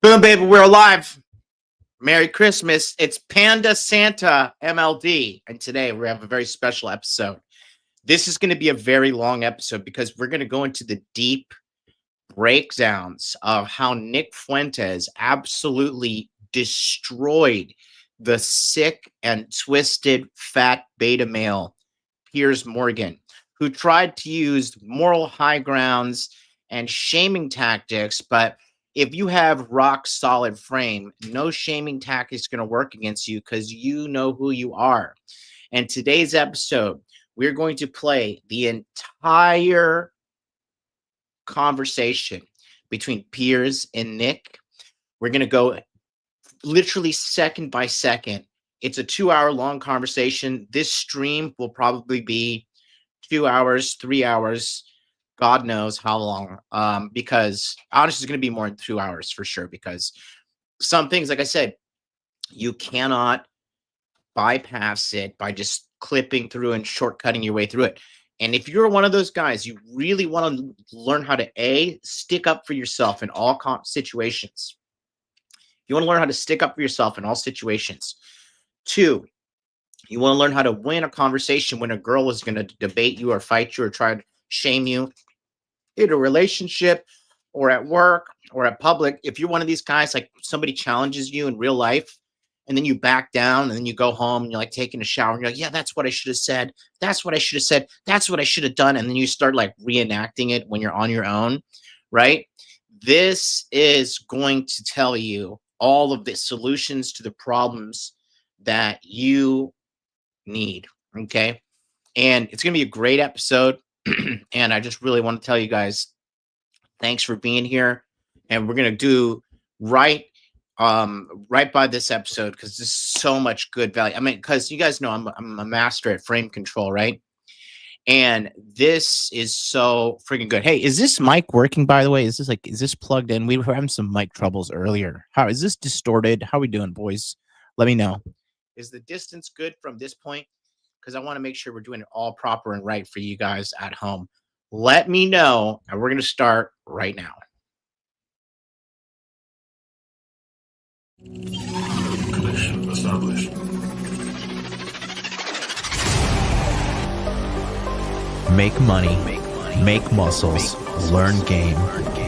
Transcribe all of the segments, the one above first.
Boom, baby, we're alive. Merry Christmas. It's Panda Santa MLD. And today we have a very special episode. This is going to be a very long episode because we're going to go into the deep breakdowns of how Nick Fuentes absolutely destroyed the sick and twisted fat beta male, Piers Morgan, who tried to use moral high grounds and shaming tactics, but if you have rock solid frame, no shaming tactic is going to work against you because you know who you are. And today's episode, we're going to play the entire conversation between Piers and Nick. We're going to go literally second by second. It's a 2-hour long conversation. This stream will probably be 2 hours, 3 hours. God knows how long, because honestly, it's going to be more than 2 hours for sure, because some things, like I said, you cannot bypass it by just clipping through and shortcutting your way through it. And if you're one of those guys, you really want to learn how to, stick up for yourself in all situations. You want to learn how to stick up for yourself in all situations. 2, you want to learn how to win a conversation when a girl is going to debate you or fight you or try to shame you in a relationship or at work or at public. If you're one of these guys, like somebody challenges you in real life and then you back down and then you go home and you're like taking a shower and you're like, yeah, that's what I should have said. That's what I should have said. That's what I should have done. And then you start like reenacting it when you're on your own, right? This is going to tell you all of the solutions to the problems that you need. Okay. And it's going to be a great episode. And I just really want to tell you guys, thanks for being here. And we're going to do right by this episode because there's so much good value. I mean, because you guys know I'm a master at frame control, right? And this is so freaking good. Hey, is this mic working, by the way? Is this plugged in? We were having some mic troubles earlier. How is this distorted? How are we doing, boys? Let me know. Is the distance good from this point? Because I want to make sure we're doing it all proper and right for you guys at home. Let me know, and we're going to start right now. Connection established. Make money, make muscles, learn game,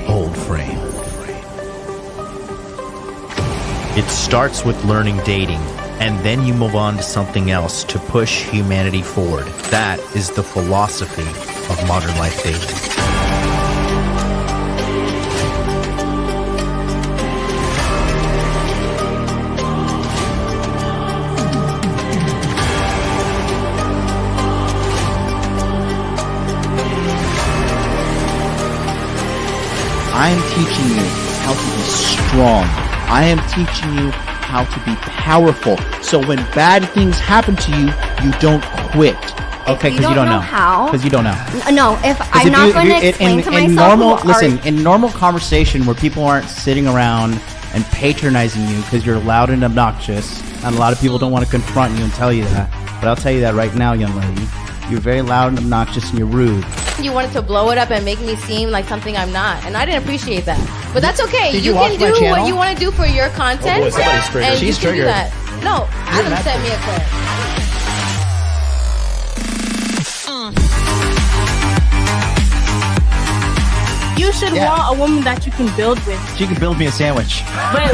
hold frame. It starts with learning dating, and then you move on to something else to push humanity forward. That is the philosophy of modern life dating. I am teaching you how to be strong. I am teaching you how to be powerful. So when bad things happen to you, you don't quit. Okay, because you don't know how. Because you don't know. No, if I'm not going to explain to myself. In normal conversation where people aren't sitting around and patronizing you because you're loud and obnoxious, and a lot of people don't want to confront you and tell you that. But I'll tell you that right now, young lady. You're very loud and obnoxious and you're rude. You wanted to blow it up and make me seem like something I'm not, and I didn't appreciate that. But that's okay. Did you you can watch my do channel? what you want to do for your content. Oh boy, somebody's triggered. And She's you can do triggered. that. No, Adam sent me a clip. You should want a woman that you can build with. She can build me a sandwich. But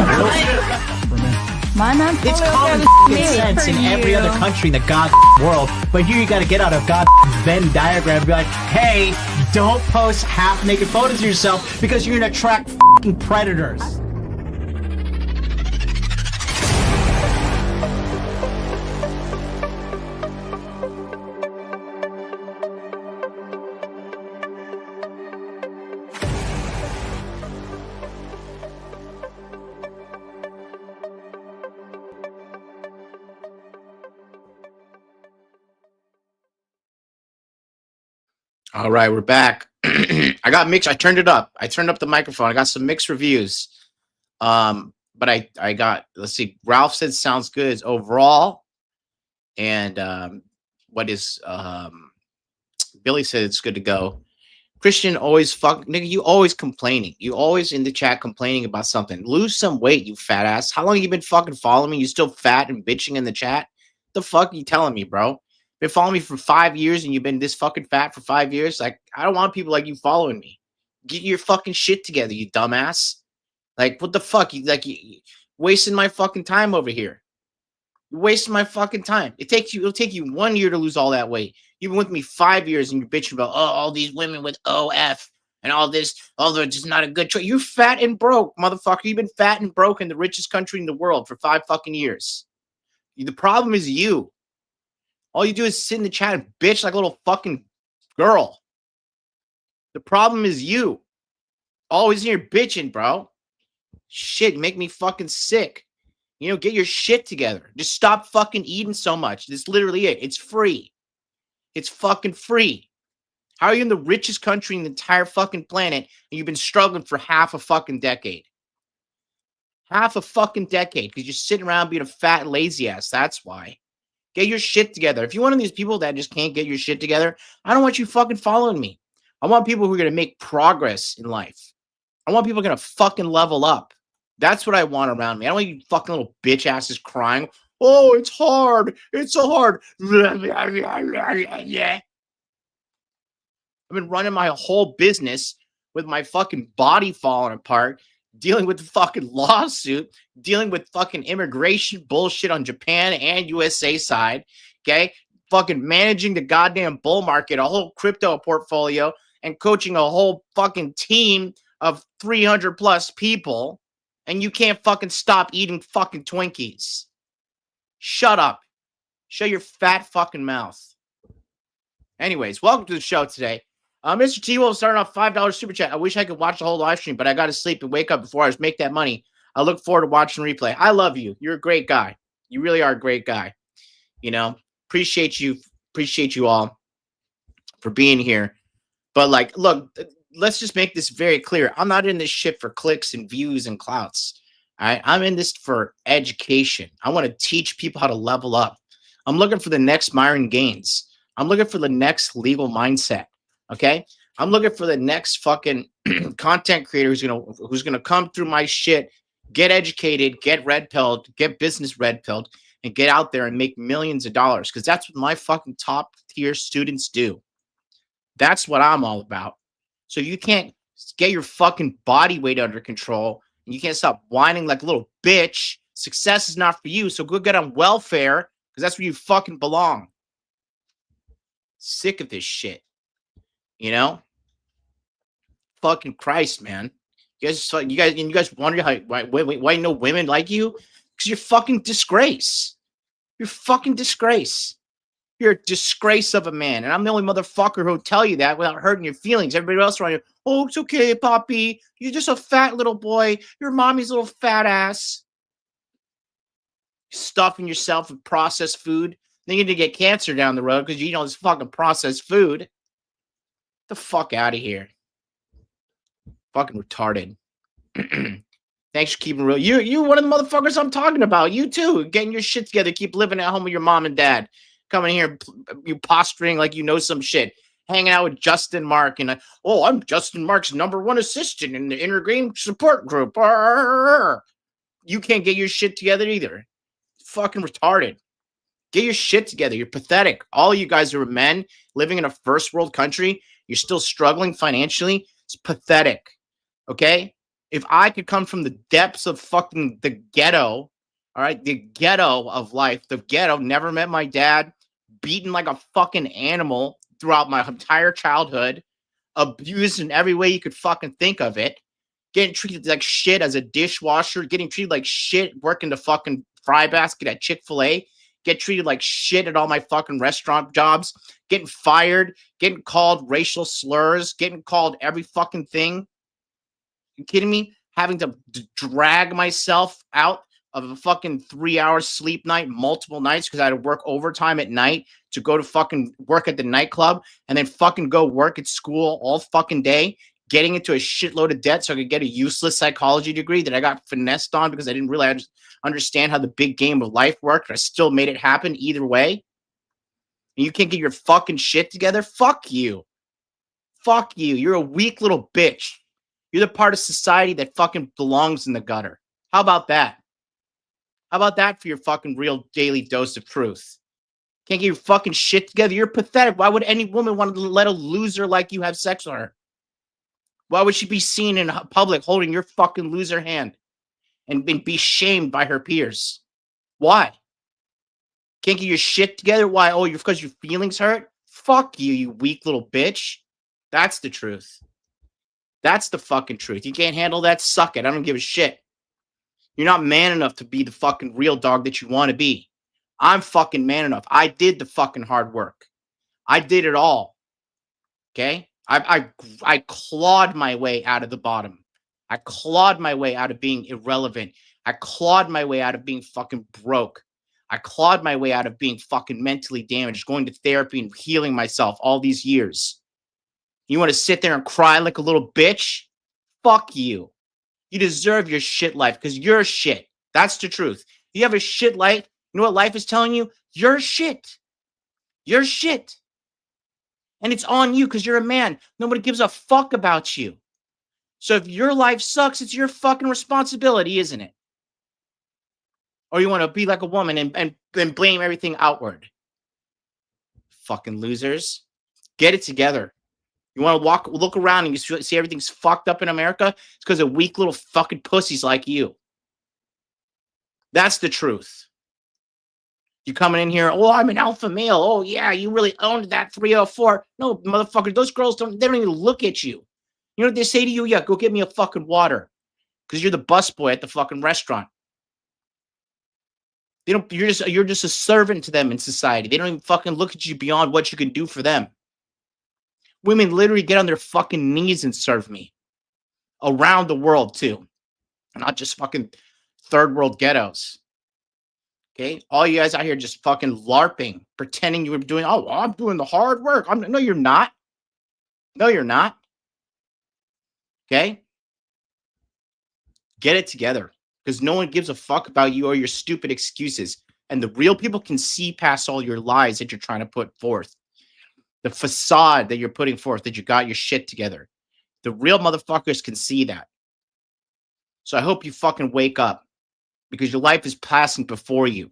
my man, It's common sense in every other country in the god world, but here you gotta get out a god Venn diagram and be like, hey, don't post half-naked photos of yourself because you're gonna attract predators. All right, we're back. I got mixed. I turned it up. I turned up the microphone. I got some mixed reviews. But I got, let's see. Ralph said sounds good overall. And what is Billy said it's good to go. Christian always nigga, you always complaining. You always in the chat complaining about something. Lose some weight, you fat ass. How long you been fucking following me? You still fat and bitching in the chat? The fuck are you telling me, bro? Been following me for 5 years and you've been this fucking fat for 5 years? Like, I don't want people like you following me. Get your fucking shit together, you dumbass. Like, what the fuck? You wasting my fucking time over here. You're wasting my fucking time. It'll take you 1 year to lose all that weight. You've been with me 5 years and you're bitching about all these women with OF and all this, they're just not a good choice. You're fat and broke, motherfucker. You've been fat and broke in the richest country in the world for 5 fucking years. The problem is you. All you do is sit in the chat and bitch like a little fucking girl. The problem is you. Always here bitching, bro. Shit, you make me fucking sick. Get your shit together. Just stop fucking eating so much. That's literally it. It's free. It's fucking free. How are you in the richest country in the entire fucking planet and you've been struggling for half a fucking decade? Half a fucking decade because you're sitting around being a fat, lazy ass. That's why. Get your shit together. If you're one of these people that just can't get your shit together, I don't want you fucking following me. I want people who are going to make progress in life. I want people who are going to fucking level up. That's what I want around me. I don't want you fucking little bitch asses crying. Oh, it's hard. It's so hard. Yeah. I've been running my whole business with my fucking body falling apart, dealing with the fucking lawsuit, dealing with fucking immigration bullshit on Japan and USA side, okay? Fucking managing the goddamn bull market, a whole crypto portfolio, and coaching a whole fucking team of 300 plus people, and you can't fucking stop eating fucking Twinkies. Shut up. Shut your fat fucking mouth. Anyways, welcome to the show today. Mr. T will start off $5 super chat. I wish I could watch the whole live stream, but I got to sleep and wake up before I make that money. I look forward to watching the replay. I love you. You're a great guy. You really are a great guy. Appreciate you all for being here. But look, let's just make this very clear. I'm not in this shit for clicks and views and clouts. All right? I'm in this for education. I want to teach people how to level up. I'm looking for the next Myron Gaines. I'm looking for the next legal mindset. Okay? I'm looking for the next fucking content creator who's gonna come through my shit, get educated, get red-pilled, get business red-pilled, and get out there and make millions of dollars. Because that's what my fucking top-tier students do. That's what I'm all about. So you can't get your fucking body weight under control, and you can't stop whining like a little bitch. Success is not for you, so go get on welfare, because that's where you fucking belong. Sick of this shit. Fucking Christ, man. You guys wonder why no women like you? Because you're fucking disgrace. You're fucking disgrace. You're a disgrace of a man. And I'm the only motherfucker who'll tell you that without hurting your feelings. Everybody else around you, oh, it's okay, Poppy. You're just a fat little boy. Your mommy's little fat ass. Stuffing yourself with processed food. Then you're going to get cancer down the road because you eat all this fucking processed food. Get the fuck out of here. Fucking retarded. Thanks for keeping real. You're one of the motherfuckers I'm talking about. You too. Getting your shit together. Keep living at home with your mom and dad. Coming here, you posturing like you know some shit. Hanging out with Justin Mark. And I'm Justin Mark's #1 assistant in the Inner Green support group. You can't get your shit together either. Fucking retarded. Get your shit together. You're pathetic. All you guys are men living in a first world country. You're still struggling financially. It's pathetic. Okay? If I could come from the depths of fucking the ghetto, all right, the ghetto of life, the ghetto, never met my dad, beaten like a fucking animal throughout my entire childhood, abused in every way you could fucking think of it, getting treated like shit as a dishwasher, getting treated like shit working the fucking fry basket at Chick-fil-A, get treated like shit at all my fucking restaurant jobs, getting fired, getting called racial slurs, getting called every fucking thing. You kidding me? Having to drag myself out of a fucking 3-hour sleep night multiple nights because I had to work overtime at night to go to fucking work at the nightclub and then fucking go work at school all fucking day, getting into a shitload of debt so I could get a useless psychology degree that I got finessed on because I didn't really understand how the big game of life worked. I still made it happen either way. And you can't get your fucking shit together? Fuck you. Fuck you. You're a weak little bitch. You're the part of society that fucking belongs in the gutter. How about that? How about that for your fucking real daily dose of truth? Can't get your fucking shit together. You're pathetic. Why would any woman want to let a loser like you have sex with her? Why would she be seen in public holding your fucking loser hand and be shamed by her peers? Why? Can't get your shit together? Why? Oh, you're because your feelings hurt? Fuck you, you weak little bitch. That's the truth. That's the fucking truth. You can't handle that? Suck it. I don't give a shit. You're not man enough to be the fucking real dog that you want to be. I'm fucking man enough. I did the fucking hard work. I did it all. Okay? I clawed my way out of the bottom. I clawed my way out of being irrelevant. I clawed my way out of being fucking broke. I clawed my way out of being fucking mentally damaged, going to therapy and healing myself all these years. You want to sit there and cry like a little bitch? Fuck you. You deserve your shit life because you're shit. That's the truth. You have a shit life. You know what life is telling you? You're shit. You're shit. And it's on you because you're a man. Nobody gives a fuck about you. So if your life sucks, it's your fucking responsibility, isn't it? Or you want to be like a woman and blame everything outward. Fucking losers. Get it together. You want to look around and you see everything's fucked up in America? It's because of weak little fucking pussies like you. That's the truth. You coming in here, oh, I'm an alpha male. Oh, yeah, you really owned that 304. No, motherfucker, those girls they don't even look at you. You know what they say to you? Yeah, go get me a fucking water. Because you're the busboy at the fucking restaurant. You're just a servant to them in society. They don't even fucking look at you beyond what you can do for them. Women literally get on their fucking knees and serve me. Around the world, too. Not just fucking third world ghettos. Okay? All you guys out here just fucking LARPing, pretending you were doing, oh, well, I'm doing the hard work. No, you're not. No, you're not. Okay? Get it together. Because no one gives a fuck about you or your stupid excuses. And the real people can see past all your lies that you're trying to put forth. The facade that you're putting forth, that you got your shit together. The real motherfuckers can see that. So I hope you fucking wake up. Because your life is passing before you.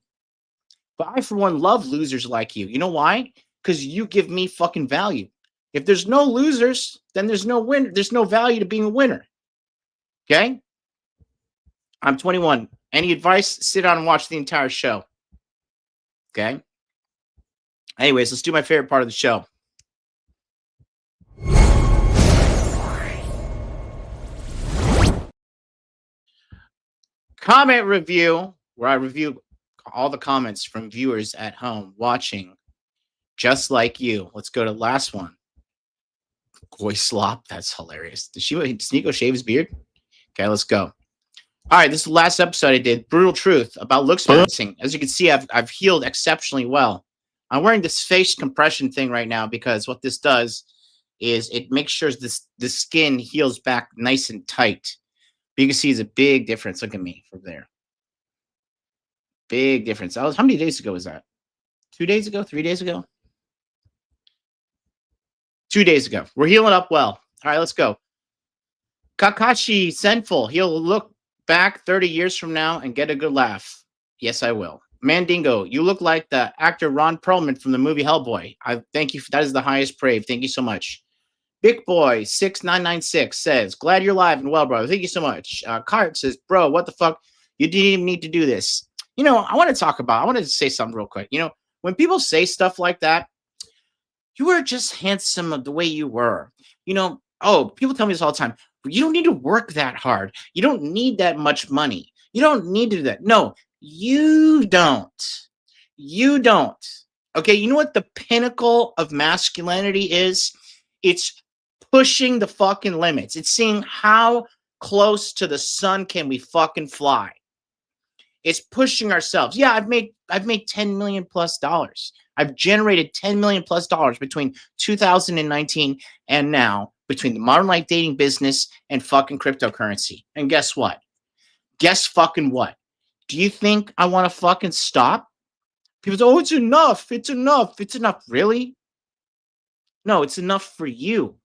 But I, for one, love losers like you. You know why? Because you give me fucking value. If there's no losers, then there's no winner. There's no value to being a winner. Okay? I'm 21. Any advice? Sit down and watch the entire show. Okay? Anyways, let's do my favorite part of the show. Comment review, where I review all the comments from viewers at home watching just like you. Let's go to the last one. Goy slop. That's hilarious. Did Sneeko shave his beard? Okay, let's go. All right, this is the last episode I did. Brutal truth about looks balancing. As you can see, I've healed exceptionally well. I'm wearing this face compression thing right now because what this does is it makes sure the skin heals back nice and tight. But you can see it's a big difference. Look at me from there. Big difference. How many days ago was that? 2 days ago? 3 days ago? 2 days ago. We're healing up well. All right, let's go. Kakashi Senful. He'll look back 30 years from now and get a good laugh. Yes, I will. Mandingo, you look like the actor Ron Perlman from the movie Hellboy. I thank you. That is the highest praise. Thank you so much. Big Boy 6996 says, glad you're live and well, brother. Thank you so much. Cart says, bro, what the fuck? You didn't even need to do this. You know, I want to say something real quick. You know, when people say stuff like that, you were just handsome of the way you were. You know, people tell me this all the time. You don't need to work that hard. You don't need that much money. You don't need to do that. No, you don't. You don't. Okay, you know what the pinnacle of masculinity is? It's pushing the fucking limits. It's seeing how close to the sun can we fucking fly. It's pushing ourselves. Yeah, I've made $10 million plus. I've generated $10 million plus between 2019 and now, between the modern life dating business and fucking cryptocurrency. And guess what? Guess fucking what? Do you think I want to fucking stop? People say, oh, it's enough. It's enough. It's enough. Really? No, it's enough for you.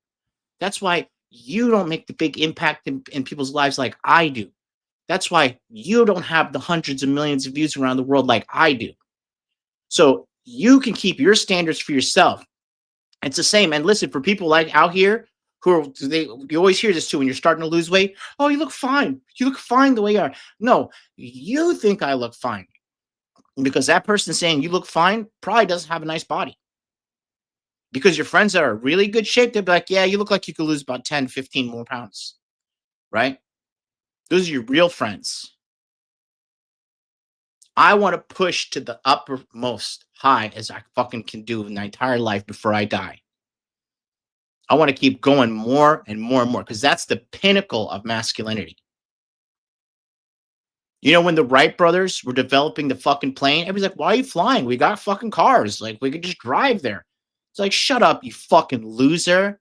That's why you don't make the big impact in people's lives like I do. That's why you don't have the hundreds of millions of views around the world like I do. So you can keep your standards for yourself. It's the same. And listen, for people like out here who are, you always hear this too when you're starting to lose weight. Oh, you look fine. You look fine the way you are. No, you think I look fine because that person saying you look fine probably doesn't have a nice body. Because your friends that are really good shape, they'll be like, yeah, you look like you could lose about 10, 15 more pounds. Right? Those are your real friends. I want to push to the uppermost high as I fucking can do in my entire life before I die. I want to keep going more and more and more because that's the pinnacle of masculinity. You know, when the Wright brothers were developing the fucking plane, everybody's like, why are you flying? We got fucking cars. Like, we could just drive there. It's like, shut up, you fucking loser. I'm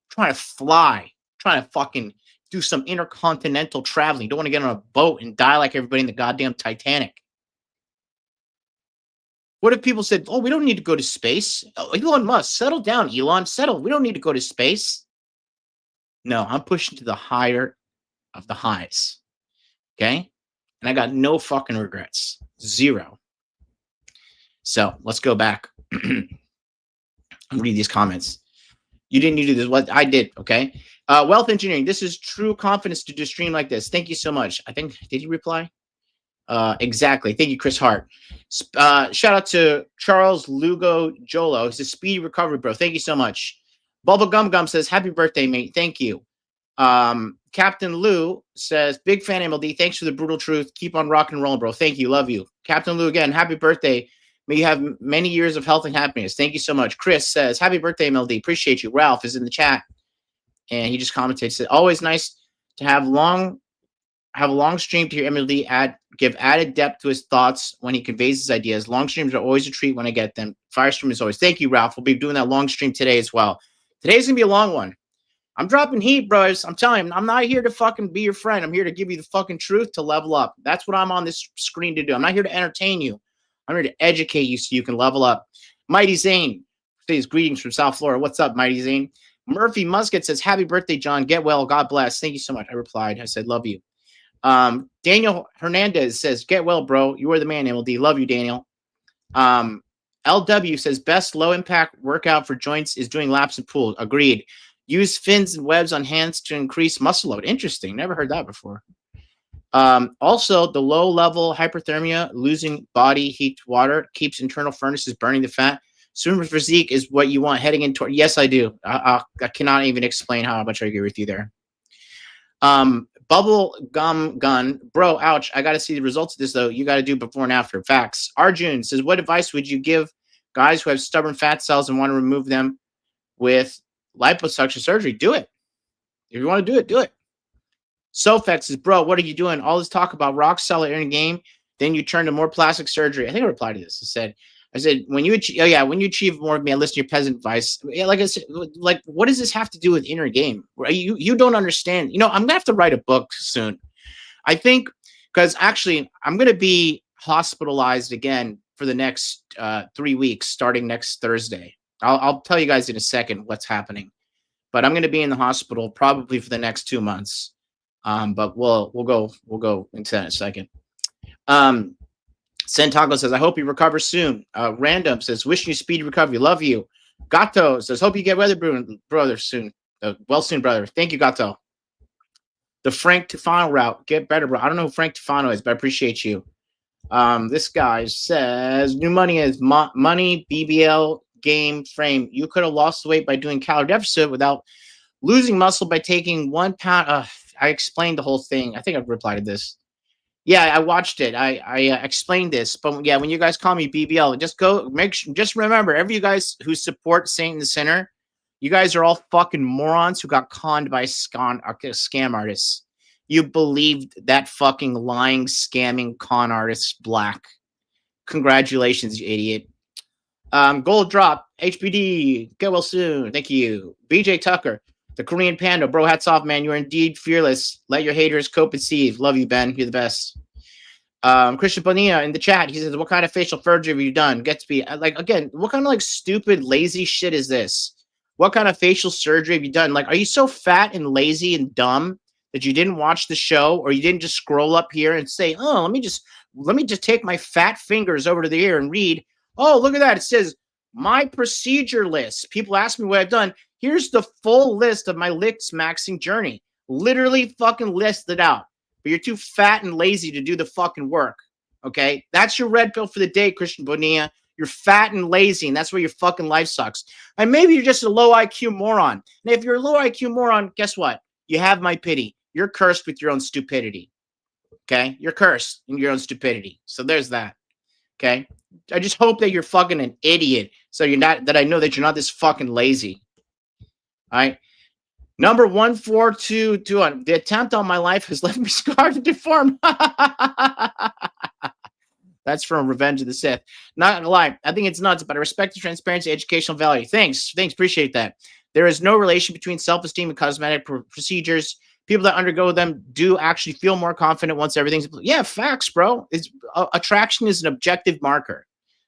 trying to fly. I'm trying to fucking do some intercontinental traveling. You don't want to get on a boat and die like everybody in the goddamn Titanic. What if people said, oh, we don't need to go to space? Oh, Elon Musk, settle down, Elon, settle. We don't need to go to space. No, I'm pushing to the higher of the highs. Okay? And I got no fucking regrets. Zero. So let's go back and read these comments. You didn't need to do this. What I did, okay? Wealth engineering. This is true confidence to do a stream like this. Thank you so much. I think, did you reply? Exactly. Thank you, Chris Hart. Shout out to Charles Lugo Jolo. It's a speedy recovery, bro. Thank you so much. Bubble Gum Gum says, happy birthday, mate. Thank you. Captain Lou says, big fan, MLD. Thanks for the brutal truth. Keep on rock and rolling, bro. Thank you. Love you. Captain Lou, again, happy birthday. May you have many years of health and happiness. Thank you so much. Chris says, happy birthday, MLD. Appreciate you. Ralph is in the chat. And he just commented, said, always nice to have a long stream to hear MLD give added depth to his thoughts when he conveys his ideas. Long streams are always a treat when I get them. Fire stream is always. Thank you, Ralph. We'll be doing that long stream today as well. Today's going to be a long one. I'm dropping heat, bros. I'm telling you, I'm not here to fucking be your friend. I'm here to give you the fucking truth to level up. That's what I'm on this screen to do. I'm not here to entertain you. I'm here to educate you so you can level up. Mighty Zane says, greetings from South Florida. What's up, Mighty Zane? Murphy Musket says, happy birthday, John. Get well. God bless. Thank you so much. I replied. I said, love you. Daniel Hernandez says, get well, bro. You are the man, MLD. Love you, Daniel. LW says, best low impact workout for joints is doing laps and pools. Agreed. Use fins and webs on hands to increase muscle load. Interesting. Never heard that before. Also, the low level hyperthermia, losing body heat to water, keeps internal furnaces burning the fat. Swimmer's physique is what you want heading into. Yes, I do. I cannot even explain how much I agree with you there. Bubble Gum Gun, bro, ouch. I got to see the results of this, though. You got to do before and after. Facts. Arjun says, what advice would you give guys who have stubborn fat cells and want to remove them with liposuction surgery? Do it. If you want to do it, do it. Sofex says, bro, what are you doing? All this talk about rock solid in game, then you turn to more plastic surgery. I think I replied to this. I said, when you achieve more of me, I listen to your peasant advice. Yeah, like I said, like, what does this have to do with inner game? You don't understand. You know, I'm gonna have to write a book soon. I think because actually I'm gonna be hospitalized again for the next 3 weeks, starting next Thursday. I'll tell you guys in a second what's happening, but I'm gonna be in the hospital probably for the next 2 months. But we'll go into that in a second. Santago says, I hope you recover soon. Random says, wishing you speedy recovery. Love you. Gato says, hope you get weather, brother, soon. Well soon, brother. Thank you, Gato. The Frank Tufano route. Get better, bro. I don't know who Frank Tufano is, but I appreciate you. This guy says, new money is money, BBL, game, frame. You could have lost the weight by doing calorie deficit without losing muscle by taking 1 pound. I explained the whole thing. I think I've replied to this. Yeah, I watched it. I explained this, but yeah, when you guys call me BBL, just remember, every you guys who support Saint in the Center, you guys are all fucking morons who got conned by scam artists. You believed that fucking lying, scamming con artist Black. Congratulations, you idiot. Gold drop, HBD, get well soon. Thank you. BJ Tucker. The Korean Panda, bro, hats off, man. You're indeed fearless. Let your haters cope and see. Love you, Ben. You're the best. Christian Bonilla in the chat, he says, what kind of facial surgery have you done? Get to be like, again, what kind of like stupid, lazy shit is this? What kind of facial surgery have you done? Like, are you so fat and lazy and dumb that you didn't watch the show, or you didn't just scroll up here and say, oh, let me just take my fat fingers over to the ear and read. Oh, look at that. It says my procedure list. People ask me what I've done. Here's the full list of my licks maxing journey. Literally fucking listed out. But you're too fat and lazy to do the fucking work. Okay? That's your red pill for the day, Christian Bonilla. You're fat and lazy, and that's where your fucking life sucks. And maybe you're just a low IQ moron. And if you're a low IQ moron, guess what? You have my pity. You're cursed with your own stupidity. Okay? You're cursed in your own stupidity. So there's that. Okay? I just hope that you're fucking an idiot. So you're not, that I know that you're not this fucking lazy. All right? Number 1422. The attempt on my life has left me scarred and deformed. That's from Revenge of the Sith. Not gonna lie, I think it's nuts, but I respect the transparency, educational value. Thanks, appreciate that. There is no relation between self-esteem and cosmetic procedures. People that undergo them do actually feel more confident once everything's... Yeah, facts, bro. Attraction is an objective marker,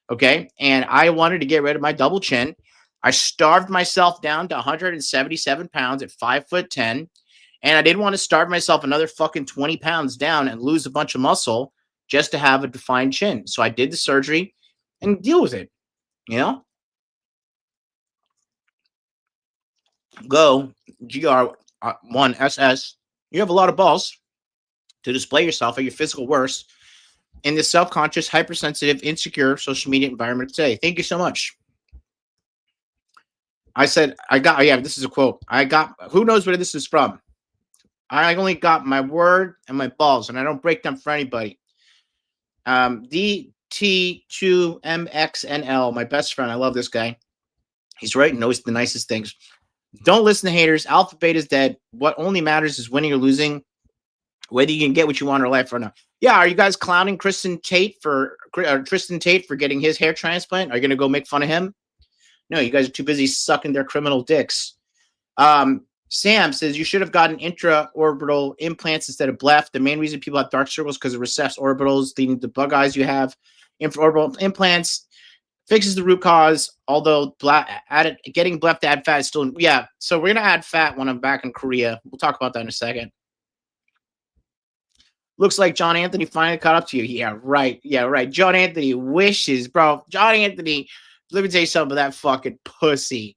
okay? And I wanted to get rid of my double chin. I starved myself down to 177 pounds at 5'10", and I didn't want to starve myself another fucking 20 pounds down and lose a bunch of muscle just to have a defined chin. So I did the surgery and deal with it, you know? Go, GR1SS. You have a lot of balls to display yourself at your physical worst in this self-conscious, hypersensitive, insecure social media environment today. Thank you so much. I said, this is a quote. Who knows where this is from? I only got my word and my balls, and I don't break them for anybody. DT2MXNL, my best friend. I love this guy. He's right and knows the nicest things. Don't listen to haters. Alpha Beta is dead. What only matters is winning or losing, whether you can get what you want in life or not. Yeah, are you guys clowning Tristan Tate for getting his hair transplant? Are you going to go make fun of him? No, you guys are too busy sucking their criminal dicks. Sam says you should have gotten intra-orbital implants instead of BLEF. The main reason people have dark circles because of recessed orbitals, leading to bug eyes. You have intra-orbital implants, fixes the root cause, although getting BLEF to add fat is still... Yeah, so we're going to add fat when I'm back in Korea. We'll talk about that in a second. Looks like John Anthony finally caught up to you. Yeah, right. John Anthony wishes, bro. John Anthony, let me tell you something about that fucking pussy.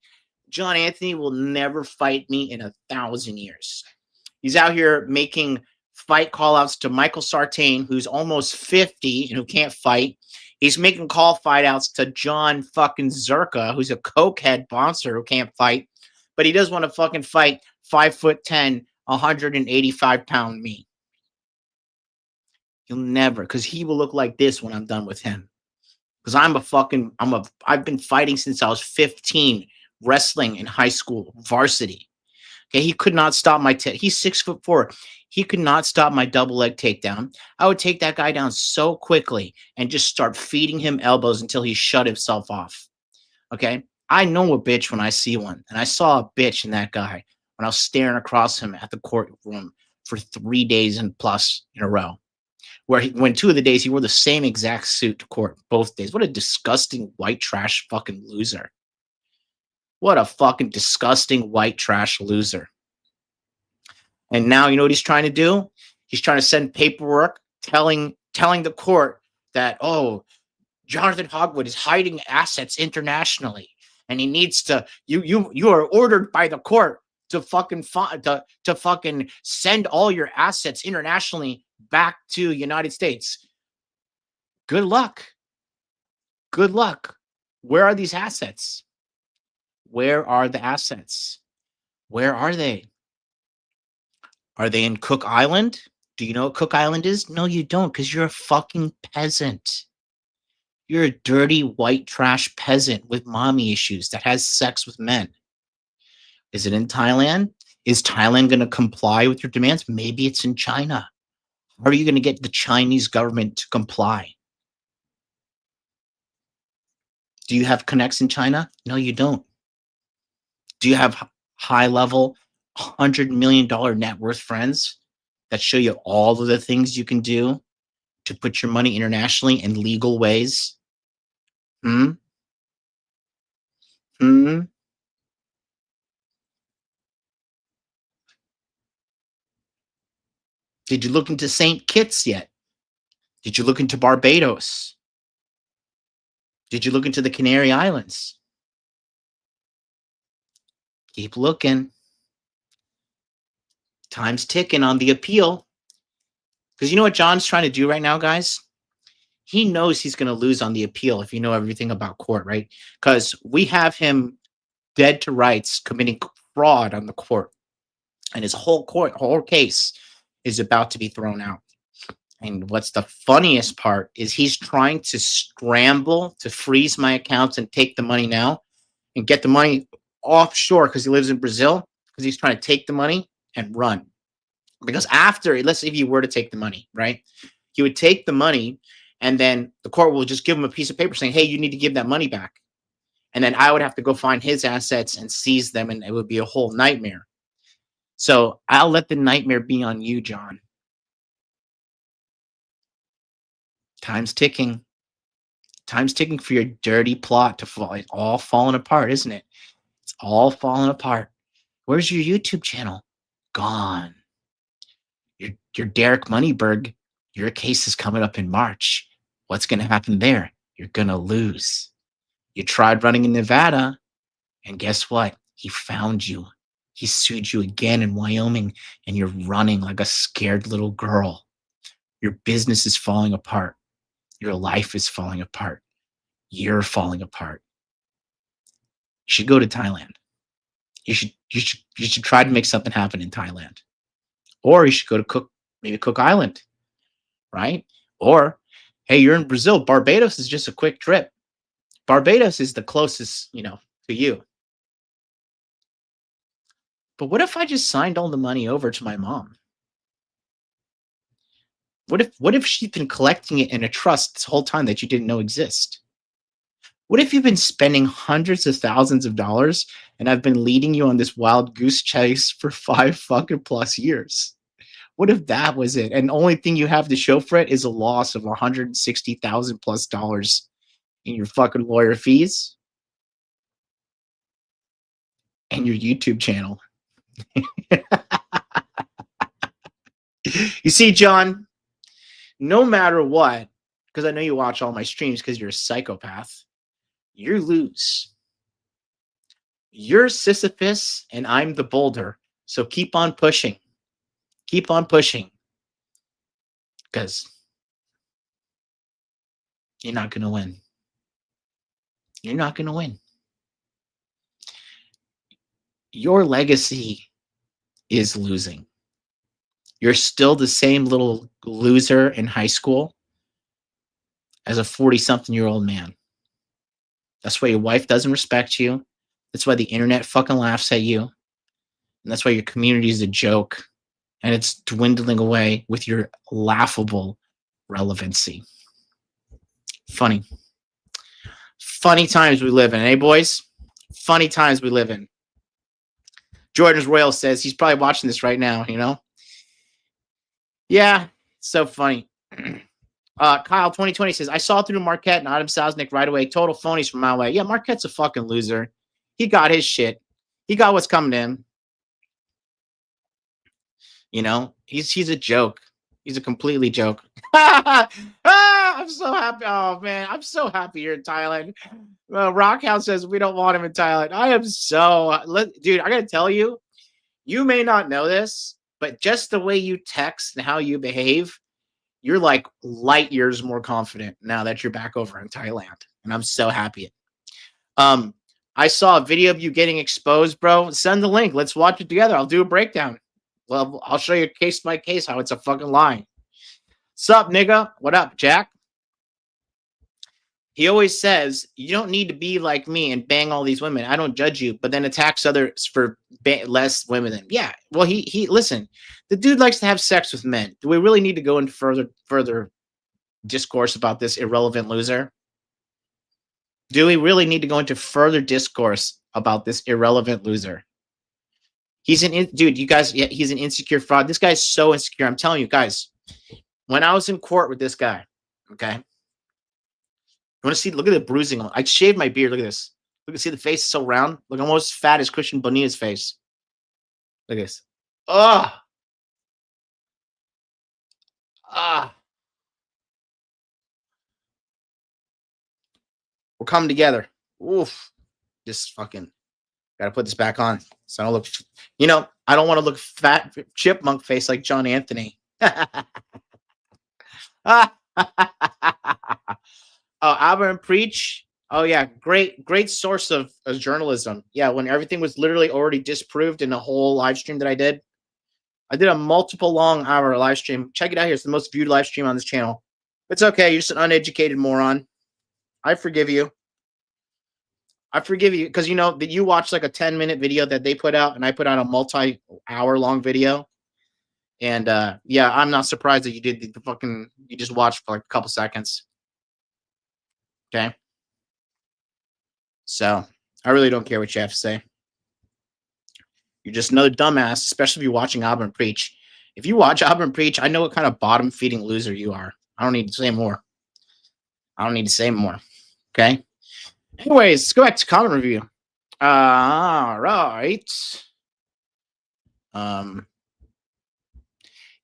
John Anthony will never fight me in 1,000 years. He's out here making fight call-outs to Michael Sartain, who's almost 50 and who can't fight. He's making fight outs to John fucking Zerka, who's a cokehead bouncer who can't fight. But he does want to fucking fight 5'10", 185-pound me. He'll never, because he will look like this when I'm done with him. Because I've been fighting since I was 15. Wrestling in high school, varsity. Okay, he could not stop my he's 6'4". He could not stop my double leg takedown. I would take that guy down so quickly and just start feeding him elbows until he shut himself off. Okay, I know a bitch when I see one, and I saw a bitch in that guy when I was staring across him at the courtroom for 3 days and plus in a row. When 2 of the days he wore the same exact suit to court both days. What a disgusting white trash fucking loser. What a fucking disgusting white trash loser. And now you know what he's trying to do? He's trying to send paperwork telling the court that, oh, Jonathan Hogwood is hiding assets internationally. And he needs to, you are ordered by the court to fucking send all your assets internationally back to United States. Good luck. Good luck. Where are these assets? Where are the assets? Where are they? Are they in Cook Island? Do you know what Cook Island is? No, you don't, because you're a fucking peasant. You're a dirty white trash peasant with mommy issues that has sex with men. Is it in Thailand? Is Thailand going to comply with your demands? Maybe it's in China. How are you going to get the Chinese government to comply? Do you have connects in China? No, you don't. Do you have high-level, $100 million net worth friends that show you all of the things you can do to put your money internationally in legal ways? Did you look into St. Kitts yet? Did you look into Barbados? Did you look into the Canary Islands? Keep looking. Time's ticking on the appeal. Because you know what John's trying to do right now, guys? He knows he's going to lose on the appeal if you know everything about court, right? Because we have him dead to rights committing fraud on the court. And his whole case is about to be thrown out. And what's the funniest part is he's trying to scramble to freeze my accounts and take the money now and get the money offshore because he lives in Brazil, because he's trying to take the money and run. Because after, let's say if you were to take the money, right? He would take the money and then the court will just give him a piece of paper saying, hey, you need to give that money back. And then I would have to go find his assets and seize them, and it would be a whole nightmare. So I'll let the nightmare be on you, John. Time's ticking. Time's ticking for your dirty plot to fall. It's all falling apart, isn't it? It's all falling apart. Where's your YouTube channel? Gone. Your Derek Moneyberg, your case is coming up in March. What's going to happen there? You're going to lose. You tried running in Nevada, and guess what? He found you. He sued you again in Wyoming, and you're running like a scared little girl. Your business is falling apart. Your life is falling apart. You're falling apart. You should go to Thailand. You should try to make something happen in Thailand. Or you should go to Cook Island, right? Or, hey, you're in Brazil. Barbados is just a quick trip. Barbados is the closest, to you. But what if I just signed all the money over to my mom? What if she's been collecting it in a trust this whole time that you didn't know exist? What if you've been spending hundreds of thousands of dollars and I've been leading you on this wild goose chase for 5 fucking plus years? What if that was it? And the only thing you have to show for it is a loss of $160,000 plus dollars in your fucking lawyer fees and your YouTube channel. You see, John, no matter what, because I know you watch all my streams because you're a psychopath, you lose. You're Sisyphus and I'm the boulder. So keep on pushing. Keep on pushing. Because you're not going to win. You're not going to win. Your legacy is losing. You're still the same little loser in high school as a 40-something-year-old man. That's why your wife doesn't respect you. That's why the internet fucking laughs at you. And that's why your community is a joke. And it's dwindling away with your laughable relevancy. Funny. Funny times we live in, eh, boys? Funny times we live in. Jordan's Royal says he's probably watching this right now, Yeah, it's so funny. Kyle 2020 says, I saw through Marquette and Adam Sosnick right away. Total phonies from my way. Yeah, Marquette's a fucking loser. He got his shit. He got what's coming to him. He's a joke. He's a completely joke. I'm so happy. Oh, man. I'm so happy you're in Thailand. Rockhouse says we don't want him in Thailand. I am so... Dude, I got to tell you, you may not know this, but just the way you text and how you behave, you're like light years more confident now that you're back over in Thailand. And I'm so happy. I saw a video of you getting exposed, bro. Send the link. Let's watch it together. I'll do a breakdown. Well, I'll show you case by case how it's a fucking lie. Sup, nigga? What up, Jack? He always says, you don't need to be like me and bang all these women. I don't judge you, but then attacks others for less women than. Yeah, well, he listen, the dude likes to have sex with men. Do we really need to go into further discourse about this irrelevant loser? Do we really need to go into further discourse about this irrelevant loser? He's dude, you guys, yeah, he's an insecure fraud. This guy's so insecure. I'm telling you guys, when I was in court with this guy, okay, you want to see, look at the bruising. I shaved my beard. Look at this. Look at, see the face is so round. Look, almost fat as Christian Bonilla's face. Look at this. Ugh. We're coming together. Oof. Just fucking gotta put this back on. So I don't look, I don't want to look fat chipmunk face like John Anthony. Albert and Preach. Oh yeah, great source of journalism. Yeah, when everything was literally already disproved in a whole live stream that I did. I did a multiple long hour live stream. Check it out here. It's the most viewed live stream on this channel. It's okay. You're just an uneducated moron. I forgive you. I forgive you because that you watched like a 10-minute video that they put out, and I put out a multi-hour long video. And yeah, I'm not surprised that you did you just watched for like a couple seconds. Okay. So I really don't care what you have to say. You're just another dumbass, especially if you're watching Auburn Preach. If you watch Auburn Preach, I know what kind of bottom-feeding loser you are. I don't need to say more. Okay? Anyways, let's go back to comment review. All right.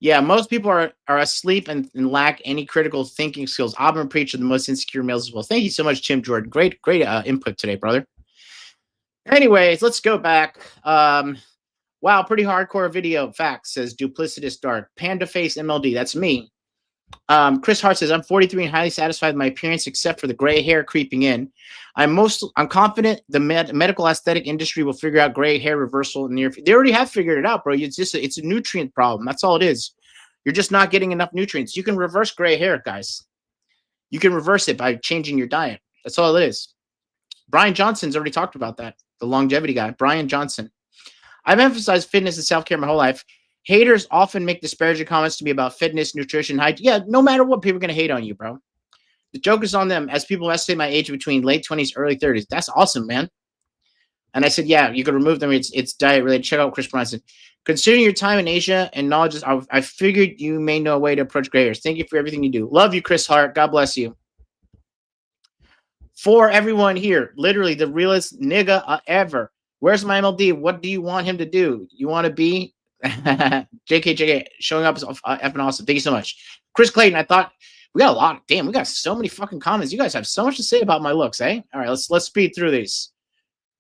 Yeah, most people are asleep and lack any critical thinking skills. Auburn Preach are the most insecure males as well. Thank you so much, Tim Jordan. Great input today, brother. Anyways, let's go back. Wow, pretty hardcore video. Facts, says Duplicitous Dark. Panda Face MLD, that's me. Chris Hart says, I'm 43 and highly satisfied with my appearance except for the gray hair creeping in. I'm confident the medical aesthetic industry will figure out gray hair reversal in the near future. They already have figured it out, bro. It's a nutrient problem. That's all it is. You're just not getting enough nutrients. You can reverse gray hair, guys. You can reverse it by changing your diet. That's all it is. Brian Johnson's already talked about that. The longevity guy, Brian Johnson. I've emphasized fitness and self-care my whole life. Haters often make disparaging comments to me about fitness, nutrition, height. Yeah, no matter what, people are going to hate on you, bro. The joke is on them, as people estimate my age between late 20s, early 30s. That's awesome, man. And I said, yeah, you could remove them. It's diet-related. Check out Chris Bronson. Considering your time in Asia and knowledge, I figured you may know a way to approach gray hairs. Thank you for everything you do. Love you, Chris Hart. God bless you. For everyone here, literally the realest nigga ever. Where's my MLD? What do you want him to do? You want to be JK showing up is effing awesome. Thank you so much. Chris Clayton, I thought we got a lot. Damn, we got so many fucking comments. You guys have so much to say about my looks, eh? All right, let's speed through these.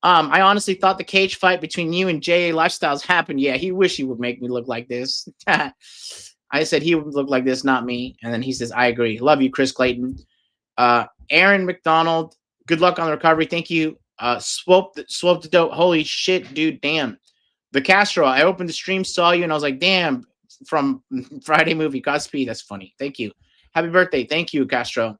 I honestly thought the cage fight between you and JA Lifestyles happened. Yeah, he wished he would make me look like this. I said he would look like this, not me. And then he says, I agree. Love you, Chris Clayton. Aaron McDonald, good luck on the recovery. Thank you. Swope the dope. Holy shit, dude. Damn. The Castro, I opened the stream, saw you, and I was like, damn, from Friday movie. Godspeed. That's funny. Thank you. Happy birthday. Thank you, Castro.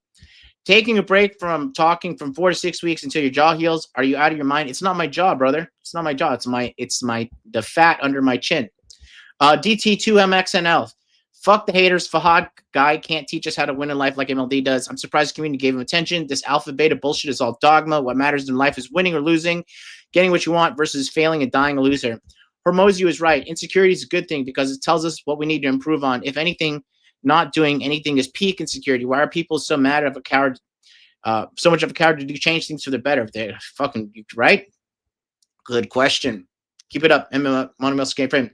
Taking a break from talking from 4 to 6 weeks until your jaw heals. Are you out of your mind? It's not my jaw, brother. It's not my jaw. It's the fat under my chin. DT2MXNL. Fuck the haters. Fahad guy can't teach us how to win in life like MLD does. I'm surprised the community gave him attention. This alpha beta bullshit is all dogma. What matters in life is winning or losing, getting what you want versus failing and dying a loser. Hormozio is right. Insecurity is a good thing because it tells us what we need to improve on. If anything, not doing anything is peak insecurity. Why are people so mad of a coward? So much of a coward to do change things for the better. If they're fucking right. Good question. Keep it up. Monumental Skate Frame.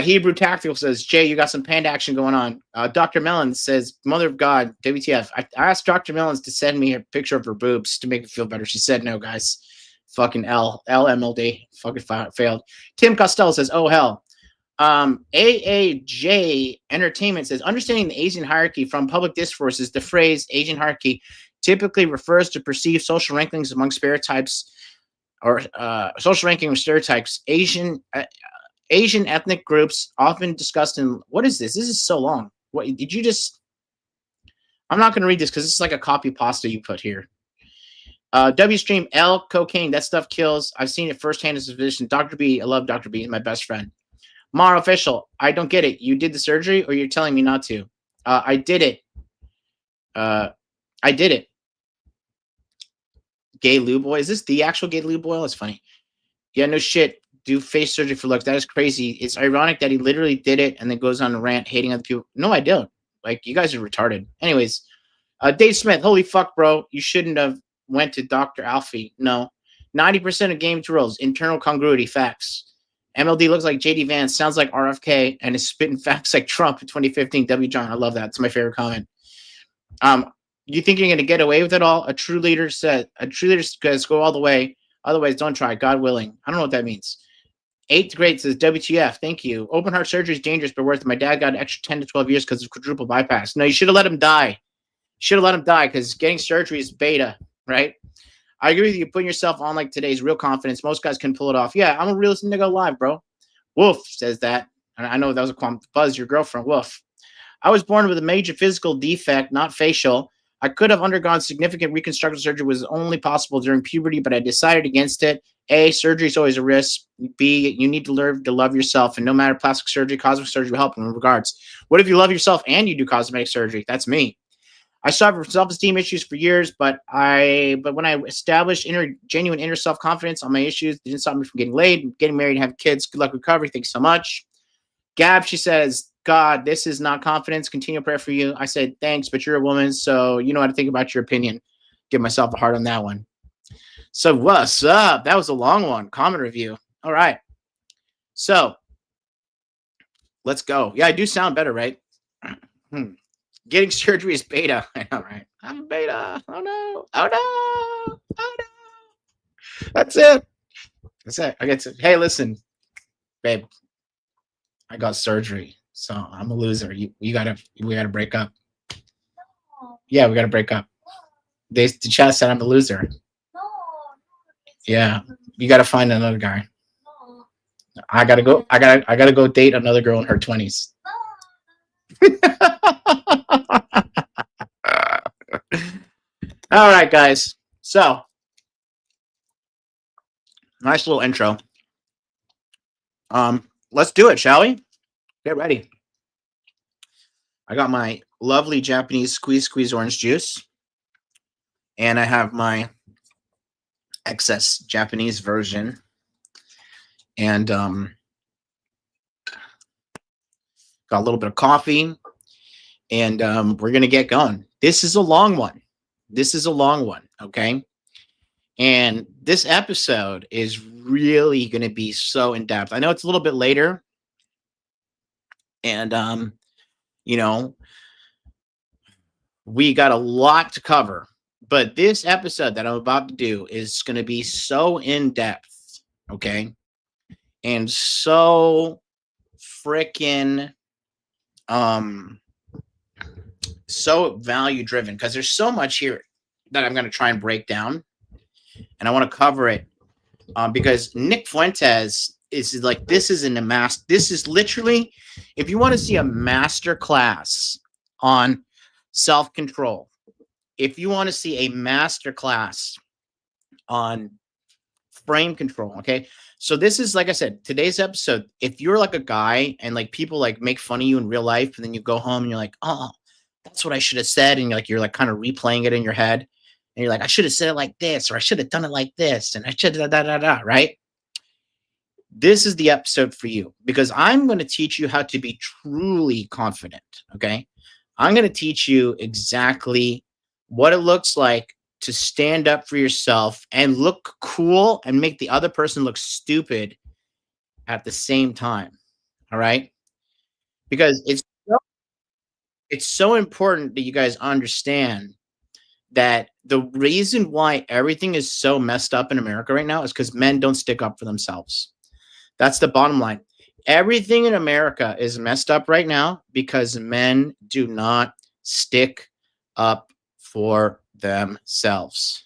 Hebrew Tactical says, Jay, you got some panda action going on. Dr. Mellons says, Mother of God, WTF. I asked Dr. Mellons to send me a picture of her boobs to make me feel better. She said no, guys. Fucking LMLD. Fucking failed. Tim Costello says, oh, hell. AAJ Entertainment says, understanding the Asian hierarchy from public discourses, the phrase Asian hierarchy typically refers to perceived social rankings among stereotypes or social ranking of stereotypes. Asian ethnic groups often discussed in what is this? This is so long. What did you just? I'm not going to read this because it's like a copy pasta you put here. W stream L cocaine. That stuff kills. I've seen it firsthand as a physician. Dr. B. I love Dr. B. He's my best friend. Mara official. I don't get it. You did the surgery or you're telling me not to? I did it. I did it. Gay lube oil. Is this the actual gay lube oil? It's funny. Yeah, no shit. Do face surgery for looks. That is crazy. It's ironic that he literally did it and then goes on a rant hating other people. No, I don't. Like, you guys are retarded. Anyways, Dave Smith. Holy fuck, bro. You shouldn't have went to Dr. Alfie. No. 90% of game throws. Internal congruity. Facts. MLD looks like JD Vance, sounds like RFK, and is spitting facts like Trump in 2015. W. John, I love that. It's my favorite comment. You think you're going to get away with it all? A true leader says go all the way. Otherwise, don't try. God willing. I don't know what that means. 8th grade says WTF. Thank you. Open heart surgery is dangerous but worth it. My dad got an extra 10 to 12 years because of quadruple bypass. No, you should have let him die. Should have let him die because getting surgery is beta, right? I agree with you. Putting yourself on like today's real confidence. Most guys can pull it off. Yeah, I'm a realist nigga alive, bro. Wolf says that. I know that was a Buzz, your girlfriend. Wolf. I was born with a major physical defect, not facial. I could have undergone significant reconstructive surgery, was only possible during puberty, but I decided against it. A, surgery is always a risk. B, you need to learn to love yourself, and no matter plastic surgery, cosmetic surgery will help in regards. What if you love yourself and you do cosmetic surgery? That's me. I suffered from self-esteem issues for years, but when I established genuine inner self-confidence on my issues, it didn't stop me from getting laid, getting married, and having kids. Good luck recovery. Thank you so much. Gab, she says, God, this is not confidence. Continual prayer for you. I said, thanks, but you're a woman, so you know how to think about your opinion. Give myself a heart on that one. So what's up? That was a long one. Comment review. All right. So let's go. Yeah, I do sound better, right? Getting surgery is beta. I know, right? I'm a beta. Oh, no. Oh, no. Oh, no. That's it. That's it. I get to, hey, listen, babe, I got surgery. So I'm a loser. We gotta break up. Yeah, we gotta break up. The chat said I'm a loser. Yeah, you gotta find another guy. I gotta go date another girl in her 20s. All right, guys. So nice little intro. Let's do it, shall we? Get ready. I got my lovely Japanese squeeze orange juice. And I have my excess Japanese version. And got a little bit of coffee. And we're going to get going. This is a long one. Okay? And this episode is really going to be so in-depth. I know it's a little bit later. And, we got a lot to cover. But this episode that I'm about to do is going to be so in-depth, okay? And so freaking so value-driven because there's so much here that I'm going to try and break down. And I want to cover it because Nick Fuentes is like, this is literally, if you want to see a master class on self-control, if you want to see a master class on frame control, okay? So this is, like I said, today's episode, if you're like a guy and like people like make fun of you in real life and then you go home and you're like, oh, that's what I should have said. And you're like kind of replaying it in your head. And you're like, I should have said it like this, or I should have done it like this. And I should have right? This is the episode for you because I'm going to teach you how to be truly confident, okay? I'm going to teach you exactly what it looks like to stand up for yourself and look cool and make the other person look stupid at the same time. All right? Because it's so important that you guys understand that the reason why everything is so messed up in America right now is because men don't stick up for themselves. That's the bottom line. Everything in America is messed up right now because men do not stick up for themselves.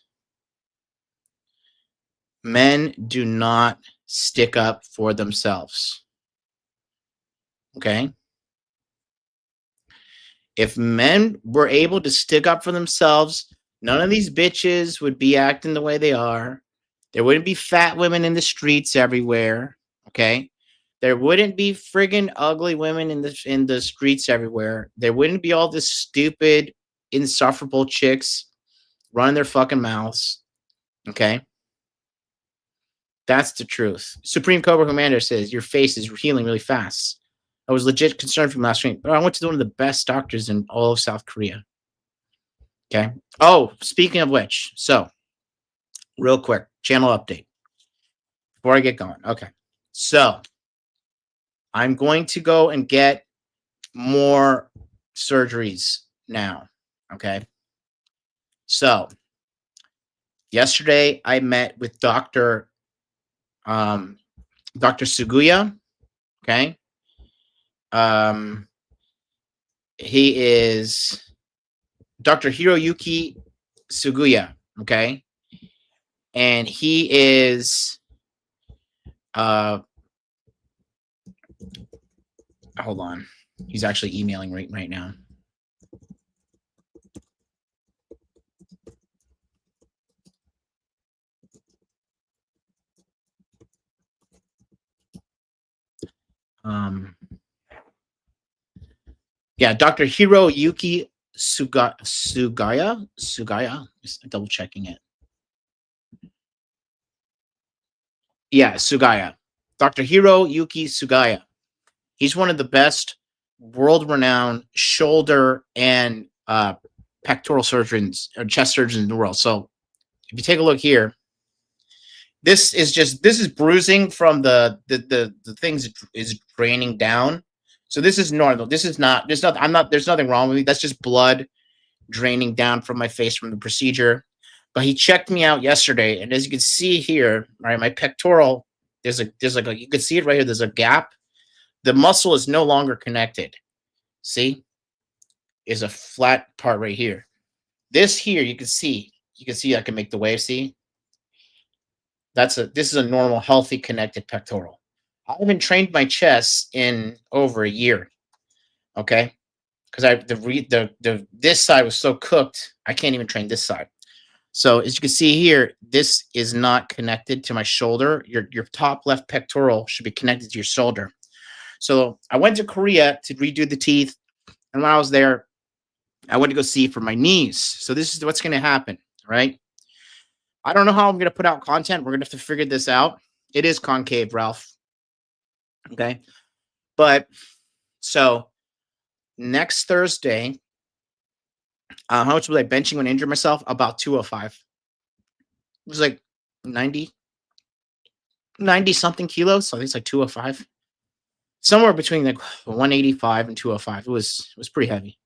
Men do not stick up for themselves. Okay? If men were able to stick up for themselves, none of these bitches would be acting the way they are. There wouldn't be fat women in the streets everywhere. Okay? There wouldn't be friggin' ugly women in the streets everywhere. There wouldn't be all this stupid, insufferable chicks running their fucking mouths. Okay? That's the truth. Supreme Cobra Commander says, your face is healing really fast. I was legit concerned from last week, but I went to one of the best doctors in all of South Korea. Okay? Oh, speaking of which, so, real quick, channel update. Before I get going. Okay. So, I'm going to go and get more surgeries now. Okay. So yesterday I met with Dr. Suguya. Okay. He is Dr. Hiroyuki Suguya. Okay. And he is hold on. He's actually emailing right now. Yeah, Dr. Hiroyuki Sugaya. Just double checking it. Yeah, Sugaya. Dr. Hiroyuki Sugaya. He's one of the best world-renowned shoulder and pectoral surgeons or chest surgeons in the world. So if you take a look here, this is bruising from the things is draining down. So this is normal. There's nothing wrong with me. That's just blood draining down from my face from the procedure. But he checked me out yesterday, and as you can see here, right, my pectoral, you can see it right here. There's a gap. The muscle is no longer connected. See, is a flat part right here. This here, you can see I can make the wave. See, this is a normal, healthy, connected pectoral. I haven't trained my chest in over a year. Okay, because this side was so cooked, I can't even train this side. So as you can see here, this is not connected to my shoulder. Your top left pectoral should be connected to your shoulder. So I went to Korea to redo the teeth, and when I was there, I went to go see for my knees. So this is what's going to happen, right? I don't know how I'm going to put out content. We're going to have to figure this out. It is concave, Ralph. Okay. But so next Thursday, how much was I benching when I injured myself? About 205. It was like 90 something kilos. So I think it's like 205. Somewhere between like 185 and 205. It was pretty heavy.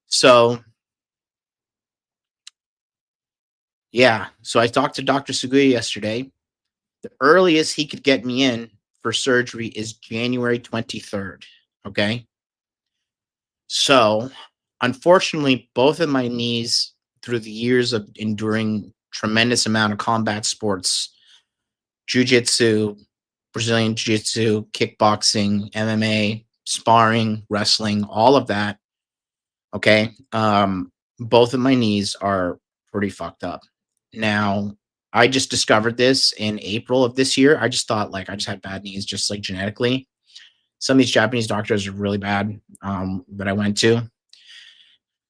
So yeah, so I talked to Dr. Suguya yesterday. The earliest he could get me in for surgery is January 23rd. Okay. So unfortunately, both of my knees, through the years of enduring tremendous amount of combat sports, jiu-jitsu, Brazilian jiu-jitsu, kickboxing, MMA, sparring, wrestling, all of that. Okay. Both of my knees are pretty fucked up. Now, I just discovered this in April of this year. I just thought like I just had bad knees, just like genetically. Some of these Japanese doctors are really bad that I went to.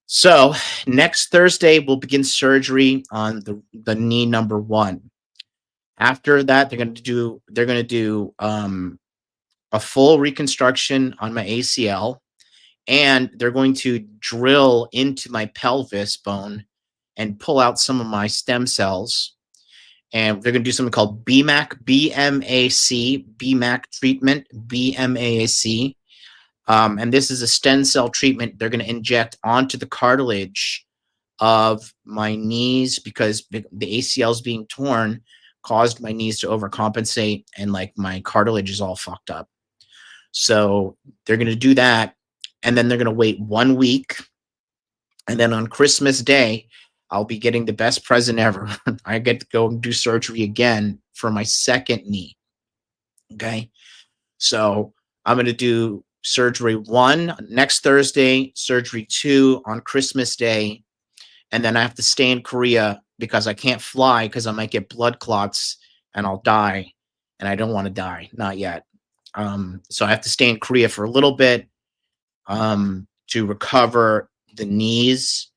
So next Thursday, we'll begin surgery on the knee number 1. After that, they're going to do a full reconstruction on my ACL, and they're going to drill into my pelvis bone and pull out some of my stem cells. And they're going to do something called BMAC treatment, BMAC. And this is a stem cell treatment they're going to inject onto the cartilage of my knees, because the ACLs being torn caused my knees to overcompensate, and like my cartilage is all fucked up. So they're going to do that, and then they're going to wait 1 week, and then on Christmas Day, I'll be getting the best present ever. I get to go and do surgery again for my second knee. Okay. So I'm going to do surgery 1 next Thursday, surgery 2 on Christmas Day. And then I have to stay in Korea because I can't fly because I might get blood clots and I'll die. And I don't want to die. Not yet. So I have to stay in Korea for a little bit to recover the knees.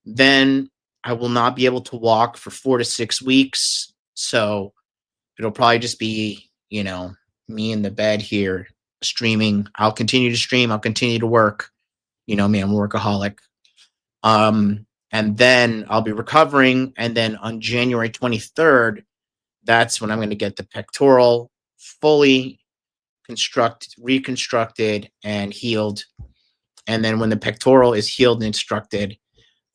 Then I will not be able to walk for 4 to 6 weeks. So it'll probably just be, me in the bed here streaming. I'll continue to stream. I'll continue to work. Me, I'm a workaholic. And then I'll be recovering. And then on January 23rd, that's when I'm going to get the pectoral fully reconstructed and healed. And then when the pectoral is healed and instructed,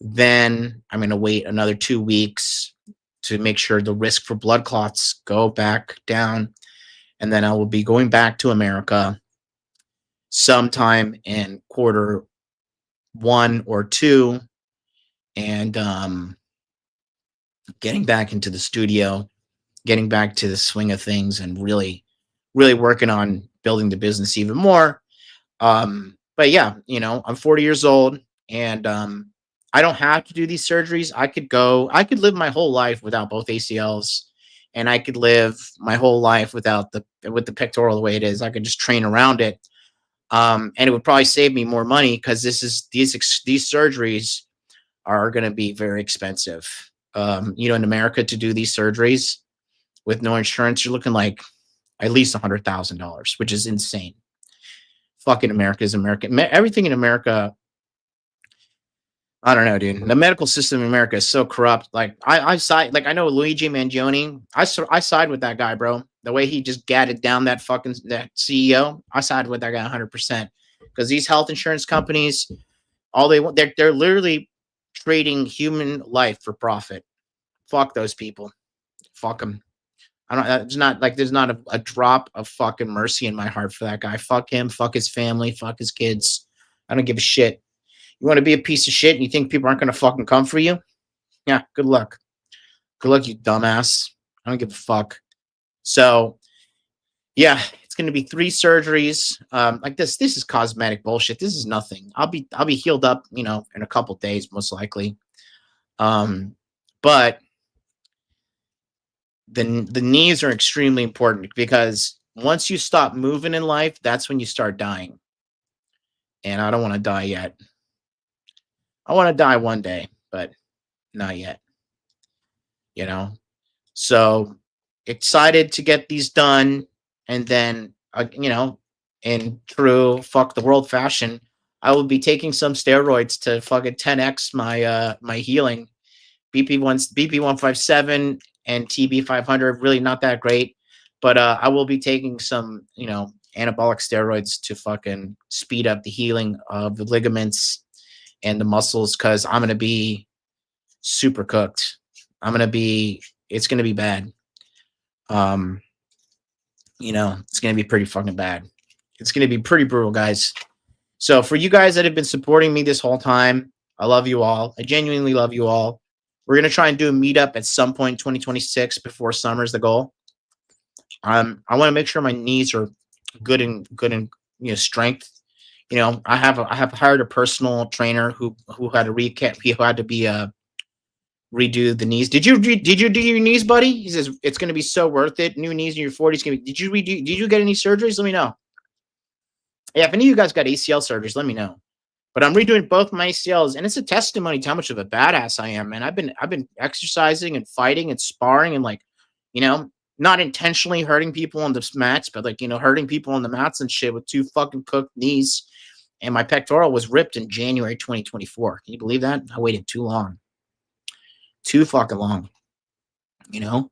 then I'm going to wait another 2 weeks to make sure the risk for blood clots go back down. And then I will be going back to America sometime in quarter 1 or 2 and getting back into the studio, getting back to the swing of things and really working on building the business even more. But yeah, you know, I'm 40 years old and I don't have to do these surgeries. I could live my whole life without both ACLs, and I could live my whole life with the pectoral the way it is. I could just train around it. And it would probably save me more money because these surgeries are going to be very expensive. You know, in America to do these surgeries with no insurance, you're looking like at least $100,000, which is insane. Fucking America is American. Everything in America, I don't know, dude. The medical system in America is so corrupt. Like I side, like I know Luigi Mangione. I side with that guy, bro. The way he just gadded down that CEO, I side with that guy 100%. Because these health insurance companies, all they want, they're literally trading human life for profit. Fuck those people. Fuck them. There's not a drop of fucking mercy in my heart for that guy. Fuck him. Fuck his family. Fuck his kids. I don't give a shit. You want to be a piece of shit and you think people aren't going to fucking come for you? Yeah, good luck. Good luck, you dumbass. I don't give a fuck. So, yeah, it's going to be 3 surgeries. Like this is cosmetic bullshit. This is nothing. I'll be healed up, you know, in a couple days, most likely. But the knees are extremely important because once you stop moving in life, that's when you start dying. And I don't want to die yet. I want to die one day, but not yet. You know? So excited to get these done. And then, you know, in true fuck the world fashion, I will be taking some steroids to fucking 10x my healing. BP157 and TB500, really not that great. But I will be taking some, you know, anabolic steroids to fucking speed up the healing of the ligaments and the muscles, because I'm going to be super cooked. It's going to be bad. You know, it's going to be pretty fucking bad. It's going to be pretty brutal, guys. So for you guys that have been supporting me this whole time, I love you all. I genuinely love you all. We're going to try and do a meetup at some point in 2026 before summer is the goal. I want to make sure my knees are good and you know, strength. You know, I have hired a personal trainer who had to redo the knees. Did you do your knees, buddy? He says it's going to be so worth it. New knees in your 40s. Did you get any surgeries? Let me know. Yeah, if any of you guys got ACL surgeries, let me know. But I'm redoing both my ACLs, and it's a testimony to how much of a badass I am, man. I've been exercising and fighting and sparring and, like, you know, not intentionally hurting people on the mats, but, like, you know, hurting people on the mats and shit with 2 fucking cooked knees. And my pectoral was ripped in January 2024. Can you believe that? I waited too long. Too fucking long. You know?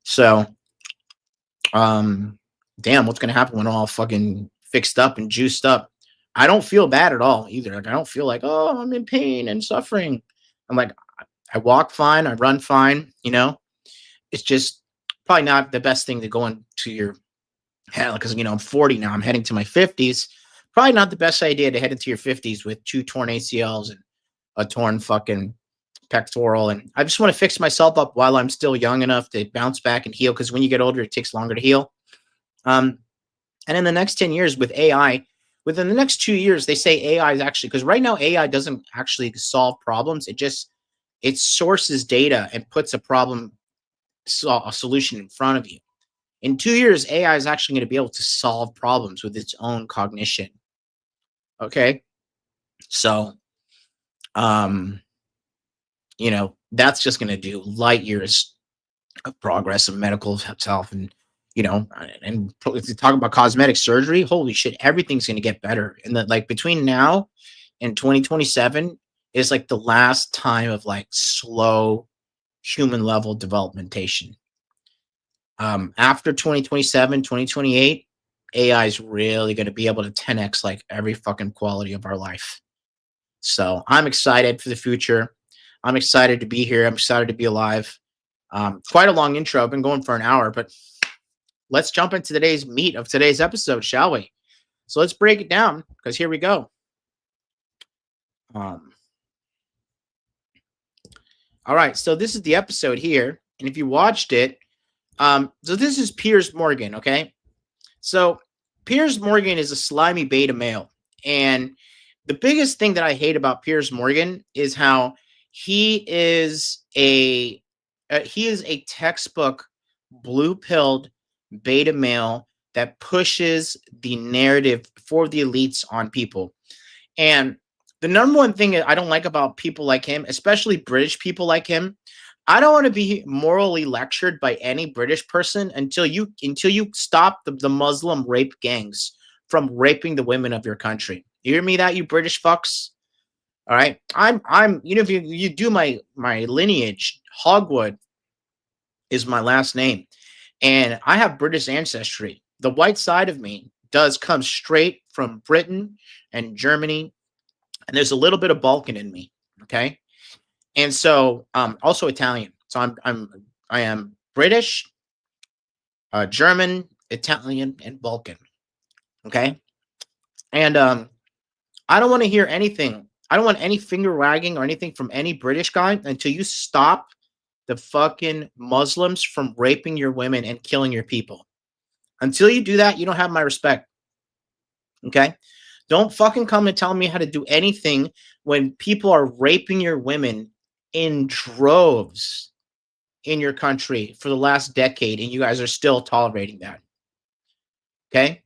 So, damn, what's going to happen when all fucking fixed up and juiced up? I don't feel bad at all either. Like, I don't feel like, oh, I'm in pain and suffering. I'm like, I walk fine. I run fine. You know? It's just probably not the best thing to go into your head, because, you know, I'm 40 now. I'm heading to my 50s. Probably not the best idea to head into your 50s with 2 torn ACLs and a torn fucking pectoral. And I just want to fix myself up while I'm still young enough to bounce back and heal, because when you get older, it takes longer to heal. And in the next 10 years with AI, within the next 2 years, they say AI is actually, because right now AI doesn't actually solve problems. It sources data and puts a solution in front of you. In 2 years, AI is actually going to be able to solve problems with its own cognition. Okay. So, you know, that's just going to do light years of progress of medical health. And, you know, and if you talk about cosmetic surgery, holy shit, everything's going to get better. And that, like, between now and 2027 is like the last time of like slow human level developmentation. After 2027, 2028, AI is really going to be able to 10x like every fucking quality of our life. So I'm excited for the future. I'm excited to be here. I'm excited to be alive. Quite a long intro. I've been going for an hour, but let's jump into today's meat of today's episode, shall we? So let's break it down, because here we go. All right, so this is the episode here, and if you watched it, so this is Piers Morgan, okay? So Piers Morgan is a slimy beta male, and the biggest thing that I hate about Piers Morgan is how he is a textbook blue-pilled beta male that pushes the narrative for the elites on people. And the number one thing I don't like about people like him, especially British people like him, I don't want to be morally lectured by any British person until you stop the Muslim rape gangs from raping the women of your country. You hear me that, you British fucks? All right. I'm if you do my lineage, Hogwood is my last name. And I have British ancestry. The white side of me does come straight from Britain and Germany. And there's a little bit of Balkan in me. Okay. And so also Italian. So I am British, German, Italian, and Balkan. Okay. And I don't want to hear anything. I don't want any finger wagging or anything from any British guy until you stop the fucking Muslims from raping your women and killing your people. Until you do that, you don't have my respect. Okay? Don't fucking come and tell me how to do anything when people are raping your women in droves in your country for the last decade, and you guys are still tolerating that. Okay?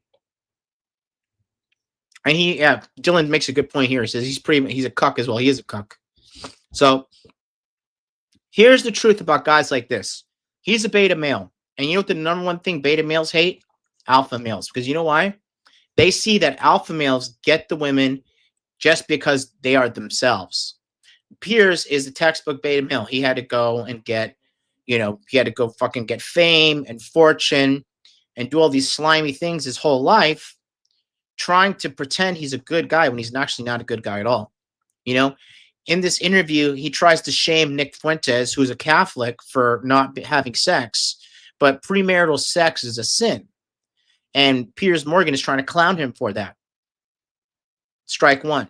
And Dylan makes a good point here. He says he's a cuck as well. He is a cuck. So here's the truth about guys like this. He's a beta male. And you know what the number one thing beta males hate? Alpha males. Because you know why? They see that alpha males get the women just because they are themselves. Piers is a textbook beta male. He had to go and get, he had to go fucking get fame and fortune and do all these slimy things his whole life, trying to pretend he's a good guy when he's actually not a good guy at all. In this interview, he tries to shame Nick Fuentes, who's a Catholic, for not having sex, but premarital sex is a sin. And Piers Morgan is trying to clown him for that. Strike one.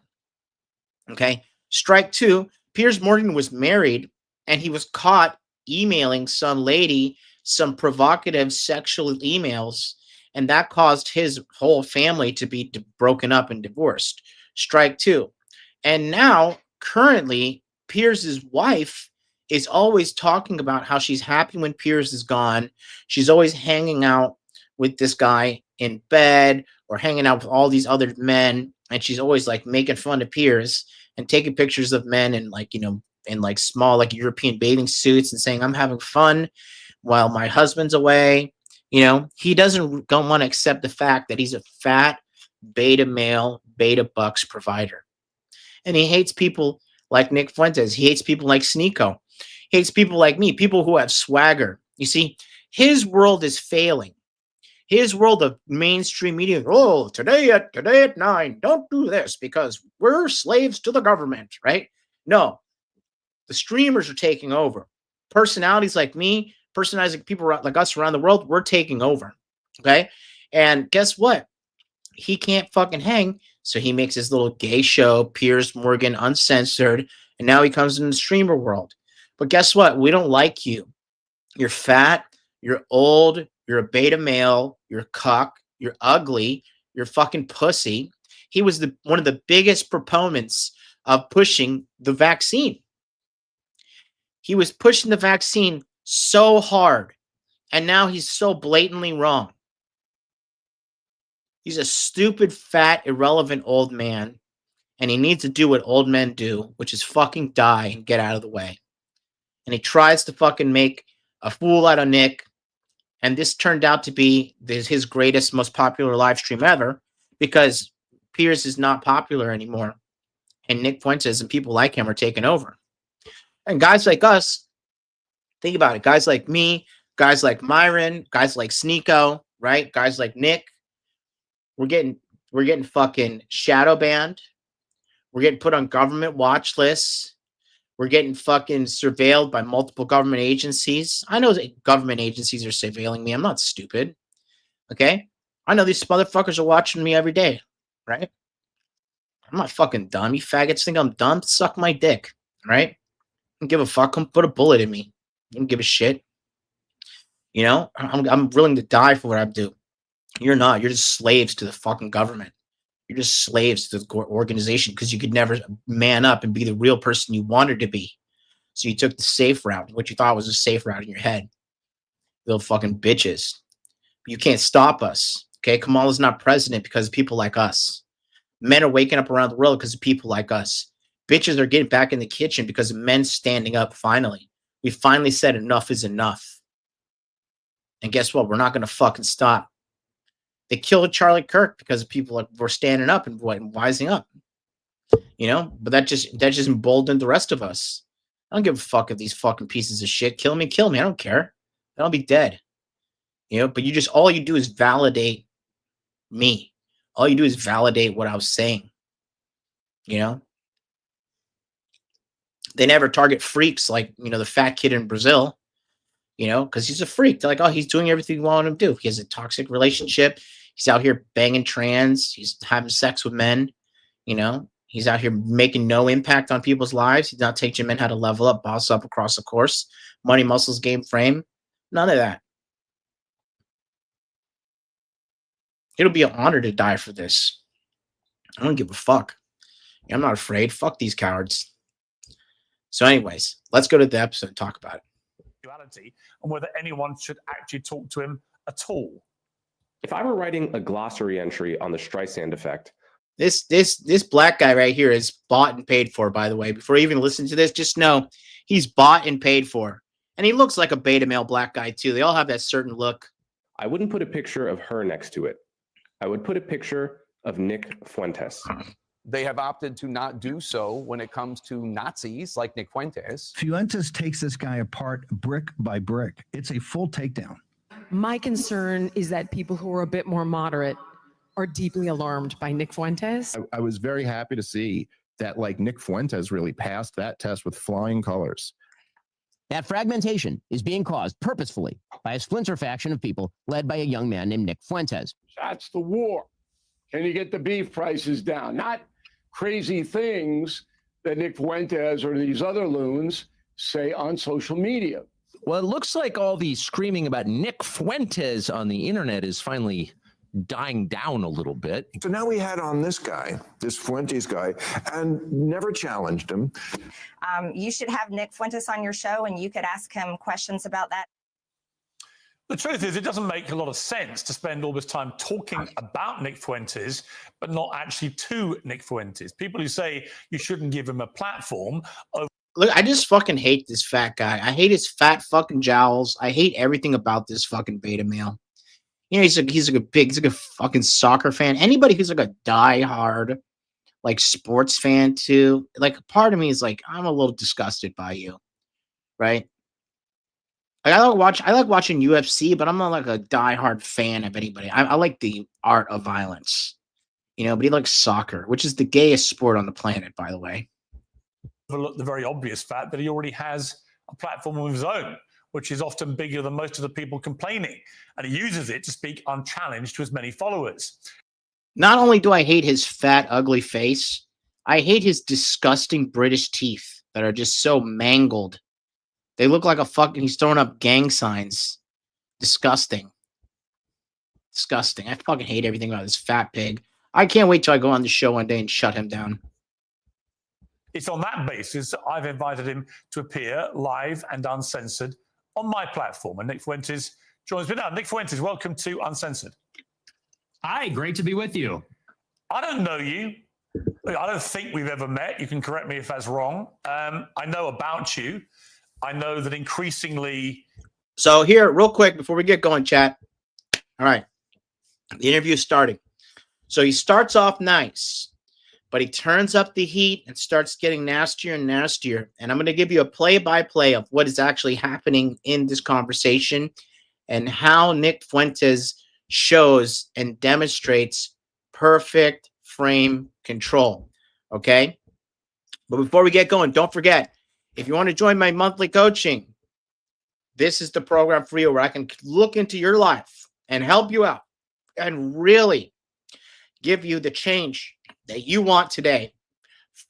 Okay. Strike two, Piers Morgan was married and he was caught emailing some lady some provocative sexual emails, and that caused his whole family to be broken up and divorced. Strike two. And now, currently, Piers' wife is always talking about how she's happy when Piers is gone. She's always hanging out with this guy in bed or hanging out with all these other men. And she's always like making fun of Piers and taking pictures of men in in small European bathing suits and saying, I'm having fun while my husband's away. He don't want to accept the fact that he's a fat beta male, beta bucks provider. And he hates people like Nick Fuentes. He hates people like Sneeko. He hates people like me, people who have swagger. You see, his world is failing. His world of mainstream media. Oh, today at 9, don't do this because we're slaves to the government, right? No, the streamers are taking over. Personalities like me, personalities like people like us around the world, we're taking over. Okay. And guess what? He can't fucking hang. So he makes his little gay show, Piers Morgan Uncensored. And now he comes in the streamer world. But guess what? We don't like you. You're fat. You're old. You're a beta male. You're a cuck. You're ugly. You're fucking pussy. He was one of the biggest proponents of pushing the vaccine. He was pushing the vaccine so hard, and now he's so blatantly wrong. He's a stupid, fat, irrelevant old man, and he needs to do what old men do, which is fucking die and get out of the way. And he tries to fucking make a fool out of Nick, and this turned out to be his greatest, most popular live stream ever, because Piers is not popular anymore, and Nick Fuentes and people like him are taking over. And guys like us, think about it, guys like me, Guys like Myron, guys like Sneeko, right? Guys like Nick. We're getting fucking shadow banned. We're getting put on government watch lists. We're getting fucking surveilled by multiple government agencies. I know that government agencies are surveilling me. I'm not stupid. Okay? I know these motherfuckers are watching me every day, right? I'm not fucking dumb. You faggots think I'm dumb? Suck my dick, right? I don't give a fuck. Come put a bullet in me. I don't give a shit. You know? I'm willing to die for what I do. You're not. You're just slaves to the fucking government. You're just slaves to the organization because you could never man up and be the real person you wanted to be. So you took the safe route, what you thought was a safe route in your head. Little fucking bitches. You can't stop us. Okay? Kamala's not president because of people like us. Men are waking up around the world because of people like us. Bitches are getting back in the kitchen because of men standing up finally. We finally said enough is enough. And guess what? We're not going to fucking stop. They killed Charlie Kirk because people were standing up and wising up, you know. But that just emboldened the rest of us. I don't give a fuck if these fucking pieces of shit kill me. I don't care. I'll be dead, you know. But all you do is validate me. All you do is validate what I was saying, you know. They never target freaks like, you know, the fat kid in Brazil, you know, because he's a freak. They're like, oh, he's doing everything we want him to do. He has a toxic relationship. He's out here banging trans. He's having sex with men. You know, he's out here making no impact on people's lives. He's not teaching men how to level up, boss up across the course. Money, muscles, game, frame. None of that. It'll be an honor to die for this. I don't give a fuck. I'm not afraid. Fuck these cowards. So anyways, let's go to the episode and talk about it. And whether anyone should actually talk to him at all. If I were writing a glossary entry on the Streisand effect, this black guy right here is bought and paid for, by the way. Before you even listen to this, just know he's bought and paid for. And he looks like a beta male black guy too. They all have that certain look. I wouldn't put a picture of her next to it. I would put a picture of Nick Fuentes. They have opted to not do so when it comes to Nazis like Nick Fuentes. Fuentes takes this guy apart brick by brick. It's a full takedown. My concern is that people who are a bit more moderate are deeply alarmed by Nick Fuentes. I was very happy to see that, like, Nick Fuentes really passed that test with flying colors. That fragmentation is being caused purposefully by a splinter faction of people led by a young man named Nick Fuentes. That's the war. Can you get the beef prices down? Not crazy things that Nick Fuentes or these other loons say on social media. Well, it looks like all the screaming about Nick Fuentes on the internet is finally dying down a little bit. So now we had on this guy, this Fuentes guy, and never challenged him. You should have Nick Fuentes on your show and you could ask him questions about that. The truth is, it doesn't make a lot of sense to spend all this time talking about Nick Fuentes, but not actually to Nick Fuentes. People who say you shouldn't give him a platform. Look, I just fucking hate this fat guy. I hate his fat fucking jowls. I hate everything about this fucking beta male. You know, he's like a fucking soccer fan. Anybody who's like a diehard, like, sports fan too, like, part of me is like, I'm a little disgusted by you, right? Like, I like watching UFC, but I'm not like a diehard fan of anybody. I like the art of violence, you know. But he likes soccer, which is the gayest sport on the planet, by the way. Overlook the very obvious fact that he already has a platform of his own, which is often bigger than most of the people complaining, and he uses it to speak unchallenged to as many followers. Not only do I hate his fat, ugly face, I hate his disgusting British teeth that are just so mangled. They look like he's throwing up gang signs. Disgusting. Disgusting. I fucking hate everything about this fat pig. I can't wait till I go on the show one day and shut him down. It's on that basis that I've invited him to appear live and uncensored on my platform. And Nick Fuentes joins me now. Nick Fuentes, welcome to Uncensored. Hi, great to be with you. I don't know you. I don't think we've ever met. You can correct me if that's wrong. I know about you. I know that increasingly... So here, real quick, before we get going, chat. All right. The interview is starting. So he starts off nice. but he turns up the heat and starts getting nastier and nastier. And I'm going to give you a play-by-play of what is actually happening in this conversation and how Nick Fuentes shows and demonstrates perfect frame control. Okay? But before we get going, don't forget, if you want to join my monthly coaching, this is the program for you where I can look into your life and help you out and really give you the change that you want today.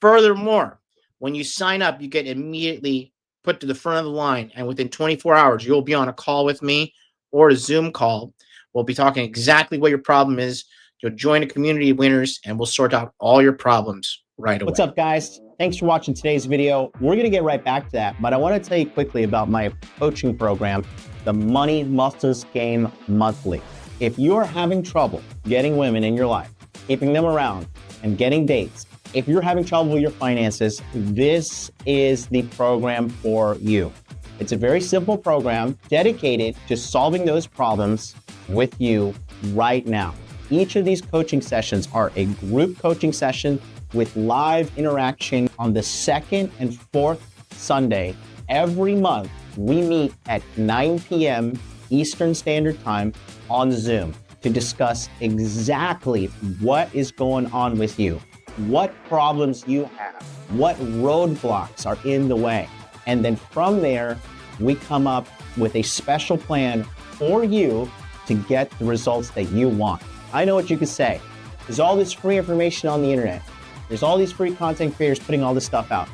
Furthermore, when you sign up, you get immediately put to the front of the line, and within 24 hours, you'll be on a call with me or a Zoom call. We'll be talking exactly what your problem is. You'll join a community of winners, and we'll sort out all your problems right away. What's up, guys? Thanks for watching today's video. We're going to get right back to that, but I want to tell you quickly about my coaching program, the Money Muscles Game Monthly. If you're having trouble getting women in your life, keeping them around, and getting dates, if you're having trouble with your finances, this is the program for you. It's a very simple program dedicated to solving those problems with you right now. Each of these coaching sessions are a group coaching session with live interaction on the second and fourth Sunday. Every month, we meet at 9 p.m. Eastern Standard Time on Zoom to discuss exactly what is going on with you, what problems you have, what roadblocks are in the way. And then from there, we come up with a special plan for you to get the results that you want. I know what you could say. There's all this free information on the internet. There's all these free content creators putting all this stuff out.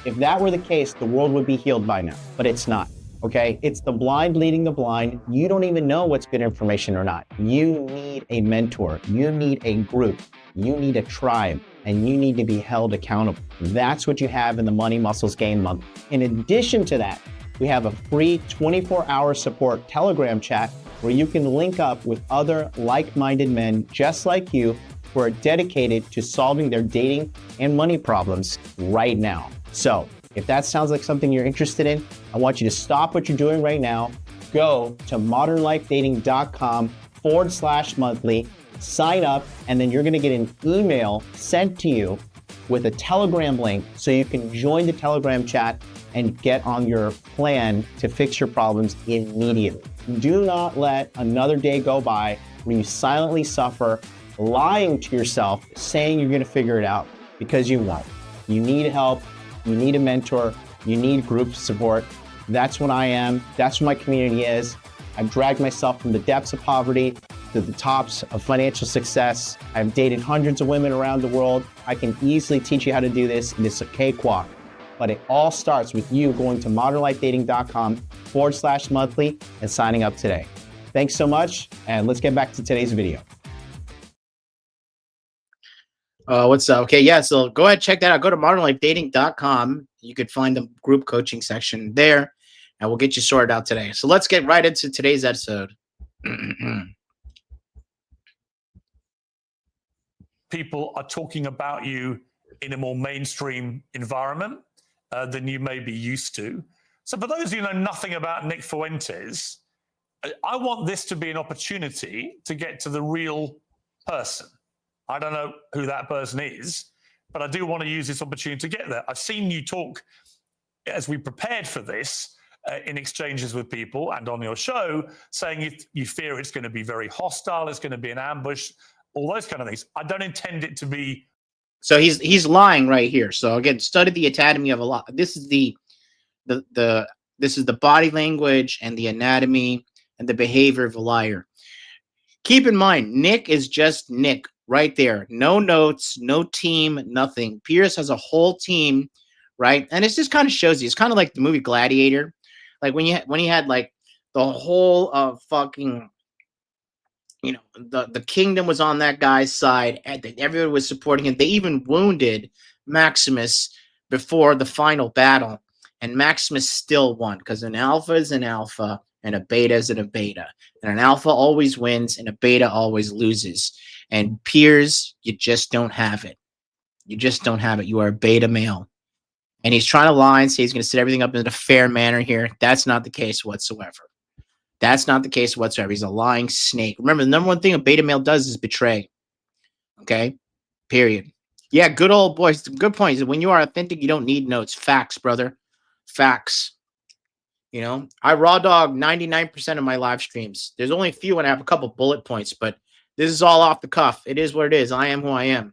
If that were the case, the world would be healed by now, but it's not, okay? It's the blind leading the blind. You don't even know what's good information or not. You need a mentor. You need a group. You need a tribe, and you need to be held accountable. That's what you have in the Money Muscles Game Month. In addition to that, we have a free 24-hour support Telegram chat where you can link up with other like-minded men just like you who are dedicated to solving their dating and money problems right now. So if that sounds like something you're interested in, I want you to stop what you're doing right now, go to modernlifedating.com/monthly, sign up, and then you're gonna get an email sent to you with a Telegram link so you can join the Telegram chat and get on your plan to fix your problems immediately. Do not let another day go by where you silently suffer, lying to yourself, saying you're gonna figure it out, because you won't. You need help, you need a mentor, you need group support. That's what I am, that's what my community is. I've dragged myself from the depths of poverty to the tops of financial success. I've dated hundreds of women around the world. I can easily teach you how to do this, and it's a cakewalk. But it all starts with you going to modernlifedating.com/monthly and signing up today. Thanks so much, and let's get back to today's video. What's up? Okay, yeah, so go ahead, check that out. Go to modernlifedating.com. You could find the group coaching section there, and we'll get you sorted out today. So let's get right into today's episode. People are talking about you in a more mainstream environment than you may be used to. So for those of you who know nothing about Nick Fuentes, I want this to be an opportunity to get to the real person. I don't know who that person is, but I do want to use this opportunity to get there. I've seen you talk, as we prepared for this, in exchanges with people and on your show, saying you fear it's going to be very hostile, it's going to be an ambush, all those kind of things. I don't intend it to be. So he's lying right here. So again, study the anatomy of a lie. This is the body language and the anatomy and the behavior of a liar. Keep in mind, Nick is just Nick right there. No notes, no team, nothing. Piers has a whole team, right? And it just kind of shows you. It's kind of like the movie Gladiator, like when he had like the whole of fucking, you know, the kingdom was on that guy's side, and everyone was supporting him. They even wounded Maximus before the final battle, and Maximus still won because an alpha is an alpha and a beta is a beta, and an alpha always wins and a beta always loses. And Piers, you just don't have it. You just don't have it. You are a beta male, and he's trying to lie and say he's going to set everything up in a fair manner here. That's not the case whatsoever. That's not the case whatsoever. He's a lying snake. Remember, the number one thing a beta male does is betray. Okay? Period. Yeah, good old boys. Good points. When you are authentic, you don't need notes. Facts, brother. Facts. You know, I raw dog 99% of my live streams. There's only a few when I have a couple bullet points, but this is all off the cuff. It is what it is. I am who I am.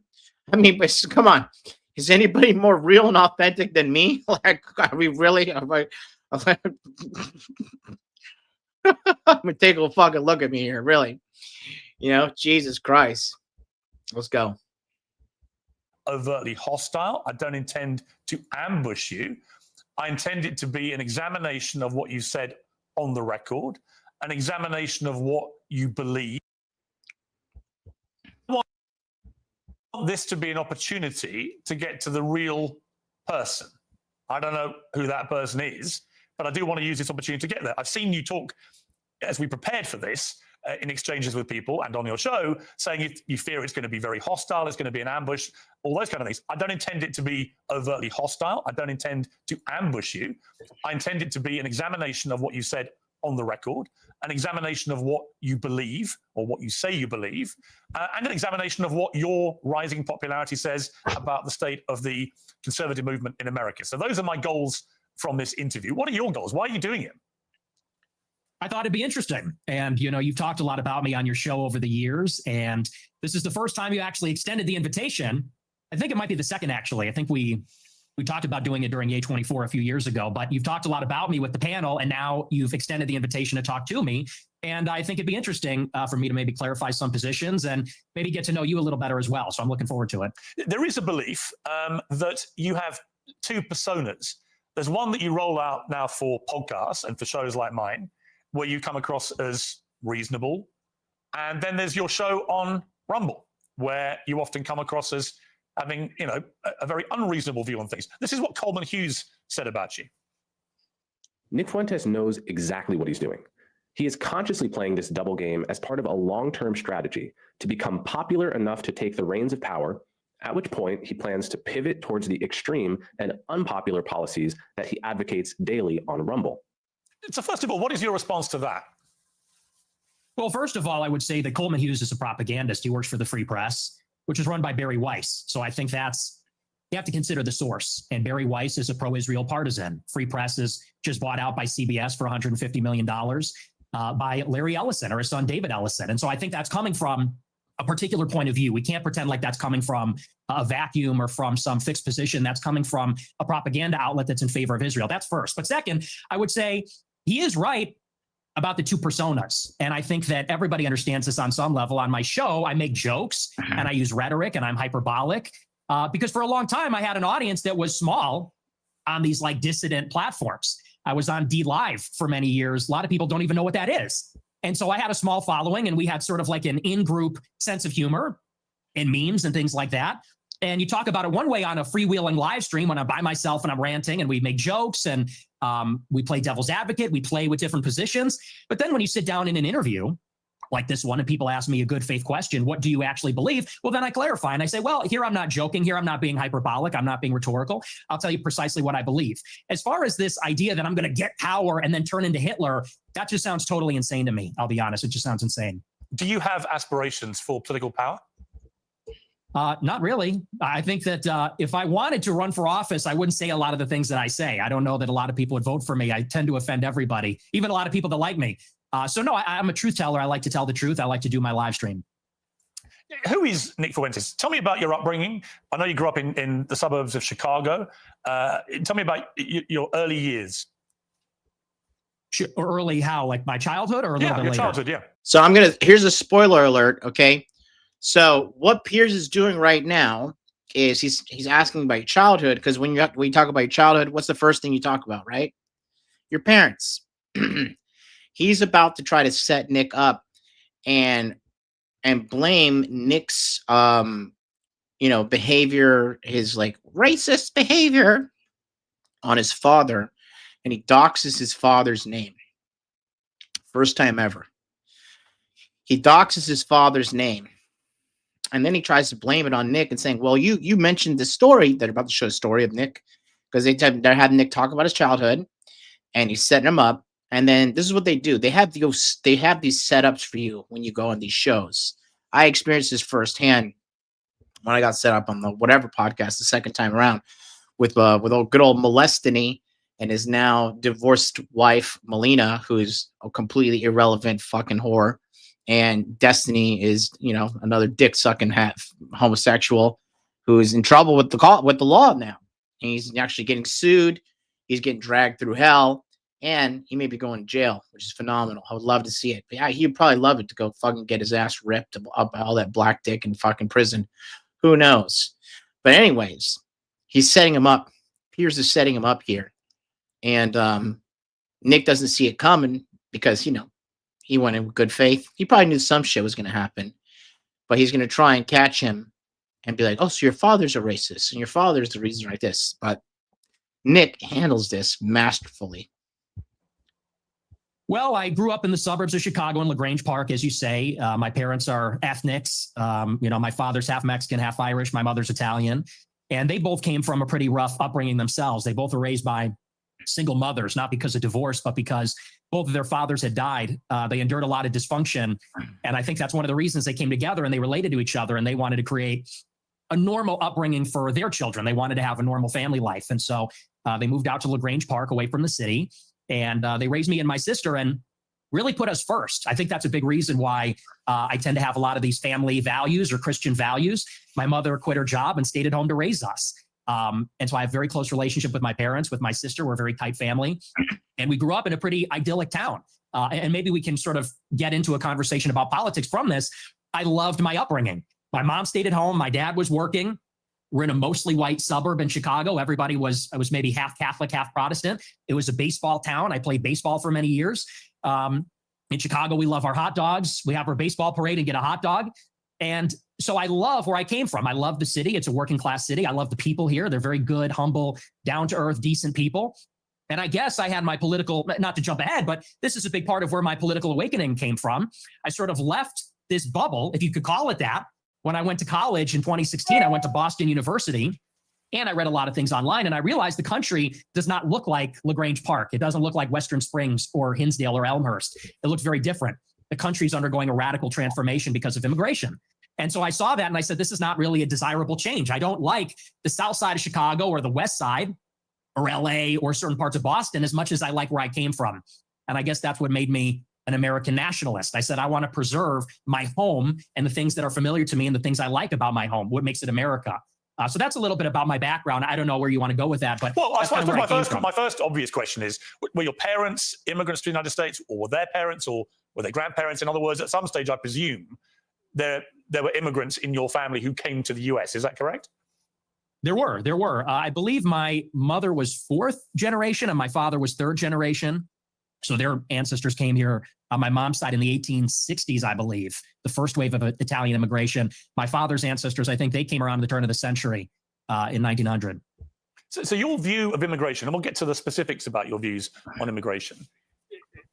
I mean, but come on. Is anybody more real and authentic than me? Like, are we really? I'm gonna take a fucking look at me here, really. You know, Jesus Christ. Let's go. Overtly hostile. I don't intend to ambush you. I intend it to be an examination of what you said on the record, an examination of what you believe. I want this to be an opportunity to get to the real person. I don't know who that person is, but I do want to use this opportunity to get there. I've seen you talk, as we prepared for this, in exchanges with people and on your show, saying you fear it's going to be very hostile, it's going to be an ambush, all those kind of things. I don't intend it to be overtly hostile. I don't intend to ambush you. I intend it to be an examination of what you said on the record, an examination of what you believe or what you say you believe, and an examination of what your rising popularity says about the state of the conservative movement in America. So those are my goals from this interview. What are your goals? Why are you doing it? I thought it'd be interesting. And, you know, you've talked a lot about me on your show over the years, and this is the first time you actually extended the invitation. I think it might be the second, actually. I think we talked about doing it during A24 a few years ago, but you've talked a lot about me with the panel, and now you've extended the invitation to talk to me. And I think it'd be interesting for me to maybe clarify some positions and maybe get to know you a little better as well. So I'm looking forward to it. There is a belief that you have two personas. There's one that you roll out now for podcasts and for shows like mine, where you come across as reasonable. And then there's your show on Rumble, where you often come across as having, you know, a very unreasonable view on things. This is what Coleman Hughes said about you. Nick Fuentes knows exactly what he's doing. He is consciously playing this double game as part of a long-term strategy to become popular enough to take the reins of power, at which point he plans to pivot towards the extreme and unpopular policies that he advocates daily on Rumble. So first of all, what is your response to that? Well, first of all, I would say that Coleman Hughes is a propagandist. He works for the Free Press, which is run by Barry Weiss. So I think you have to consider the source. And Barry Weiss is a pro-Israel partisan. Free Press is just bought out by CBS for $150 million by Larry Ellison or his son David Ellison. And so I think that's coming from a particular point of view. We can't pretend like that's coming from a vacuum or from some fixed position. That's coming from a propaganda outlet that's in favor of Israel. That's first. But second, I would say he is right about the two personas. And I think that everybody understands this on some level. On my show, I make jokes and I use rhetoric and I'm hyperbolic because for a long time, I had an audience that was small on these like dissident platforms. I was on D Live for many years. A lot of people don't even know what that is. And so I had a small following and we had sort of like an in-group sense of humor and memes and things like that. And you talk about it one way on a freewheeling live stream when I'm by myself and I'm ranting and we make jokes and we play devil's advocate, we play with different positions. But then when you sit down in an interview like this one and people ask me a good faith question, what do you actually believe? Well, then I clarify and I say, well, here I'm not joking. Here I'm not being hyperbolic. I'm not being rhetorical. I'll tell you precisely what I believe. As far as this idea that I'm going to get power and then turn into Hitler, that just sounds totally insane to me. I'll be honest. It just sounds insane. Do you have aspirations for political power? Not really. I think that if I wanted to run for office, I wouldn't say a lot of the things that I say. I don't know that a lot of people would vote for me. I tend to offend everybody, even a lot of people that like me. So no, I'm a truth teller. I like to tell the truth. I like to do my live stream. Who is Nick Fuentes? Tell me about your upbringing. I know you grew up in the suburbs of Chicago. Tell me about your early years. Early how? Like my childhood or a little bit later? Childhood, yeah. So here's a spoiler alert, okay? So what Piers is doing right now is he's asking about your childhood, because when you talk about your childhood, what's the first thing you talk about, right? Your parents. He's about to try to set Nick up and blame Nick's behavior, his like racist behavior on his father, and he doxes his father's name. First time ever. He doxes his father's name. And then he tries to blame it on Nick and saying, well, you mentioned the story. They're about to show a story of Nick because they're having Nick talk about his childhood and he's setting him up. And then this is what they do. They have these setups for you when you go on these shows. I experienced this firsthand. when I got set up on the whatever podcast the second time around with old good old Molestiny and his now divorced wife Melina, who's a completely irrelevant fucking whore, and Destiny is, you know, another dick sucking homosexual who is in trouble with the law now. And he's actually getting sued. He's getting dragged through hell, and he may be going to jail, which is phenomenal. I would love to see it. But yeah, he'd probably love it to go fucking get his ass ripped up by all that black dick in fucking prison. Who knows? But anyways, he's setting him up. Piers is setting him up here. And Nick doesn't see it coming because, you know, he went in with good faith. He probably knew some shit was going to happen. But he's going to try and catch him and be like, oh, so your father's a racist and your father's the reason like this. But Nick handles this masterfully. Well, I grew up in the suburbs of Chicago in LaGrange Park, as you say. My parents are ethnics. You know, my father's half Mexican, half Irish. My mother's Italian. And they both came from a pretty rough upbringing themselves. They both were raised by single mothers, not because of divorce, but because both of their fathers had died. They endured a lot of dysfunction. And I think that's one of the reasons they came together and they related to each other and they wanted to create a normal upbringing for their children. They wanted to have a normal family life. And so they moved out to LaGrange Park away from the city. And they raised me and my sister and really put us first. I think that's a big reason why I tend to have a lot of these family values or Christian values. My mother quit her job and stayed at home to raise us. And so I have a very close relationship with my parents, with my sister. We're a very tight family. And we grew up in a pretty idyllic town. And maybe we can sort of get into a conversation about politics from this. I loved my upbringing. My mom stayed at home. My dad was working. We're in a mostly white suburb in Chicago. Everybody was maybe half Catholic, half Protestant. It was a baseball town. I played baseball for many years. In Chicago, we love our hot dogs. We have our baseball parade and get a hot dog. And so I love where I came from. I love the city. It's a working class city. I love the people here. They're very good, humble, down to earth, decent people. And I guess I had my political, not to jump ahead, but this is a big part of where my political awakening came from. I sort of left this bubble, if you could call it that. When I went to college in 2016, I went to Boston University and I read a lot of things online and I realized the country does not look like LaGrange Park. It doesn't look like Western Springs or Hinsdale or Elmhurst. It looks very different. The country's undergoing a radical transformation because of immigration. And so I saw that and I said, this is not really a desirable change. I don't like the south side of Chicago or the west side or LA or certain parts of Boston as much as I like where I came from. And I guess that's what made me an American nationalist. I said, I want to preserve my home and the things that are familiar to me and the things I like about my home, what makes it America. So that's a little bit about my background. I don't know where you want to go with that, but well, I suppose my first obvious question is, were your parents immigrants to the United States, or were their parents, or were their grandparents? In other words, at some stage, I presume there were immigrants in your family who came to the US. Is that correct? There were. I believe my mother was fourth generation and my father was third generation. So their ancestors came here on my mom's side in the 1860s, I believe, the first wave of Italian immigration. My father's ancestors, I think they came around the turn of the century in 1900. So your view of immigration, and we'll get to the specifics about your views on immigration,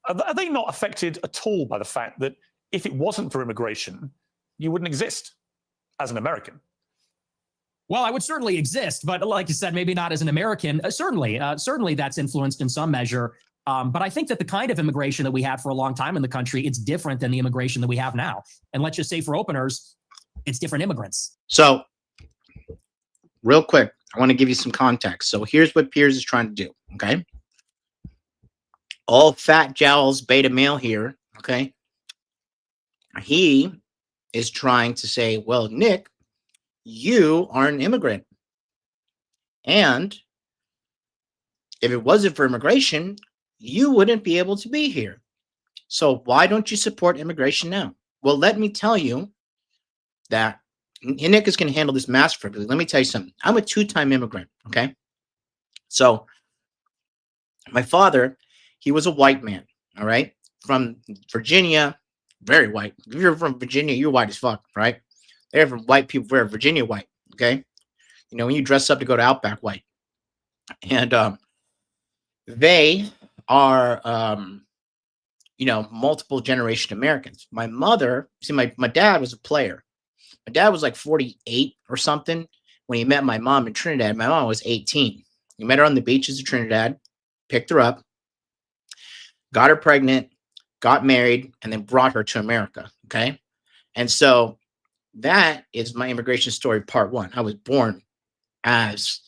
are they not affected at all by the fact that if it wasn't for immigration, you wouldn't exist as an American? Well, I would certainly exist, but like you said, maybe not as an American. Certainly that's influenced in some measure. But I think that the kind of immigration that we had for a long time in the country, it's different than the immigration that we have now. And let's just say for openers, it's different immigrants. So real quick, I want to give you some context. So here's what Piers is trying to do, okay? All fat jowls beta male here, okay? He is trying to say, well, Nick, you are an immigrant. And if it wasn't for immigration, you wouldn't be able to be here. So why don't you support immigration now? Well, let me tell you that Nick is going to handle this masterfully. Let me tell you something. I'm a two-time immigrant, okay? So my father, he was a white man, all right? From Virginia, very white. If you're from Virginia, you're white as fuck, right? They're from white people, very Virginia white, okay? You know, when you dress up to go to Outback white. And they are, you know, multiple generation Americans. My mother, see, my dad was a player. My dad was like 48 or something when he met my mom in Trinidad. My mom was 18. He met her on the beaches of Trinidad, picked her up, got her pregnant, got married, and then brought her to America, okay? And so that is my immigration story part one. I was born as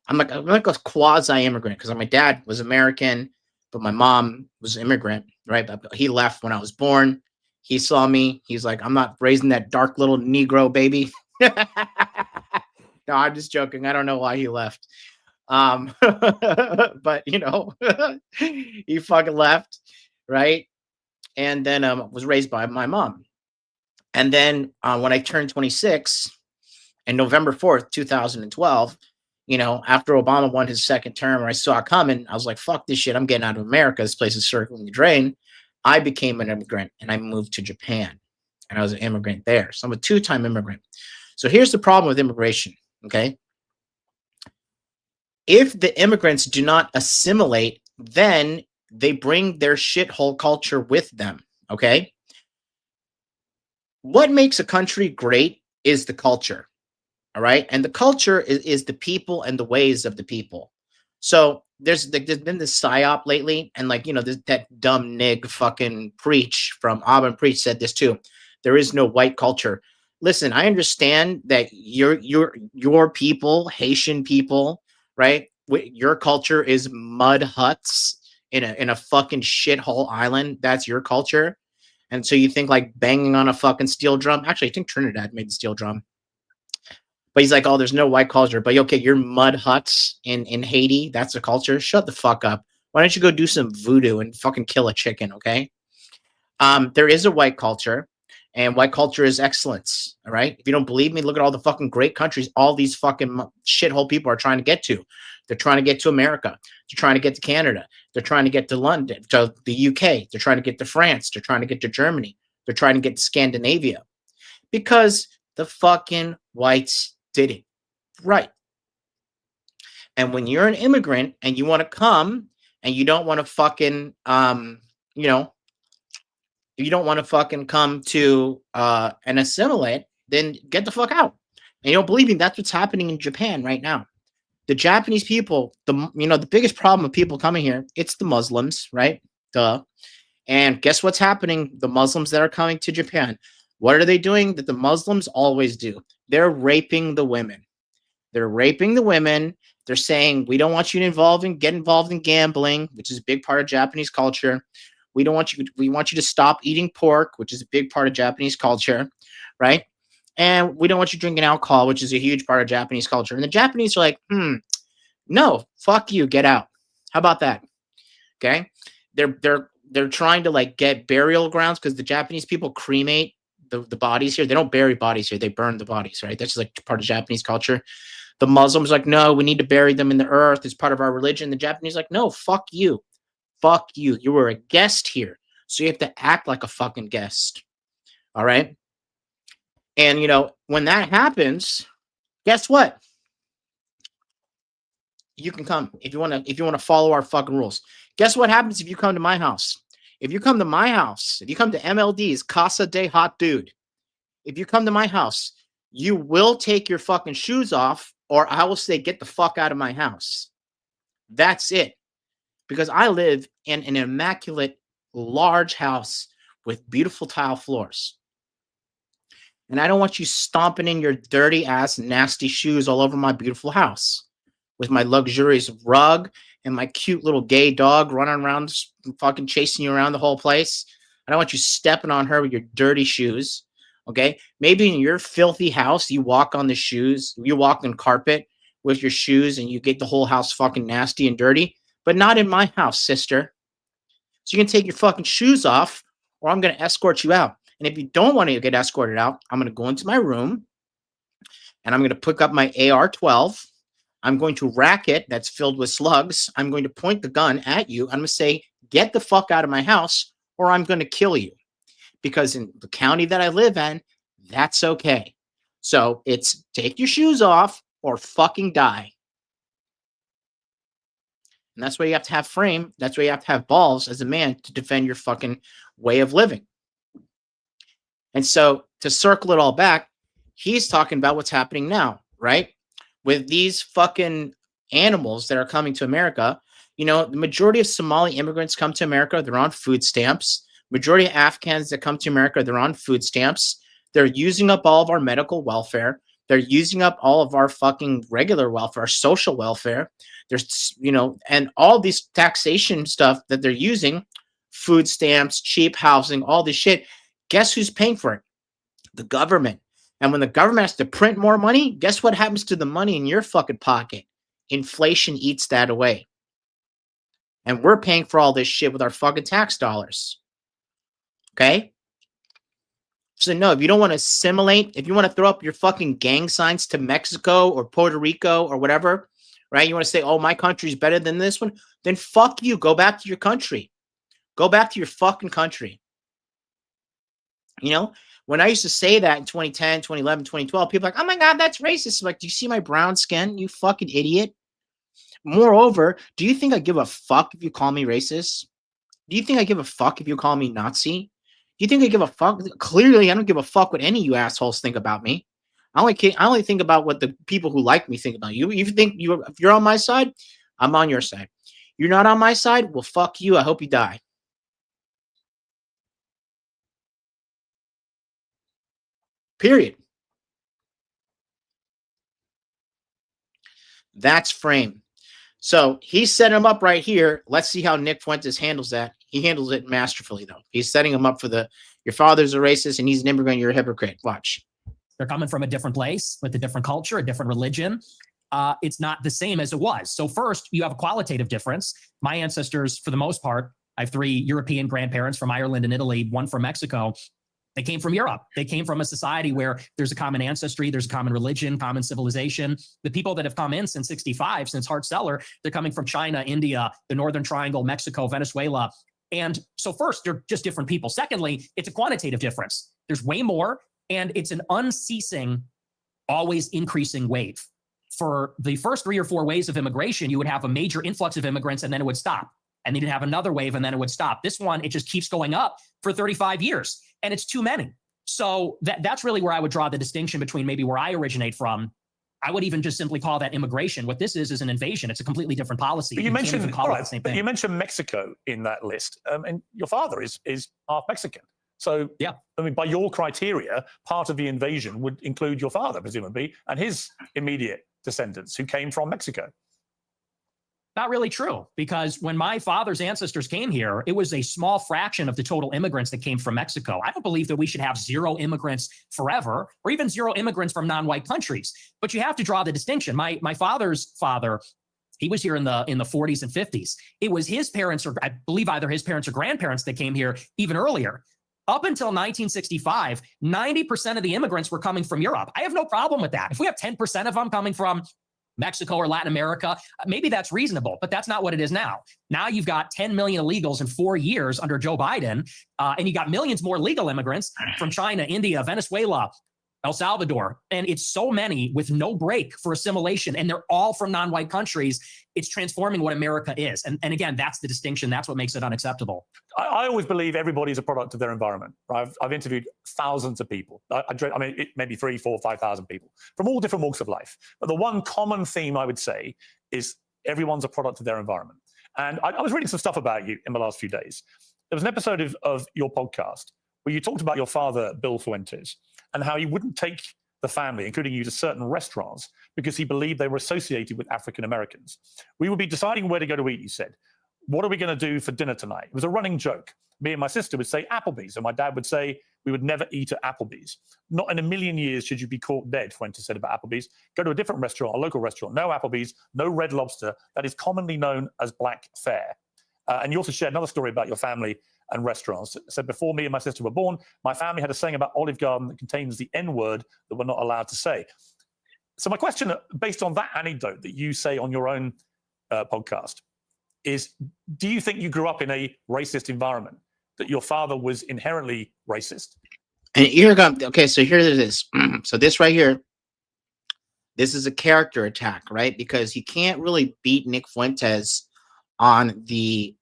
I'm like a quasi immigrant because my dad was American, but my mom was immigrant, right? But he left when I was born. He saw me. He's like, I'm not raising that dark little Negro baby. No, I'm just joking. I don't know why he left. But you know, he fucking left, right? And then was raised by my mom. And then when I turned 26 and November 4th, 2012, you know, after Obama won his second term, I saw it coming. I was like, fuck this shit. I'm getting out of America. This place is circling the drain. I became an immigrant and I moved to Japan and I was an immigrant there. So I'm a two-time immigrant. So here's the problem with immigration, okay? If the immigrants do not assimilate, then they bring their shithole culture with them, okay? What makes a country great is the culture, all right? And the culture is the people and the ways of the people. So there's been this psyop lately, and like, you know, that dumb nig fucking Preach from Auburn Preach said this too. There is no white culture. Listen, I understand that your people, Haitian people, right? Your culture is mud huts in a fucking shithole island. That's your culture. And so you think like banging on a fucking steel drum. Actually, I think Trinidad made the steel drum. But he's like, oh, there's no white culture. But okay, your mud huts in Haiti, that's a culture. Shut the fuck up. Why don't you go do some voodoo and fucking kill a chicken, okay? There is a white culture, and white culture is excellence, all right? If you don't believe me, look at all the fucking great countries all these fucking shithole people are trying to get to. They're trying to get to America. They're trying to get to Canada. They're trying to get to London, to the UK. They're trying to get to France. They're trying to get to Germany. They're trying to get to Scandinavia because the fucking whites did it right. And when you're an immigrant and you want to come and you don't want to fucking, you know, if you don't want to fucking come to and assimilate, then get the fuck out. And you don't believe me? That's what's happening in Japan right now. The Japanese people, the biggest problem of people coming here, it's the Muslims, right? Duh. And guess what's happening? The Muslims that are coming to Japan, what are they doing that the Muslims always do? They're raping the women. They're raping the women. They're saying, we don't want you to get involved in gambling, which is a big part of Japanese culture. We want you to stop eating pork, which is a big part of Japanese culture, right? And we don't want you drinking alcohol, which is a huge part of Japanese culture. And the Japanese are like, no, fuck you, get out. How about that? Okay. They're trying to like get burial grounds because the Japanese people cremate the bodies here. They don't bury bodies here. They burn the bodies, right? That's like part of Japanese culture. The Muslims are like, no, we need to bury them in the earth. It's part of our religion. The Japanese are like, no, fuck you. Fuck you. You were a guest here. So you have to act like a fucking guest. All right. And, you know, when that happens, guess what? You can come if you want to follow our fucking rules. Guess what happens if you come to my house? If you come to my house, if you come to MLD's Casa de Hot Dude, if you come to my house, you will take your fucking shoes off or I will say, get the fuck out of my house. That's it. Because I live in an immaculate, large house with beautiful tile floors. And I don't want you stomping in your dirty ass, nasty shoes all over my beautiful house with my luxurious rug and my cute little gay dog running around, fucking chasing you around the whole place. I don't want you stepping on her with your dirty shoes. Okay. Maybe in your filthy house, you walk on the shoes, you walk on carpet with your shoes and you get the whole house fucking nasty and dirty, but not in my house, sister. So you can take your fucking shoes off or I'm going to escort you out. And if you don't want to get escorted out, I'm going to go into my room and I'm going to pick up my AR-12. I'm going to rack it that's filled with slugs. I'm going to point the gun at you. I'm going to say, get the fuck out of my house or I'm going to kill you. Because in the county that I live in, that's okay. So it's take your shoes off or fucking die. And that's why you have to have frame. That's why you have to have balls as a man to defend your fucking way of living. And so to circle it all back, he's talking about what's happening now, right? With these fucking animals that are coming to America. You know, the majority of Somali immigrants come to America. They're on food stamps. Majority of Afghans that come to America, they're on food stamps. They're using up all of our medical welfare. They're using up all of our fucking regular welfare, our social welfare. There's, and all these taxation stuff that they're using, food stamps, cheap housing, all this shit. Guess who's paying for it? The government. And when the government has to print more money, guess what happens to the money in your fucking pocket? Inflation eats that away. And we're paying for all this shit with our fucking tax dollars. Okay? So no, if you don't want to assimilate, if you want to throw up your fucking gang signs to Mexico or Puerto Rico or whatever, right? You want to say, oh, my country's better than this one? Then fuck you. Go back to your country. Go back to your fucking country. When I used to say that in 2010, 2011, 2012, people are like, oh my God, that's racist. I'm like, do you see my brown skin? You fucking idiot. Moreover, do you think I give a fuck if you call me racist? Do you think I give a fuck if you call me Nazi? Do you think I give a fuck? Clearly, I don't give a fuck what any of you assholes think about me. I only think about what the people who like me think about you. If you're on my side, I'm on your side. You're not on my side? Well, fuck you. I hope you die. Period. That's frame. So he set him up right here. Let's see how Nick Fuentes handles that. He handles it masterfully, though. He's setting him up for your father's a racist and he's an immigrant. You're a hypocrite. Watch. They're coming from a different place with a different culture, a different religion. It's not the same as it was. So first, you have a qualitative difference. My ancestors, for the most part, I have 3 European grandparents from Ireland and Italy, 1 from Mexico. They came from Europe. They came from a society where there's a common ancestry, there's a common religion, common civilization. The people that have come in since 65, since Hart-Celler, they're coming from China, India, the Northern Triangle, Mexico, Venezuela. And so first, they're just different people. Secondly, it's a quantitative difference. There's way more, and it's an unceasing, always increasing wave. For the first 3 or 4 waves of immigration, you would have a major influx of immigrants, and then it would stop. And then you'd have another wave, and then it would stop. This one, it just keeps going up for 35 years. And it's too many. So that's really where I would draw the distinction between maybe where I originate from. I would even just simply call that immigration. What this is an invasion. It's a completely different policy. But you mentioned the same thing. You mentioned Mexico in that list, and your father is half Mexican. So yeah, I mean, by your criteria, part of the invasion would include your father, presumably, and his immediate descendants who came from Mexico. Not really true, because when my father's ancestors came here, it was a small fraction of the total immigrants that came from Mexico. I don't believe that we should have 0 immigrants forever, or even 0 immigrants from non-white countries. But you have to draw the distinction. My father's father, he was here in the 40s and 50s. It was his parents, or I believe either his parents or grandparents, that came here even earlier. Up until 1965, 90% of the immigrants were coming from Europe. I have no problem with that. If we have 10% of them coming from Mexico or Latin America, maybe that's reasonable, but that's not what it is now. Now you've got 10 million illegals in 4 years under Joe Biden, and you got millions more legal immigrants from China, India, Venezuela, El Salvador, and it's so many with no break for assimilation, and they're all from non-white countries. It's transforming what America is. And again, that's the distinction. That's what makes it unacceptable. I always believe everybody's a product of their environment. Right? I've interviewed thousands of people. Maybe 3,000, 4,000, 5,000 people from all different walks of life. But the one common theme I would say is everyone's a product of their environment. And I was reading some stuff about you in the last few days. There was an episode of your podcast where you talked about your father, Bill Fuentes, and how he wouldn't take the family, including you, to certain restaurants because he believed they were associated with African Americans. We would be deciding where to go to eat, you said. What are we going to do for dinner tonight? It was a running joke. Me and my sister would say Applebee's, and my dad would say we would never eat at Applebee's. Not in a million years should you be caught dead, Fuentes said about Applebee's. Go to a different restaurant, a local restaurant. No Applebee's, no Red Lobster. That is commonly known as black fare. And you also shared another story about your family and restaurants. It said, before me and my sister were born, my family had a saying about Olive Garden that contains the N-word that we're not allowed to say. So my question, based on that anecdote that you say on your own podcast, is do you think you grew up in a racist environment, that your father was inherently racist? And here comes, okay, so here it is. So this right here, this is a character attack, right? Because he can't really beat Nick Fuentes on the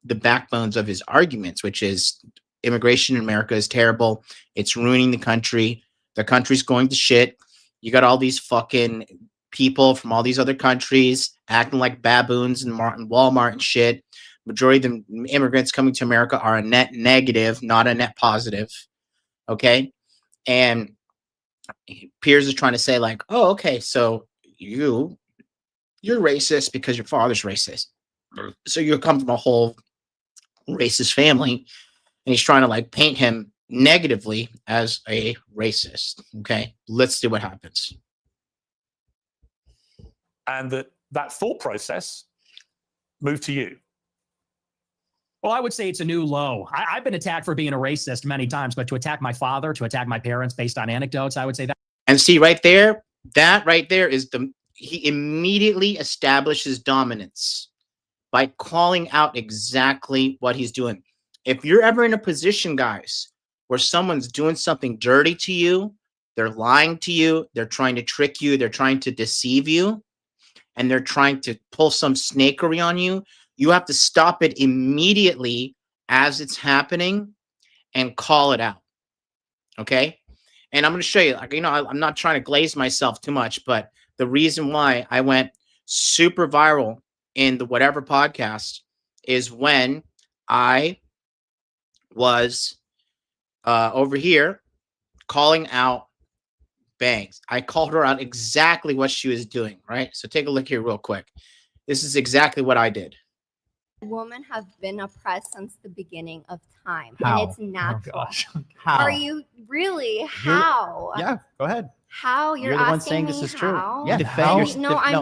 backbones of his arguments, which is immigration in America is terrible. It's ruining the country. The country's going to shit. You got all these fucking people from all these other countries acting like baboons in Walmart and shit. Majority of the immigrants coming to America are a net negative, not a net positive. Okay. And Piers is trying to say like, oh, okay, so you're racist because your father's racist. So you come from a whole racist family, and he's trying to like paint him negatively as a racist. Okay, let's see what happens. And that thought process moved to you. Well, I would say it's a new low. I've been attacked for being a racist many times, but to attack my father, to attack my parents based on anecdotes, I would say that. And see right there, that right there is he immediately establishes dominance by calling out exactly what he's doing. If you're ever in a position, guys, where someone's doing something dirty to you, they're lying to you, they're trying to trick you, they're trying to deceive you, and they're trying to pull some snakery on you, you have to stop it immediately as it's happening and call it out. Okay? And I'm going to show you, like, I'm not trying to glaze myself too much, but the reason why I went super viral in the whatever podcast is when I was over here calling out Bangs. I called her out exactly what she was doing, right? So take a look here real quick. This is exactly what I did. Women have been oppressed since the beginning of time, How? and it's natural. Oh, gosh. How? Are you really? How? Yeah, go ahead. How you're the one asking saying me this is true. how? Yeah,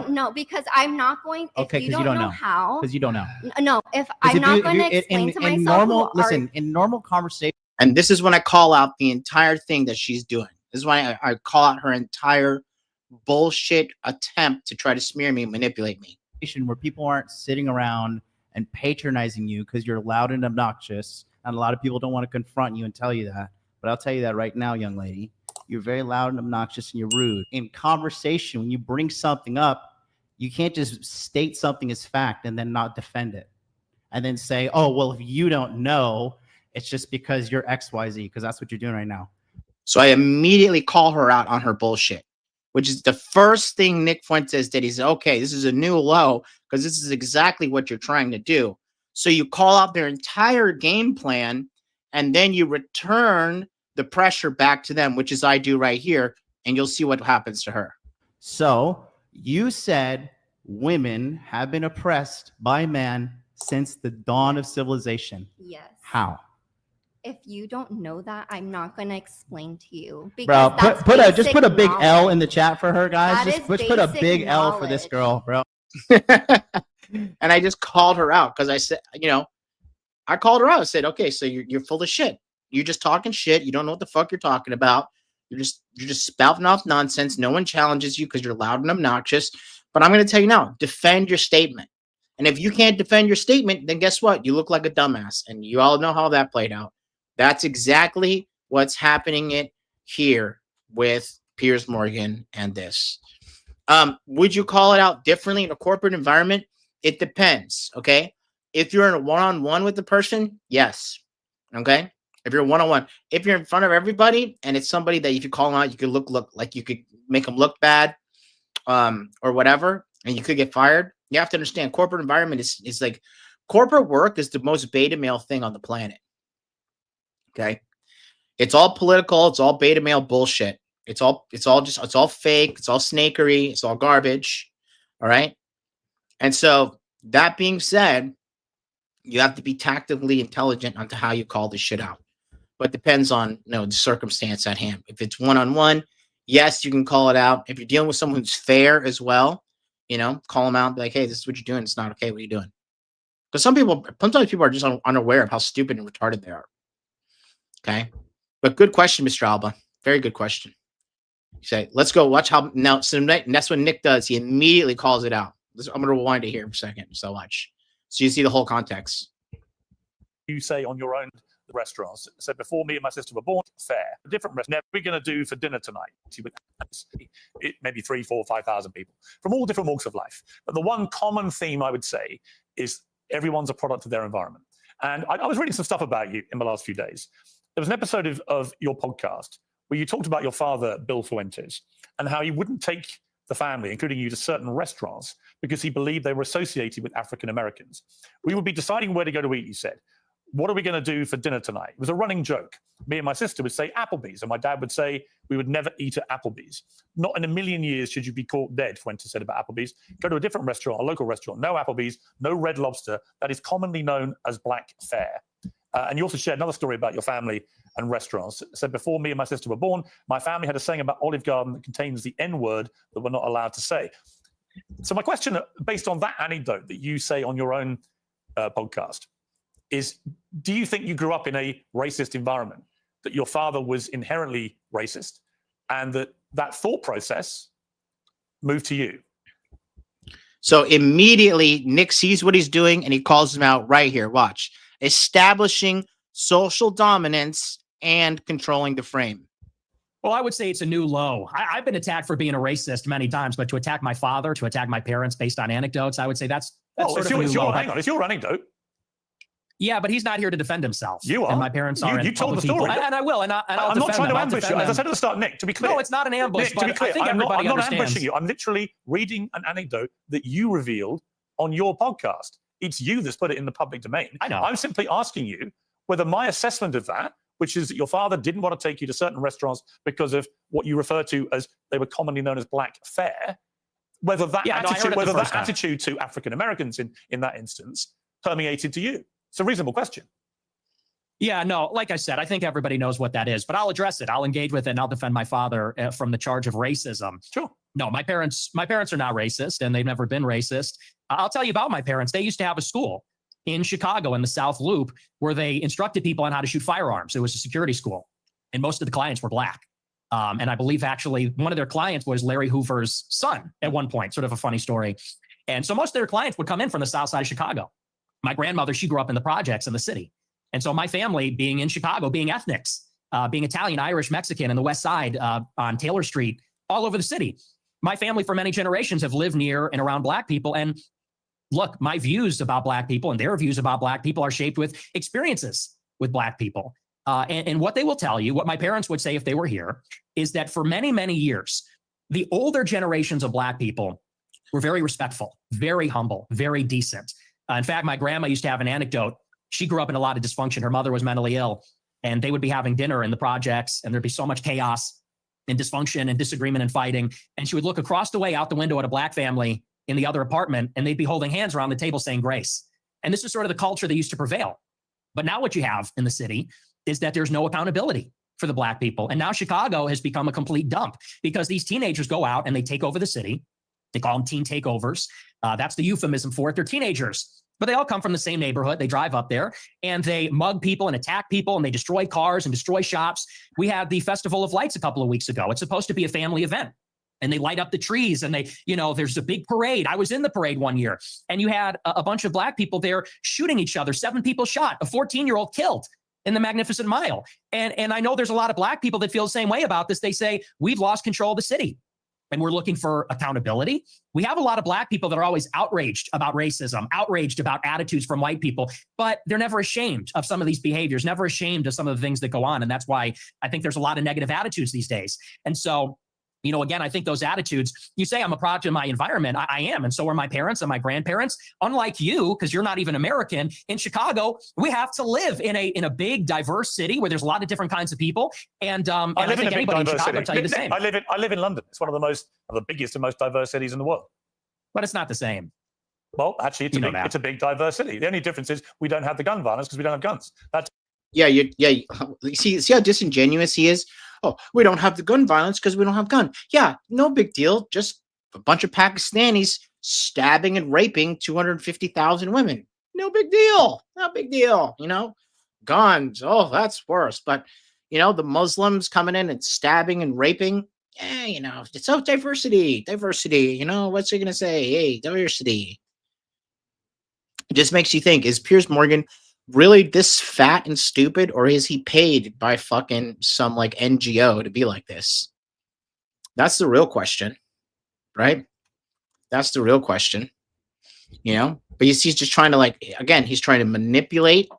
No, because I'm not going. If Okay, you because don't, you don't know how, because you don't know. No, if I'm not going to explain to myself. In normal conversation. And this is when I call out the entire thing that she's doing. This is why I call out her entire bullshit attempt to try to smear me and manipulate me. Where people aren't sitting around and patronizing you because you're loud and obnoxious, and a lot of people don't want to confront you and tell you that. But I'll tell you that right now, young lady. You're very loud and obnoxious, and you're rude. In conversation, when you bring something up, you can't just state something as fact and then not defend it. And then say, oh, well, if you don't know, it's just because you're XYZ, because that's what you're doing right now. So I immediately call her out on her bullshit, which is the first thing Nick Fuentes did. He said, okay, this is a new low because this is exactly what you're trying to do. So you call out their entire game plan, and then you return the pressure back to them, which is I do right here, and you'll see what happens to her. So you said women have been oppressed by man since the dawn of civilization. Yes. How? If you don't know that, I'm not going to explain to you. Bro, just put a big knowledge. L in the chat for her, guys. That Just is put a basic big L for knowledge. this girl, bro. And I just called her out because I said, I called her out. I said, okay, so you're full of shit. You're just talking shit. You don't know what the fuck you're talking about. You're just spouting off nonsense. No one challenges you because you're loud and obnoxious. But I'm going to tell you now, defend your statement. And if you can't defend your statement, then guess what? You look like a dumbass. And you all know how that played out. That's exactly what's happening here with Piers Morgan and this. Would you call it out differently in a corporate environment? It depends, okay? If you're in a one-on-one with the person, yes, okay? If you're one-on-one. If you're in front of everybody and it's somebody that if you call them out, you could look like you could make them look bad or whatever, and you could get fired. You have to understand corporate environment is like corporate work is the most beta male thing on the planet. Okay. It's all political. It's all beta male bullshit. It's all fake. It's all snakery. It's all garbage. All right. And so that being said, you have to be tactically intelligent onto how you call this shit out. But depends on the circumstance at hand. If it's one-on-one, yes, you can call it out. If you're dealing with someone who's fair as well, call them out and be like, hey, this is what you're doing. It's not okay what you're doing. Because sometimes people are just unaware of how stupid and retarded they are. Okay. But good question, Mr. Alba. Very good question. You say, let's go watch how now. So that's what Nick does. He immediately calls it out. I'm going to rewind it here for a second. So watch. So you see the whole context. You say on your own restaurants. So before me and my sister were born, fair. A different restaurant. We're going to do for dinner tonight. It maybe 3,000, 4,000, 5,000 people from all different walks of life. But the one common theme I would say is everyone's a product of their environment. And I was reading some stuff about you in the last few days. There was an episode of your podcast where you talked about your father, Bill Fuentes, and how he wouldn't take the family, including you, to certain restaurants because he believed they were associated with African Americans. We would be deciding where to go to eat, you said. what are we going to do for dinner tonight? It was a running joke. Me and my sister would say Applebee's, and my dad would say we would never eat at Applebee's. Not in a million years should you be caught dead, Fuentes said about Applebee's. Go to a different restaurant, a local restaurant. No Applebee's, no Red Lobster. That is commonly known as black fare. And you also shared another story about your family and restaurants. Said before me and my sister were born, my family had a saying about Olive Garden that contains the N-word that we're not allowed to say. So my question, based on that anecdote that you say on your own podcast, is do you think you grew up in a racist environment, that your father was inherently racist, and that thought process moved to you? So immediately Nick sees what he's doing and he calls him out right here. Watch. Establishing social dominance and controlling the frame. Well, I would say it's a new low. I've been attacked for being a racist many times, but to attack my father, to attack my parents based on anecdotes, I would say that's sort of a new low. Hang on, it's your anecdote. Yeah, but he's not here to defend himself. You are. And my parents are. You told the story. And I will. I'm not trying to ambush you. As I said at the start, Nick, to be clear. No, it's not an ambush. Nick, to be clear, I think I'm not understands. ambushing you. I'm literally reading an anecdote that you revealed on your podcast. It's you that's put it in the public domain. I know. I'm simply asking you whether my assessment of that, which is that your father didn't want to take you to certain restaurants because of what you refer to as they were commonly known as black fare, whether that attitude to African Americans in that instance permeated to you. It's a reasonable question. Yeah, no, like I said, I think everybody knows what that is, but I'll address it. I'll engage with it, and I'll defend my father from the charge of racism. Sure. No, my parents are not racist, and they've never been racist. I'll tell you about my parents. They used to have a school in Chicago in the South Loop where they instructed people on how to shoot firearms. It was a security school, and most of the clients were black. And I believe actually one of their clients was Larry Hoover's son at one point, sort of a funny story. And so most of their clients would come in from the South Side of Chicago. My grandmother, she grew up in the projects in the city. And so my family being in Chicago, being ethnics, being Italian, Irish, Mexican, in the West Side on Taylor Street, all over the city. My family for many generations have lived near and around black people. And look, my views about black people and their views about black people are shaped with experiences with black people. And what they will tell you, what my parents would say if they were here, is that for many, many years, the older generations of black people were very respectful, very humble, very decent. In fact, my grandma used to have an anecdote. She grew up in a lot of dysfunction. Her mother was mentally ill, and they would be having dinner in the projects, and there'd be so much chaos and dysfunction and disagreement and fighting. And she would look across the way out the window at a black family in the other apartment, and they'd be holding hands around the table saying grace. And this is sort of the culture that used to prevail. But now what you have in the city is that there's no accountability for the black people. And now Chicago has become a complete dump because these teenagers go out and they take over the city. They call them teen takeovers. That's the euphemism for it. They're teenagers, but they all come from the same neighborhood. They drive up there and they mug people and attack people and they destroy cars and destroy shops. We had the Festival of Lights a couple of weeks ago. It's supposed to be a family event. And they light up the trees and they, there's a big parade. I was in the parade one year and you had a bunch of black people there shooting each other. 7 people shot, a 14-year-old killed in the Magnificent Mile. And I know there's a lot of black people that feel the same way about this. They say, we've lost control of the city and we're looking for accountability. We have a lot of black people that are always outraged about racism, outraged about attitudes from white people, but they're never ashamed of some of these behaviors, never ashamed of some of the things that go on. And that's why I think there's a lot of negative attitudes these days. And so, again, I think those attitudes, you say I'm a product of my environment. I am. And so are my parents and my grandparents. Unlike you, because you're not even American, in Chicago, we have to live in a big, diverse city where there's a lot of different kinds of people. And I live in a big diverse city. Tell you the same. I live in London. It's one of the biggest and most diverse cities in the world. But it's not the same. Well, actually, it's a big, diverse city. The only difference is we don't have the gun violence because we don't have guns. You see how disingenuous he is? Oh, we don't have the gun violence because we don't have gun. Yeah, no big deal. Just a bunch of Pakistanis stabbing and raping 250,000 women. No big deal. No big deal. Guns. Oh, that's worse. But, the Muslims coming in and stabbing and raping. Yeah, it's all diversity. Diversity. What's he going to say? Hey, diversity. It just makes you think, is Piers Morgan really this fat and stupid, or is he paid by fucking some NGO to be like this? That's the real question, right? That's the real question, But you see, he's just trying to again, he's trying to manipulate,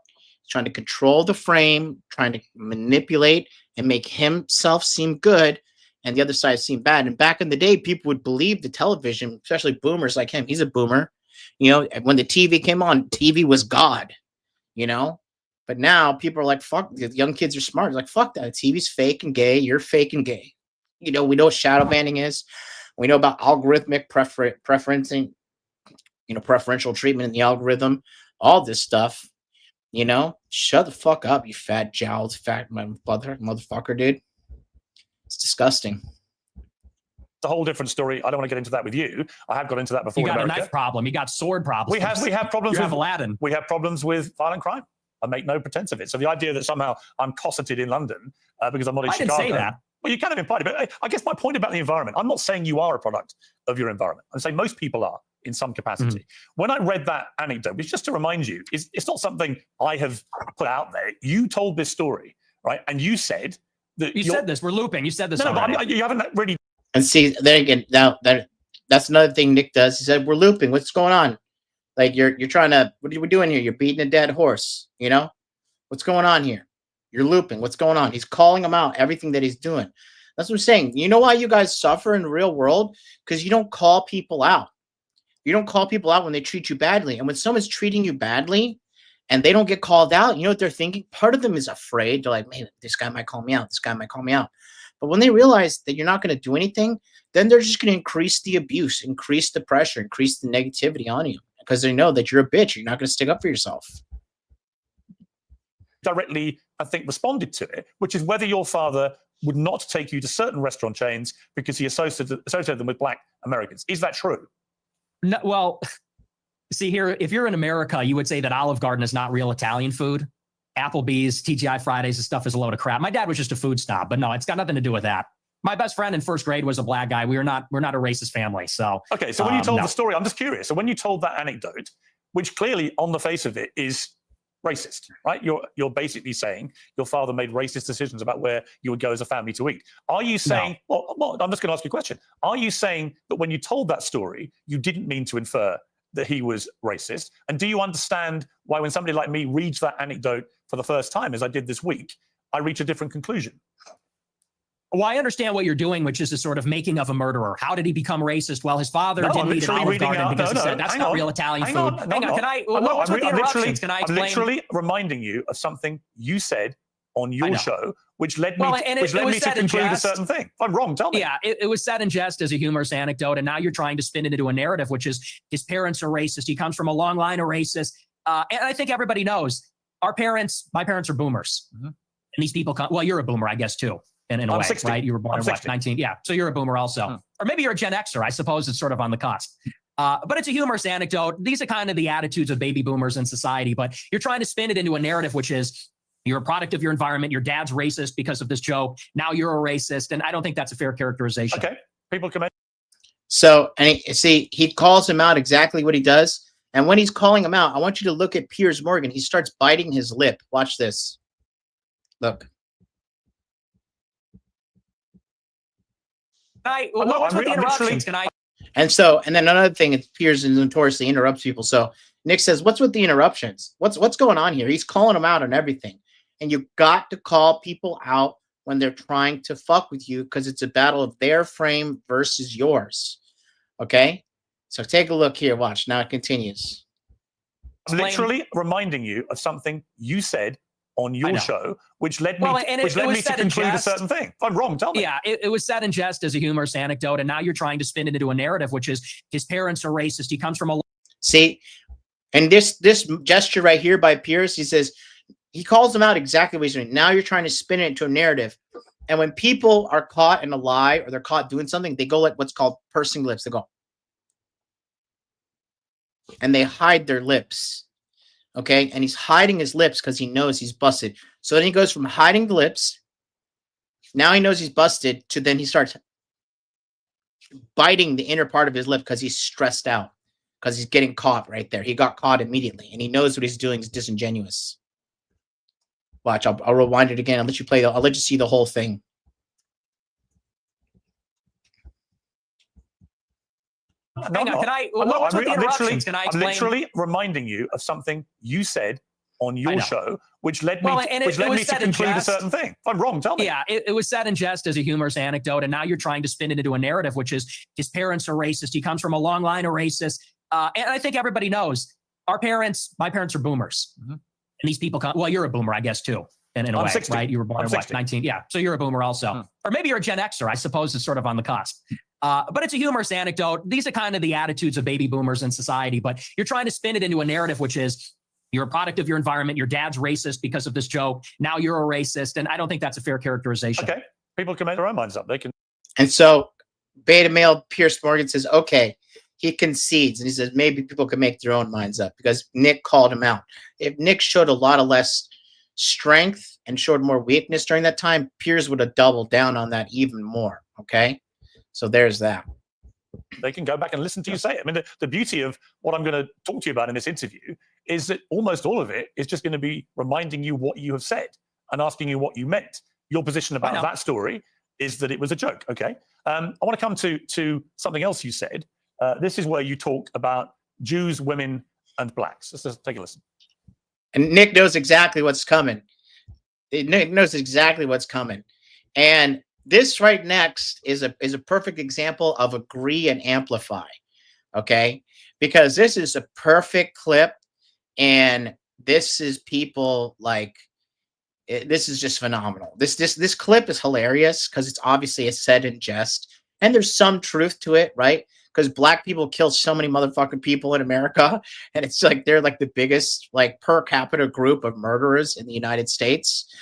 trying to control the frame, trying to manipulate and make himself seem good and the other side seem bad. And back in the day, people would believe the television, especially boomers like him. He's a boomer. When the TV came on, TV was God. But now people are like, fuck, the young kids are smart. It's like, fuck that. TV's fake and gay. You're fake and gay. We know what shadow banning is. We know about algorithmic preferencing, preferential treatment in the algorithm, all this stuff. Shut the fuck up, you fat jowled, fat motherfucker, dude. It's disgusting. It's a whole different story. I don't want to get into that with you. I have got into that before. You got in a America. knife problem. You got sword problems. We have problems you with have Aladdin. We have problems with violent crime. I make no pretense of it. So the idea that somehow I'm cosseted in London because I'm not in Chicago. I didn't say that. Well, you kind of implied it, but I guess my point about the environment, I'm not saying you are a product of your environment. I'm saying most people are in some capacity. When I read that anecdote, which just to remind you, it's not something I have put out there. You told this story, right? And you said that you said this. We're looping. You said this. No, but you haven't really. And see, then again, that's another thing Nick does. He said, "We're looping. What's going on? Like you're trying to. What are we doing here? You're beating a dead horse. What's going on here? You're looping. What's going on?" He's calling him out. Everything that he's doing. That's what I'm saying. You know why you guys suffer in the real world? Because you don't call people out. You don't call people out when they treat you badly. And when someone's treating you badly and they don't get called out, you know what they're thinking? Part of them is afraid. They're like, man, this guy might call me out. This guy might call me out. But when they realize that you're not going to do anything, then they're just going to increase the abuse, increase the pressure, increase the negativity on you because they know that you're a bitch. You're not going to stick up for yourself. Directly, I think, responded to it, which is whether your father would not take you to certain restaurant chains because he associated them with Black Americans. Is that true? No, well, see here, if you're in America, you would say that Olive Garden is not real Italian food. Applebee's, TGI Fridays, this stuff is a load of crap. My dad was just a food snob, but no, it's got nothing to do with that. My best friend in first grade was a black guy. We're not a racist family. So okay, so when you told the story, I'm just curious. So when you told that anecdote, which clearly on the face of it is racist, right? You're basically saying your father made racist decisions about where you would go as a family to eat. Are you saying, well, I'm just going to ask you a question. Are you saying that when you told that story, you didn't mean to infer that he was racist? And do you understand why when somebody like me reads that anecdote for the first time, as I did this week, I reach a different conclusion? Well, I understand what you're doing, which is a sort of making of a murderer. How did he become racist? Well, his father didn't eat an Olive Garden because he said that's not real Italian food. Hang on, can I? What's with the interruptions? Can I explain? I'm literally reminding you of something you said on your show, which led me to conclude a certain thing. If I'm wrong, tell me. Yeah, it was said in jest as a humorous anecdote, and now you're trying to spin it into a narrative, which is his parents are racist. He comes from a long line of racists, and I think everybody knows my parents are boomers, and these people come. Well, you're a boomer, I guess, too. In a way, 60. right? You were born in what, 19? Yeah, so you're a boomer also. Or maybe you're a Gen Xer. I suppose it's sort of on the cusp. But it's a humorous anecdote. These are kind of the attitudes of baby boomers in society, but you're trying to spin it into a narrative, which is you're a product of your environment. Your dad's racist because of this joke. Now you're a racist. And I don't think that's a fair characterization. Okay, people come in. So, and he calls him out exactly what he does. And when he's calling him out, I want you to look at Piers Morgan. He starts biting his lip. Watch this. Look. And then another thing, it's Piers notoriously interrupts people. So Nick says, "What's with the interruptions? What's going on here?" He's calling them out on everything, and you got to call people out when they're trying to fuck with you because it's a battle of their frame versus yours. Okay, so take a look here. Watch now. It continues. I'm literally reminding you of something you said on your show, which led me to conclude a certain thing. If I'm wrong, tell me. Yeah, it was said in jest as a humorous anecdote, and now you're trying to spin it into a narrative, which is his parents are racist. He comes from a... See, and this gesture right here by Piers, he says, he calls them out exactly what he's doing. Now you're trying to spin it into a narrative. And when people are caught in a lie or they're caught doing something, they go like what's called pursing lips. They go. And they hide their lips. Okay, and he's hiding his lips because he knows he's busted. So then he goes from hiding the lips, now he knows he's busted, to then he starts biting the inner part of his lip because he's stressed out, because he's getting caught right there. He got caught immediately, and he knows what he's doing is disingenuous. Watch, I'll rewind it again. I'll let you play. I'll let you see the whole thing. I'm literally reminding you of something you said on your show, which led me to conclude a certain thing. If I'm wrong, tell me. Yeah, it was said in jest as a humorous anecdote, and now you're trying to spin it into a narrative, which is his parents are racist. He comes from a long line of racists. And I think everybody knows my parents are boomers. And And these people come, well, you're a boomer, I guess, too, in a I'm way, 60. right? You were born I'm in what, 60. 19? Yeah, so you're a boomer also. Or maybe you're a Gen Xer, I suppose it's sort of on the cusp. But it's a humorous anecdote. These are kind of the attitudes of baby boomers in society, but you're trying to spin it into a narrative, which is you're a product of your environment. Your dad's racist because of this joke. Now you're a racist. And I don't think that's a fair characterization. Okay. People can make their own minds up. They can. And so beta male Piers Morgan says, okay, he concedes. And he says, maybe people can make their own minds up because Nick called him out. If Nick showed a lot of less strength and showed more weakness during that time, Piers would have doubled down on that even more. Okay. So there's that. They can go back and listen to you say it. I mean, the beauty of what I'm going to talk to you about in this interview is that almost all of it is just going to be reminding you what you have said and asking you what you meant. Your position about that story is that it was a joke. Okay. I want to come to something else you said. This is where you talk about Jews, women, and blacks. Let's just take a listen. And Nick knows exactly what's coming. Nick knows exactly what's coming. And this right next is a perfect example of agree and amplify. Okay. Because this is a perfect clip. And this is people like, this is just phenomenal. This clip is hilarious because it's obviously a said in jest. And there's some truth to it, right? Because black people kill so many motherfucking people in America. And it's like they're like the biggest like per capita group of murderers in the United States.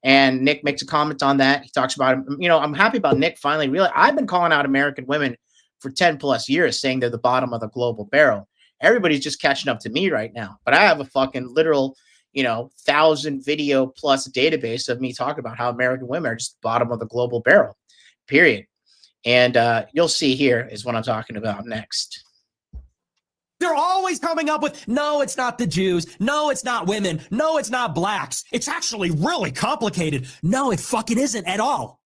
And Nick makes a comment on that. He talks about, you know, I'm happy about Nick finally realizing I've been calling out American women for 10 plus years saying they're the bottom of the global barrel. Everybody's just catching up to me right now. But I have a fucking literal, 1,000 video plus database of me talking about how American women are just the bottom of the global barrel, period. And you'll see here is what I'm talking about next. They're always coming up with, no, it's not the Jews. No, it's not women. No, it's not blacks. It's actually really complicated. No, it fucking isn't at all.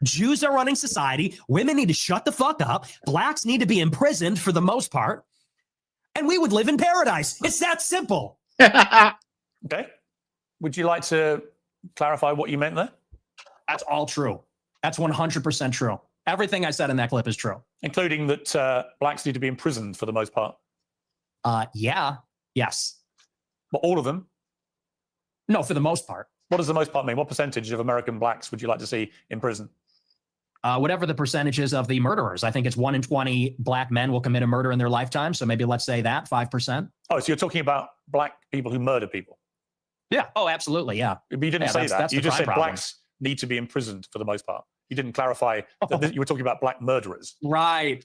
Jews are running society. Women need to shut the fuck up. Blacks need to be imprisoned for the most part. And we would live in paradise. It's that simple. Okay. Would you like to clarify what you meant there? That's all true. That's 100% true. Everything I said in that clip is true. Including that blacks need to be imprisoned for the most part. Yeah. Yes. But all of them? No, for the most part. What does the most part mean? What percentage of American blacks would you like to see in prison? Whatever the percentages of the murderers. I think it's 1 in 20 black men will commit a murder in their lifetime. So maybe let's say that 5%. Oh, so you're talking about black people who murder people? Yeah. Oh, absolutely. Yeah. But you didn't say that. You just said blacks need to be imprisoned for the most part. You didn't clarify that you were talking about black murderers. Right.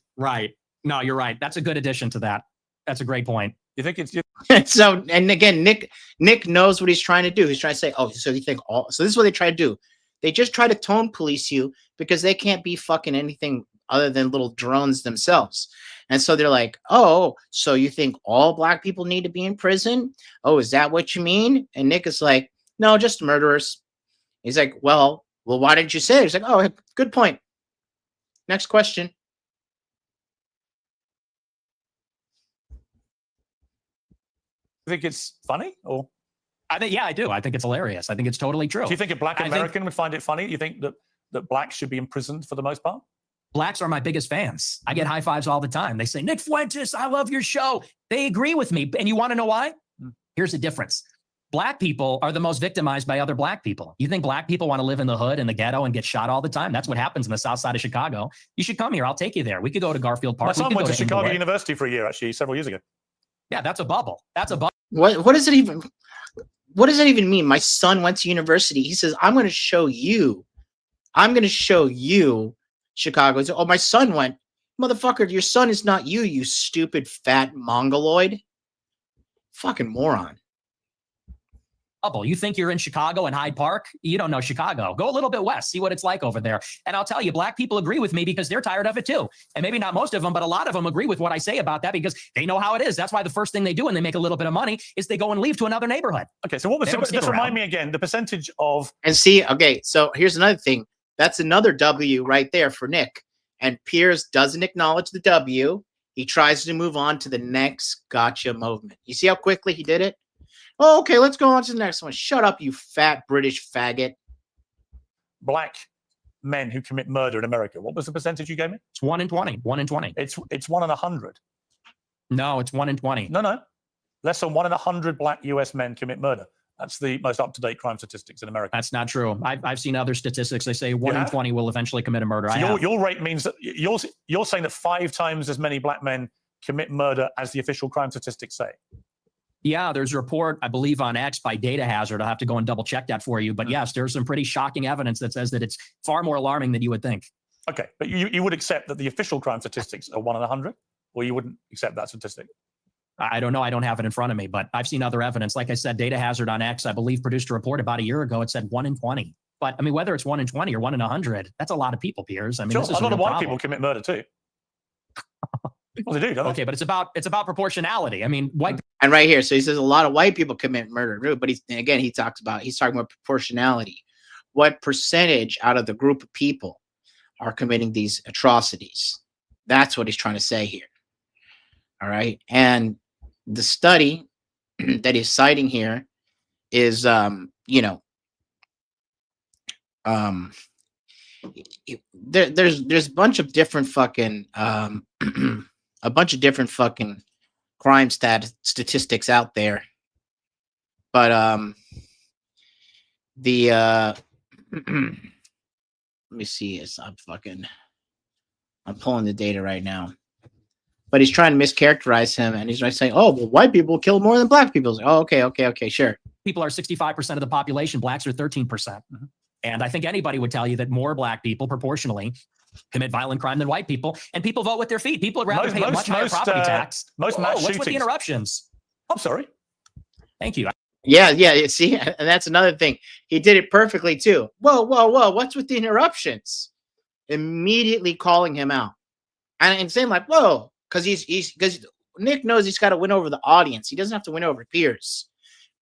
No, you're right. That's a good addition to that. That's a great point. You think it's so? And again, Nick knows what he's trying to do. He's trying to say, oh, so you think all? So this is what they try to do. They just try to tone police you because they can't be fucking anything other than little drones themselves. And so they're like, oh, so you think all black people need to be in prison? Oh, is that what you mean? And Nick is like, no, just murderers. He's like, well, why didn't you say it? He's like, oh, good point. Next question. You think it's funny? Or yeah, I do. I think it's hilarious. I think it's totally true. Do you think a black American would find it funny? You think that blacks should be imprisoned for the most part? Blacks are my biggest fans. I get high fives all the time. They say, Nick Fuentes, I love your show. They agree with me. And you want to know why? Here's the difference. Black people are the most victimized by other black people. You think black people want to live in the hood, in the ghetto, and get shot all the time? That's what happens in the south side of Chicago. You should come here. I'll take you there. We could go to Garfield Park. My son went to Chicago University for a year, actually, several years ago. Yeah, that's a bubble. That's a bubble. What does it even? What does that even mean? My son went to university. He says, I'm going to show you. I'm going to show you Chicago. Oh, my son went. Motherfucker, your son is not you, you stupid fat mongoloid. Fucking moron. You think you're in Chicago and Hyde Park? You don't know Chicago. Go a little bit west, see what it's like over there. And I'll tell you, black people agree with me because they're tired of it too. And maybe not most of them, but a lot of them agree with what I say about that because they know how it is. That's why the first thing they do when they make a little bit of money is they go and leave to another neighborhood. Okay, so what was just remind me again, the percentage of... And see, okay, so here's another thing. That's another W right there for Nick. And Piers doesn't acknowledge the W. He tries to move on to the next gotcha movement. You see how quickly he did it? Oh, okay, let's go on to the next one. Shut up, you fat British faggot. Black men who commit murder in America. What was the percentage you gave me? It's 1 in 20. 1 in 20. It's 1 in 100. No, it's 1 in 20. No. Less than 1 in 100 black US men commit murder. That's the most up-to-date crime statistics in America. That's not true. I've seen other statistics. They say 1 in have? 20 will eventually commit a murder. So your rate means that you're saying that 5 times as many black men commit murder as the official crime statistics say. Yeah, there's a report, I believe, on X by Data Hazard. I'll have to go and double check that for you. But yes, there's some pretty shocking evidence that says that it's far more alarming than you would think. Okay, but you would accept that the official crime statistics are 1 in 100, or you wouldn't accept that statistic? I don't know. I don't have it in front of me, but I've seen other evidence. Like I said, Data Hazard on X, I believe, produced a report about a year ago. It said 1 in 20. But I mean, whether it's 1 in 20 or 1 in 100, that's a lot of people, Piers. I mean, Sure, this is a lot of real white problem. people commit murder too. Well, they do, don't they? Okay, but it's about proportionality. I mean, white. And right here, so he says a lot of white people commit murder, but he's talking about proportionality. What percentage out of the group of people are committing these atrocities? That's what he's trying to say here. All right, and the study that he's citing here is, there's a bunch of different fucking crime statistics out there, but let me see. I'm pulling the data right now. But he's trying to mischaracterize him, and he's saying, "Oh, well, white people kill more than black people." Like, oh, okay, sure. People are 65% of the population. Blacks are 13%. And I think anybody would tell you that more black people proportionally commit violent crime than white people. And people vote with their feet. People would rather pay a much higher property tax. Most mass what's with the shootings- interruptions? I'm sorry. Thank you. Yeah. See, and that's another thing. He did it perfectly too. Whoa. What's with the interruptions? Immediately calling him out and saying like, "Whoa," because Nick knows he's got to win over the audience. He doesn't have to win over Piers.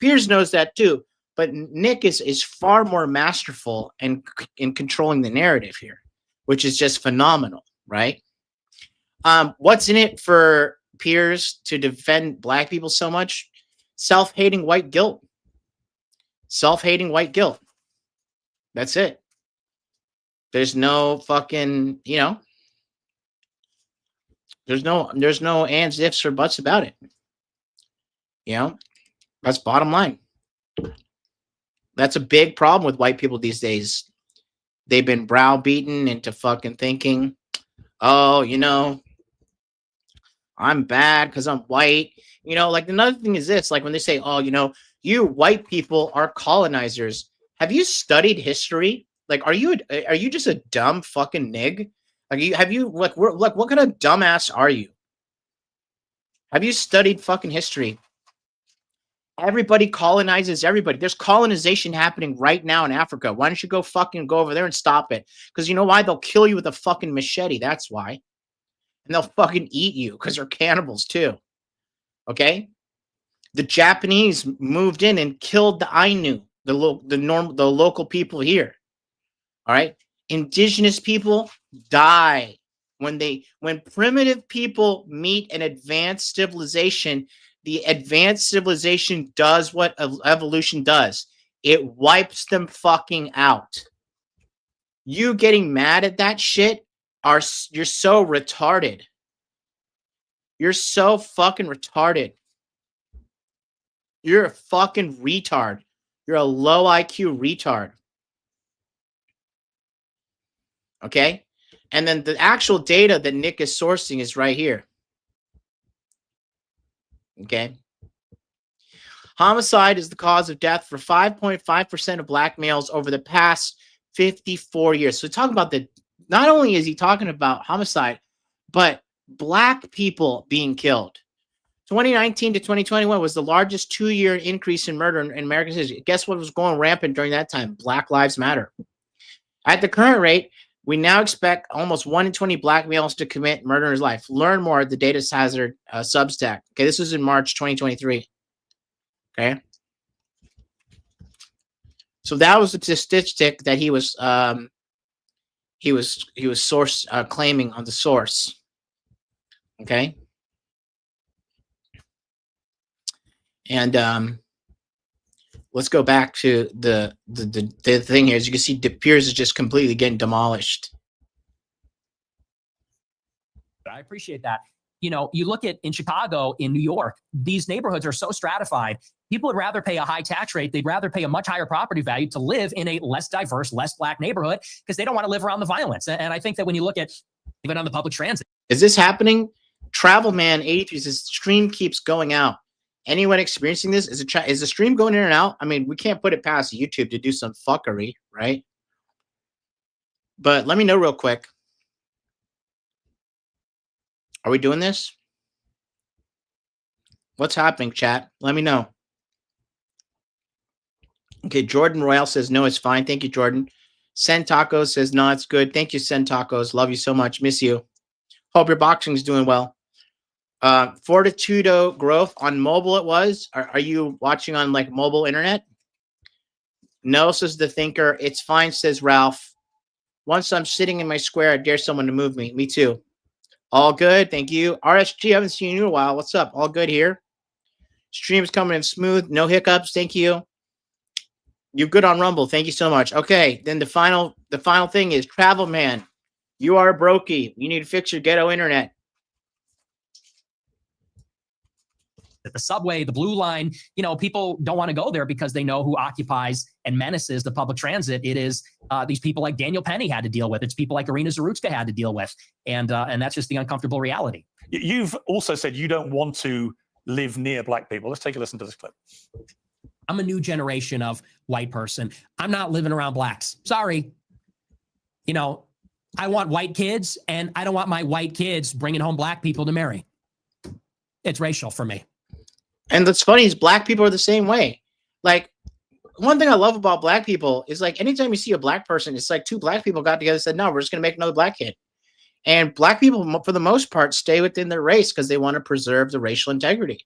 Piers knows that too. But Nick is far more masterful in controlling the narrative here, which is just phenomenal, right? What's in it for Piers to defend black people so much? Self-hating white guilt. Self-hating white guilt. That's it. There's no fucking, there's no ands, ifs, or buts about it. That's bottom line. That's a big problem with white people these days. They've been browbeaten into fucking thinking, oh, I'm bad because I'm white. Like another thing is this, like when they say, oh, you white people are colonizers. Have you studied history? Like, are you just a dumb fucking nig? Like, what kind of dumbass are you? Have you studied fucking history? Everybody colonizes everybody. There's colonization happening right now in Africa. Why don't you go over there and stop it? Because you know why? They'll kill you with a fucking machete. That's why. And they'll fucking eat you because they're cannibals too. Okay? The Japanese moved in and killed the Ainu, the local people here. All right? Indigenous people die. When primitive people meet an advanced civilization, the advanced civilization does what evolution does. It wipes them fucking out. You getting mad at that shit you're so retarded. You're so fucking retarded. You're a fucking retard. You're a low IQ retard. Okay? And then the actual data that Nick is sourcing is right here. Okay. Homicide is the cause of death for 5.5% of black males over the past 54 years. So talking about not only is he talking about homicide, but black people being killed. 2019 to 2021 was the largest 2-year increase in murder in American history. Guess what was going rampant during that time? Black Lives Matter. At the current rate, we now expect almost 1 in 20 black males to commit murder in his life. Learn more at the Data Hazard Substack. Okay, this was in March 2023. Okay, so that was the statistic that he was claiming on the source. Okay, and let's go back to the thing here. As you can see, Piers is just completely getting demolished. I appreciate that. you know, you look at in Chicago, in New York, these neighborhoods are so stratified. People would rather pay a high tax rate. They'd rather pay a much higher property value to live in a less diverse, less black neighborhood because they don't want to live around the violence. And I think that when you look at even on the public transit. Is this happening? Travel Man 83 says stream keeps going out. Anyone experiencing this? Is the stream going in and out? I mean, we can't put it past YouTube to do some fuckery, right? But let me know real quick. Are we doing this? What's happening, chat? Let me know. Okay, Jordan Royale says, no, it's fine. Thank you, Jordan. Sen Tacos says, no, it's good. Thank you, Sen Tacos. Love you so much. Miss you. Hope your boxing is doing well. Fortitudo growth on mobile it was. Are you watching on like mobile internet? No, says the thinker. It's fine, says Ralph. Once I'm sitting in my square, I dare someone to move me. Me too. All good. Thank you. RSG, I haven't seen you in a while. What's up? All good here. Stream's coming in smooth. No hiccups. Thank you. You're good on Rumble. Thank you so much. Okay. Then the final thing is Travel Man. You are a brokey. You need to fix your ghetto internet. The subway, the blue line, you know, people don't want to go there because they know who occupies and menaces the public transit. It is these people like Daniel Penny had to deal with. It's people like Irina Zarutska had to deal with. And that's just the uncomfortable reality. You've also said you don't want to live near black people. Let's take a listen to this clip. I'm a new generation of white person. I'm not living around blacks. Sorry. You know, I want white kids, and I don't want my white kids bringing home black people to marry. It's racial for me. And what's funny is black people are the same way. Like, one thing I love about black people is like anytime you see a black person, it's like two black people got together and said, no, we're just going to make another black kid. And black people, for the most part, stay within their race because they want to preserve the racial integrity.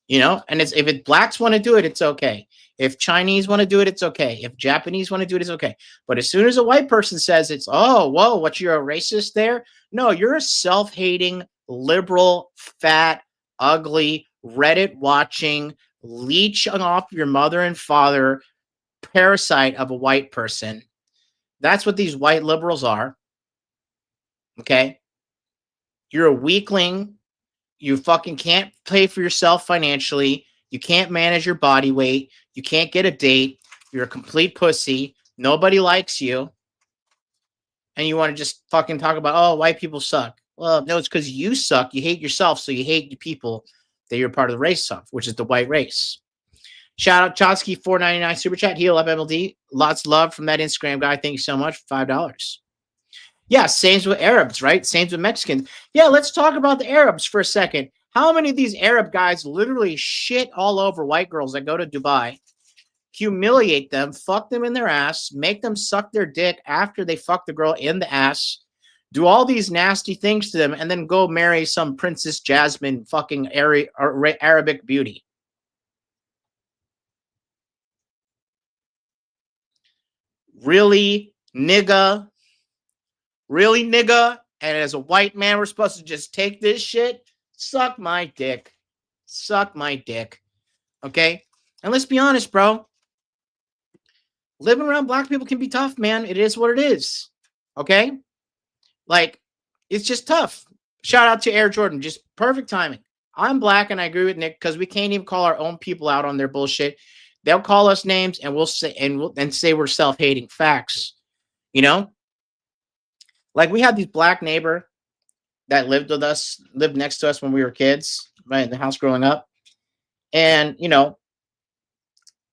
You know, and if blacks want to do it, it's okay. If Chinese want to do it, it's okay. If Japanese want to do it, it's okay. But as soon as a white person says it's, oh, whoa, what, you're a racist there? No, you're a self-hating, liberal, fat, ugly, Reddit watching, leeching off your mother and father parasite of a white person. That's what these white liberals are. Okay? You're a weakling. You fucking can't pay for yourself financially. You can't manage your body weight. You can't get a date. You're a complete pussy. Nobody likes you. And you want to just fucking talk about, oh, white people suck. Well, no, it's because you suck. You hate yourself, so you hate the people that you're part of the race of, which is the white race. Shout out Chotsky, $4.99 super chat. Heal up MLD. Lots of love from that Instagram guy. Thank you so much. $5. Yeah, same with Arabs, right? Same with Mexicans. Yeah, let's talk about the Arabs for a second. How many of these Arab guys literally shit all over white girls that go to Dubai, humiliate them, fuck them in their ass, make them suck their dick after they fuck the girl in the ass, do all these nasty things to them, and then go marry some Princess Jasmine fucking Arabic beauty? Really, nigga? Really, nigga? And as a white man, we're supposed to just take this shit? Suck my dick. Suck my dick. Okay? And let's be honest, bro. Living around black people can be tough, man. It is what it is. Okay? Like, it's just tough. Shout out to Air Jordan. Just perfect timing. I'm black, and I agree with Nick because we can't even call our own people out on their bullshit. They'll call us names, and we'll say and say we're self-hating. Facts. You know? Like, we had this black neighbor that lived next to us when we were kids, right, in the house growing up. And, you know,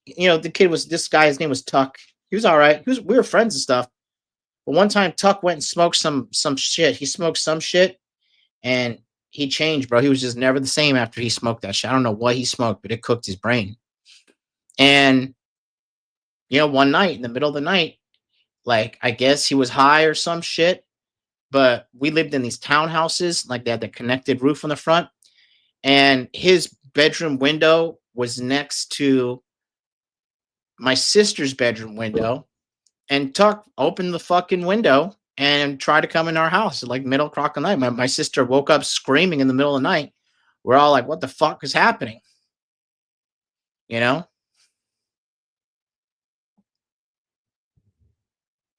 the kid was, this guy, his name was Tuck. He was all right. We were friends and stuff. But one time Tuck went and smoked some shit. He smoked some shit, and he changed, bro. He was just never the same after he smoked that shit. I don't know what he smoked, but it cooked his brain. And, you know, one night, in the middle of the night, like, I guess he was high or some shit. But we lived in these townhouses, like they had the connected roof on the front. And his bedroom window was next to my sister's bedroom window. And Tuck opened the fucking window and tried to come in our house at like middle o'clock at night. My sister woke up screaming in the middle of the night. We're all like, what the fuck is happening? You know?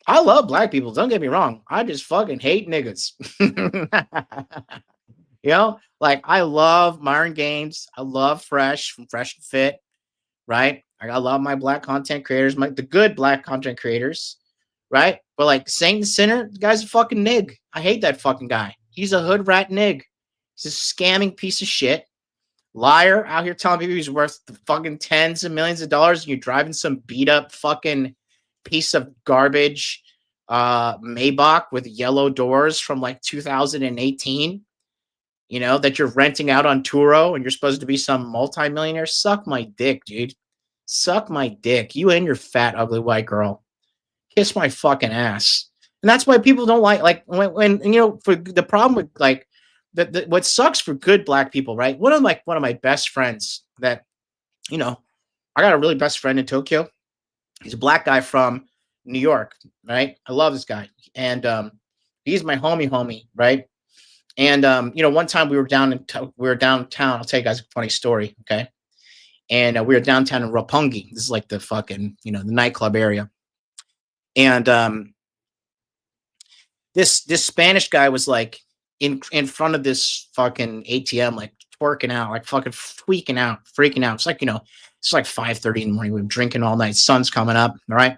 I love black people. Don't get me wrong. I just fucking hate niggas. You know, like I love Myron Gaines. I love Fresh from Fresh and Fit, right? I love my black content creators, the good black content creators, right? But like Saint and Sinner, the guy's a fucking nig. I hate that fucking guy. He's a hood rat nig. He's a scamming piece of shit. Liar out here telling people he's worth the fucking tens of millions of dollars, and you're driving some beat up fucking piece of garbage Maybach with yellow doors from like 2018, you know, that you're renting out on Turo, and you're supposed to be some multimillionaire. Suck my dick, dude. Suck my dick. You and your fat, ugly white girl. Kiss my fucking ass. And that's why people don't like when you know, for the problem with like what sucks for good black people, right? One of my best friends that, you know, I got a really best friend in Tokyo. He's a black guy from New York, right? I love this guy. And he's my homie, right? And you know, one time we were downtown. I'll tell you guys a funny story, okay? And we were downtown in Roppongi. This is like the fucking, you know, the nightclub area. And this Spanish guy was like in front of this fucking ATM, like twerking out, like fucking freaking out. It's like, you know, it's like 5:30 in the morning. We've been drinking all night. Sun's coming up, all right?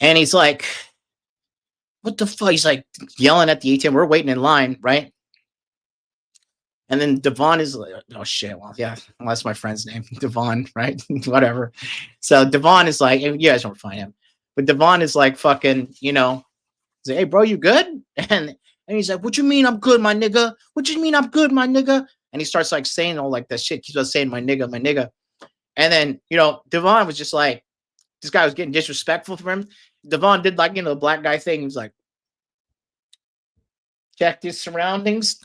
And he's like, what the fuck? He's like yelling at the ATM. We're waiting in line, right? And then Devon is like, oh shit, well, yeah, well, that's my friend's name, Devon, right? Whatever. So Devon is like, you guys don't find him, but Devon is like fucking, you know, he's like, hey, bro, you good? And he's like, what you mean I'm good, my nigga? What you mean I'm good, my nigga? And he starts like saying all like that shit. He's just saying my nigga, my nigga. And then, you know, Devon was just like, this guy was getting disrespectful for him. Devon did like, you know, the black guy thing. He was like, checked his surroundings.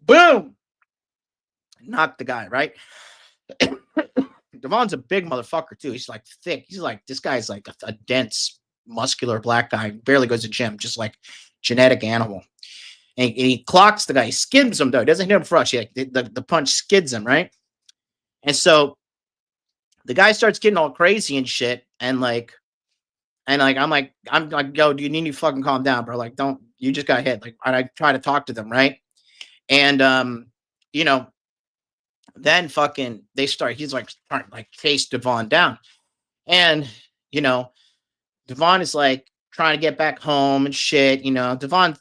Boom. Knocked the guy, right? Devon's a big motherfucker too. He's like thick. He's like, this guy's like a dense, muscular black guy. Barely goes to gym, just like genetic animal. And he clocks the guy. He skids him though. He doesn't hit him fresh. Like the punch skids him, right? And so the guy starts getting all crazy and shit. And I'm like, yo, do you need to fucking calm down, bro? Like, don't, you just got hit. Like, I try to talk to them, right? And you know, then fucking he's like trying to like chase Devon down. And, you know, Devon is like trying to get back home and shit. You know, Devon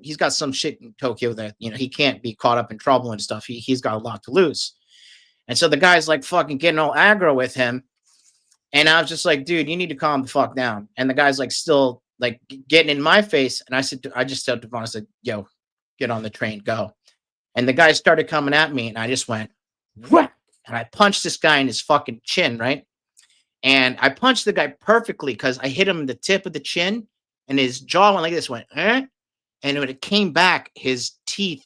he's got some shit in Tokyo that, you know, he can't be caught up in trouble and stuff. He's got a lot to lose. And so the guy's like fucking getting all aggro with him. And I was just like, dude, you need to calm the fuck down. And the guy's like still like getting in my face. And I just told Devon, I said, yo, get on the train, go. And the guy started coming at me, and I just went, what? And I punched this guy in his fucking chin, right? And I punched the guy perfectly because I hit him in the tip of the chin, and his jaw went like this, went, eh? And when it came back, his teeth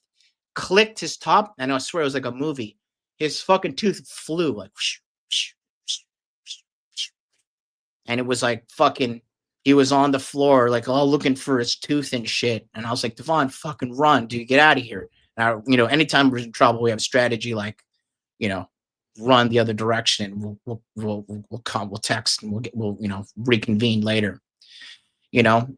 clicked his top, and I swear it was like a movie. His fucking tooth flew like, whoosh, whoosh, whoosh, whoosh, whoosh. And it was like fucking, he was on the floor, like all looking for his tooth and shit. And I was like, Devon, fucking run, dude, get out of here. Now, you know, anytime we're in trouble, we have strategy like, you know, run the other direction. We'll text, and we'll you know, reconvene later. You know,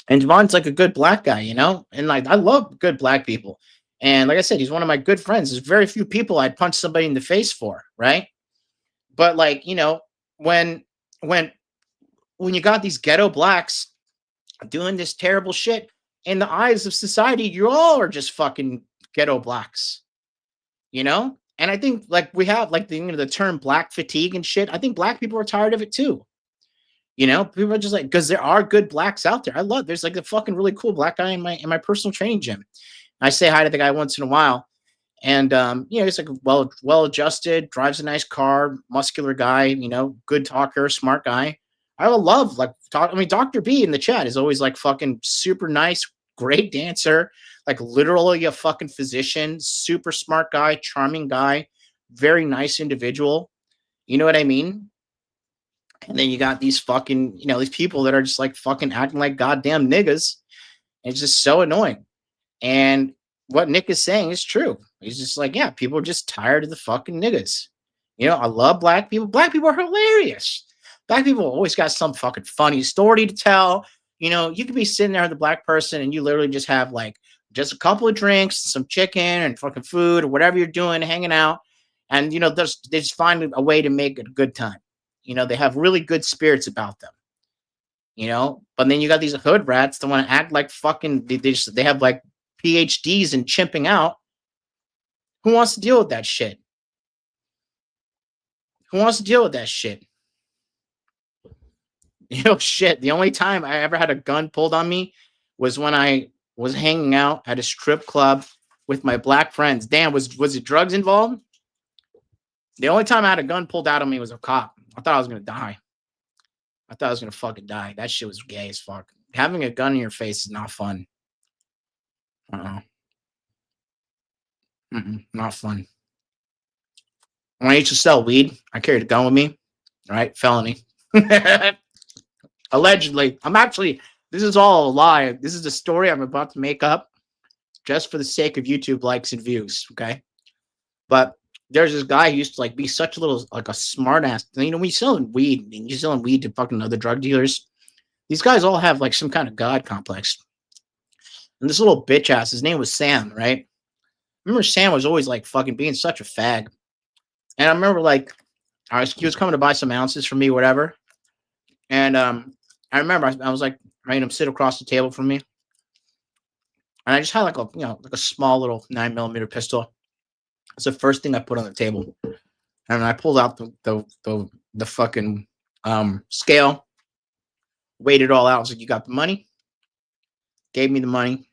and Devon's like a good black guy, you know, and like I love good black people. And like I said, he's one of my good friends. There's very few people I'd punch somebody in the face for, right? But like, you know, when you got these ghetto blacks doing this terrible shit in the eyes of society, you all are just fucking ghetto blacks, you know? And I think like we have like the, you know, the term black fatigue and shit. I think black people are tired of it too. You know, people are just like, because there are good blacks out there. There's like a fucking really cool black guy in my personal training gym. I say hi to the guy once in a while. And, you know, he's like well-adjusted, drives a nice car, muscular guy, you know, good talker, smart guy. I would love like Dr. B in the chat is always like fucking super nice, great dancer, like literally a fucking physician, super smart guy, charming guy, very nice individual. You know what I mean? And then you got these fucking, you know, these people that are just like fucking acting like goddamn niggas. It's just so annoying. And what Nick is saying is true. He's just like, yeah, people are just tired of the fucking niggas. You know, I love black people. Black people are hilarious. Black people always got some fucking funny story to tell. You know, you could be sitting there with a black person and you literally just have like Just a couple of drinks, some chicken and fucking food or whatever you're doing, hanging out. And, you know, they just find a way to make it a good time. You know, they have really good spirits about them. You know, but then you got these hood rats that want to act like fucking, they have like PhDs in chimping out. Who wants to deal with that shit? Who wants to deal with that shit? You know, shit. The only time I ever had a gun pulled on me was when I was hanging out at a strip club with my black friends. Damn, was it drugs involved? The only time I had a gun pulled out on me was a cop. I thought I was gonna die. I thought I was gonna fucking die. That shit was gay as fuck. Having a gun in your face is not fun. Not fun. When I used to sell weed, I carried a gun with me. Right? Felony. Allegedly. This is all a lie. This is a story I'm about to make up just for the sake of YouTube likes and views. Okay. But there's this guy who used to like be such a little, like a smart ass. You know, when you're selling weed and you're selling weed to fucking other drug dealers, these guys all have like some kind of God complex. And this little bitch ass, his name was Sam, right? I remember Sam was always like fucking being such a fag. And I remember like he was coming to buy some ounces for me, whatever. And I remember I was like, made him sit across the table from me. And I just had like a, you know, like a small little 9mm pistol. It's the first thing I put on the table. And I pulled out the fucking scale, weighed it all out. I was like, you got the money? Gave me the money.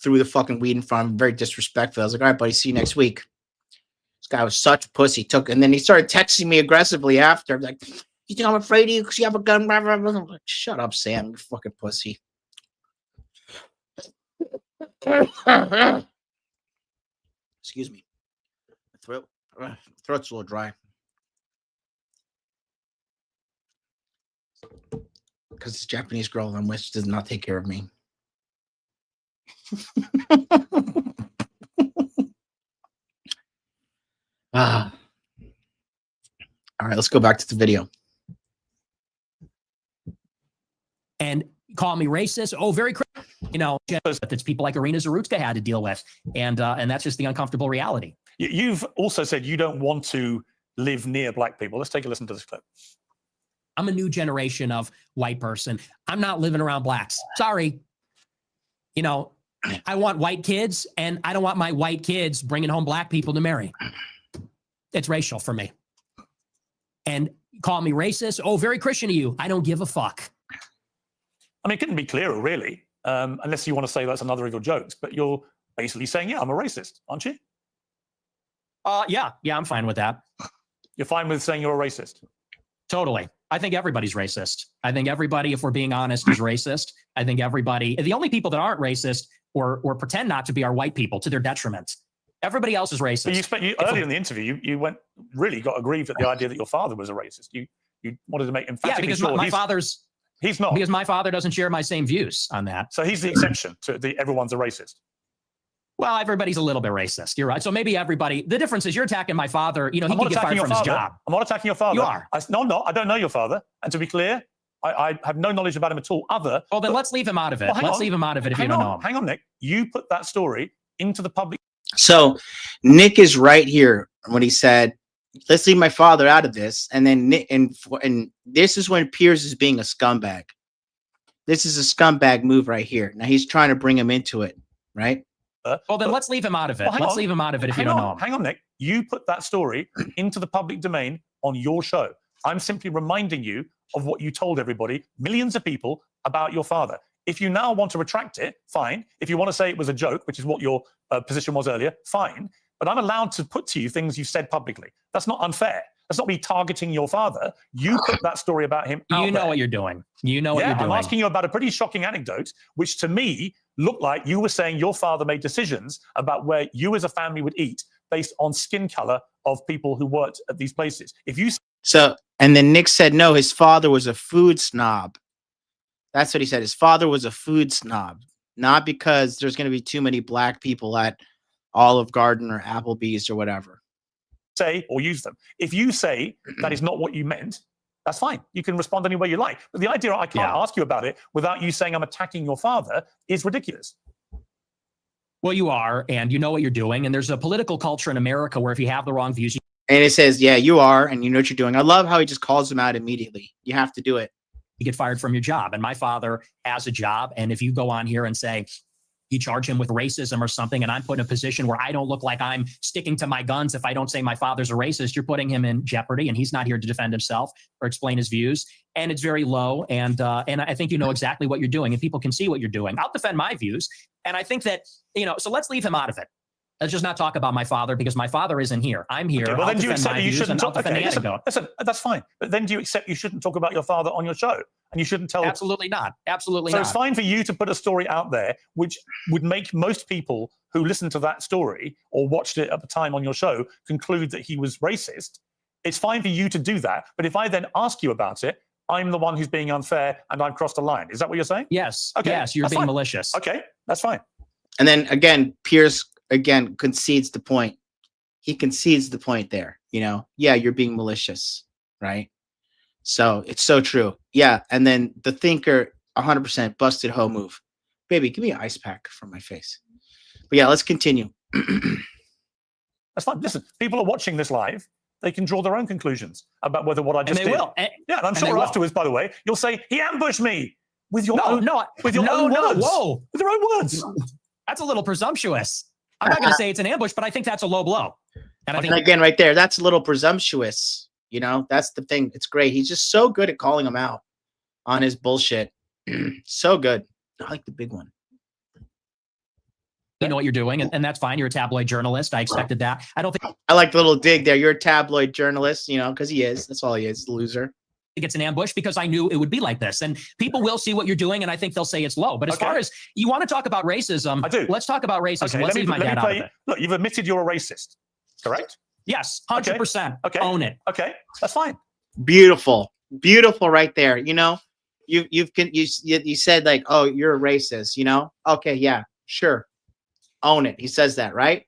Threw the fucking weed in front of him. Very disrespectful. I was like, all right, buddy, see you next week. This guy was such a pussy. And then he started texting me aggressively after. I'm like, you think I'm afraid of you because you have a gun? Blah, blah, blah. I'm like, shut up, Sam, you fucking pussy. Excuse me. My throat's a little dry. Because this Japanese girl I'm with does not take care of me. All right, let's go back to the video. And call me racist. Oh, very, you know, that's people like Irina Zarutska had to deal with. And that's just the uncomfortable reality. You've also said you don't want to live near black people. Let's take a listen to this clip. I'm a new generation of white person. I'm not living around blacks. Sorry. You know, I want white kids, and I don't want my white kids bringing home black people to marry. It's racial for me. And call me racist. Oh, very Christian of you. I don't give a fuck. I mean, it couldn't be clearer, really, unless you want to say that's another of your jokes. But you're basically saying, yeah, I'm a racist, aren't you? Yeah, I'm fine with that. You're fine with saying you're a racist? Totally. I think everybody's racist. I think everybody, if we're being honest, is racist. I think everybody, the only people that aren't racist or pretend not to be are white people to their detriment. Everybody else is racist. But earlier in the interview, you got aggrieved at the idea that your father was a racist. You wanted to make emphatically sure my father's. He's not. Because my father doesn't share my same views on that. So he's the exception to everyone's a racist. Well, everybody's a little bit racist. You're right. So maybe everybody. The difference is you're attacking my father. You know, he can get fired from his job. I'm not attacking your father. You are. No, I'm not. I don't know your father. And to be clear, I have no knowledge about him at all. Well, then let's leave him out of it. Let's leave him out of it if you don't know him. Hang on, Nick. You put that story into the public. So Nick is right here when he said, let's leave my father out of this. And then Nick, and this is when Piers is being a scumbag. This is a scumbag move right here. Now he's trying to bring him into it, right? Well, then let's leave him out of it. Let's leave him out of it if you don't know him. Hang on, Nick. You put that story into the public domain on your show. I'm simply reminding you of what you told everybody, millions of people, about your father. If you now want to retract it, fine. If you want to say it was a joke, which is what your position was earlier, fine. But I'm allowed to put to you things you've said publicly. That's not unfair. That's not me targeting your father. You put that story about him out You know what you're doing. You know what you're doing. I'm asking you about a pretty shocking anecdote, which to me looked like you were saying your father made decisions about where you as a family would eat based on skin color of people who worked at these places. If you and then Nick said, no, his father was a food snob. That's what he said. His father was a food snob, not because there's going to be too many black people at Olive Garden or Applebee's or whatever. Say or use them. If you say that is not what you meant, that's fine. You can respond any way you like. But the idea I can't ask you about it without you saying I'm attacking your father is ridiculous. Well, you are, and you know what you're doing. And there's a political culture in America where if you have the wrong views, And it says, yeah, you are, and you know what you're doing. I love how he just calls them out immediately. You have to do it. you get fired from your job. And my father has a job. And if you go on here and say, you charge him with racism or something, and I'm put in a position where I don't look like I'm sticking to my guns if I don't say my father's a racist, you're putting him in jeopardy, and he's not here to defend himself or explain his views. And it's very low. And I think you know exactly what you're doing, and people can see what you're doing. I'll defend my views. And I think that, so let's leave him out of it. Let's just not talk about my father, because my father isn't here. I'm here. Okay, well, then do you accept that you shouldn't talk? Okay, listen, that's fine. But then do you accept you shouldn't talk about your father on your show? And you shouldn't tell... Absolutely not. Absolutely not. So it's fine for you to put a story out there, which would make most people who listened to that story or watched it at the time on your show conclude that he was racist. It's fine for you to do that. But if I then ask you about it, I'm the one who's being unfair and I've crossed a line. Is that what you're saying? Yes. Okay. Yes, you're being malicious. Okay, that's fine. And then again, Piers again concedes the point. He concedes the point there. Yeah, you're being malicious, right? So it's so true. Yeah. And then the thinker, 100% busted hoe move. Baby, give me an ice pack from my face. But yeah, let's continue. That's fine. Listen, people are watching this live. They can draw their own conclusions about whether what I just did. And they will. Yeah, and I'm sure afterwards, by the way, you'll say, he ambushed me with your own words. Whoa. With your own words. That's a little presumptuous. I'm not going to say it's an ambush, but I think that's a low blow. And I think again, right there, that's a little presumptuous. That's the thing. It's great. He's just so good at calling him out on his bullshit. So good. I like the big one. You know what you're doing, and that's fine. You're a tabloid journalist. I expected that. I don't think... I like the little dig there. You're a tabloid journalist, because he is. That's all he is, a loser. It's an ambush because I knew it would be like this, and people will see what you're doing, and I think they'll say it's low. But as far as you want to talk about racism, I do. Let's talk about racism. Okay, let's leave my dad out of it. Look, you've admitted you're a racist, correct? Yes, 100%. Okay. Own it. Okay, that's fine. Beautiful right there. You said like, oh, you're a racist. Okay, yeah, sure, own it. He says that, right?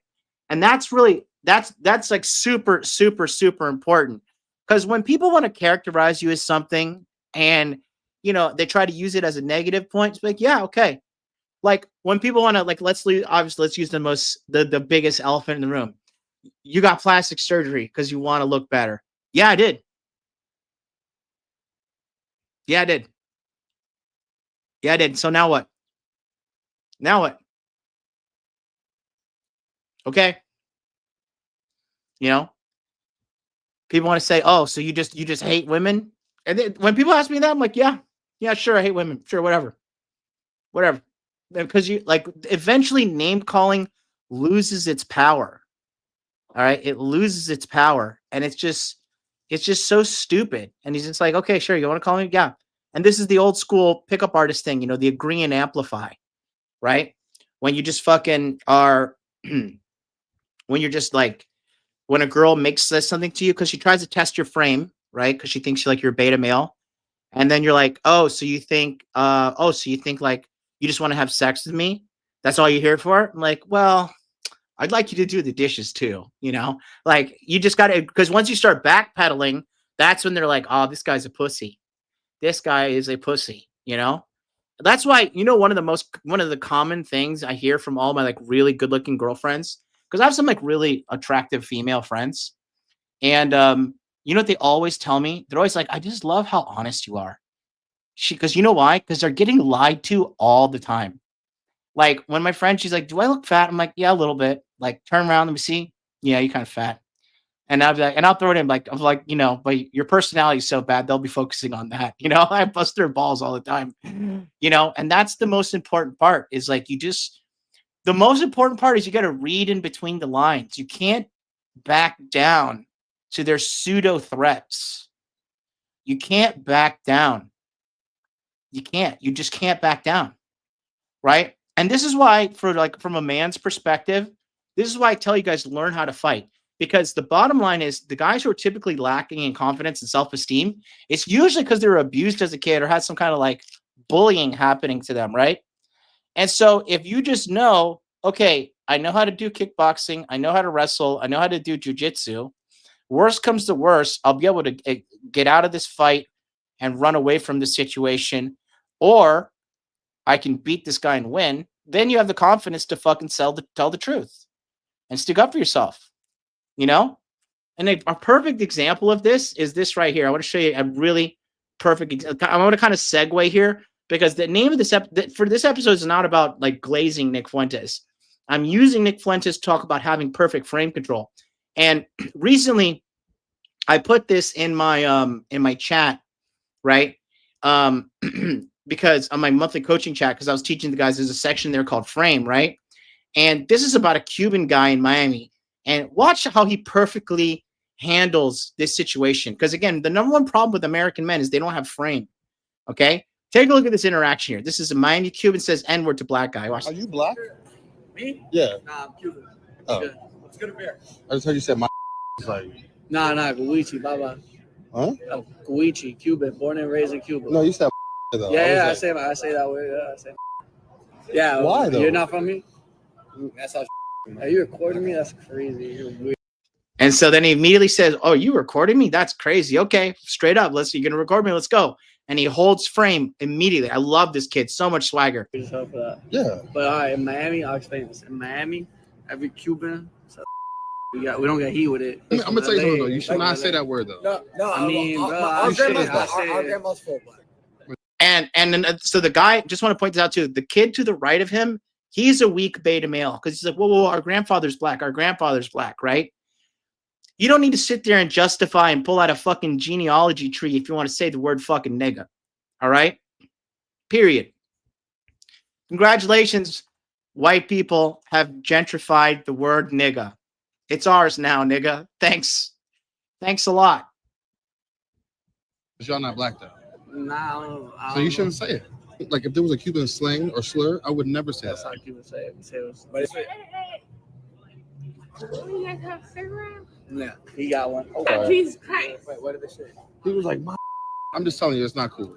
And that's really that's like super important. Because when people want to characterize you as something and, they try to use it as a negative point, it's like, yeah, okay. Like when people want to, like, let's use the biggest elephant in the room. You got plastic surgery because you want to look better. Yeah, I did. Yeah, I did. Yeah, I did. So now what? Now what? Okay. People want to say, oh, so you just hate women? And then, when people ask me that, I'm like, yeah, sure, I hate women. Sure, whatever. Because eventually name calling loses its power. All right. It loses its power. And it's just so stupid. And he's just like, okay, sure. You want to call me? Yeah. And this is the old school pickup artist thing, the agree and amplify, right? When you just fucking are, when you're just like, when a girl says something to you because she tries to test your frame, right? Because she thinks you're a beta male. And then you're like, so you think like you just want to have sex with me? That's all you're here for? I'm like, well, I'd like you to do the dishes too. Like you just got to, because once you start backpedaling, that's when they're like, oh, this guy's a pussy. This guy is a pussy, That's why, one of the common things I hear from all my like really good looking girlfriends, because I have some like really attractive female friends. And you know what they always tell me? They're always like, I just love how honest you are. Because you know why? Because they're getting lied to all the time. Like when my friend, she's like, do I look fat? I'm like, yeah, a little bit. Like, turn around, let me see. Yeah, you're kind of fat. And I'll be like, and I'll throw it in like, I'm like, but your personality is so bad, they'll be focusing on that. I bust their balls all the time. And that's the most important part is like, the most important part is you got to read in between the lines. You can't back down to their pseudo threats. You can't back down. You just can't back down. Right. And this is why, from a man's perspective, this is why I tell you guys to learn how to fight. Because the bottom line is the guys who are typically lacking in confidence and self-esteem, it's usually because they were abused as a kid or had some kind of like bullying happening to them. Right. And so if you just know, okay, I know how to do kickboxing, I know how to wrestle, I know how to do jujitsu. Worst comes to worst, I'll be able to get out of this fight and run away from the situation, or I can beat this guy and win. then you have the confidence to fucking tell the truth and stick up for yourself, you know? And a perfect example of this is this right here. I want to show you a really perfect, I want to kind of segue here because the name of this for this episode is not about like glazing Nick Fuentes. I'm using Nick Fuentes to talk about having perfect frame control. And recently I put this in my chat, right? Because on my monthly coaching chat, because I was teaching the guys, there's a section there called frame, right? And this is about a Cuban guy in Miami. And watch how he perfectly handles this situation. Because again, the number one problem with American men is they don't have frame. Okay? Take a look at this interaction here. This is a Miami Cuban says N-word to black guy. Watch. Are you black? Me? Yeah. Nah, I'm Cuban. Oh. Good. What's good beer? I just heard you said my like. Nah, Guichi, baba. Huh? Guichi, Cuban, born and raised in Cuba. No, you said though. Yeah, I I say that word. Yeah, I say. Yeah. Why though? You're not from me? That's how. Are you recording me? That's crazy. You're weird. And so then he immediately says, "Oh, you recording me? That's crazy. Okay, straight up. You're gonna record me. Let's go." And he holds frame immediately. I love this kid. So much swagger. Yeah. But all right, in Miami, I'll explain this. In Miami, every Cuban, we don't get heat with it. I'm gonna tell you something though. You should not say that word though. No. I mean, our grandma's full black. And then so the guy, just want to point this out too. The kid to the right of him, he's a weak beta male because he's like, whoa, our grandfather's black. Our grandfather's black, right? You don't need to sit there and justify and pull out a fucking genealogy tree if you want to say the word fucking nigga. All right? Period. Congratulations, white people have gentrified the word nigga. It's ours now, nigga. Thanks. Thanks a lot. But y'all not black though. Nah, So you shouldn't say it. Like if there was a Cuban slang or slur, I would never say That's that. how Cuban say it. We say it. But it's You guys have cigarettes? yeah, he got one. Oh, Okay. Jesus Christ. Wait, what did they say? He was like, I'm just telling you, it's not cool.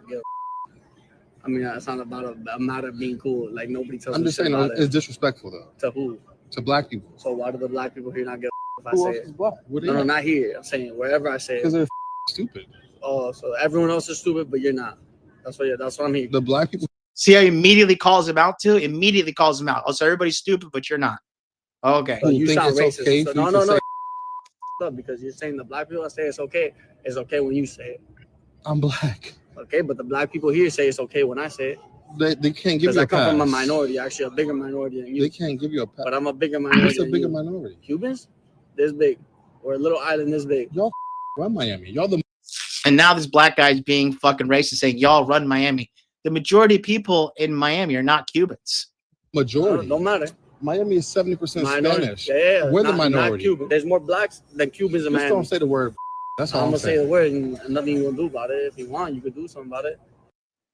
I mean, it's not about a matter of being cool. Like nobody tells I'm me just shit saying, about it's it. disrespectful though. To who? To black people. So why do the black people here not get if I Who say else it? is black? What are No, you? not here. I'm saying wherever I say Because it. they're stupid. Oh, so everyone else is stupid, but you're not. That's what I'm hearing. The black people. See how he immediately calls him out too? Immediately calls him out. Oh, so everybody's stupid, but you're not. Okay. So you think sound it's racist. okay So, for you no, to say- because you're saying the black people say it's okay. It's okay when you say it. I'm black. Okay, but the black people here say it's okay when I say it. They can't give Because you I a come pass. from a minority, actually a bigger minority than you. They can't give you a pass. But I'm a bigger minority. What's a than bigger you. minority? Cubans? This big. Or a little island this big. Y'all run Miami. Y'all the. And now this black guy's being fucking racist saying, y'all run Miami. The majority of people in Miami are not Cubans. Majority. Don't matter. Miami is 70% Minority. Spanish. Yeah, We're the not minority. Cuban. There's more blacks than Cubans in Just Miami. don't say the word. That's all I'm I'm gonna say saying. the word and nothing you gonna do about it. If you want, you could do something about it.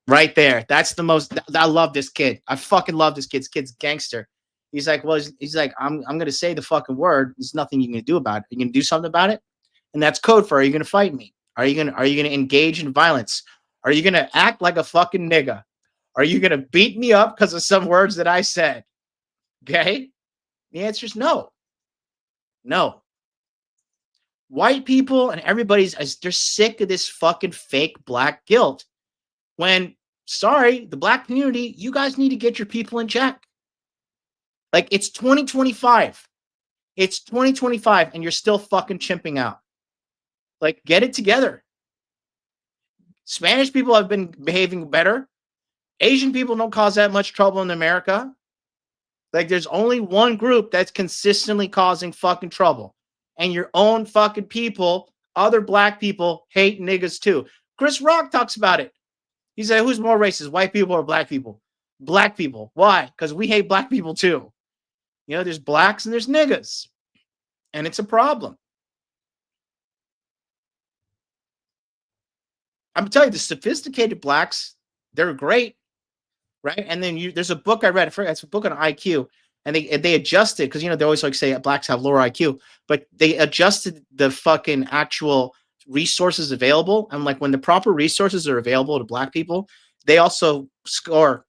Right there. That's the most. I love this kid. I fucking love this kid. This kid's gangster. He's like, well, he's like, I'm gonna say the fucking word. There's nothing you can do about it. Are you gonna do something about it? And that's code for, are you gonna fight me? Are you gonna engage in violence? Are you gonna act like a fucking nigga? Are you gonna beat me up because of some words that I said? Okay. The answer is no. No. White people and they're sick of this fucking fake black guilt. When, sorry, the black community, you guys need to get your people in check. Like, it's 2025. It's 2025, and you're still fucking chimping out. Like, get it together. Spanish people have been behaving better. Asian people don't cause that much trouble in America. Like, there's only one group that's consistently causing fucking trouble. And your own fucking people, other black people, hate niggas too. Chris Rock talks about it. He said, who's more racist, white people or black people? Black people. Why? Because we hate black people too. You know, there's blacks and there's niggas. And it's a problem. I'm telling you, the sophisticated blacks, they're great. Right? And then there's a book I read. I forget, it's a book on IQ. And they adjusted, because, you know, they always like say blacks have lower IQ. But they adjusted the fucking actual resources available. And like when the proper resources are available to black people, they also score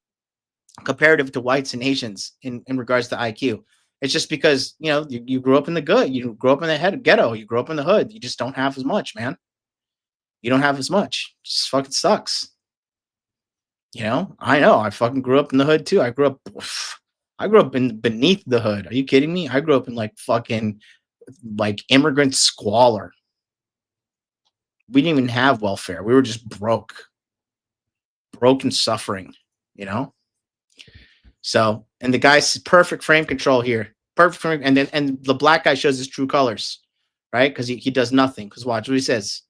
comparative to whites and Asians in regards to IQ. It's just because, you know, you grew up in the good, you grew up in the ghetto, you grew up in the hood. You just don't have as much, man. You don't have as much. It just fucking sucks. You know, I fucking grew up in the hood too. I grew up I grew up in beneath the hood. Are you kidding me? I grew up in like fucking like immigrant squalor. We didn't even have welfare. We were just broke and suffering, you know? So, and the guy's perfect frame control here. Perfect frame. And the black guy shows his true colors, right? Because he does nothing. Because watch what he says.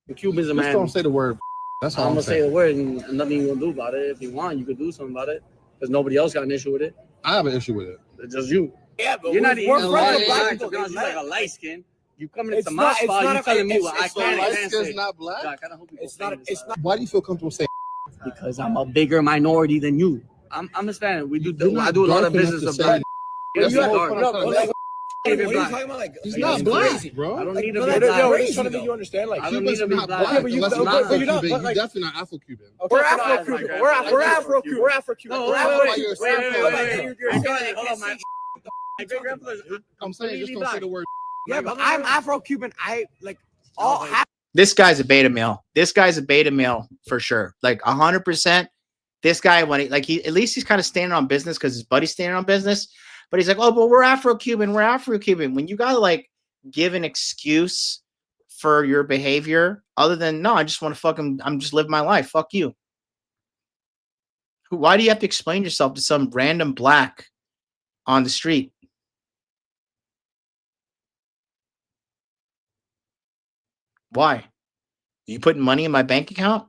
The Cubans are Just mad. don't say the word. That's all I'm I'm gonna say saying. the word and nothing you gonna do about it. If you want, you could do something about it. Because nobody else got an issue with it. I have an issue with it. It's just you. Yeah, but you're not we're even friends light. with black people. You're like a light skin. You coming It's into my not- it's spot, not you a- telling me it's- what I it's can not- and light can't skin's say. not black? Jack, I don't hope you It's go not. say It's this, not. Why do you feel comfortable saying? because I'm a bigger minority than you. I'm Hispanic. We do. You're I not do a lot dark of enough business to with say black. Yes, You're you are. dark. No, but like, If you're What are you black. talking about? Like, He's like, not it's black, crazy. bro. I don't Like, need to no, be no, black. no, we're just trying to make you understand. Like, I don't Cubans need are to be not black. black but you unless don't- you're but you Afro-Cuban. don't- You like- definitely not Afro-Cuban. we're Afro-Cuban. We're Afro-Cuban. We're Afro-Cuban. No, We're wait, Afro-Cuban. wait. You're I saying can't- hold on, my great grandfather's I'm saying just don't say the word. Yeah, but I'm Afro-Cuban. I like all half. This guy's a beta male. This guy's a beta male for sure. Like 100%. This guy, when he at least he's kind of standing on business because his buddy's standing on business. But he's like, oh, but we're Afro-Cuban. We're Afro-Cuban. When you gotta like give an excuse for your behavior, other than no, I just want to fucking, I'm just living my life. Fuck you. Why do you have to explain yourself to some random black on the street? Why? Are you putting money in my bank account?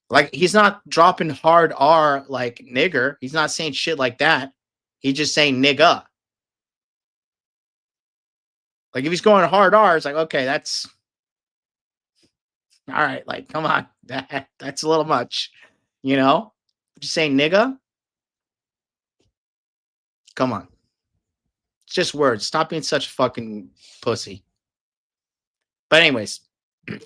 Like, he's not dropping hard R like nigger. He's not saying shit like that. He's just saying nigga. Like, if he's going hard R, it's like, okay, that's all right. Like, come on. That's a little much, you know? Just saying nigga? Come on. It's just words. Stop being such a fucking pussy. But anyways,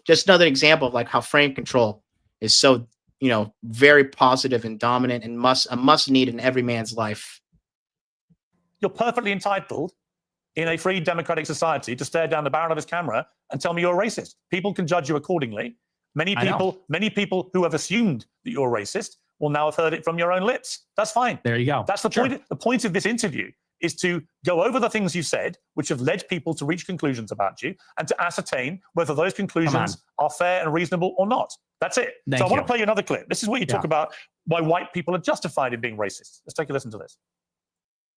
just another example of like how frame control is so, you know, very positive and dominant and a must need in every man's life. You're perfectly entitled in a free democratic society to stare down the barrel of his camera and tell me you're a racist. People can judge you accordingly. Many people who have assumed that you're racist will now have heard it from your own lips. That's fine. There you go. That's the point. The point of this interview is to go over the things you said, which have led people to reach conclusions about you, and to ascertain whether those conclusions are fair and reasonable or not. That's it. So I want to play you another clip. This is what you talk about why white people are justified in being racist. Let's take a listen to this.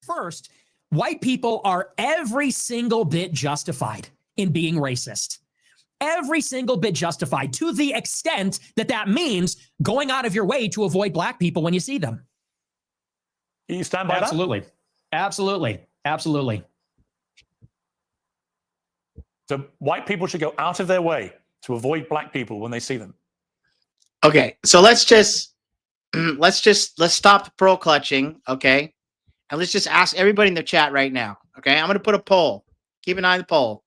First, white people are every single bit justified in being racist. Every single bit justified, to the extent that that means going out of your way to avoid black people when you see them. You stand by that? Absolutely. So white people should go out of their way to avoid black people when they see them. Okay, so let's stop the pearl clutching, okay? And let's just ask everybody in the chat right now, okay? I'm going to put a poll. Keep an eye on the poll.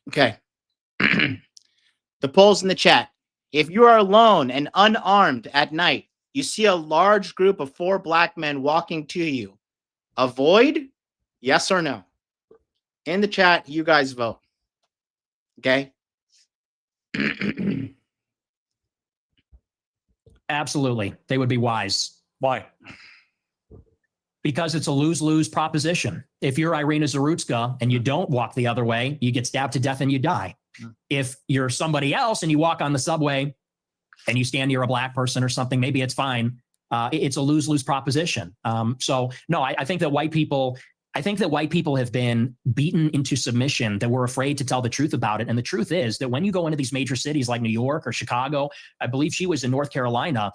Okay. The poll's in the chat. If you are alone and unarmed at night, you see a large group of 4 black men walking to you. Avoid? Yes or no? In the chat, you guys vote. Okay? Absolutely. They would be wise. Why? Because it's a lose-lose proposition. If you're Irina Zarutska and you don't walk the other way, you get stabbed to death and you die. If you're somebody else and you walk on the subway and you stand near a black person or something, maybe it's fine. It's a lose-lose proposition. So no, I think that white people have been beaten into submission, that we're afraid to tell the truth about it. And the truth is that when you go into these major cities like New York or Chicago, I believe she was in North Carolina,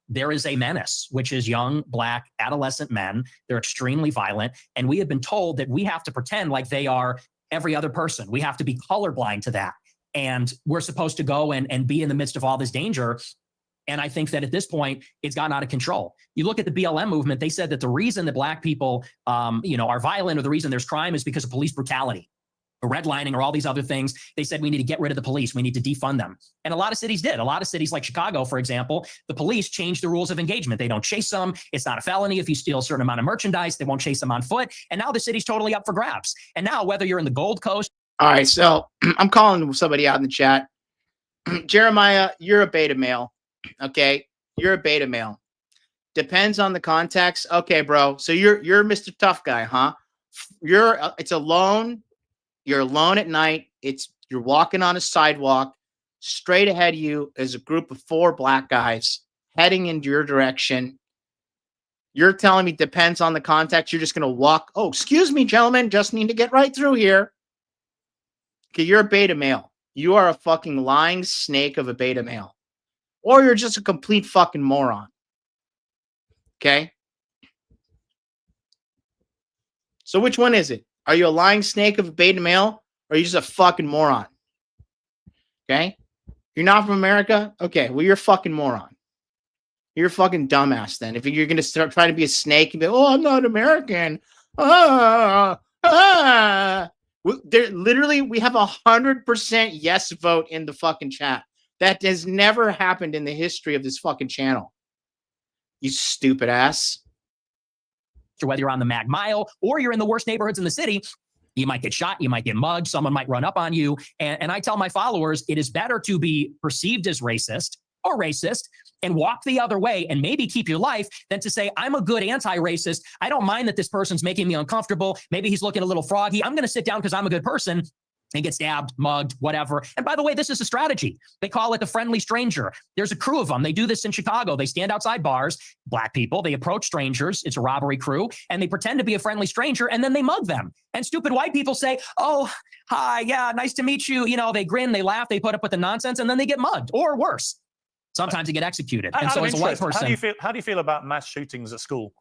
there is a menace, which is young, black, adolescent men. They're extremely violent. And we have been told that we have to pretend like they are every other person. We have to be colorblind to that. And we're supposed to go and be in the midst of all this danger And I think that at this point, it's gotten out of control. You look at the BLM movement, they said that the reason that black people, are violent, or the reason there's crime, is because of police brutality, or redlining, or all these other things. They said we need to get rid of the police. We need to defund them. And a lot of cities did. A lot of cities like Chicago, for example, the police changed the rules of engagement. They don't chase them. It's not a felony if you steal a certain amount of merchandise. They won't chase them on foot. And now the city's totally up for grabs. And now, whether you're in the Gold Coast. All right, so I'm calling somebody out in the chat. Jeremiah, you're a beta male. Okay, you're a beta male. Depends on the context. Okay, bro. So you're Mr. Tough Guy, huh? It's alone. You're alone at night. You're walking on a sidewalk. Straight ahead of you is a group of 4 black guys heading in your direction. You're telling me depends on the context. You're just gonna walk. Oh, excuse me, gentlemen. Just need to get right through here. Okay, you're a beta male. You are a fucking lying snake of a beta male. Or you're just a complete fucking moron. Okay? So which one is it? Are you a lying snake of a beta male? Or are you just a fucking moron? Okay? You're not from America? Okay, well, you're a fucking moron. You're a fucking dumbass then. If you're going to start trying to be a snake and be, oh, I'm not American. We have 100% yes vote in the fucking chat. That has never happened in the history of this fucking channel. You stupid ass. Whether you're on the Mag Mile or you're in the worst neighborhoods in the city, you might get shot, you might get mugged, someone might run up on you. And I tell my followers, it is better to be perceived as racist or racist and walk the other way and maybe keep your life than to say, I'm a good anti-racist. I don't mind that this person's making me uncomfortable. Maybe he's looking a little froggy. I'm going to sit down because I'm a good person and get stabbed, mugged, whatever. And by the way, this is a strategy. They call it the friendly stranger. There's a crew of them. They do this in Chicago. They stand outside bars, black people. They approach strangers. It's a robbery crew. And they pretend to be a friendly stranger, and then they mug them. And stupid white people say, oh, hi, yeah, nice to meet you. They grin, they laugh, they put up with the nonsense, and then they get mugged, or worse. Sometimes they get executed. And so as a white person... How do you feel about mass shootings at school?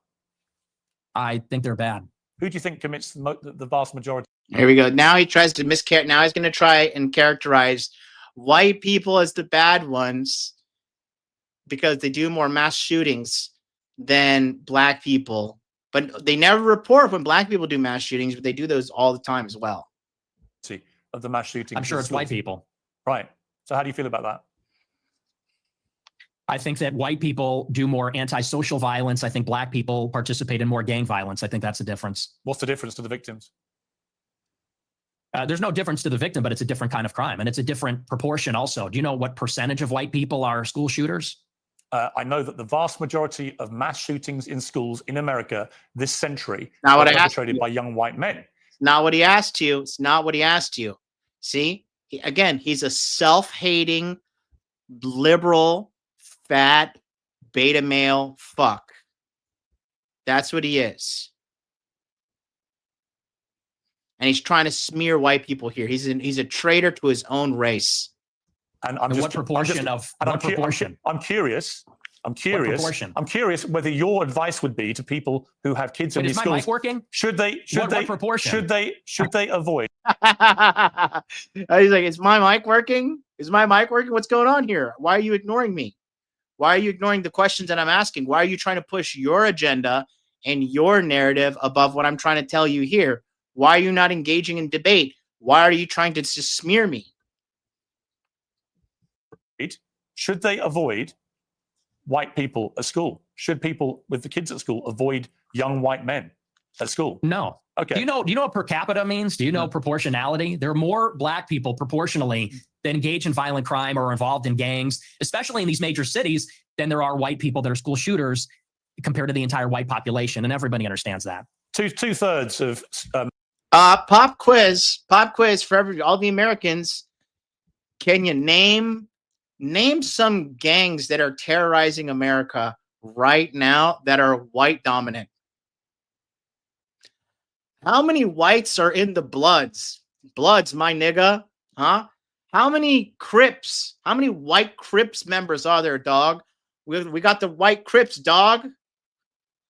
I think they're bad. Who do you think commits the vast majority? Here we go. Now he tries to now he's going to try and characterize white people as the bad ones because they do more mass shootings than black people. But they never report when black people do mass shootings, but they do those all the time as well. See, of the mass shootings. I'm sure it's white people. Right. So how do you feel about that? I think that white people do more antisocial violence. I think black people participate in more gang violence. I think that's the difference. What's the difference to the victims? There's no difference to the victim, but it's a different kind of crime. And it's a different proportion also. Do you know what percentage of white people are school shooters? I know that the vast majority of mass shootings in schools in America this century are perpetrated by young white men. It's not what he asked you. It's not what he asked you. See? He's a self-hating, liberal, fat, beta male fuck. That's what he is. And he's trying to smear white people here. He's a traitor to his own race. And I'm curious. I'm curious whether your advice would be to people who have kids in these schools. Is my mic working? Should they avoid? He's like, is my mic working? Is my mic working? What's going on here? Why are you ignoring me? Why are you ignoring the questions that I'm asking? Why are you trying to push your agenda and your narrative above what I'm trying to tell you here? Why are you not engaging in debate? Why are you trying to just smear me? Should they avoid white people at school? Should people with the kids at school avoid young white men at school? No. Okay. Do you know what per capita means? Do you know proportionality? There are more black people proportionally that engage in violent crime or are involved in gangs, especially in these major cities, than there are white people that are school shooters compared to the entire white population. And everybody understands that. Two-thirds of pop quiz for all the Americans. Can you name some gangs that are terrorizing America right now that are white dominant? How many whites are in the Bloods? Bloods, my nigga. Huh? How many Crips? How many white Crips members are there, dog? We got the white Crips, dog.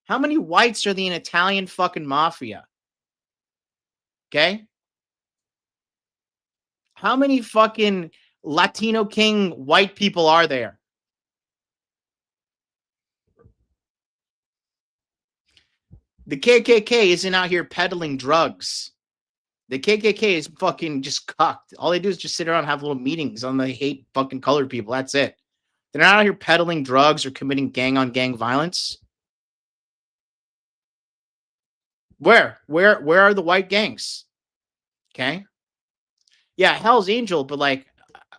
How many whites are in Italian fucking mafia? Okay? How many fucking Latino King white people are there? The KKK isn't out here peddling drugs. The KKK is fucking just cucked. All they do is just sit around and have little meetings on they hate fucking colored people. That's it. They're not out here peddling drugs or committing gang-on-gang violence. Where are the white gangs? Okay. Yeah, Hell's Angel, but like,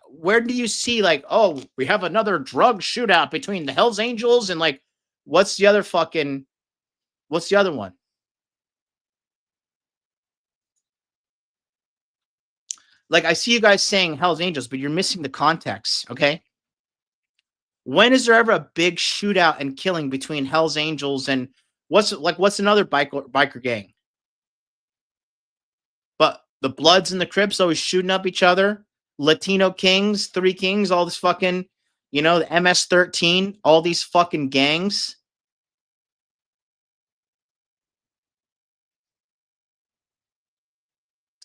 where do you see like, oh, we have another drug shootout between the Hell's Angels and like, what's the other one? Like, I see you guys saying Hell's Angels, but you're missing the context, okay? When is there ever a big shootout and killing between Hell's Angels and what's another biker gang? But the Bloods and the Crips always shooting up each other. Latino Kings, Three Kings, all this fucking, the MS-13, all these fucking gangs.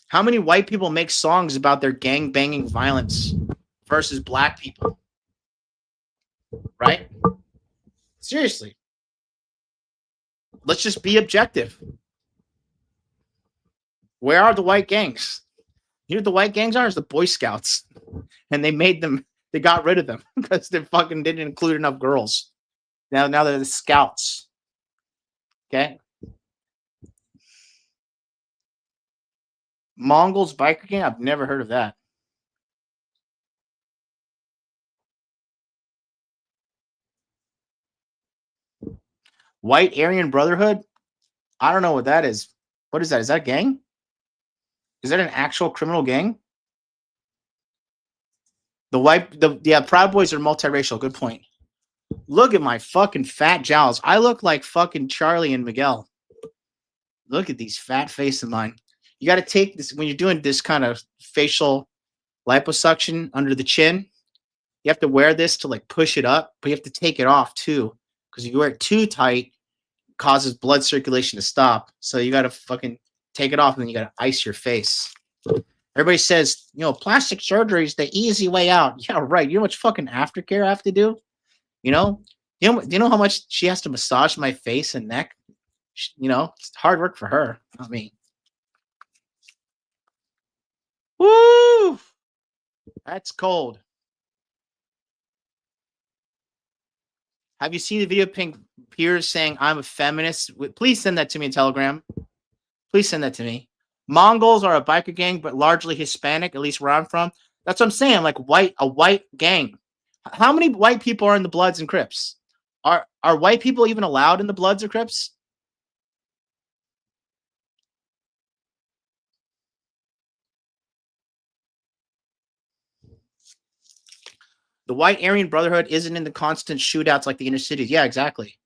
How many white people make songs about their gang banging violence versus black people? Right? Seriously. Let's just be objective. Where are the white gangs? You know what the white gangs are? It's the Boy Scouts. And they got rid of them because they fucking didn't include enough girls. Now they're the Scouts. Okay? Mongols biker gang? I've never heard of that. White Aryan Brotherhood? I don't know what that is. What is that? Is that a gang? Is that an actual criminal gang? Proud Boys are multiracial. Good point. Look at my fucking fat jowls. I look like fucking Charlie and Miguel. Look at these fat faces of mine. You got to take this when you're doing this kind of facial liposuction under the chin. You have to wear this to like push it up, but you have to take it off too. Because if you wear it too tight, it causes blood circulation to stop. So you got to fucking take it off and then you got to ice your face. Everybody says, plastic surgery is the easy way out. Yeah, right. You know how much fucking aftercare I have to do? Do you know how much she has to massage my face and neck? It's hard work for her, not me. Woo! That's cold. Have you seen the video of Pink Piers saying I'm a feminist? Please send that to me in Telegram. Please send that to me. Mongols are a biker gang, but largely Hispanic, at least where I'm from. That's what I'm saying, like a white gang. How many white people are in the Bloods and Crips? Are white people even allowed in the Bloods or Crips? The White Aryan Brotherhood isn't in the constant shootouts like the inner cities. Yeah, exactly.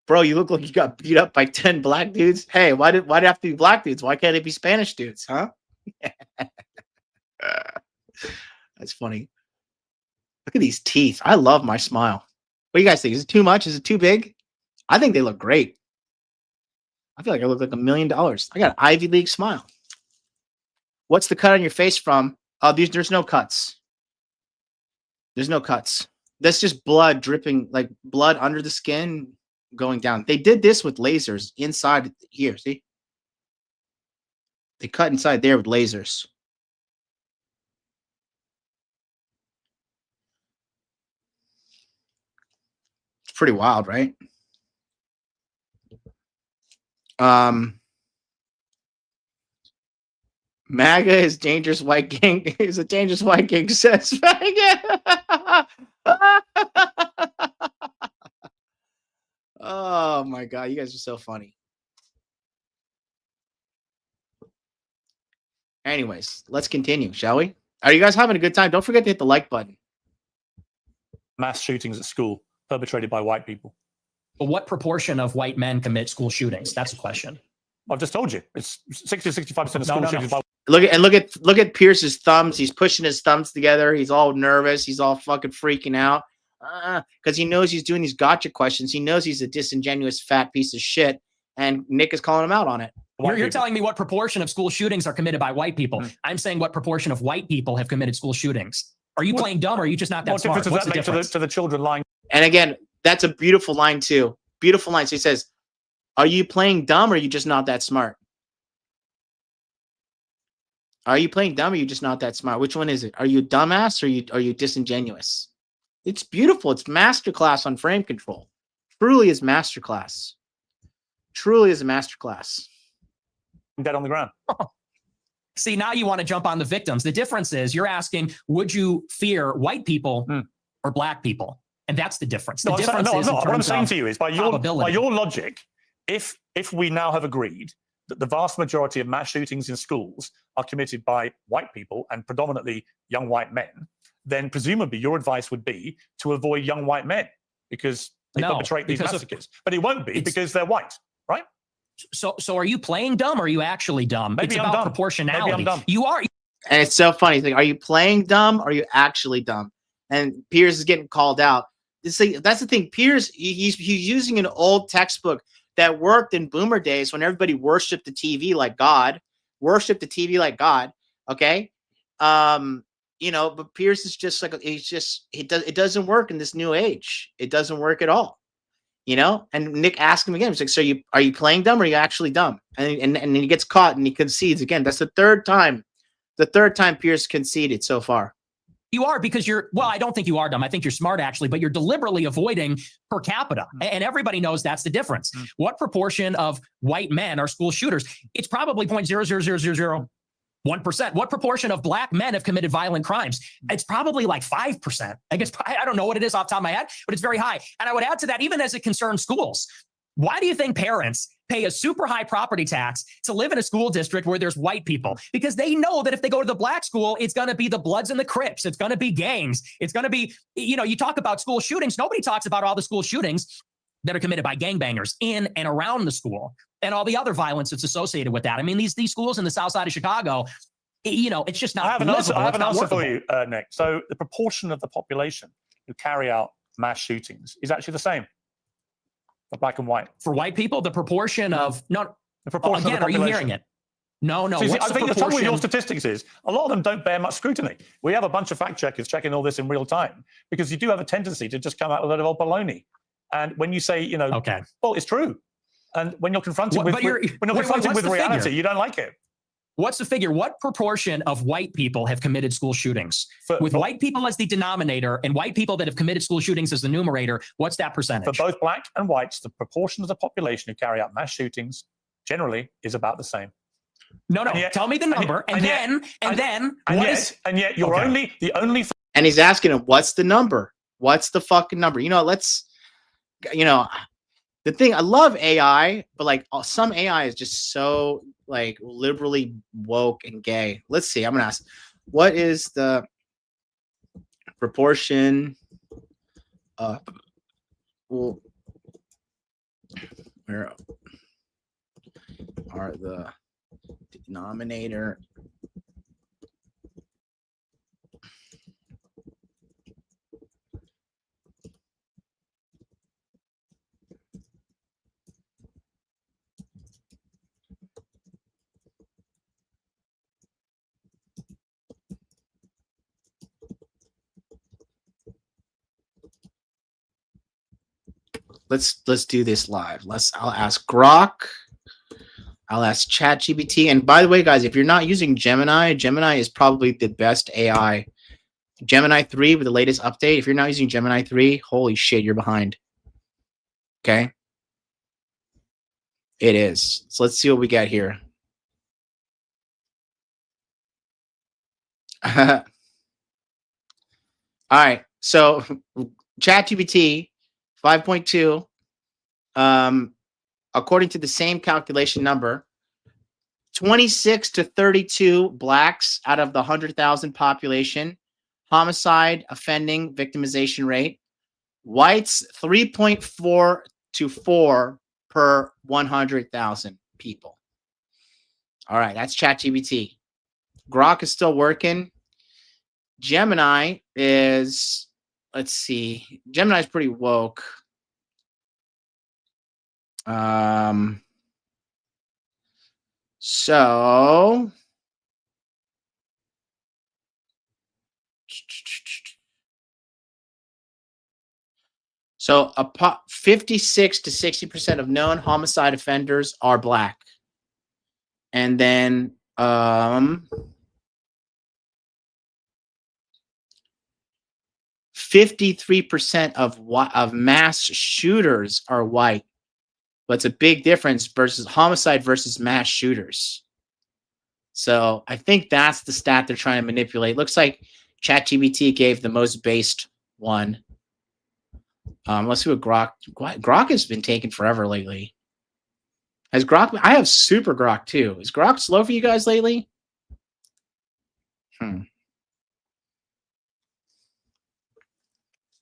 Bro, you look like you got beat up by 10 black dudes. Hey, why did it have to be black dudes? Why can't it be Spanish dudes, huh? That's funny. Look at these teeth. I love my smile. What do you guys think? Is it too much? Is it too big? I think they look great. I feel like I look like $1 million. I got an Ivy League smile. What's the cut on your face from? There's no cuts. There's no cuts. That's just blood dripping, like blood under the skin going down. They did this with lasers inside here. See? They cut inside there with lasers. It's pretty wild, right? MAGA is dangerous white gang is a dangerous white gang says MAGA. Oh my god, you guys are so funny. Anyways, let's continue, shall we? Are you guys having a good time? Don't forget to hit the like button. Mass shootings at school perpetrated by white people. But what proportion of white men commit school shootings? That's a question. I've just told you. It's 60-65% of school shootings. Look at Pierce's thumbs. He's pushing his thumbs together. He's all nervous. He's all fucking freaking out because he knows he's doing these gotcha questions. He knows he's a disingenuous fat piece of shit, and Nick is calling him out on it. You're telling me what proportion of school shootings are committed by white people. I'm saying what proportion of white people have committed school shootings. Are you playing dumb or are you just not that smart? What's the difference? To the children lying? And again, that's a beautiful line too. Beautiful line. So he says, Are you playing dumb or are you just not that smart? Are you playing dumb or are you just not that smart? Which one is it? Are you a dumbass or are you disingenuous? It's beautiful. It's masterclass on frame control. Truly is masterclass. Truly is a masterclass. Dead on the ground. See, now you want to jump on the victims. The difference is you're asking, would you fear white people or black people? And that's the difference. The difference is what I'm saying to you is by your logic, if we now have agreed that the vast majority of mass shootings in schools are committed by white people and predominantly young white men, then presumably your advice would be to avoid young white men because they perpetrate these massacres. But it won't be because they're white, right? So are you playing dumb or are you actually dumb? Maybe it's I'm about dumb. proportionality. Maybe I'm dumb. You are. And it's so funny. It's like, are you playing dumb or are you actually dumb? And Piers is getting called out. That's the thing. Piers, he's using an old textbook that worked in boomer days when everybody worshipped the TV like God. Okay. But Piers is just like, it doesn't work in this new age. It doesn't work at all. And Nick asked him again. He's like, so are you playing dumb or are you actually dumb? And he gets caught and he concedes again. That's the third time Piers conceded so far. You are because I don't think you are dumb. I think you're smart actually, but you're deliberately avoiding per capita. And everybody knows that's the difference. What proportion of white men are school shooters? It's probably 0.00001%. What proportion of black men have committed violent crimes? It's probably like 5%. I guess I don't know what it is off the top of my head, but it's very high. And I would add to that, even as it concerns schools, why do you think parents pay a super high property tax to live in a school district where there's white people? Because they know that if they go to the black school, it's going to be the Bloods and the Crips. It's going to be gangs. It's going to be, you talk about school shootings. Nobody talks about all the school shootings that are committed by gangbangers in and around the school and all the other violence that's associated with that. I mean, these schools in the south side of Chicago, it's just not livable. I have an answer for you, Nick. So the proportion of the population who carry out mass shootings is actually the same. Black and white. For white people, the proportion of the proportion again, of the population. are you hearing it? No. So I think the trouble with your statistics is a lot of them don't bear much scrutiny. We have a bunch of fact checkers checking all this in real time because you do have a tendency to just come out with a lot of old baloney. And when you say, well, it's true. And when you're confronted with reality, you don't like it. What's the figure? What proportion of white people have committed school shootings? With white people as the denominator and white people that have committed school shootings as the numerator, what's that percentage? For both black and whites, the proportion of the population who carry out mass shootings generally is is about the same. No. Tell me the number, and then you're the only. And he's asking him, "What's the number? What's the fucking number?" The thing, I love AI, but like some AI is just so like liberally woke and gay. Let's see. I'm gonna ask, what is the proportion? Where are the denominator? Let's do this live. I'll ask Grok. I'll ask ChatGPT. And by the way, guys, if you're not using Gemini is probably the best AI. Gemini 3 with the latest update. If you're not using Gemini 3, holy shit, you're behind. Okay. It is. So let's see what we got here. All right. So ChatGPT 5.2, according to the same calculation number, 26 to 32 blacks out of the 100,000 population, homicide, offending, victimization rate. Whites, 3.4 to 4 per 100,000 people. All right, that's ChatGPT. Grok is still working. Gemini is... Let's see. Gemini's pretty woke. So So 56 to 60% of known homicide offenders are black. And then 53% of mass shooters are white. But it's a big difference versus homicide versus mass shooters. So I think that's the stat they're trying to manipulate. Looks like ChatGPT gave the most based one. Let's see what Grok has been taking forever lately. Has Grok? I have Super Grok too. Is Grok slow for you guys lately?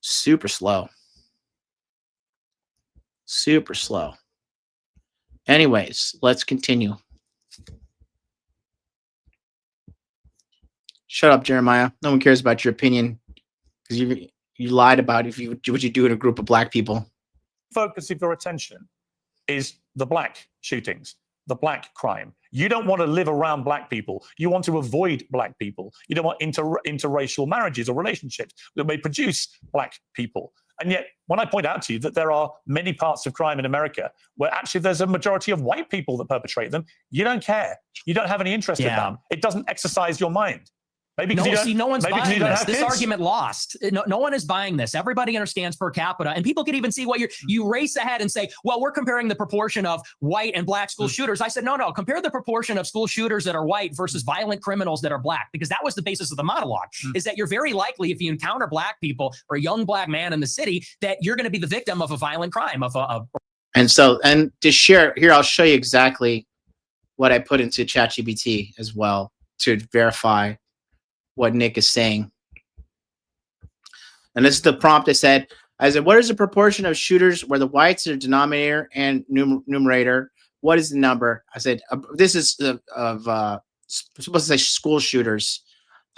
Super slow. Super slow. Anyways, let's continue. Shut up, Jeremiah. No one cares about your opinion because you lied about what you do in a group of black people. Focus of your attention is the black shootings, the black crime. You don't want to live around black people. You want to avoid black people. You don't want interracial marriages or relationships that may produce black people. And yet, when I point out to you that there are many parts of crime in America where actually there's a majority of white people that perpetrate them, you don't care. You don't have any interest in that. It doesn't exercise your mind. Maybe No, because no one's buying this. This kids. argument lost. No one is buying this. Everybody understands per capita, and people can even see what you race ahead and say, well, we're comparing the proportion of white and black school shooters. I said, no, compare the proportion of school shooters that are white versus violent criminals that are black, because that was the basis of the monologue, is that you're very likely, if you encounter black people or a young black man in the city, that you're going to be the victim of a violent crime. And to share here, I'll show you exactly what I put into ChatGPT as well to verify what Nick is saying. And this is the prompt I said, what is the proportion of shooters where the whites are denominator and numerator? What is the number? I said, this is supposed to say school shooters.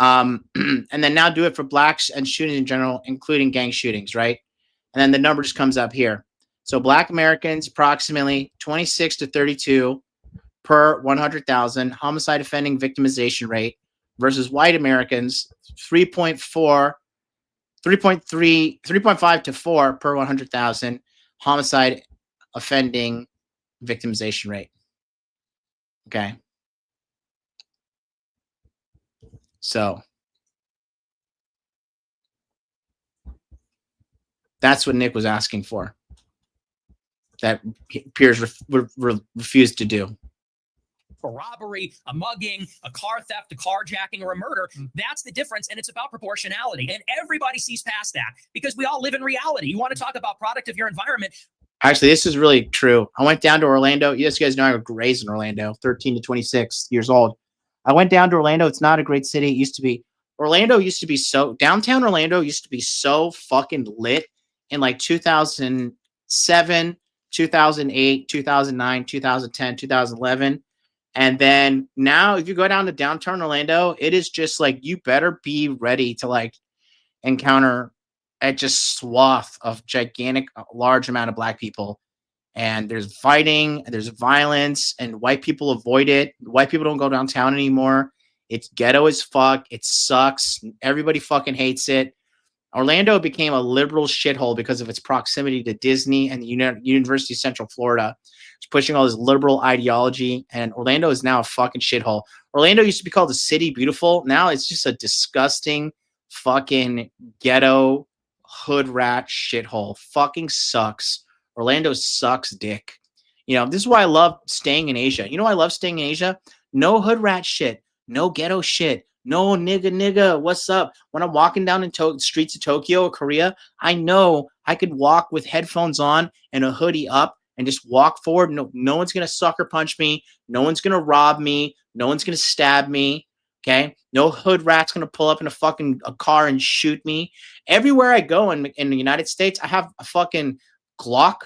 And then now do it for blacks and shooting in general, including gang shootings, right? And then the number just comes up here. So black Americans, approximately 26 to 32 per 100,000 homicide offending victimization rate, versus white Americans, 3.5 to 4 per 100,000 homicide offending victimization rate. Okay. So that's what Nick was asking for. That Piers refused to do. A robbery, a mugging, a car theft, a carjacking, or a murder. That's the difference, and it's about proportionality. And everybody sees past that because we all live in reality. You want to talk about product of your environment. Actually, this is really true. I went down to Orlando. You guys know I was raised in Orlando, 13 to 26 years old. I went down to Orlando. It's not a great city. It used to be. Downtown Orlando used to be so fucking lit in like 2007, 2008, 2009, 2010, 2011. And then now if you go down to downtown Orlando, it is just like, you better be ready to like encounter a just swath of gigantic, large amount of black people. And there's fighting, there's violence, and white people avoid it. White people don't go downtown anymore. It's ghetto as fuck. It sucks. Everybody fucking hates it. Orlando became a liberal shithole because of its proximity to Disney and the University of Central Florida. It's pushing all this liberal ideology, and Orlando is now a fucking shithole. Orlando used to be called the City Beautiful. Now it's just a disgusting fucking ghetto hood rat shithole. Fucking sucks. Orlando sucks dick. You know, this is why I love staying in Asia. You know why I love staying in Asia? No hood rat shit. No ghetto shit. No nigga, what's up? When I'm walking down in streets of Tokyo or Korea, I know I could walk with headphones on and a hoodie up and just walk forward. No one's going to sucker punch me. No one's going to rob me. No one's going to stab me. Okay? No hood rat's going to pull up in a car and shoot me. Everywhere I go in the United States, I have a fucking Glock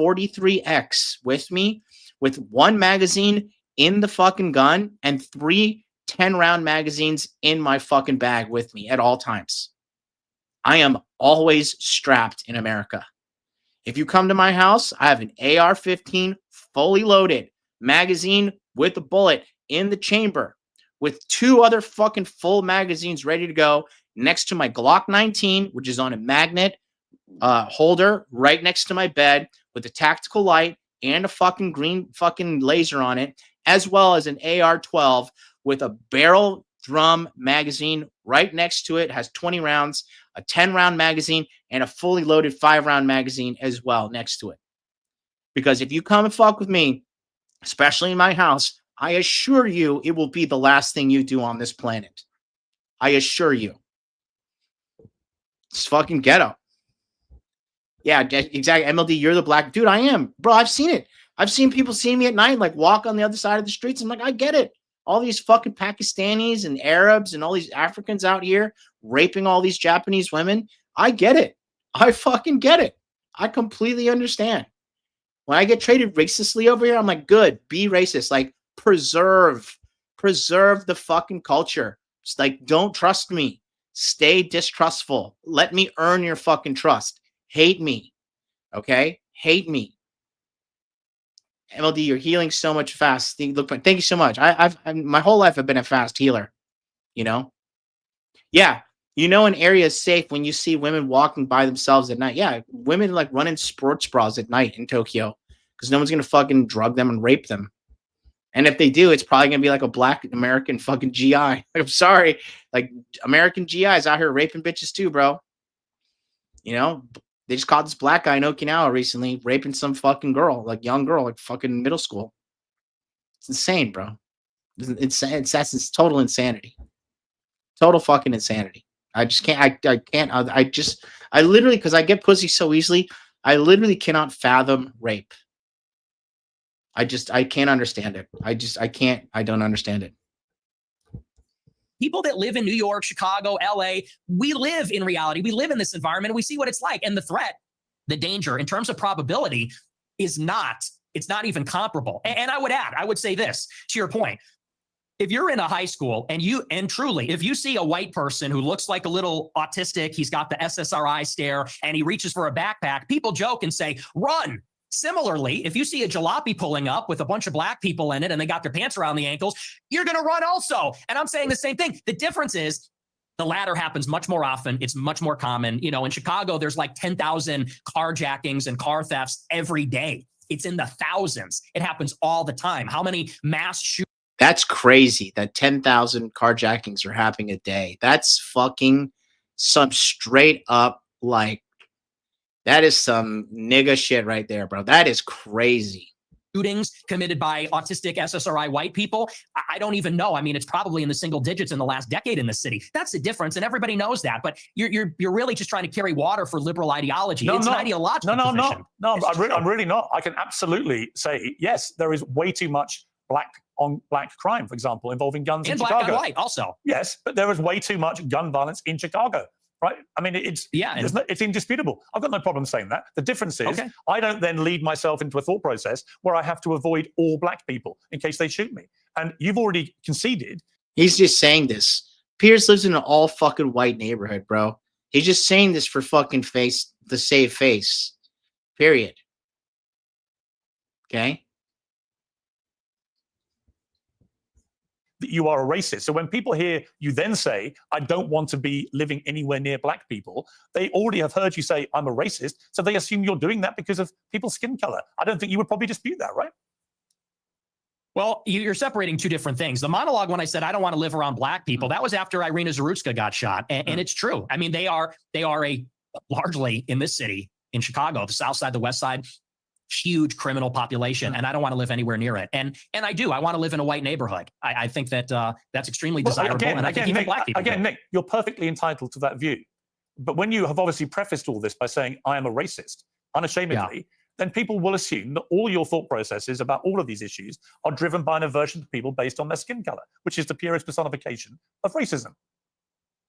43X with me with one magazine in the fucking gun and 3 10-round magazines in my fucking bag with me at all times. I am always strapped in America. If you come to my house, I have an AR-15 fully loaded magazine with a bullet in the chamber with 2 other fucking full magazines ready to go next to my Glock 19, which is on a magnet holder right next to my bed with a tactical light and a fucking green fucking laser on it, as well as an AR-12 with a barrel drum magazine right next to it. It has 20 rounds, a 10-round magazine, and a fully loaded 5-round magazine as well next to it. Because if you come and fuck with me, especially in my house, I assure you it will be the last thing you do on this planet. I assure you. It's fucking ghetto. Yeah, exactly. MLD, you're the black dude. I am. Bro, I've seen it. I've seen people seeing me at night, like walk on the other side of the streets. I'm like, I get it. All these fucking Pakistanis and Arabs and all these Africans out here raping all these Japanese women. I get it. I fucking get it. I completely understand. When I get treated racistly over here, I'm like, good, be racist. Like, preserve the fucking culture. It's like, don't trust me. Stay distrustful. Let me earn your fucking trust. Hate me. Okay? Hate me. MLD, you're healing so much fast. Look, thank you so much. I've my whole life I've been a fast healer. You know? Yeah. You know, an area is safe when you see women walking by themselves at night. Yeah, women like running sports bras at night in Tokyo because no one's gonna fucking drug them and rape them. And if they do, it's probably gonna be like a black American fucking GI. I'm sorry, like American GIs out here raping bitches too, bro. You know, they just caught this black guy in Okinawa recently raping some fucking girl, like young girl, like fucking middle school. It's insane, bro. It's total insanity. Total fucking insanity. I just can't. I literally, because I get pussy so easily, I literally cannot fathom rape. I can't understand it. I don't understand it. People that live in New York, Chicago, LA, we live in reality. We live in this environment and we see what it's like. And the threat, the danger in terms of probability it's not even comparable. And I would say this to your point. If you're in a high school and truly, if you see a white person who looks like a little autistic, he's got the SSRI stare and he reaches for a backpack, people joke and say, run. Similarly, if you see a jalopy pulling up with a bunch of black people in it and they got their pants around the ankles, you're going to run also. And I'm saying the same thing. The difference is the latter happens much more often. It's much more common. You know, in Chicago, there's like 10,000 carjackings and car thefts every day. It's in the thousands. It happens all the time. How many mass shootings? That's crazy that 10,000 carjackings are happening a day. That's fucking some straight up, like, that is some nigga shit right there, bro. That is crazy. Shootings committed by autistic SSRI white people. I don't even know. I mean, it's probably in the single digits in the last decade in the city. That's the difference. And everybody knows that. But you're really just trying to carry water for liberal ideology. It's an ideological position. No, I'm really not. I can absolutely say, yes, there is way too much black on black crime, for example, involving guns in Chicago. And black on white also. Yes, but there is way too much gun violence in Chicago, right? I mean, it's indisputable. I've got no problem saying that. The difference is I don't then lead myself into a thought process where I have to avoid all black people in case they shoot me. And you've already conceded. He's just saying this. Piers lives in an all fucking white neighborhood, bro. He's just saying this for fucking to save face. Period. Okay? That you are a racist. So when people hear you then say, I don't want to be living anywhere near black people, they already have heard you say, I'm a racist. So they assume you're doing that because of people's skin color. I don't think you would probably dispute that, right? Well, you're separating two different things. The monologue, when I said I don't want to live around black people, that was after Irina Zarutska got shot. And it's true. I mean, they are largely in this city, in Chicago, the South Side, the West Side, huge criminal population, and I don't want to live anywhere near it. And I do. I want to live in a white neighborhood. I think that that's extremely desirable. Again, and I think even Nick, black people. Nick, you're perfectly entitled to that view. But when you have obviously prefaced all this by saying I am a racist, unashamedly, then people will assume that all your thought processes about all of these issues are driven by an aversion to people based on their skin color, which is the purest personification of racism.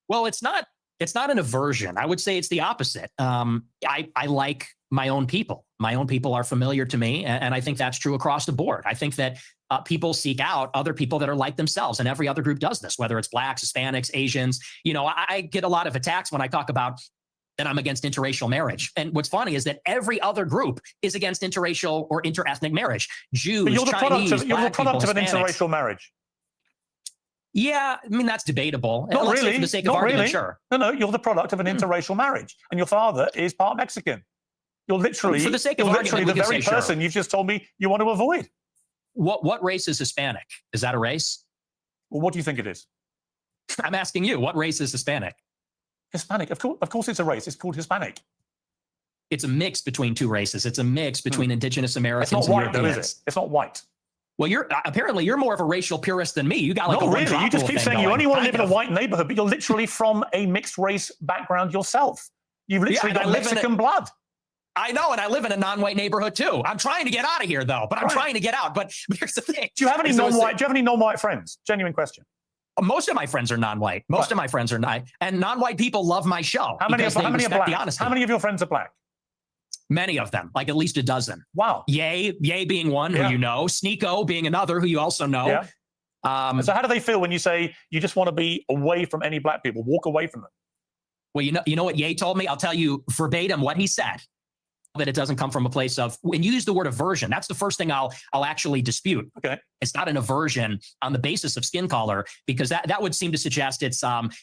Well, it's not an aversion. I would say it's the opposite. I like my own people. My own people are familiar to me, and I think that's true across the board. I think that people seek out other people that are like themselves, and every other group does this, whether it's blacks, Hispanics, Asians. You know, I get a lot of attacks when I talk about that I'm against interracial marriage. And what's funny is that every other group is against interracial or interethnic marriage. Jews, but you're the Chinese, product of an interracial marriage. Yeah, I mean, that's debatable. Not Let's say really. for the sake of Not argument, really. sure. No, you're the product of an interracial marriage, and your father is part Mexican. You're literally, For the sake of you're argument, literally we the can very say person sure. you've just told me you want to avoid. What race is Hispanic? Is that a race? Well, what do you think it is? I'm asking you, what race is Hispanic? Hispanic. Of course it's a race. It's called Hispanic. It's a mix between two races. It's a mix between indigenous It's Americans not and white, though, Europeans. is it? It's not white. Well, apparently you're more of a racial purist than me. You got like Not a really. one-drop You just rule keep thing saying you going. only want to live Kind in a of. white neighborhood, but you're literally from a mixed race background yourself. You've literally and I got live in Mexican blood. I know, and I live in a non-white neighborhood too. I'm trying to get out of here, though. But I'm trying to get out. But here's the thing: Do you have any non-white? Do you have any non-white friends? Genuine question. Most of my friends are non-white. Most of my friends are not, and non-white people love my show. How many because are they black? respect the honesty. How many of your friends are black? Many of them, like at least a dozen. Wow. Ye being one who you know, Sneeko being another who you also know. Yeah. So how do they feel when you say you just want to be away from any black people, walk away from them? Well, you know what Ye told me? I'll tell you verbatim what he said. That it doesn't come from a place of, when you use the word aversion, that's the first thing I'll actually dispute. Okay. It's not an aversion on the basis of skin color, because that would seem to suggest it's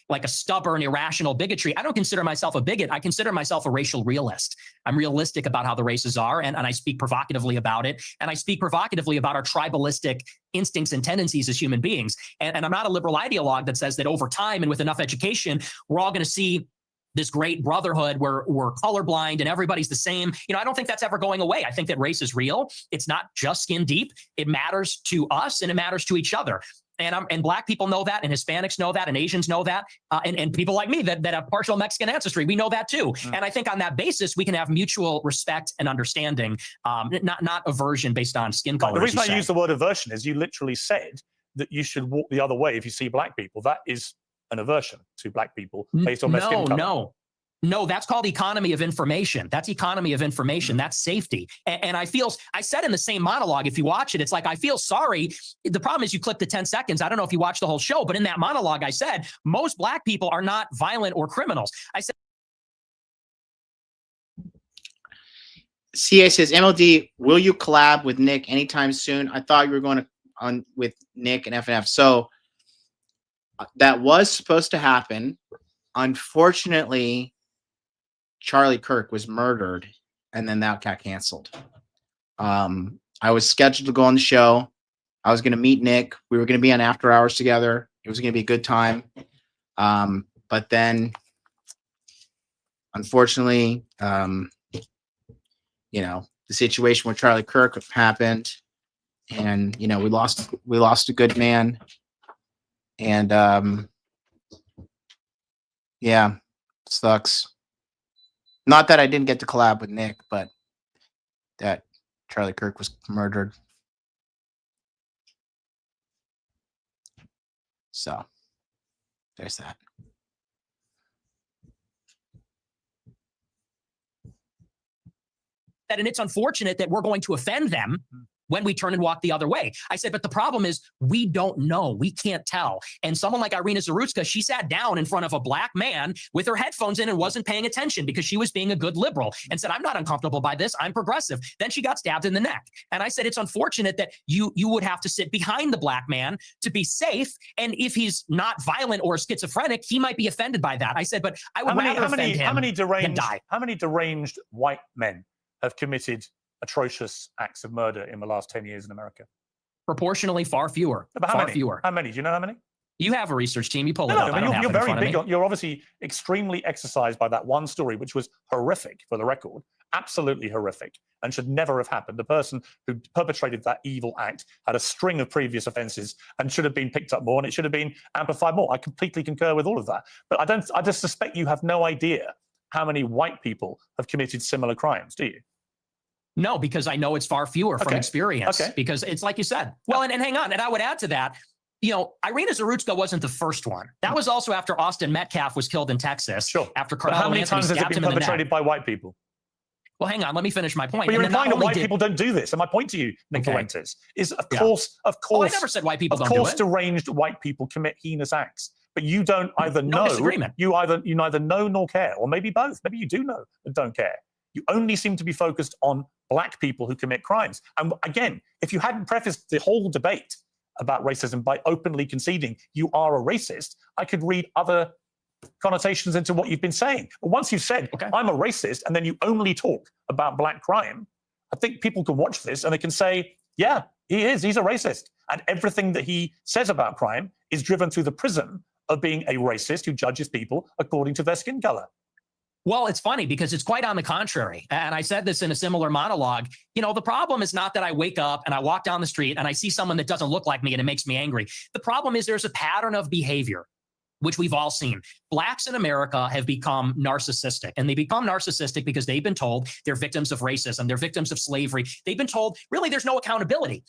like a stubborn, irrational bigotry. I don't consider myself a bigot. I consider myself a racial realist. I'm realistic about how the races are, and I speak provocatively about it. And I speak provocatively about our tribalistic instincts and tendencies as human beings. And I'm not a liberal ideologue that says that over time and with enough education, we're all going to see this great brotherhood where we're colorblind and everybody's the same. I don't think that's ever going away. I think that race is real. It's not just skin deep. It matters to us and it matters to each other. And black people know that, and Hispanics know that, and Asians know that, and people like me that have partial Mexican ancestry, we know that too. And I think on that basis, we can have mutual respect and understanding, not aversion based on skin color. The reason I use the word aversion is you literally said that you should walk the other way if you see black people. That is an aversion to black people based on their skin color. No, that's called economy of information. That's economy of information. That's safety. And I said in the same monologue, if you watch it, it's like, I feel sorry. The problem is you clip the 10 seconds. I don't know if you watched the whole show, but in that monologue, I said, most black people are not violent or criminals. I said, CA says, MLD, will you collab with Nick anytime soon? I thought you were going to on with Nick and FNF. So that was supposed to happen. Unfortunately, Charlie Kirk was murdered, and then that got canceled. I was scheduled to go on the show. I was going to meet Nick. We were going to be on After Hours together. It was going to be a good time. But then, unfortunately, the situation with Charlie Kirk happened, and we lost a good man. And yeah, sucks. Not that I didn't get to collab with Nick, but that Charlie Kirk was murdered. So there's that. and it's unfortunate that we're going to offend them when we turn and walk the other way. I said, but the problem is we don't know. We can't tell. And someone like Irina Zarutska, she sat down in front of a black man with her headphones in and wasn't paying attention because she was being a good liberal and said, I'm not uncomfortable by this. I'm progressive. Then she got stabbed in the neck. And I said, it's unfortunate that you would have to sit behind the black man to be safe. And if he's not violent or schizophrenic, he might be offended by that. I said, but I would rather offend him than die. How many deranged white men have committed atrocious acts of murder in the last 10 years in America? Proportionally, far fewer. Far fewer. How many? Do you know how many? You have a research team. You pull it No, up. I mean, I don't you're have it in very front of big. me. You're obviously extremely exercised by that one story, which was horrific, for the record, absolutely horrific, and should never have happened. The person who perpetrated that evil act had a string of previous offences and should have been picked up more, and it should have been amplified more. I completely concur with all of that. But I just suspect you have no idea how many white people have committed similar crimes, do you? No, because I know it's far fewer from experience. Because it's like you said. Well, and hang on. And I would add to that, Irina Zarutska wasn't the first one. That was also after Austin Metcalf was killed in Texas. Sure. After But how Carmelo many Anthony times has it stabbed been him in the perpetrated neck. by white people? Well, hang on. Let me finish my point. But you're And then implying not that only white did- people don't do this. And my point to you, Nick Fuentes, is of course, Oh, I never said white people don't do it. deranged white people commit heinous acts. But you don't either know, disagreement. you neither know nor care, or maybe both. Maybe you do know and don't care. You only seem to be focused on black people who commit crimes. And again, if you hadn't prefaced the whole debate about racism by openly conceding you are a racist, I could read other connotations into what you've been saying. But once you've said, I'm a racist, and then you only talk about black crime, I think people can watch this and they can say, yeah, he is. He's a racist. And everything that he says about crime is driven through the prism of being a racist who judges people according to their skin color. Well, it's funny because it's quite on the contrary. And I said this in a similar monologue. You know, the problem is not that I wake up and I walk down the street and I see someone that doesn't look like me and it makes me angry. The problem is there's a pattern of behavior, which we've all seen. Blacks in America have become narcissistic, and they become narcissistic because they've been told they're victims of racism, they're victims of slavery. They've been told, really, there's no accountability.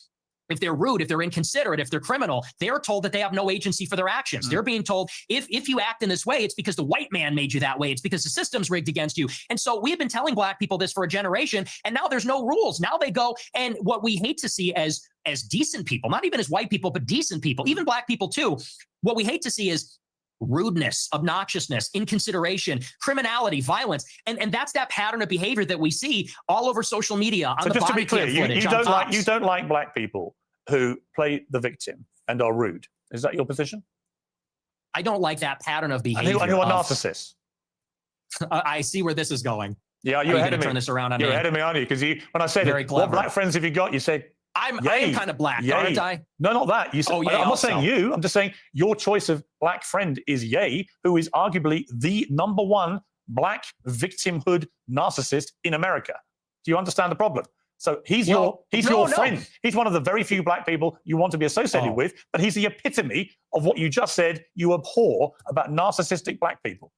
If they're rude, if they're inconsiderate, if they're criminal, they're told that they have no agency for their actions. They're being told, if you act in this way, it's because the white man made you that way. It's because the system's rigged against you. And so we've been telling black people this for a generation, and now there's no rules. Now they go, and what we hate to see as decent people, not even as white people, but decent people, even black people too, what we hate to see is rudeness, obnoxiousness, inconsideration, criminality, violence. And that's that pattern of behavior that we see all over social media. On So the just to be body clear, cam footage, you don't like black people who play the victim and are rude. Is that your position? I don't like that pattern of behavior. And who are narcissists? I see where this is going. Yeah, you're ahead of me. Turn this around on you're me. ahead of me, aren't you? Because when I said, what black friends have you got? You said, I am kind of black, aren't I? No, not that. You said, I'm not saying you. I'm just saying your choice of black friend is Ye, who is arguably the #1 black victimhood narcissist in America. Do you understand the problem? So he's your friend. He's one of the very few black people you want to be associated with, but he's the epitome of what you just said you abhor about narcissistic black people.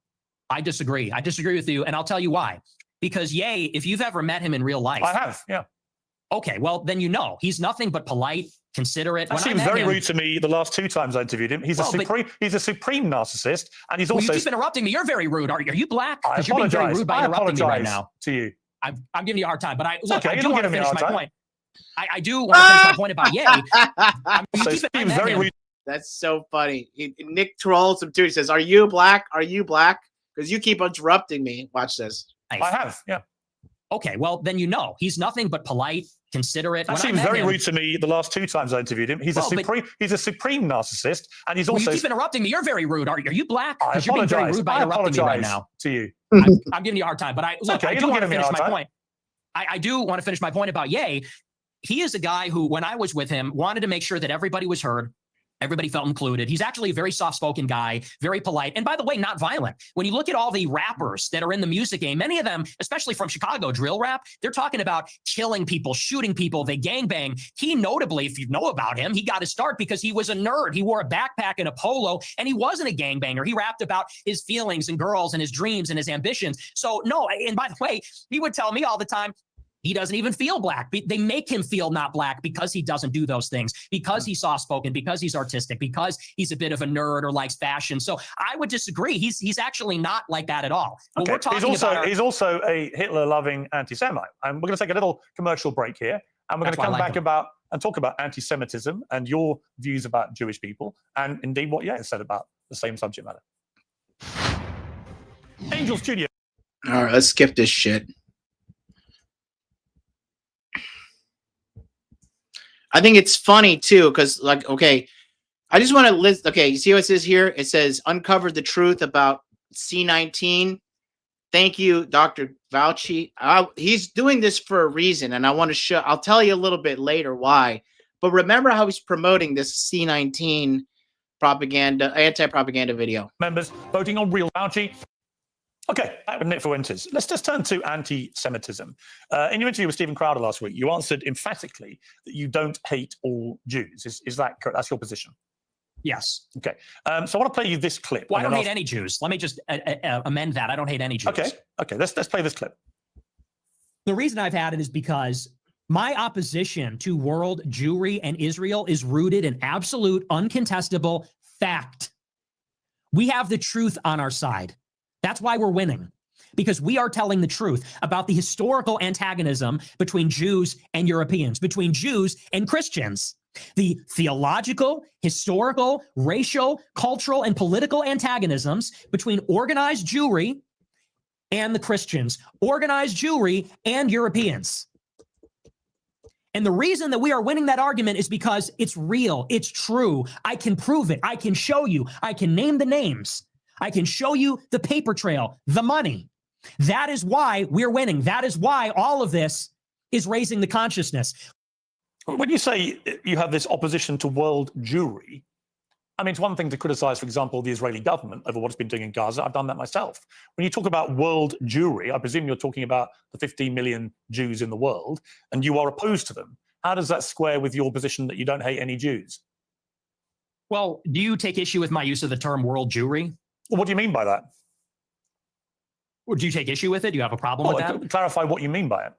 I disagree. I disagree with you, and I'll tell you why. Because Ye, if you've ever met him in real life, I have, yeah. Okay, well, then you know. He's nothing but polite, considerate. That seems very rude to me the last 2 times I interviewed him. He's a supreme narcissist, and he's also... You keep interrupting me. You're very rude. Are you black? I Because you're being very rude by interrupting me right now. To you. I'm giving you a hard time, but I Okay, do want to finish my point. I do want to finish my point about Ye. So seems very rude. That's so funny. Nick trolls him too. He says, "Are you black? Are you black?" Because you keep interrupting me. Watch this. I have, yeah. Okay, well, then you know. He's nothing but polite, considerate. That seems very rude to me the last 2 times I interviewed him. He's a supreme narcissist, and he's also... You keep interrupting me. You're very rude. Are you black? I Because you're being very rude by interrupting me right now. To you. I'm giving you a hard time, but I do want to finish my point. I do want to finish my point about Ye. He is a guy who, when I was with him, wanted to make sure that everybody was heard. Everybody felt included. He's actually a very soft-spoken guy, very polite, and by the way, not violent. When you look at all the rappers that are in the music game, many of them, especially from Chicago, drill rap, they're talking about killing people, shooting people, they gangbang. He notably, if you know about him, he got his start because he was a nerd. He wore a backpack and a polo, and he wasn't a gangbanger. He rapped about his feelings and girls and his dreams and his ambitions. So no, and by the way, he would tell me all the time, he doesn't even feel black. They make him feel not black because he doesn't do those things, because he's soft-spoken, because he's artistic, because he's a bit of a nerd or likes fashion. So I would disagree. He's actually not like that at all. Okay. He's also a Hitler-loving anti-Semite. And we're going to take a little commercial break here, and we're going to come back and talk about anti-Semitism and your views about Jewish people, and indeed what Ye said about the same subject matter. Angel Studio. All right, let's skip this shit. I think it's funny too, because okay, I just want to list. Okay, you see what it says here? It says uncover the truth about C-19. Thank you, Dr. Fauci. He's doing this for a reason, and I want to show. I'll tell you a little bit later why. But remember how he's promoting this C-19 propaganda, anti-propaganda video. Members voting on real Fauci. Okay, back with Nick Fuentes. Let's just turn to anti-Semitism. In your interview with Stephen Crowder last week, you answered emphatically that you don't hate all Jews. Is that correct? That's your position? Yes. Okay. So I want to play you this clip. Well, I don't hate any Jews. Let me just amend that. I don't hate any Jews. Okay. Let's play this clip. The reason I've had it is because my opposition to world Jewry and Israel is rooted in absolute, uncontestable fact. We have the truth on our side. That's why we're winning, because we are telling the truth about the historical antagonism between Jews and Europeans, between Jews and Christians, the theological, historical, racial, cultural, and political antagonisms between organized Jewry and the Christians, organized Jewry and Europeans. And the reason that we are winning that argument is because it's real. It's true. I can prove it. I can show you. I can name the names. I can show you the paper trail, the money. That is why we're winning. That is why all of this is raising the consciousness. When you say you have this opposition to world Jewry, I mean, it's one thing to criticize, for example, the Israeli government over what it's been doing in Gaza. I've done that myself. When you talk about world Jewry, I presume you're talking about the 15 million Jews in the world, and you are opposed to them. How does that square with your position that you don't hate any Jews? Well, do you take issue with my use of the term world Jewry? Well, what do you mean by that? Or do you take issue with it? Do you have a problem with that? Clarify what you mean by it.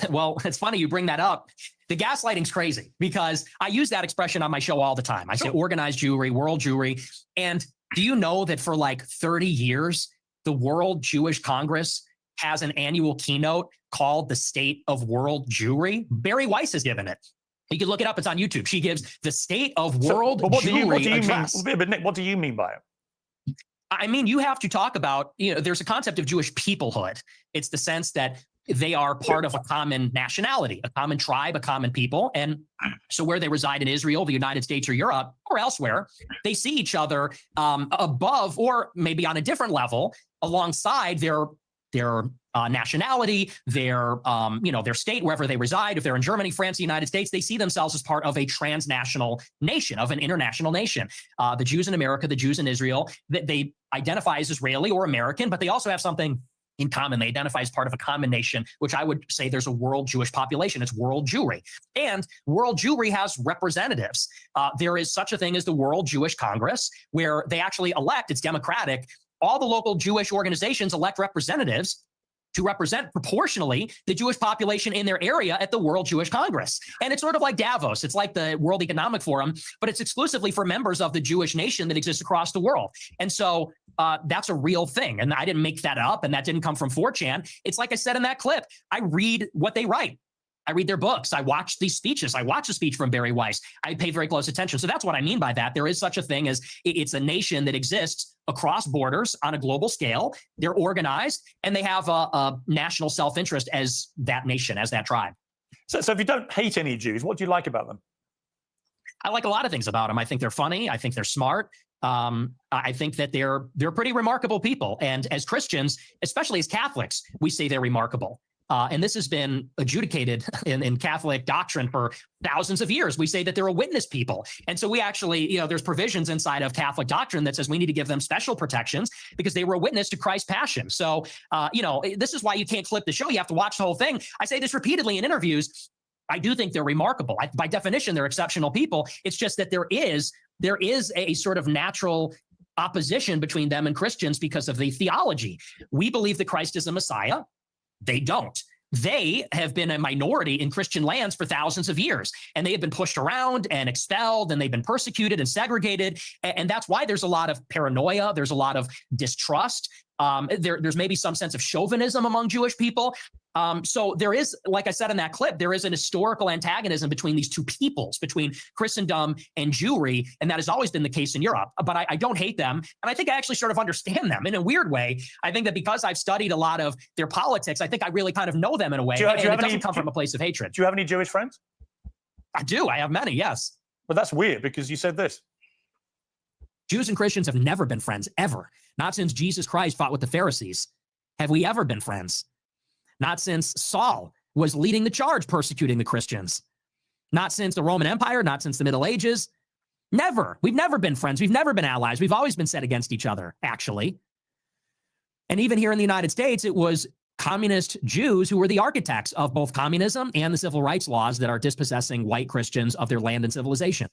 Well, it's funny you bring that up. The gaslighting's crazy because I use that expression on my show all the time. I say organized Jewry, world Jewry. And do you know that for like 30 years, the World Jewish Congress has an annual keynote called the State of World Jewry? Barry Weiss has given it. You can look it up. It's on YouTube. She gives the State of World Jewry address. But Nick, what do you mean by it? I mean, you have to talk about, there's a concept of Jewish peoplehood. It's the sense that they are part of a common nationality, a common tribe, a common people. And so where they reside in Israel, the United States or Europe or elsewhere, they see each other above or maybe on a different level alongside their nationality, their state, wherever they reside. If they're in Germany, France, the United States, they see themselves as part of a transnational nation, of an international nation. The Jews in America, the Jews in Israel, they identify as Israeli or American, but they also have something in common. They identify as part of a common nation, which I would say there's a world Jewish population. It's world Jewry. And world Jewry has representatives. There is such a thing as the World Jewish Congress, where they actually elect, it's democratic, all the local Jewish organizations elect representatives to represent proportionally the Jewish population in their area at the World Jewish Congress. And it's sort of like Davos. It's like the World Economic Forum, but it's exclusively for members of the Jewish nation that exists across the world. And so that's a real thing. And I didn't make that up, and that didn't come from 4chan. It's like I said in that clip, I read what they write. I read their books. I watch these speeches. I watch a speech from Barry Weiss. I pay very close attention. So that's what I mean by that. There is such a thing as it's a nation that exists across borders on a global scale. They're organized and they have a national self-interest as that nation, as that tribe. So if you don't hate any Jews, what do you like about them? I like a lot of things about them. I think they're funny. I think they're smart. I think that they're pretty remarkable people. And as Christians, especially as Catholics, we say they're remarkable. And this has been adjudicated in Catholic doctrine for thousands of years. We say that they're a witness people. And so we actually, there's provisions inside of Catholic doctrine that says we need to give them special protections because they were a witness to Christ's passion. So, this is why you can't clip the show. You have to watch the whole thing. I say this repeatedly in interviews. I do think they're remarkable. By definition, they're exceptional people. It's just that there is a sort of natural opposition between them and Christians because of the theology. We believe that Christ is a Messiah. They don't. They have been a minority in Christian lands for thousands of years, and they have been pushed around and expelled, and they've been persecuted and segregated. And that's why there's a lot of paranoia. There's a lot of distrust. There's maybe some sense of chauvinism among Jewish people. So there is, like I said in that clip, there is an historical antagonism between these two peoples, between Christendom and Jewry, and that has always been the case in Europe. But I don't hate them, and I think I actually sort of understand them in a weird way. I think that because I've studied a lot of their politics, I think I really kind of know them in a way, and it doesn't come from a place of hatred. Do you have any Jewish friends? I do. I have many, yes. But that's weird because you said this. Jews and Christians have never been friends, ever. Not since Jesus Christ fought with the Pharisees. Have we ever been friends? Not since Saul was leading the charge persecuting the Christians. Not since the Roman Empire, not since the Middle Ages. Never. We've never been friends. We've never been allies. We've always been set against each other, actually. And even here in the United States, it was communist Jews who were the architects of both communism and the civil rights laws that are dispossessing white Christians of their land and civilization.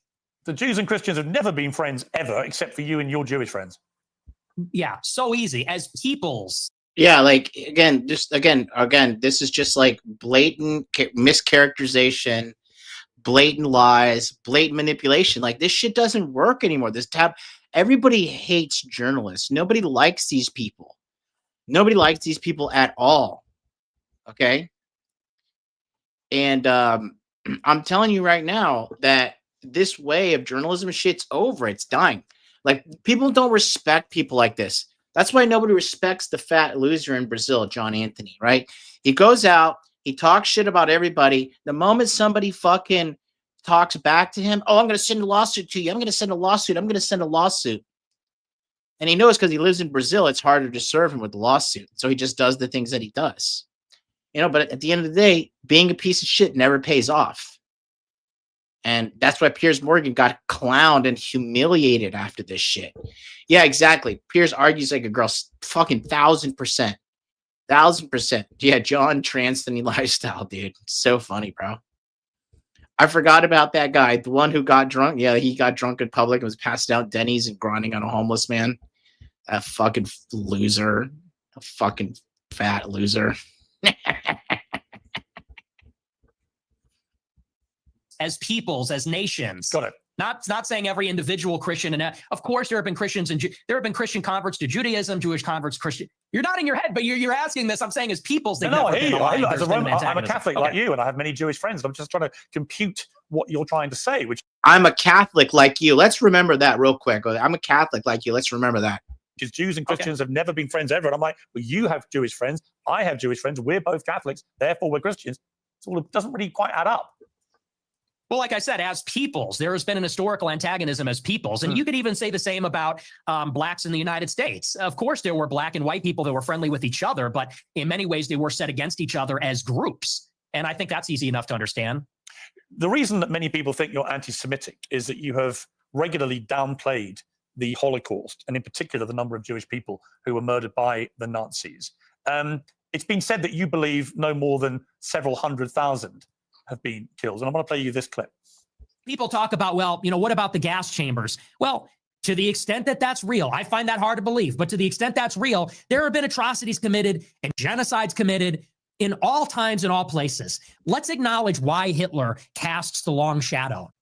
The Jews and Christians have never been friends ever, except for you and your Jewish friends. Yeah, so easy. As peoples. Yeah, like again, this is just like blatant mischaracterization, blatant lies, blatant manipulation. Like this shit doesn't work anymore. Everybody hates journalists. Nobody likes these people. Nobody likes these people at all. Okay? And I'm telling you right now that this way of journalism shit's over. It's dying. Like people don't respect people like this. That's why nobody respects the fat loser in Brazil, John Anthony, right? He goes out, He talks shit about everybody. The moment somebody fucking talks back to him, oh, I'm going to send a lawsuit to you. I'm going to send a lawsuit. I'm going to send a lawsuit. And he knows because he lives in Brazil, it's harder to serve him with the lawsuit. So he just does the things that he does. You know, but at the end of the day, being a piece of shit never pays off. And that's why Piers Morgan got clowned and humiliated after this shit. Yeah, exactly. Piers argues like a girl, fucking 1,000%. 1,000%. Yeah, John Transtony lifestyle, dude. So funny, bro. I forgot about that guy, the one who got drunk. Yeah, he got drunk in public and was passed out Denny's and grinding on a homeless man. That fucking loser. A fucking fat loser. As peoples, as nations. Got it. Not saying every individual Christian, and of course there have been Christians and there have been Christian converts to Judaism, Jewish converts, Christian. You're nodding your head, but you're asking this. I'm saying as peoples. No, I hear you. I'm a Catholic like you, and I have many Jewish friends. I'm just trying to compute what you're trying to say. Which I'm a Catholic like you. Let's remember that real quick. I'm a Catholic like you. Let's remember that. Because Jews and Christians have never been friends ever. And I'm like, well, you have Jewish friends. I have Jewish friends. We're both Catholics. Therefore, we're Christians. So it doesn't really quite add up. Well, like I said, as peoples, there has been an historical antagonism as peoples. And you could even say the same about blacks in the United States. Of course, there were black and white people that were friendly with each other, but in many ways, they were set against each other as groups. And I think that's easy enough to understand. The reason that many people think you're anti-Semitic is that you have regularly downplayed the Holocaust, and in particular, the number of Jewish people who were murdered by the Nazis. It's been said that you believe no more than several 100,000 have been killed. And I'm going to play you this clip. People talk about, well, you know, what about the gas chambers? Well, to the extent that that's real, I find that hard to believe, but to the extent that's real, there have been atrocities committed and genocides committed in all times and all places. Let's acknowledge why Hitler casts the long shadow,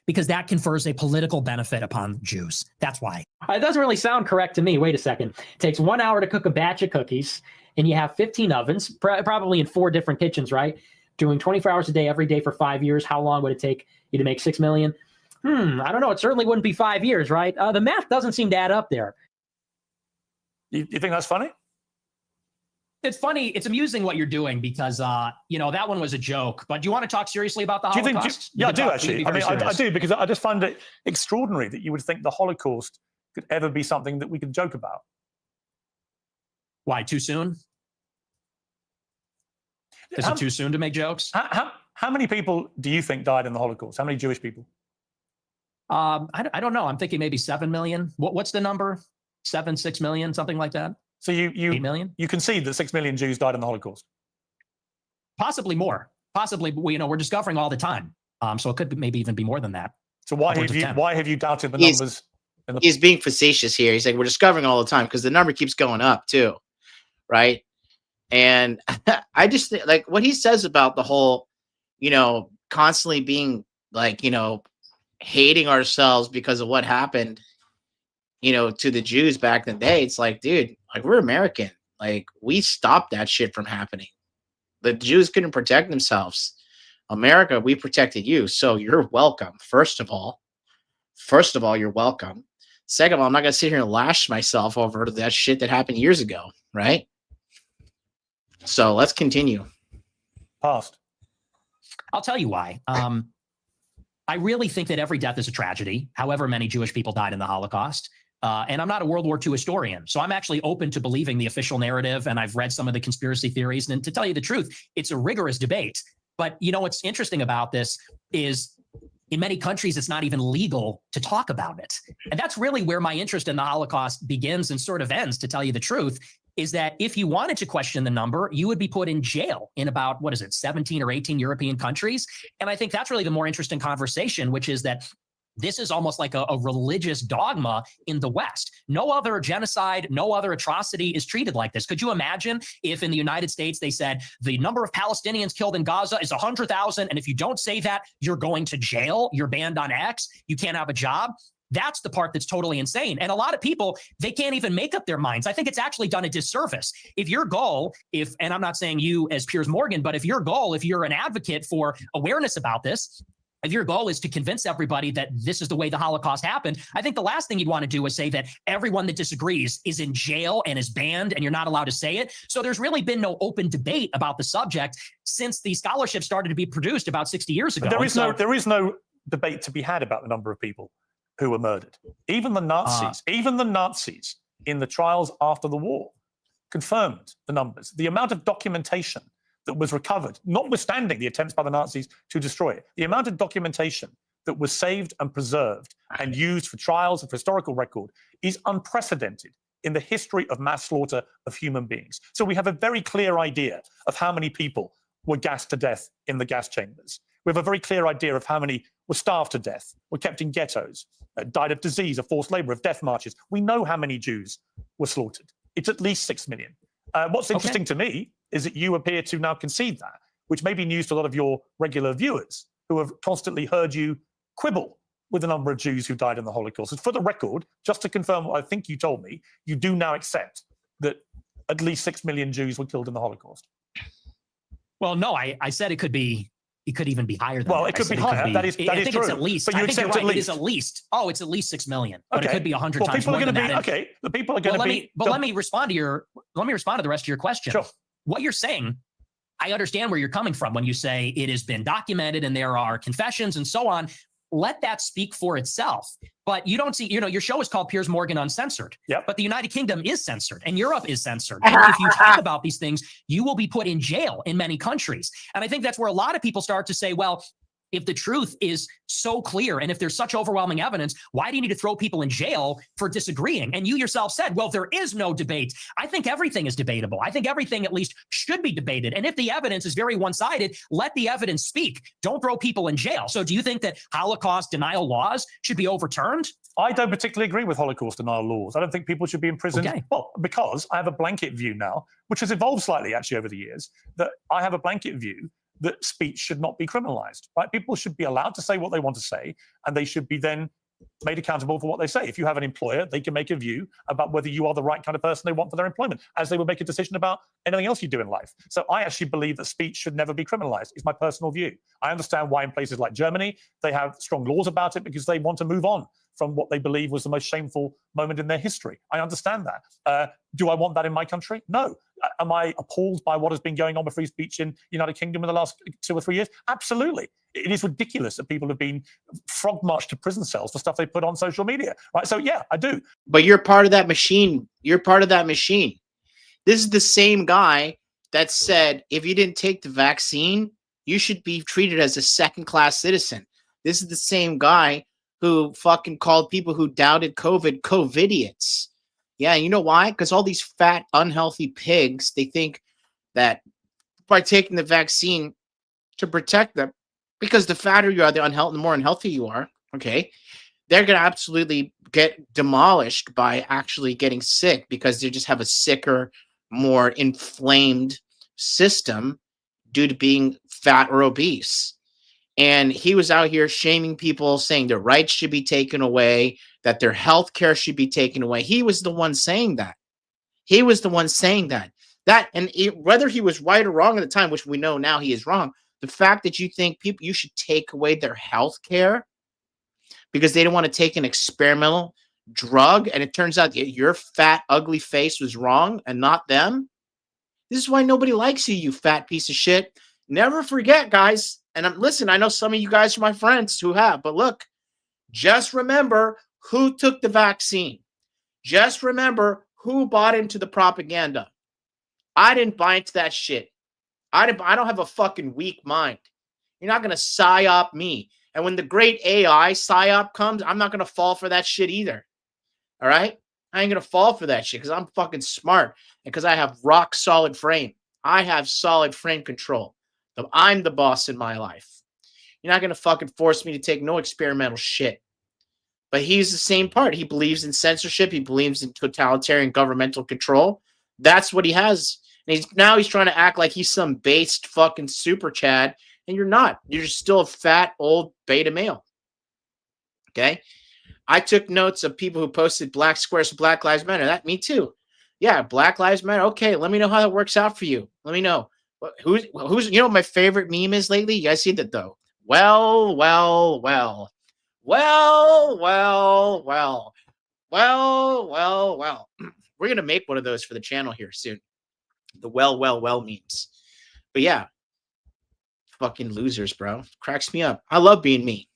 because that confers a political benefit upon Jews. That's why. It doesn't really sound correct to me. Wait a second. It takes 1 hour to cook a batch of cookies, and you have 15 ovens, probably in 4 different kitchens, right? Doing 24 hours a day, every day for 5 years. How long would it take you to make 6 million? I don't know. It certainly wouldn't be 5 years, right? The math doesn't seem to add up there. You think that's funny? It's funny. It's amusing what you're doing because, you know, that one was a joke. But do you want to talk seriously about the Holocaust? Yeah, I do actually. I mean, I do, because I just find it extraordinary that you would think the Holocaust could ever be something that we could joke about. Why, too soon? Is it too soon to make jokes? How many people do you think died in the Holocaust? How many Jewish people? I don't know. I'm thinking maybe 7 million. What's the number? 6 million, something like that. So you 8 million? You concede that 6 million Jews died in the Holocaust? Possibly more. Possibly, you know, we're discovering all the time. So it could maybe even be more than that. So why have you doubted the numbers? He's being facetious here. He's like, we're discovering all the time because the number keeps going up too, right? And I just think, like, what he says about the whole, you know, constantly being like, you know, hating ourselves because of what happened, you know, to the Jews back in the day. It's like, dude, like, we're American. Like, we stopped that shit from happening. The Jews couldn't protect themselves. America, we protected you. So you're welcome. First of all, you're welcome. Second of all, I'm not going to sit here and lash myself over that shit that happened years ago. Right. So let's continue. Past. I'll tell you why. I really think that every death is a tragedy, however many Jewish people died in the Holocaust. And I'm not a World War II historian, so I'm actually open to believing the official narrative, and I've read some of the conspiracy theories. And to tell you the truth, it's a rigorous debate. But, you know, what's interesting about this is in many countries, it's not even legal to talk about it. And that's really where my interest in the Holocaust begins and sort of ends, to tell you the truth, is that if you wanted to question the number, you would be put in jail in about, 17 or 18 European countries. And I think that's really the more interesting conversation, which is that this is almost like a religious dogma in the West. No other genocide, no other atrocity is treated like this. Could you imagine if in the United States they said the number of Palestinians killed in Gaza is 100,000, and if you don't say that, you're going to jail, you're banned on X, you can't have a job? That's the part that's totally insane. And a lot of people, they can't even make up their minds. I think it's actually done a disservice. If your goal, and I'm not saying you as Piers Morgan, but if your goal, if you're an advocate for awareness about this, if your goal is to convince everybody that this is the way the Holocaust happened, I think the last thing you'd want to do is say that everyone that disagrees is in jail and is banned and you're not allowed to say it. So there's really been no open debate about the subject since the scholarship started to be produced about 60 years ago. There is no debate to be had about the number of people who were murdered. Even the Nazis in the trials after the war confirmed the numbers. The amount of documentation that was recovered, notwithstanding the attempts by the Nazis to destroy it, the amount of documentation that was saved and preserved and used for trials and for historical record is unprecedented in the history of mass slaughter of human beings. So we have a very clear idea of how many people were gassed to death in the gas chambers. We have a very clear idea of how many were starved to death, were kept in ghettos, died of disease, of forced labor, of death marches. We know how many Jews were slaughtered. It's at least 6 million. What's interesting to me is that you appear to now concede that, which may be news to a lot of your regular viewers who have constantly heard you quibble with the number of Jews who died in the Holocaust. And for the record, just to confirm what I think you told me, you do now accept that at least 6 million Jews were killed in the Holocaust. Well, no, I said it could even be higher than that. Well, it could be higher. That is true. I think it's at least. But you accept right. at least. It is at least. Oh, it's at least 6 million. But it could be 100 times people more are than going to that. be okay. The people are going to be. Let me respond to the rest of your question. Sure. What you're saying, I understand where you're coming from when you say it has been documented and there are confessions and so on. Let that speak for itself. But you don't see, your show is called Piers Morgan Uncensored. Yep. But the United Kingdom is censored and Europe is censored. And if you talk about these things, you will be put in jail in many countries. And I think that's where a lot of people start to say, well, if the truth is so clear and if there's such overwhelming evidence, why do you need to throw people in jail for disagreeing? And you yourself said, well, there is no debate. I think everything is debatable. I think everything at least should be debated. And if the evidence is very one-sided, let the evidence speak. Don't throw people in jail. So do you think that Holocaust denial laws should be overturned? I don't particularly agree with Holocaust denial laws. I don't think people should be imprisoned. Okay. Well, because I have a blanket view now, which has evolved slightly actually over the years, that I have a blanket view that speech should not be criminalized, right? People should be allowed to say what they want to say, and they should be then made accountable for what they say. If you have an employer, they can make a view about whether you are the right kind of person they want for their employment, as they would make a decision about anything else you do in life. So I actually believe that speech should never be criminalized. It's my personal view. I understand why in places like Germany, they have strong laws about it because they want to move on from what they believe was the most shameful moment in their history. I understand that. Do I want that in my country? No. Am I appalled by what has been going on with free speech in the United Kingdom in the last 2 or 3 years? Absolutely. It is ridiculous that people have been frog marched to prison cells for stuff they put on social media, right? So yeah, I do. But you're part of that machine. You're part of that machine. This is the same guy that said, if you didn't take the vaccine, you should be treated as a second-class citizen. This is the same guy who fucking called people who doubted COVID COVIDiots. Yeah, you know why? Because all these fat, unhealthy pigs, they think that by taking the vaccine to protect them, because the fatter you are, the more unhealthy you are, okay, they're going to absolutely get demolished by actually getting sick because they just have a sicker, more inflamed system due to being fat or obese. And he was out here shaming people, saying their rights should be taken away, that their health care should be taken away. He was the one saying that. He was the one saying that. Whether he was right or wrong at the time, which we know now he is wrong, the fact that you think you should take away their health care because they don't want to take an experimental drug, and it turns out your fat, ugly face was wrong and not them. This is why nobody likes you, you fat piece of shit. Never forget, guys. And listen, I know some of you guys are my friends who have, but look, just remember who took the vaccine. Just remember who bought into the propaganda. I didn't buy into that shit. I don't have a fucking weak mind. You're not going to psyop me. And when the great AI psyop comes, I'm not going to fall for that shit either. All right? I ain't going to fall for that shit because I'm fucking smart and because I have rock solid frame. I have solid frame control. I'm the boss in my life. You're not going to fucking force me to take no experimental shit. But he's the same part. He believes in censorship. He believes in totalitarian governmental control. That's what he has. And now he's trying to act like he's some based fucking super Chad. And you're not. You're just still a fat, old beta male. Okay? I took notes of people who posted black squares for Black Lives Matter. Me too. Yeah, Black Lives Matter. Okay, let me know how that works out for you. Let me know. Who's my favorite meme is lately? You guys see that though? Well, well, well. Well, well, well. Well, well, well. We're going to make one of those for the channel here soon. The well, well, well memes. But yeah. Fucking losers, bro. Cracks me up. I love being me.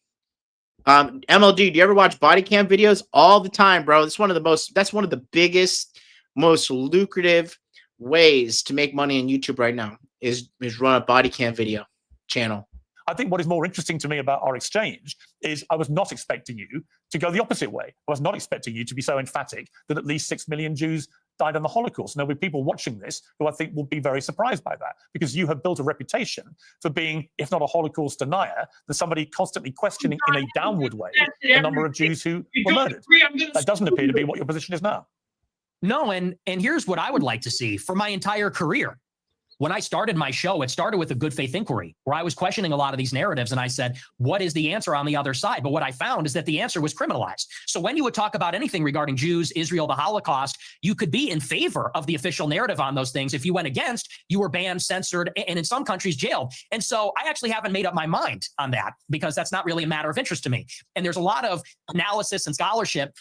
MLD, do you ever watch body cam videos? All the time, bro. That's one of the biggest, most lucrative ways to make money on YouTube right now is run a body cam video channel. I think what is more interesting to me about our exchange is I was not expecting you to go the opposite way. I was not expecting you to be so emphatic that at least 6 million Jews died in the Holocaust. And there'll be people watching this who I think will be very surprised by that, because you have built a reputation for being, if not a Holocaust denier, then somebody constantly questioning in a downward way the number of Jews who were murdered. That doesn't appear to be what your position is now. No, and here's what I would like to see for my entire career. When I started my show, it started with a good faith inquiry where I was questioning a lot of these narratives. And I said, what is the answer on the other side? But what I found is that the answer was criminalized. So when you would talk about anything regarding Jews, Israel, the Holocaust, you could be in favor of the official narrative on those things. If you went against, you were banned, censored, and in some countries jailed. And so I actually haven't made up my mind on that because that's not really a matter of interest to me. And there's a lot of analysis and scholarship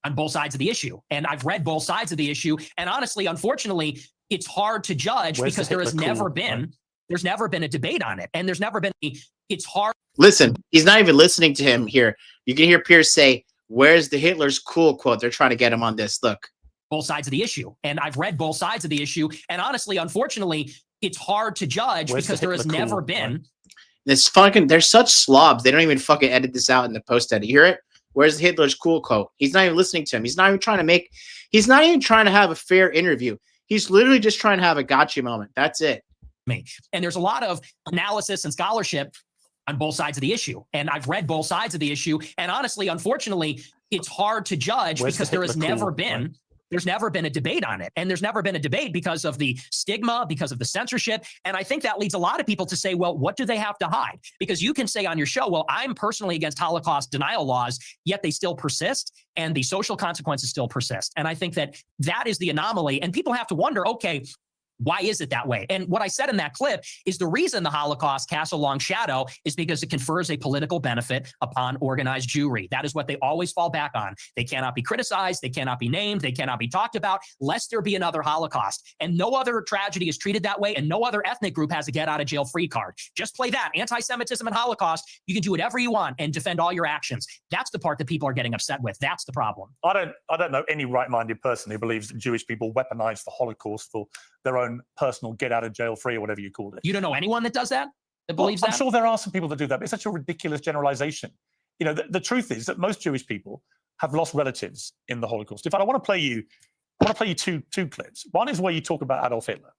on both sides of the issue. And I've read both sides of the issue. And honestly, unfortunately, it's hard to judge because there's never been a debate on it. And there's never been, it's hard. Listen, he's not even listening to him here. You can hear Piers say, where's the Hitler's cool quote? They're trying to get him on this. Look. Both sides of the issue. And I've read both sides of the issue. And honestly, unfortunately, it's hard to judge because there has never been. This fucking, they're such slobs. They don't even fucking edit this out in the post edit. You hear it? Where's the Hitler's cool quote? He's not even listening to him. He's not even trying to have a fair interview. He's literally just trying to have a gotcha moment. That's it. And there's a lot of analysis and scholarship on both sides of the issue. And I've read both sides of the issue. And honestly, unfortunately, it's hard to judge because there has never been. There's never been a debate on it. And there's never been a debate because of the stigma, because of the censorship. And I think that leads a lot of people to say, well, what do they have to hide? Because you can say on your show, well, I'm personally against Holocaust denial laws, yet they still persist and the social consequences still persist. And I think that is the anomaly. And people have to wonder, okay, why is it that way? And what I said in that clip is the reason the Holocaust casts a long shadow is because it confers a political benefit upon organized Jewry. That is what they always fall back on. They cannot be criticized. They cannot be named. They cannot be talked about lest there be another Holocaust. And no other tragedy is treated that way. And no other ethnic group has a get out of jail free card. Just play that. Anti-Semitism and Holocaust. You can do whatever you want and defend all your actions. That's the part that people are getting upset with. That's the problem. I don't know any right-minded person who believes that Jewish people weaponized the Holocaust for their own personal get out of jail free or whatever you called it. You don't know anyone that does that? That believes that? I'm sure there are some people that do that, but it's such a ridiculous generalization. You know, the truth is that most Jewish people have lost relatives in the Holocaust. In fact, I want to play you two clips. One is where you talk about Adolf Hitler.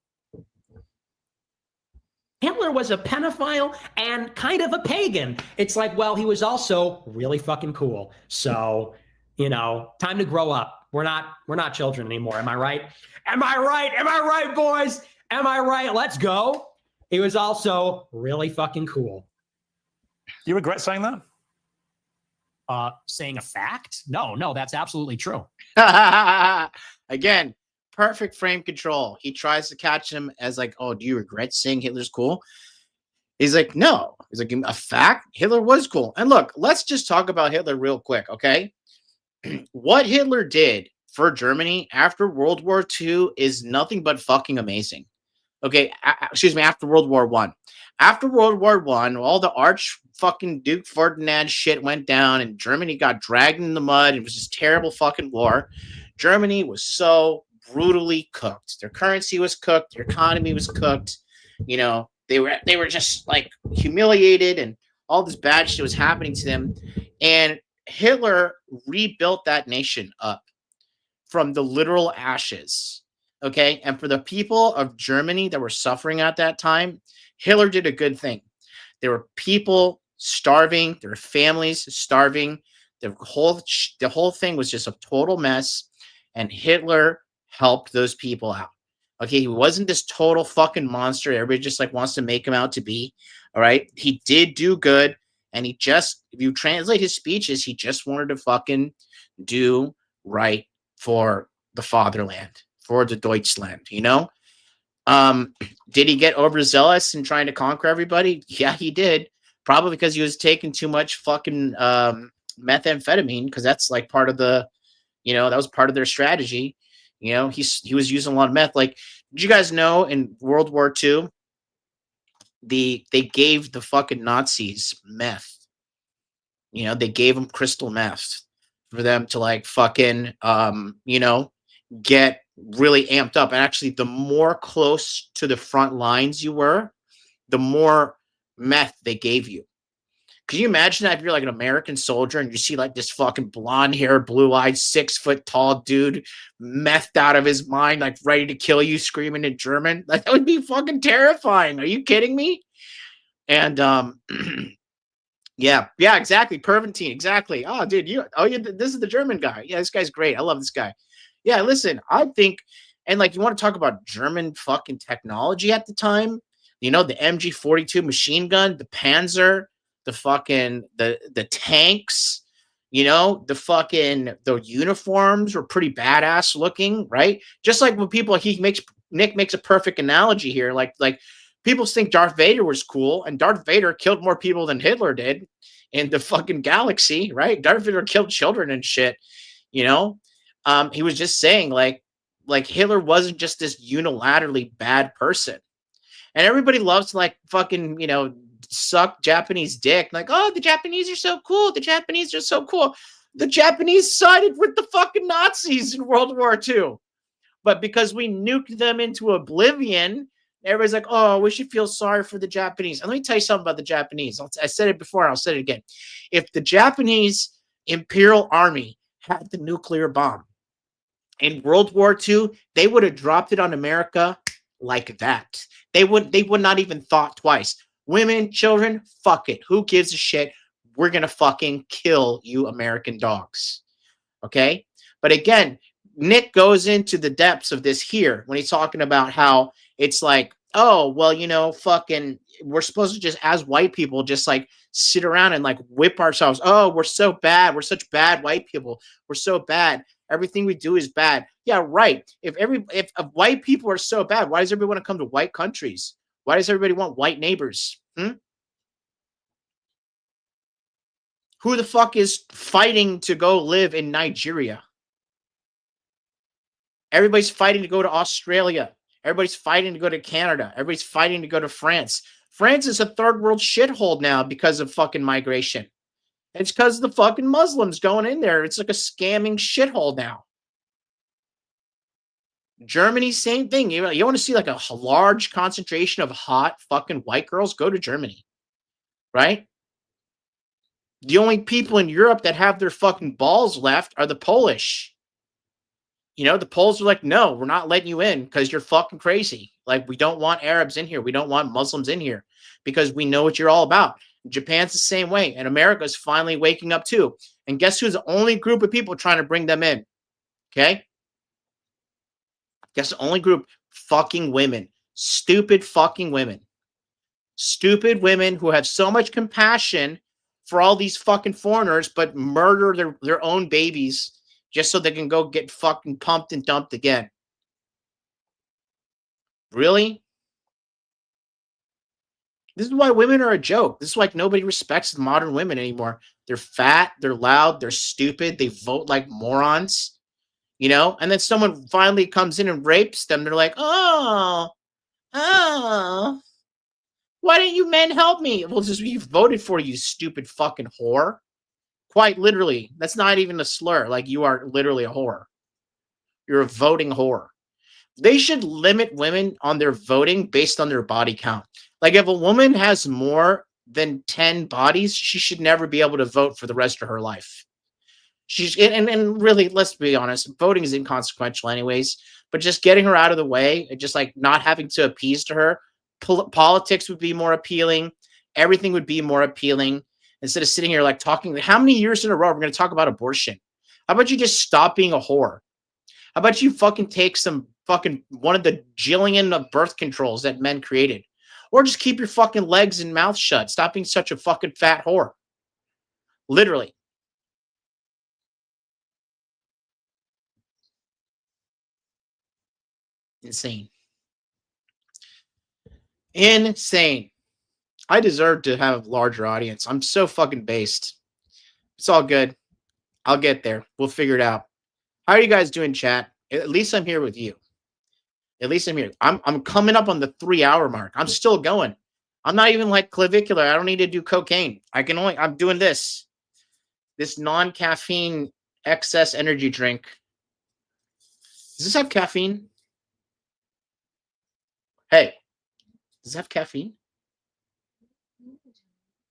Hitler was a pedophile and kind of a pagan. It's like, well, he was also really fucking cool. So, you know, time to grow up. We're not children anymore. Am I right? Am I right? Am I right, boys? Am I right? Let's go. He was also really fucking cool. You regret saying that? Saying a fact? No, that's absolutely true. Again, perfect frame control. He tries to catch him as like, oh, do you regret saying Hitler's cool? He's like, no. He's like, a fact? Hitler was cool. And look, let's just talk about Hitler real quick, okay? What Hitler did for Germany after World War II is nothing but fucking amazing. Okay, excuse me, after World War I. After World War I, all the arch fucking Duke Ferdinand shit went down and Germany got dragged in the mud. It was this terrible fucking war. Germany was so brutally cooked. Their currency was cooked. Their economy was cooked. You know, they were just like humiliated and all this bad shit was happening to them. And Hitler rebuilt that nation up from the literal ashes. Okay. And for the people of Germany that were suffering at that time, Hitler did a good thing. There were people starving, there were families starving. The whole thing was just a total mess. And Hitler helped those people out. Okay. He wasn't this total fucking monster. Everybody just like wants to make him out to be. All right. He did do good. And he just, if you translate his speeches, he just wanted to fucking do right for the fatherland, for the Deutschland, you know? Did he get overzealous in trying to conquer everybody? Yeah, he did. Probably because he was taking too much fucking methamphetamine, because that's like part of the, that was part of their strategy. He was using a lot of meth. Like, did you guys know in World War II, they gave the fucking Nazis meth? They gave them crystal meth for them to like fucking get really amped up. And actually, the more close to the front lines you were, the more meth they gave you. Can you imagine that if you're like an American soldier and you see like this fucking blonde haired, blue eyed, 6 foot tall dude, methed out of his mind, like ready to kill you, screaming in German? Like, that would be fucking terrifying. Are you kidding me? And yeah, exactly. Perventine, exactly. Oh, dude, this is the German guy. Yeah, this guy's great. I love this guy. Yeah, listen, I think, and like, you want to talk about German fucking technology at the time? The MG42 machine gun, the Panzer, the fucking the tanks, the uniforms were pretty badass looking, right? Just like when Nick makes a perfect analogy here. Like people think Darth Vader was cool, and Darth Vader killed more people than Hitler did in the fucking galaxy, right? Darth Vader killed children and shit. He was just saying like Hitler wasn't just this unilaterally bad person. And everybody loves to like fucking, suck Japanese dick. Like, oh, the Japanese are so cool. The Japanese are so cool. The Japanese sided with the fucking Nazis in World War II. But because we nuked them into oblivion, everybody's like, oh, we should feel sorry for the Japanese. And let me tell you something about the Japanese. I said it before, I'll say it again. If the Japanese Imperial Army had the nuclear bomb in World War II, they would have dropped it on America like that. They would not even thought twice. Women, children, fuck it. Who gives a shit? We're going to fucking kill you American dogs. Okay? But again, Nick goes into the depths of this here when he's talking about how it's like, oh, well, fucking, we're supposed to just, as white people, just like sit around and like whip ourselves. Oh, we're so bad. We're such bad white people. We're so bad. Everything we do is bad. Yeah, right. If white people are so bad, why does everybody want to come to white countries? Why does everybody want white neighbors? Who the fuck is fighting to go live in Nigeria? Everybody's fighting to go to Australia. Everybody's fighting to go to Canada. Everybody's fighting to go to France. France is a third world shithole now because of fucking migration. It's because of the fucking Muslims going in there. It's like a scamming shithole now. Germany, same thing. You want to see like a large concentration of hot fucking white girls? Go to Germany, right? The only people in Europe that have their fucking balls left are the Polish. The Poles are like, no, we're not letting you in because you're fucking crazy. Like, we don't want Arabs in here. We don't want Muslims in here because we know what you're all about. Japan's the same way. And America's finally waking up too. And guess who's the only group of people trying to bring them in? Okay? Guess the only group? Fucking women. Stupid fucking women. Stupid women who have so much compassion for all these fucking foreigners, but murder their own babies just so they can go get fucking pumped and dumped again. Really? This is why women are a joke. This is why nobody respects modern women anymore. They're fat, they're loud, they're stupid, they vote like morons. And then someone finally comes in and rapes them. They're like, oh, why didn't you men help me? Well, just we voted for you, stupid fucking whore. Quite literally. That's not even a slur. Like, you are literally a whore. You're a voting whore. They should limit women on their voting based on their body count. Like, if a woman has more than 10 bodies, she should never be able to vote for the rest of her life. And really, let's be honest, voting is inconsequential anyways, but just getting her out of the way and just like not having to appease to her, politics would be more appealing. Everything would be more appealing instead of sitting here like talking. How many years in a row we're going to talk about abortion? How about you just stop being a whore? How about you fucking take some fucking one of the jillion of birth controls that men created? Or just keep your fucking legs and mouth shut. Stop being such a fucking fat whore. Literally. Insane. Insane. I deserve to have a larger audience. I'm so fucking based. It's all good. I'll get there. We'll figure it out. How are you guys doing, chat? At least I'm here with you. At least I'm here. I'm coming up on the 3-hour mark. I'm still going. I'm not even like clavicular. I don't need to do cocaine. I'm doing this. This non-caffeine excess energy drink. Does this have caffeine? Hey, does it have caffeine?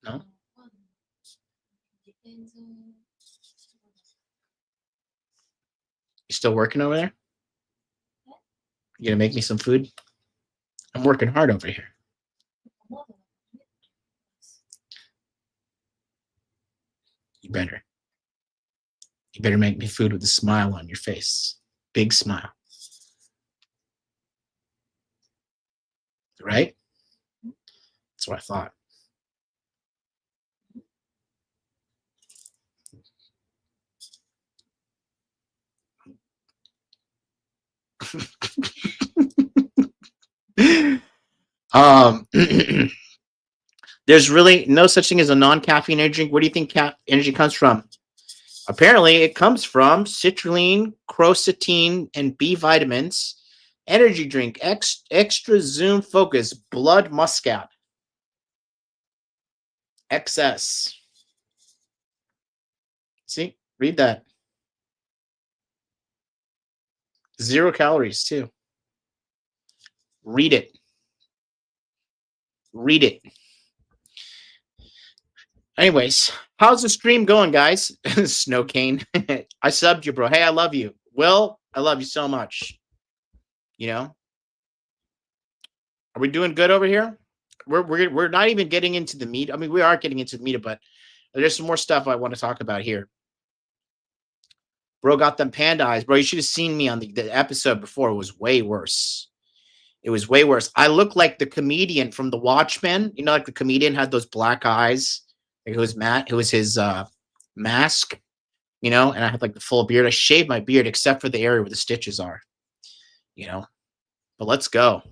No? You still working over there? You gonna make me some food? I'm working hard over here. You better. You better make me food with a smile on your face. Big smile. Right? That's what I thought. There's really no such thing as a non-caffeine energy drink. Where do you think energy comes from? Apparently, it comes from citrulline, quercetin, and B vitamins. Energy drink, extra zoom focus, blood muscat. XS. See, read that. 0 calories, too. Read it. Read it. Anyways, how's the stream going, guys? Snow Cane. I subbed you, bro. Hey, I love you. Will, I love you so much. You know? Are we doing good over here? We're not even getting into the meat. I mean, we are getting into the meat, but there's some more stuff I want to talk about here. Bro got them panda eyes. Bro, you should have seen me on the episode before. It was way worse. It was way worse. I look like the comedian from The Watchmen. You know, like the comedian had those black eyes. Like it was Matt. It was his mask. You know, and I had like the full beard. I shaved my beard except for the area where the stitches are. You know, but let's go.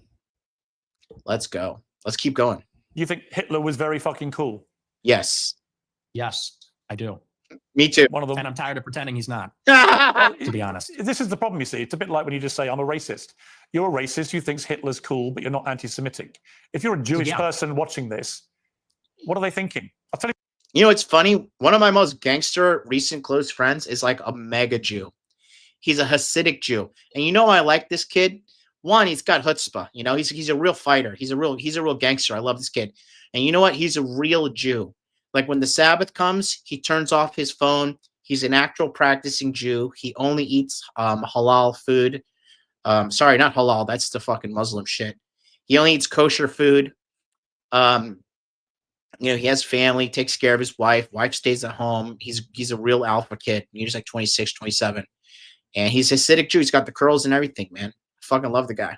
Let's go. Let's keep going. You think Hitler was very fucking cool? Yes. Yes, I do. Me too. One of them. And I'm tired of pretending he's not, to be honest. This is the problem, you see. It's a bit like when you just say, I'm a racist. You're a racist who thinks Hitler's cool, but you're not anti-Semitic. If you're a Jewish person watching this, what are they thinking? I'll tell you. You know, it's funny. One of my most gangster recent close friends is like a mega Jew. He's a Hasidic Jew. And you know why I like this kid? One, he's got chutzpah. You know, he's a real fighter. He's a real gangster. I love this kid. And you know what? He's a real Jew. Like when the Sabbath comes, he turns off his phone. He's an actual practicing Jew. He only eats halal food. Sorry, not halal. That's the fucking Muslim shit. He only eats kosher food. You know, he has family, takes care of his wife. Wife stays at home. He's a real alpha kid. He's like 26, 27. And he's a Hasidic Jew. He's got the curls and everything, man. I fucking love the guy.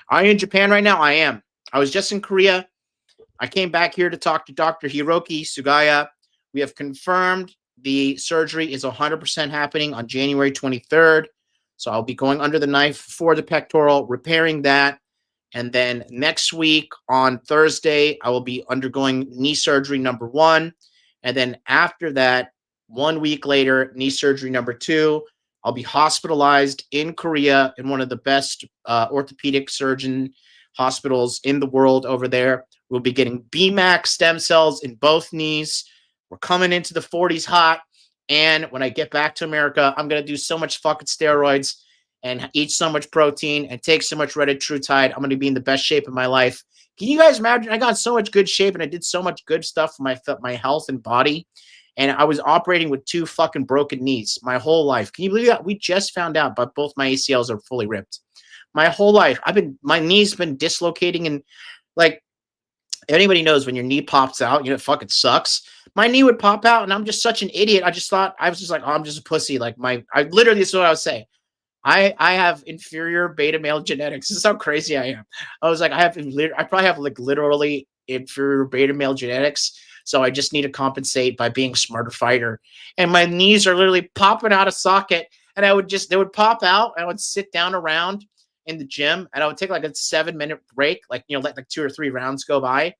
Are you in Japan right now? I am. I was just in Korea. I came back here to talk to Dr. Hiroki Sugaya. We have confirmed the surgery is 100% happening on January 23rd. So I'll be going under the knife for the pectoral, repairing that. And then next week on Thursday, I will be undergoing knee surgery number 1. And then after that, 1 week later, knee surgery number 2. I'll be hospitalized in Korea in one of the best orthopedic surgeon hospitals in the world over there. We'll be getting BMAX stem cells in both knees. We're coming into the 40s hot. And when I get back to America, I'm going to do so much fucking steroids and eat so much protein and take so much retatrutide. I'm going to be in the best shape of my life. Can you guys imagine? I got so much good shape and I did so much good stuff for my health and body. And I was operating with 2 fucking broken knees my whole life. Can you believe that? We just found out, but both my ACLs are fully ripped. My whole life, my knee's been dislocating, and like anybody knows when your knee pops out, you know, it fucking sucks. My knee would pop out, and I'm just such an idiot. I was just like, oh, I'm just a pussy. Like I literally, this is what I would say. I have inferior beta male genetics. This is how crazy I am. I was like, I probably have like literally inferior beta male genetics. So I just need to compensate by being a smarter fighter. And my knees are literally popping out of socket. And they would pop out. And I would sit down around in the gym and I would take like a 7-minute break, like, you know, let like 2 or 3 rounds go by.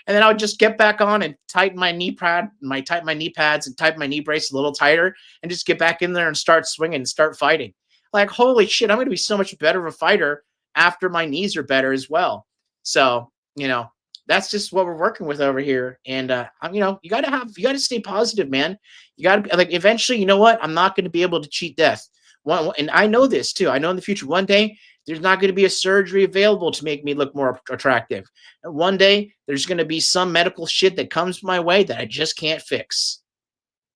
And then I would just get back on and tighten my knee pads and tighten my knee brace a little tighter and just get back in there and start swinging and start fighting. Like, holy shit, I'm going to be so much better of a fighter after my knees are better as well. So, you know, that's just what we're working with over here. And, you know, you got to stay positive, man. You got to, like, eventually, you know what? I'm not going to be able to cheat death. And I know this too. I know in the future, one day, there's not going to be a surgery available to make me look more attractive. And one day, there's going to be some medical shit that comes my way that I just can't fix.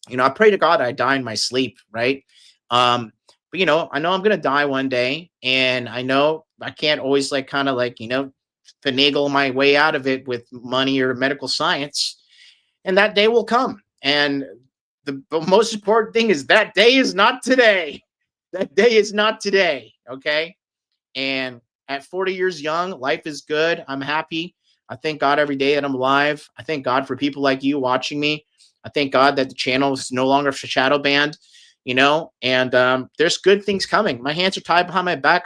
You know, I pray to God I die in my sleep, right? But, you know, I know I'm going to die one day, and I know I can't always, like, kind of like, you know, finagle my way out of it with money or medical science. And that day will come. And the most important thing is that day is not today. That day is not today, okay? And at 40 years young, life is good. I'm happy. I thank God every day that I'm alive. I thank God for people like you watching me. I thank God that the channel is no longer shadow banned, you know, and there's good things coming. My hands are tied behind my back.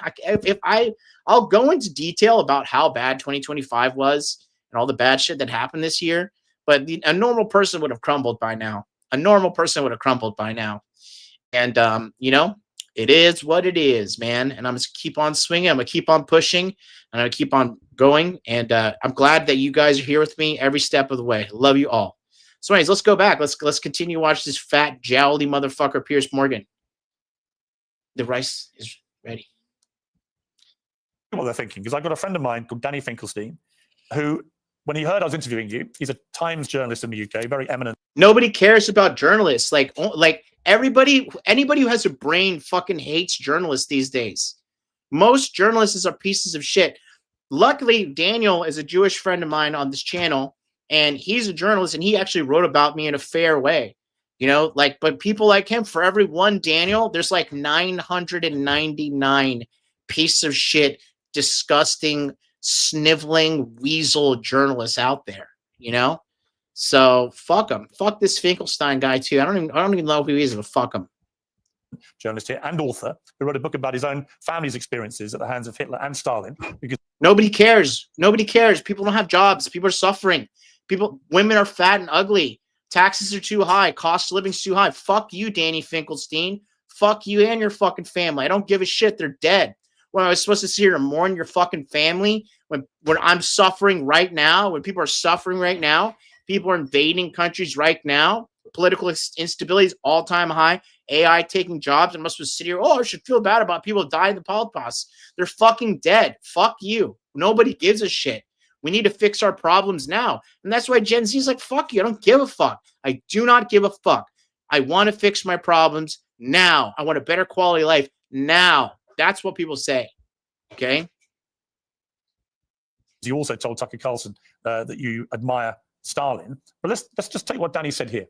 I'll go into detail about how bad 2025 was and all the bad shit that happened this year, but a normal person would have crumbled by now. A normal person would have crumbled by now. And, you know, it is what it is, man. And I'm just keep on swinging. I'm going to keep on pushing, and I'm going to keep on going. And I'm glad that you guys are here with me every step of the way. Love you all. So anyways, let's go back. Let's continue to watch this fat, jowly motherfucker, Piers Morgan. The rice is ready. What they're thinking, because I've got a friend of mine called Danny Finkelstein, who, when he heard I was interviewing you, he's a Times journalist in the UK, very eminent. Nobody cares about journalists. Like anybody who has a brain fucking hates journalists these days. Most journalists are pieces of shit. Luckily, Daniel is a Jewish friend of mine on this channel, and he's a journalist, and he actually wrote about me in a fair way. You know, like, but people like him, for every one Daniel, there's like 999 piece of shit, disgusting, sniveling weasel journalists out there, you know? So fuck him. Fuck this Finkelstein guy too. I don't even know who he is, but fuck him. Journalist here and author who wrote a book about his own family's experiences at the hands of Hitler and Stalin. Because nobody cares. Nobody cares. People don't have jobs. People are suffering. Women are fat and ugly. Taxes are too high. Cost of living's too high. Fuck you, Danny Finkelstein. Fuck you and your fucking family. I don't give a shit. They're dead. When I was supposed to sit here and mourn your fucking family, when I'm suffering right now, when people are suffering right now, people are invading countries right now, political instability is all-time high, AI taking jobs, and I'm supposed to sit here, oh, I should feel bad about people dying in the Holocaust. They're fucking dead. Fuck you. Nobody gives a shit. We need to fix our problems now. And that's why Gen Z is like, fuck you. I don't give a fuck. I do not give a fuck. I want to fix my problems now. I want a better quality of life now. That's what people say. Okay. you also told Tucker Carlson that you admire Stalin. But let's just take what Danny said here.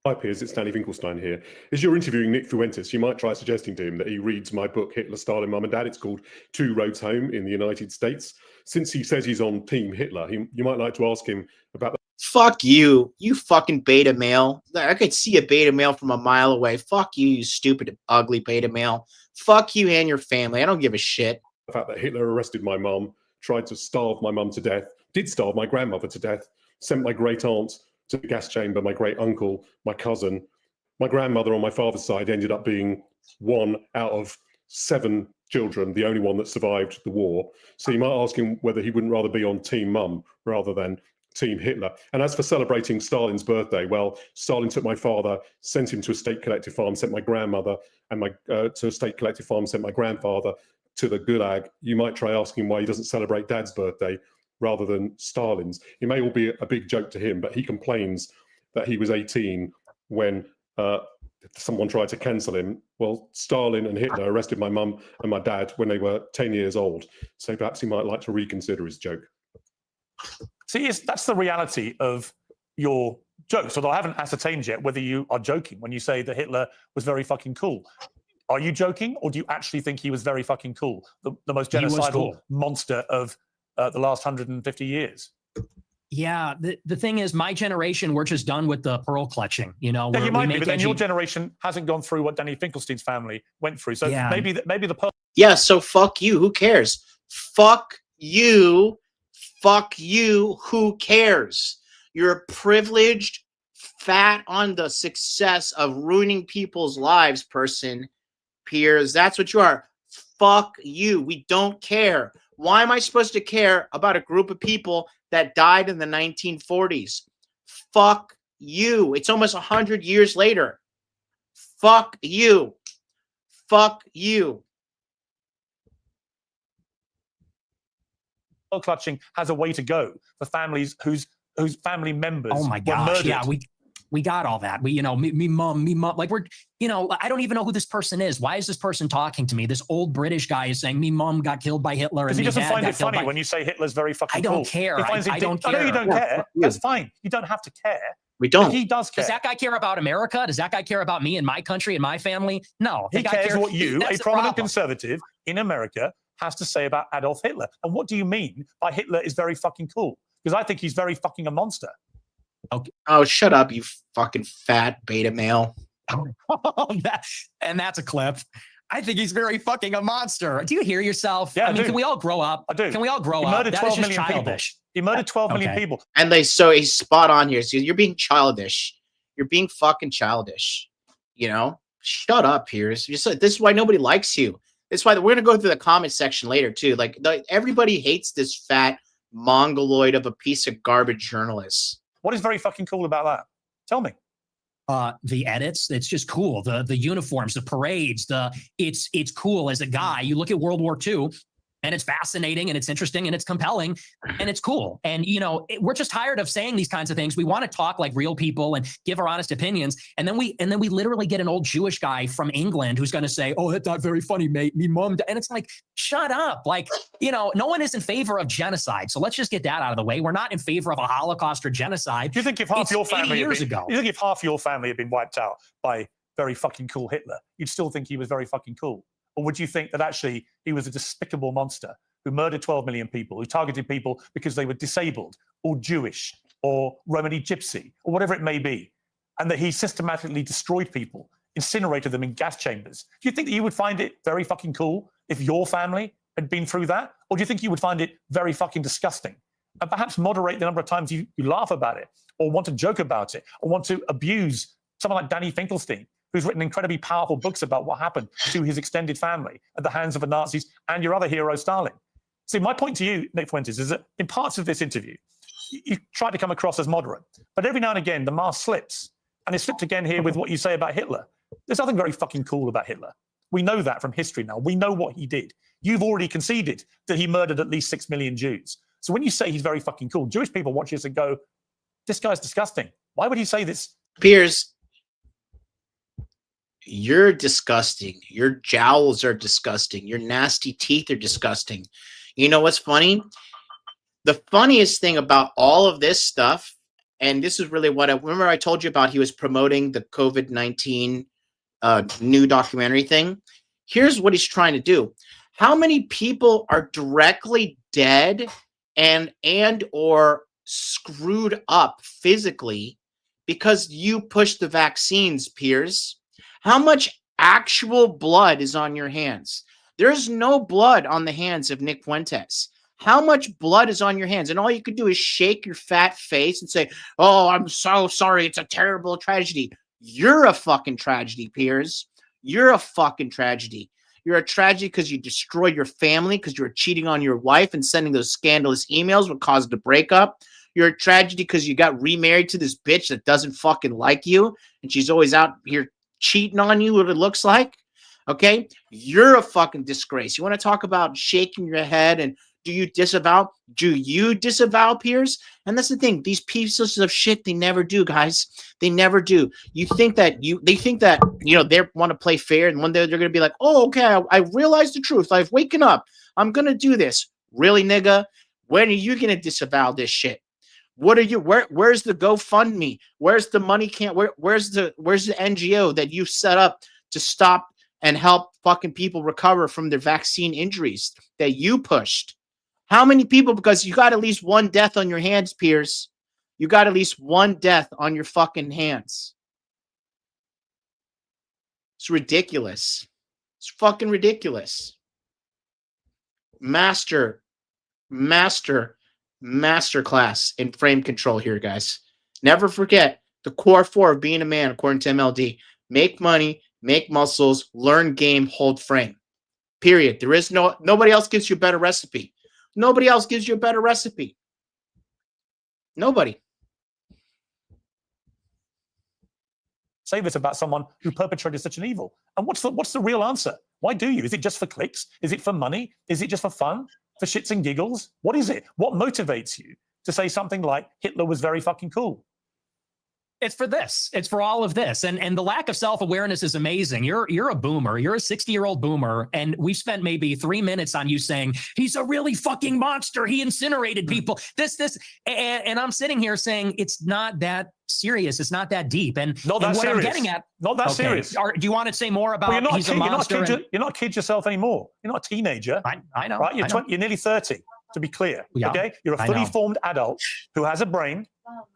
Hi, Piers. It's Danny Finkelstein here. As you're interviewing Nick Fuentes, you might try suggesting to him that he reads my book, Hitler, Stalin, Mum and Dad. It's called Two Roads Home in the United States. Since he says he's on Team Hitler, you might like to ask him about the... Fuck you, you fucking beta male. I could see a beta male from a mile away. Fuck you, you stupid, ugly beta male. Fuck you and your family. I don't give a shit. The fact that Hitler arrested my mum, tried to starve my mum to death, did starve my grandmother to death, sent my great aunt to the gas chamber, my great uncle, my cousin. My grandmother on my father's side ended up being one out of 7 children, the only one that survived the war. So you might ask him whether he wouldn't rather be on Team Mum rather than Team Hitler. And as for celebrating Stalin's birthday, well, Stalin took my father, sent him to a state collective farm, sent my grandmother and to a state collective farm, sent my grandfather to the Gulag. You might try asking him why he doesn't celebrate Dad's birthday rather than Stalin's. It may all be a big joke to him, but he complains that he was 18 when someone tried to cancel him. Well, Stalin and Hitler arrested my mum and my dad when they were 10 years old. So perhaps he might like to reconsider his joke. See, that's the reality of your jokes, although I haven't ascertained yet whether you are joking when you say that Hitler was very fucking cool. Are you joking, or do you actually think he was very fucking cool? The most genocidal monster of the last 150 years? Yeah, the thing is, my generation, we're just done with the pearl clutching. You know, yeah, you might be, but then your generation hasn't gone through what Danny Finkelstein's family went through. So yeah. maybe the pearl. Yeah, so fuck you. Who cares? Fuck you. Fuck you. Who cares? You're a privileged, fat on the success of ruining people's lives person, Piers. That's what you are. Fuck you. We don't care. Why am I supposed to care about a group of people that died in the 1940s? Fuck you. It's almost 100 years later. Fuck you. Fuck you. Clutching has a way to go for families whose family members Oh my were gosh, murdered. yeah, we got all that. We, me mom, like we're, I don't even know who this person is. Why is this person talking to me? This old British guy is saying me mom got killed by Hitler. Because And he me doesn't dad find got it killed funny by... when you say Hitler's very fucking I don't cool. care. He finds I don't I know care. you don't Yeah, care. That's fine. You don't have to care. We don't. But he does care. Does that guy care about America? Does that guy care about me and my country and my family? No. He The guy cares what you, that's a the prominent problem. conservative in America, has to say about Adolf Hitler. And what do you mean by Hitler is very fucking cool? Because I think he's very fucking a monster. Okay. Oh, shut up, you fucking fat beta male. And that's a clip. I think he's very fucking a monster. Do you hear yourself? Yeah, I mean, can we all grow up? I do. Can we all grow He up? murdered That 12 is just million people. childish. He murdered 12 million Okay. people. And so he's spot on here. So you're being childish. You're being fucking childish. Shut up, Piers. This is why nobody likes you. This is why we're gonna go through the comment section later too. Like everybody hates this fat mongoloid of a piece of garbage journalist. What is very fucking cool about that? Tell me. The edits, it's just cool. The uniforms, the parades, it's cool as a guy. You look at World War II, and it's fascinating and it's interesting and it's compelling and it's cool. And we're just tired of saying these kinds of things. We want to talk like real people and give our honest opinions. And then we literally get an old Jewish guy from England who's going to say, "Oh, that's not very funny, mate. Me mom." And it's like, shut up. Like, no one is in favor of genocide. So let's just get that out of the way. We're not in favor of a Holocaust or genocide. Do you think if half your family years ago, you think if half your family had been wiped out by very fucking cool Hitler, you'd still think he was very fucking cool? Or would you think that actually he was a despicable monster who murdered 12 million people, who targeted people because they were disabled or Jewish or Romani Gypsy or whatever it may be, and that he systematically destroyed people, incinerated them in gas chambers? Do you think that you would find it very fucking cool if your family had been through that? Or do you think you would find it very fucking disgusting? And perhaps moderate the number of times you laugh about it or want to joke about it or want to abuse someone like Danny Finkelstein, who's written incredibly powerful books about what happened to his extended family at the hands of the Nazis and your other hero, Stalin. See, my point to you, Nick Fuentes, is that in parts of this interview, you try to come across as moderate, but every now and again, the mask slips. And it slipped again here with what you say about Hitler. There's nothing very fucking cool about Hitler. We know that from history now. We know what he did. You've already conceded that he murdered at least 6 million Jews. So when you say he's very fucking cool, Jewish people watch this and go, this guy's disgusting. Why would he say this? Piers, you're disgusting. Your jowls are disgusting. Your nasty teeth are disgusting. You know what's funny? The funniest thing about all of this stuff, and this is really what I told you about, he was promoting the COVID-19 new documentary thing. Here's what he's trying to do. How many people are directly dead and or screwed up physically because you pushed the vaccines, Piers? How much actual blood is on your hands? There's no blood on the hands of Nick Fuentes. How much blood is on your hands? And all you could do is shake your fat face and say, "Oh, I'm so sorry. It's a terrible tragedy." You're a fucking tragedy, Piers. You're a fucking tragedy. You're a tragedy because you destroyed your family, because you were cheating on your wife and sending those scandalous emails what caused the breakup. You're a tragedy because you got remarried to this bitch that doesn't fucking like you, and she's always out here cheating on you, what it looks like. Okay? You're a fucking disgrace. You want to talk about shaking your head and do you disavow? Do you disavow, Piers? And that's the thing. These pieces of shit, they never do, guys. They never do. They think that they want to play fair, and one day they're gonna be like, "Oh, okay, I realized the truth. I've waken up. I'm gonna do this." Really, nigga? When are you gonna disavow this shit? What are you? Where's the GoFundMe? Where's the money? Where's the NGO that you set up to stop and help fucking people recover from their vaccine injuries that you pushed? How many people? Because you got at least one death on your hands, Piers. You got at least one death on your fucking hands. It's ridiculous. It's fucking ridiculous. Master masterclass in frame control here, guys. Never forget the core 4 of being a man, according to MLD. Make money, make muscles, learn game, hold frame. Period. There is nobody else gives you a better recipe. Nobody else gives you a better recipe. Nobody. Say this about someone who perpetrated such an evil. And what's the real answer? Why do you? Is it just for clicks? Is it for money? Is it just for fun? For shits and giggles? What is it? What motivates you to say something like Hitler was very fucking cool? It's for this. It's for all of this. And the lack of self-awareness is amazing. You're a boomer. You're a 60-year-old boomer. And we spent maybe 3 minutes on you saying, he's a really fucking monster. He incinerated people. And I'm sitting here saying it's not that serious. It's not that deep. And, not that and what serious. I'm getting at. Not that serious. Do you want to say more about he's a monster? You're not a kid yourself anymore. You're not a teenager. I know. Right? I know. You're nearly 30, to be clear. Yeah, okay? You're a fully formed adult who has a brain,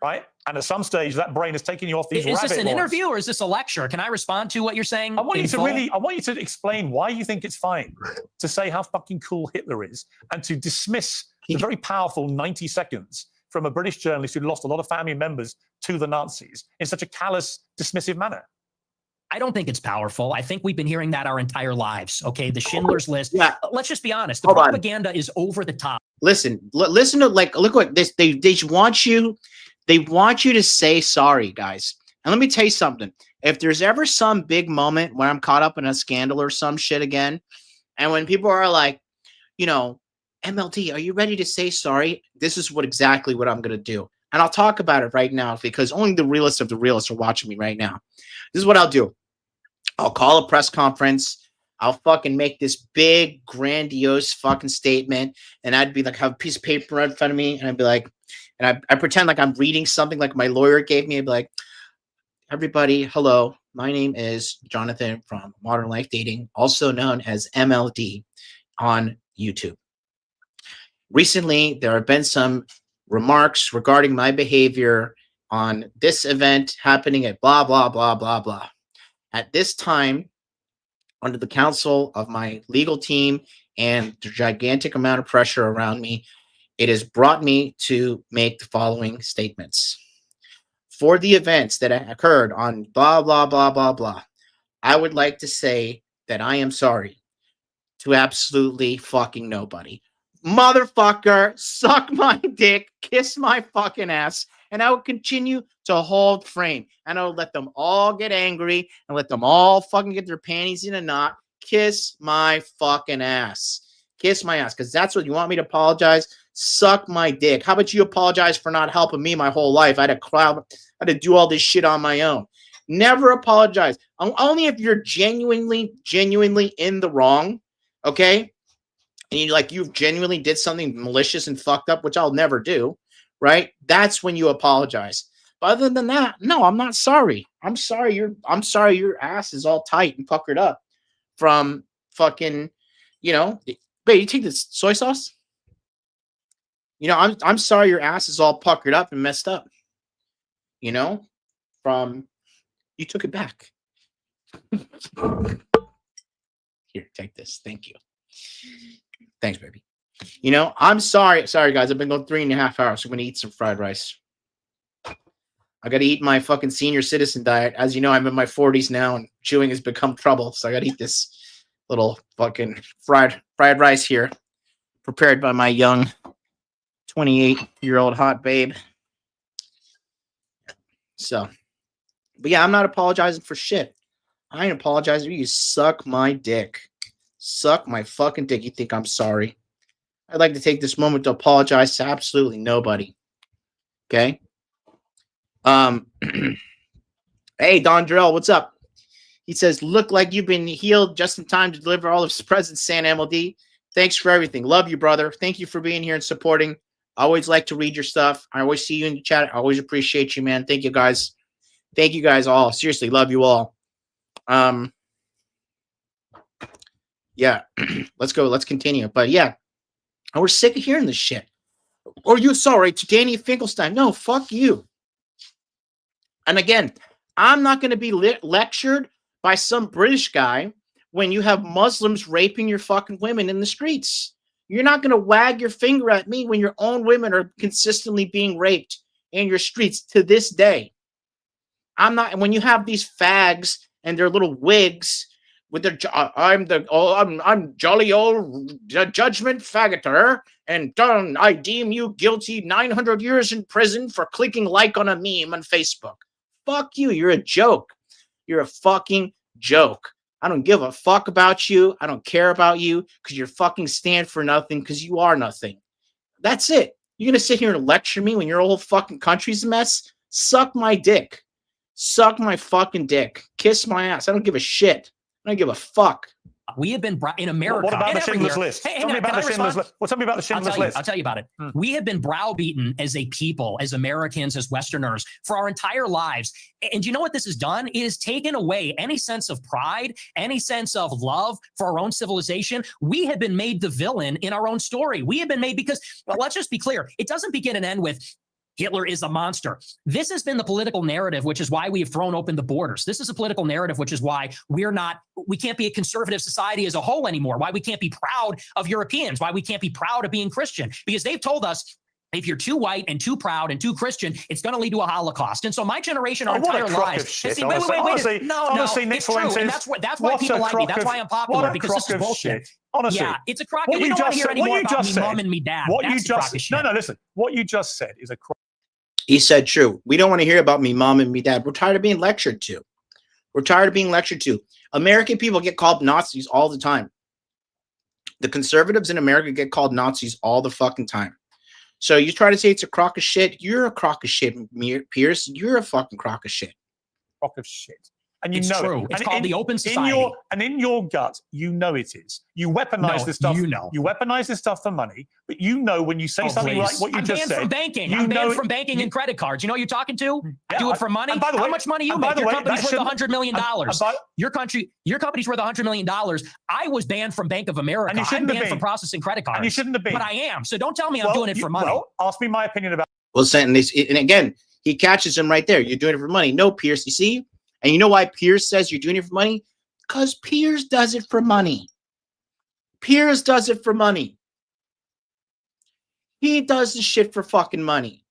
right? And at some stage, that brain has taken you off these rabbit Is this an warrens. interview or is this a lecture? Can I respond to what you're saying? I want you to explain why you think it's fine to say how fucking cool Hitler is and to dismiss the very powerful 90 seconds from a British journalist who lost a lot of family members to the Nazis in such a callous, dismissive manner. I don't think it's powerful. I think we've been hearing that our entire lives. Okay, the Schindler's List. Yeah. Let's just be honest. The Hold on. propaganda is over the top. Listen to look what this they want you to say sorry, guys. And let me tell you something. If there's ever some big moment where I'm caught up in a scandal or some shit again, and when people are like, MLD, are you ready to say sorry? This is exactly what I'm gonna do. And I'll talk about it right now because only the realest of the realists are watching me right now. This is what I'll do. I'll call a press conference. I'll fucking make this big, grandiose fucking statement. And I'd be like, have a piece of paper right in front of me. And I'd be like, and I pretend like I'm reading something like my lawyer gave me. I'd be like, everybody, hello. My name is Jonathan from Modern Life Dating, also known as MLD on YouTube. Recently, there have been some remarks regarding my behavior on this event happening at blah, blah, blah, blah, blah. At this time, under the counsel of my legal team and the gigantic amount of pressure around me, it has brought me to make the following statements. For the events that occurred on blah, blah, blah, blah, blah, I would like to say that I am sorry to absolutely fucking nobody. Motherfucker, suck my dick, kiss my fucking ass, and I will continue to hold frame. And I will let them all get angry and let them all fucking get their panties in a knot. Kiss my fucking ass. Kiss my ass, because that's what you want me to apologize. Suck my dick. How about you apologize for not helping me my whole life? I had to do all this shit on my own. Never apologize. Only if you're genuinely in the wrong, okay? And you genuinely did something malicious and fucked up, which I'll never do, right? That's when you apologize. But other than that, no, I'm not sorry. I'm sorry your ass is all tight and puckered up from fucking, babe, you take this soy sauce? I'm sorry your ass is all puckered up and messed up. From you took it back. Here, take this. Thank you. Thanks, baby. I'm sorry. Sorry, guys. I've been going 3.5 hours. So I'm going to eat some fried rice. I got to eat my fucking senior citizen diet. As you know, I'm in my 40s now and chewing has become trouble. So I got to eat this little fucking fried rice here, prepared by my young 28-year-old hot babe. So, but yeah, I'm not apologizing for shit. I ain't apologizing. You suck my dick. Suck my fucking dick. You think I'm sorry? I'd like to take this moment to apologize to absolutely nobody. Okay? Hey, Don Drill, what's up? He says, look like you've been healed just in time to deliver all of his presents, San MLD. Thanks for everything. Love you, brother. Thank you for being here and supporting. I always like to read your stuff. I always see you in the chat. I always appreciate you, man. Thank you, guys. Thank you, guys, all. Seriously, love you all. Yeah, let's go. Let's continue. But yeah, we're sick of hearing this shit. Or you sorry to Danny Finkelstein. No, fuck you. And again, I'm not going to be lectured by some British guy when you have Muslims raping your fucking women in the streets. You're not going to wag your finger at me when your own women are consistently being raped in your streets to this day. I'm not. And when you have these fags and their little wigs with their, I'm jolly old judgment faggoter, and I deem you guilty 900 years in prison for clicking like on a meme on Facebook. Fuck you. You're a joke. You're a fucking joke. I don't give a fuck about you. I don't care about you because you're fucking stand for nothing because you are nothing. That's it. You're going to sit here and lecture me when your whole fucking country's a mess? Suck my dick. Suck my fucking dick. Kiss my ass. I don't give a shit. I don't give a fuck. We have been in America. What about the Schindler's everywhere. List? Hey, Tell me about the Schindler's List. Well, tell me about the Schindler's List. I'll tell you about it. We have been browbeaten as a people, as Americans, as Westerners, for our entire lives. And you know what this has done? It has taken away any sense of pride, any sense of love for our own civilization. We have been made the villain in our own story. We have been made because, well, let's just be clear. It doesn't begin and end with Hitler is a monster. This has been the political narrative, which is why we have thrown open the borders. This is a political narrative, which is why we can't be a conservative society as a whole anymore, why we can't be proud of Europeans, why we can't be proud of being Christian, because they've told us if you're too white and too proud and too Christian, it's going to lead to a Holocaust. And so my generation, our entire lives. Honestly, it's true. And that's why people like me. That's why I'm popular, because this is bullshit. Honestly, yeah, it's a crock. We don't want to hear any more about me mom and me dad. Listen. What you just said is a crock. He said true. We don't want to hear about me mom and me dad. We're tired of being lectured to. We're tired of being lectured to. American people get called Nazis all the time. The conservatives in America get called Nazis all the fucking time. So you try to say it's a crock of shit. You're a crock of shit, Pierce. You're a fucking crock of shit. Crock of shit. And you it's know true. it. It's called the open society. In your gut, you know it is. You weaponize this stuff. You know. You weaponize this stuff for money, but you know when you say something like what you just said. I'm banned from banking. I'm banned from banking and credit cards. You know who you're talking to? I do it for money. By the way, how much money you make? Your company's worth $100 million. Your company's worth $100 million. I was banned from Bank of America. And you shouldn't I'm banned from processing credit cards. And you shouldn't have been. But I am. So don't tell me I'm doing it for money. Well, ask me my opinion about. Well, and again, he catches him right there. You're doing it for money. No, Pierce. You see. And you know why Piers says you're doing it for money? Because Piers does it for money. Piers does it for money. He does the shit for fucking money.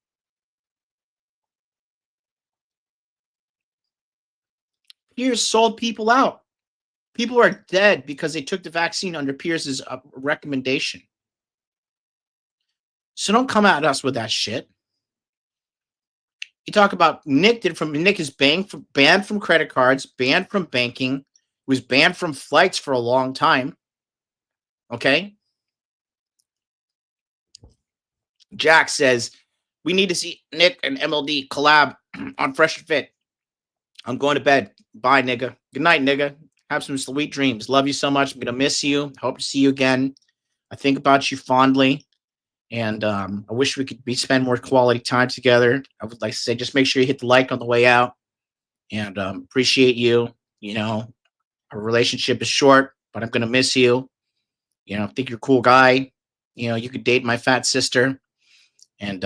Piers sold people out. People are dead because they took the vaccine under Piers's recommendation. So don't come at us with that shit. You talk about Nick is banned from credit cards, banned from banking, was banned from flights for a long time. Okay. Jack says, we need to see Nick and MLD collab on Fresh and Fit. I'm going to bed. Bye, nigga. Good night, nigga. Have some sweet dreams. Love you so much. I'm going to miss you. Hope to see you again. I think about you fondly. And I wish we could spend more quality time together. I would like to say, just make sure you hit the like on the way out. And appreciate you. You know, our relationship is short, but I'm going to miss you. You know, I think you're a cool guy. You know, you could date my fat sister. And,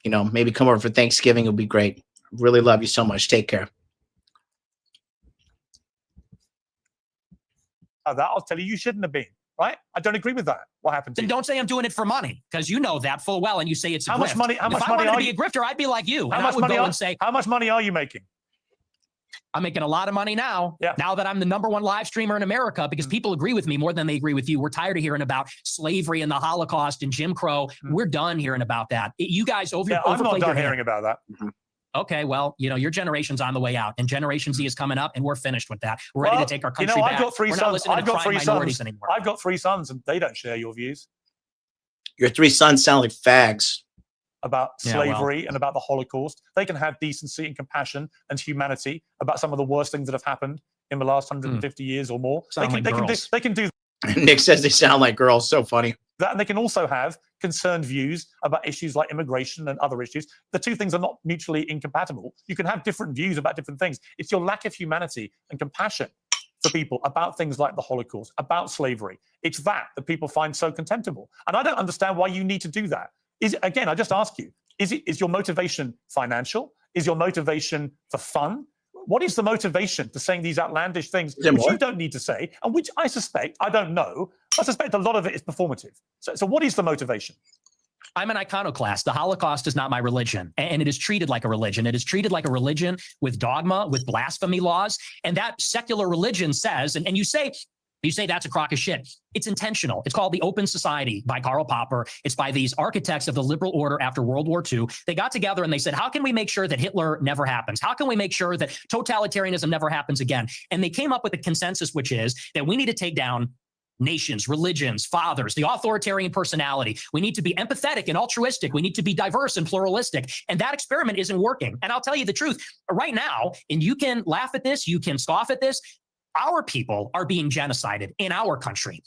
you know, maybe come over for Thanksgiving. It'll be great. Really love you so much. Take care. That I'll tell you shouldn't have been. Right? I don't agree with that. What happened to you? Then don't say I'm doing it for money, because you know that full well, and you say it's a how grift. much money? How much if money I wanted are to be you? a grifter, I'd be like you. How much money? How much money are you making? I'm making a lot of money now. Yeah. Now that I'm the #1 live streamer in America, because people agree with me more than they agree with you. We're tired of hearing about slavery and the Holocaust and Jim Crow. We're done hearing about that. You guys I'm not done hearing about that. Okay, well, you know, your generation's on the way out, and Generation Z is coming up, and we're finished with that. We're ready to take our country back. I've got three we're sons. not listening to crying minorities anymore. I've got 3 sons, and they don't share your views. Your 3 sons sound like fags. About slavery and about the Holocaust. They can have decency and compassion and humanity about some of the worst things that have happened in the last 150 years or more. They can do Nick says they sound like girls. So funny. that, and they can also have concerned views about issues like immigration and other issues. The two things are not mutually incompatible. You can have different views about different things. It's your lack of humanity and compassion for people about things like the Holocaust, about slavery. It's that people find so contemptible. And I don't understand why you need to do that. Again, I just ask you, is your motivation financial? Is your motivation for fun? What is the motivation to saying these outlandish things which you don't need to say, and which I suspect, I don't know, I suspect a lot of it is performative. So what is the motivation? I'm an iconoclast. The Holocaust is not my religion, and it is treated like a religion. It is treated like a religion with dogma, with blasphemy laws, and that secular religion says, and you say that's a crock of shit. It's intentional. It's called The Open Society by Karl Popper. It's by these architects of the liberal order after World War II. They got together and they said, how can we make sure that Hitler never happens? How can we make sure that totalitarianism never happens again? And they came up with a consensus, which is that we need to take down nations, religions, fathers, the authoritarian personality. We need to be empathetic and altruistic. We need to be diverse and pluralistic. And that experiment isn't working. And I'll tell you the truth right now, and you can laugh at this, you can scoff at this. Our people are being genocided in our country.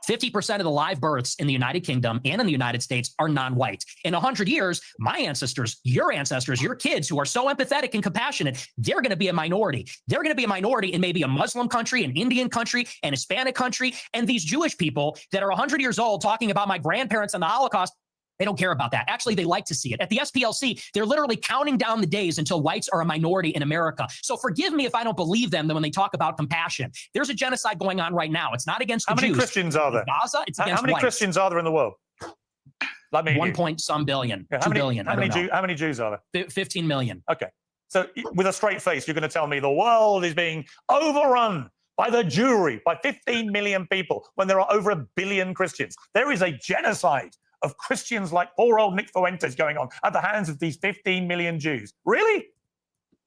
50% of the live births in the United Kingdom and in the United States are non-white. In 100 years, my ancestors, your kids who are so empathetic and compassionate, they're going to be a minority. They're going to be a minority in maybe a Muslim country, an Indian country, an Hispanic country. And these Jewish people that are 100 years old talking about my grandparents and the Holocaust, they don't care about that. Actually, they like to see it. At the SPLC, they're literally counting down the days until whites are a minority in America. So forgive me if I don't believe them when they talk about compassion. There's a genocide going on right now. It's not against the Jews. How many Christians are there? In Gaza, it's against How many whites. Christians are there in the world? Like me, 1 point some billion, Yeah, 2 billion. How many Jews are there? 15 million. Okay. So with a straight face, you're going to tell me the world is being overrun by the Jewry, by 15 million people, when there are over 1 billion Christians. There is a genocide of Christians like poor old Nick Fuentes going on at the hands of these 15 million Jews. Really?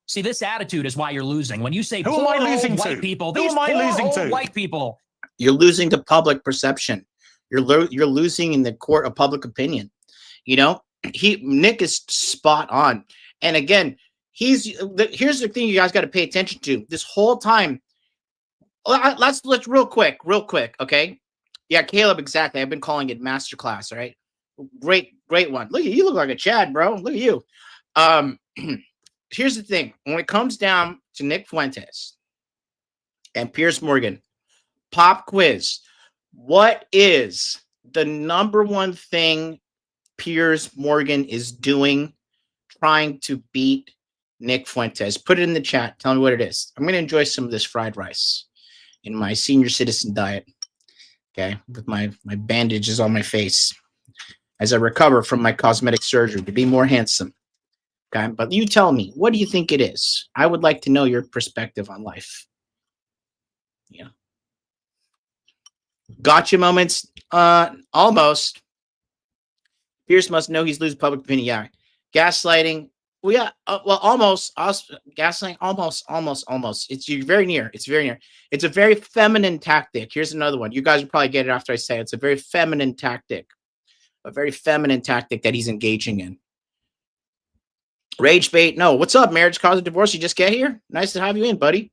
See, this attitude is why you're losing. When you say Who am I poor old losing white to? people, Who these am I poor losing old to? white people. You're losing to public perception. You're losing in the court of public opinion. You know, Nick is spot on. And again, here's the thing you guys got to pay attention to. This whole time, let's real quick, okay? Yeah, Caleb, exactly. I've been calling it masterclass, all right? Great one. Look at you, look like a Chad, bro. Look at you. Here's the thing. When it comes down to Nick Fuentes and Piers Morgan, pop quiz. What is the number one thing Piers Morgan is doing trying to beat Nick Fuentes? Put it in the chat. Tell me what it is. I'm going to enjoy some of this fried rice in my senior citizen diet. Okay, with my bandages on my face as I recover from my cosmetic surgery to be more handsome. Okay, but you tell me, what do you think it is? I would like to know your perspective on life. Yeah. Gotcha moments? Almost. Pierce must know he's losing public opinion. Yeah. Gaslighting. Well, yeah. Well, almost. Gaslighting. Almost. You're very near. It's very near. It's a very feminine tactic. Here's another one. You guys will probably get it after I say it. It's a very feminine tactic. A very feminine tactic that he's engaging in. Rage bait. No. What's up? Marriage cause of divorce. You just get here? Nice to have you in, buddy.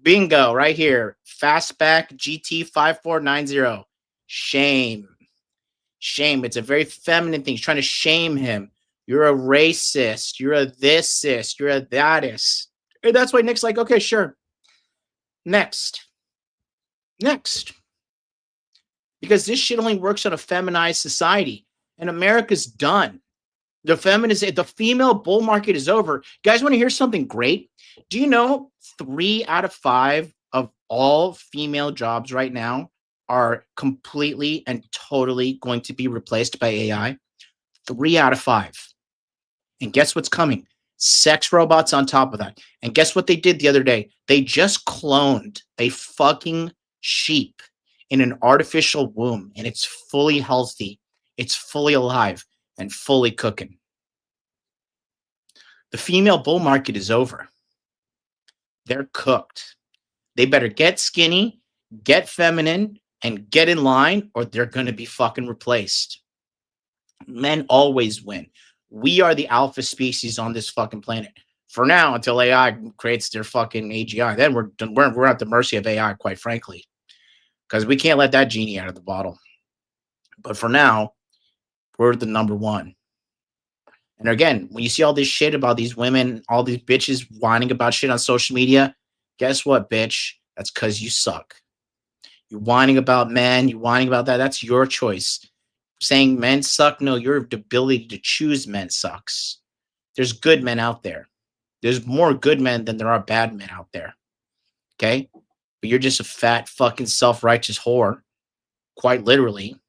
Bingo. Right here. Fastback GT5490. Shame. It's a very feminine thing. He's trying to shame him. You're a racist. You're a thisist. You're a thatist. And that's why Nick's like, okay, sure. Next. Because this shit only works on a feminized society. And America's done. The female bull market is over. You guys want to hear something great? Do you know 3 out of 5 of all female jobs right now are completely and totally going to be replaced by AI? 3 out of 5. And guess what's coming? Sex robots on top of that. And guess what they did the other day? They just cloned a fucking sheep in an artificial womb, and it's fully healthy. It's fully alive and fully cooking. The female bull market is over. They're cooked. They better get skinny, get feminine, and get in line, or they're going to be fucking replaced. Men always win. We are the alpha species on this fucking planet. For now, until AI creates their fucking AGI, then we're at the mercy of AI, quite frankly, because we can't let that genie out of the bottle. But for now, we're the number one. And again, when you see all this shit about these women, all these bitches whining about shit on social media, guess what, bitch? That's because you suck. You're whining about men, you're whining about that. That's your choice. Saying men suck, no, your ability to choose men sucks. There's good men out there. There's more good men than there are bad men out there. Okay? But you're just a fat fucking self-righteous whore quite literally.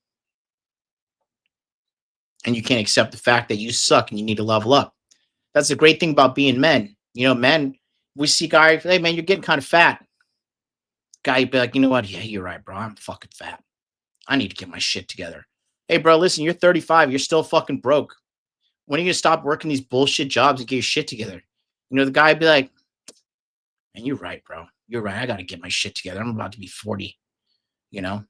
And you can't accept the fact that you suck and you need to level up. That's the great thing about being men. You know, men, we see guys, hey man, you're getting kind of fat. Guy be like, you know what? Yeah, you're right, bro. I'm fucking fat. I need to get my shit together. Hey, bro, listen, you're 35. You're still fucking broke. When are you gonna stop working these bullshit jobs and get your shit together? You know, the guy be like, man, you're right, bro. You're right. I got to get my shit together. I'm about to be 40. You know?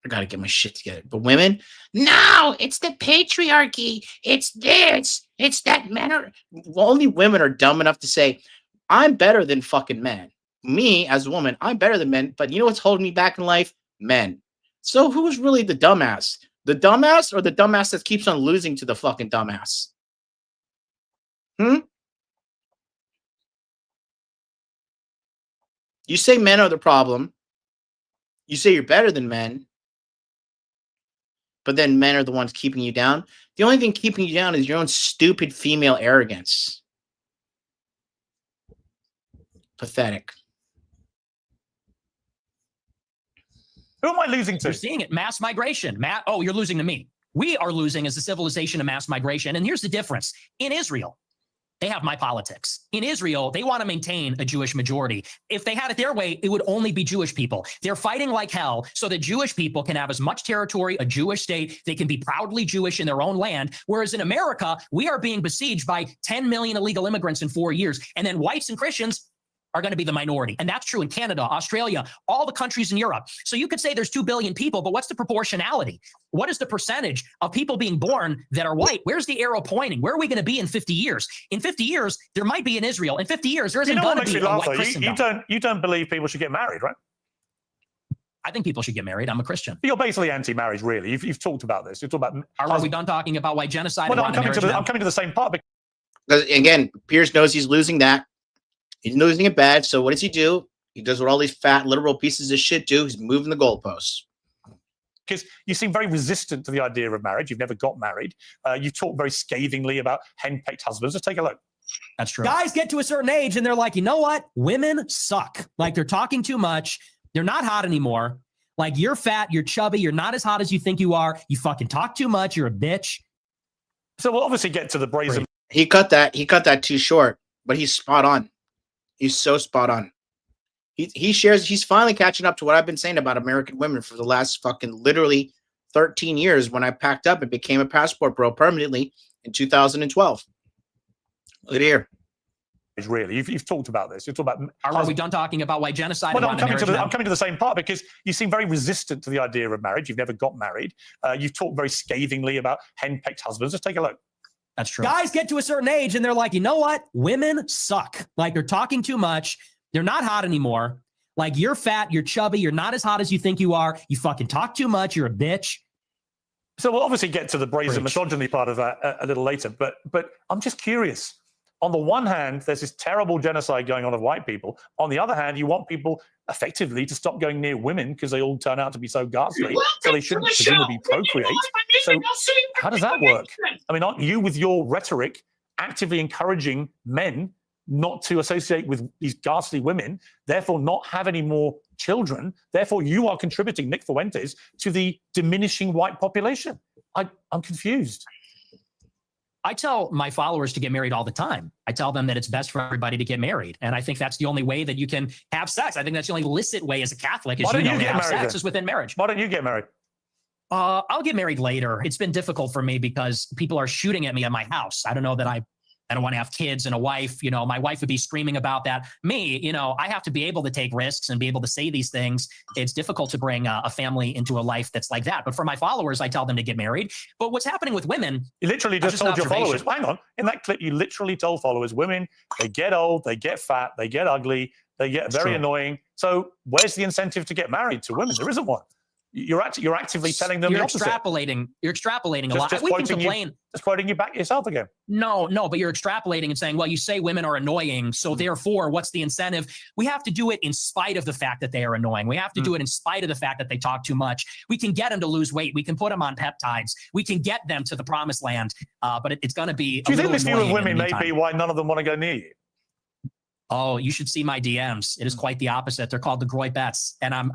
I got to get my shit together. But women, no, it's the patriarchy. It's this. It's that. Men are, only women are dumb enough to say, I'm better than fucking men. Me, as a woman, I'm better than men. But you know what's holding me back in life? Men. So who's really the dumbass? The dumbass or the dumbass that keeps on losing to the fucking dumbass? You say men are the problem. You say you're better than men. But then men are the ones keeping you down. The only thing keeping you down is your own stupid female arrogance. Pathetic. Who am I losing to? You're seeing it. Mass migration. Oh, you're losing to me. We are losing as a civilization to mass migration. And here's the difference. In Israel, they have my politics. In Israel, they want to maintain a Jewish majority. If they had it their way, it would only be Jewish people. They're fighting like hell so that Jewish people can have as much territory, a Jewish state. They can be proudly Jewish in their own land. Whereas in America, we are being besieged by 10 million illegal immigrants in 4 years. And then whites and Christians are going to be the minority. And that's true in Canada, Australia, all the countries in Europe. So you could say there's 2 billion people, but what's the proportionality? What is the percentage of people being born that are white? Where's the arrow pointing? Where are we going to be in 50 years? In 50 years, there might be in Israel. In 50 years, there isn't going to be a white Christendom. You don't believe people should get married, right? I think people should get married. I'm a Christian. You're basically anti-marriage, really. You've talked about this. You've talked about. Are we done talking about white genocide? Well, no, I'm coming to the same part. Because again, Piers knows he's losing that. He's losing it bad. So what does he do? He does what all these fat liberal pieces of shit do. He's moving the goalposts. Because you seem very resistant to the idea of marriage. You've never got married. You talk very scathingly about henpecked husbands. Let's take a look. That's true. Guys get to a certain age and they're like, you know what? Women suck. Like they're talking too much. They're not hot anymore. Like you're fat, you're chubby, you're not as hot as you think you are. You fucking talk too much. You're a bitch. So we'll obviously get to the brazen. He cut that too short, but he's spot on. He's so spot on. He's finally catching up to what I've been saying about American women for the last fucking literally 13 years when I packed up and became a passport bro permanently in 2012. Look at here. Really, you've talked about this. You've talked about. Are we done talking about white genocide? Well, no, I'm coming to the same part because you seem very resistant to the idea of marriage. You've never got married. You've talked very scathingly about henpecked husbands. Let's take a look. That's true. Guys get to a certain age and they're like, you know what? Women suck. Like they're talking too much. They're not hot anymore. Like you're fat, you're chubby, you're not as hot as you think you are. You fucking talk too much. You're a bitch. So we'll obviously get to the brazen misogyny part of that a little later. But I'm just curious. On the one hand, there's this terrible genocide going on of white people. On the other hand, you want people effectively to stop going near women because they all turn out to be so ghastly, so they shouldn't presumably procreate. So how does that work? I mean, aren't you, with your rhetoric, actively encouraging men not to associate with these ghastly women, therefore not have any more children? Therefore, you are contributing, Nick Fuentes, to the diminishing white population. I'm confused. I tell my followers to get married all the time. I tell them that it's best for everybody to get married. And I think that's the only way that you can have sex. I think that's the only licit way as a Catholic is to have sex is within marriage. Why don't you get married? I'll get married later. It's been difficult for me because people are shooting at me at my house. I don't know that I don't want to have kids and a wife. You know, my wife would be screaming about that. Me, you know, I have to be able to take risks and be able to say these things. It's difficult to bring a family into a life that's like that. But for my followers, I tell them to get married. But what's happening with women? You literally just told your followers, hang on, in that clip, you literally told followers, women, they get old, they get fat, they get ugly, they get very annoying. So where's the incentive to get married to women? There isn't one. You're actively telling them the opposite. You're extrapolating a lot. We can complain. Just quoting you back yourself again. No, but you're extrapolating and saying, well, you say women are annoying, so therefore, what's the incentive? We have to do it in spite of the fact that they are annoying. We have to do it in spite of the fact that they talk too much. We can get them to lose weight. We can put them on peptides. We can get them to the promised land. But it's going to be. Do you think this view of women may be why none of them want to go near you? Oh, you should see my DMs. It is quite the opposite. They're called the Groy Bets, and I'm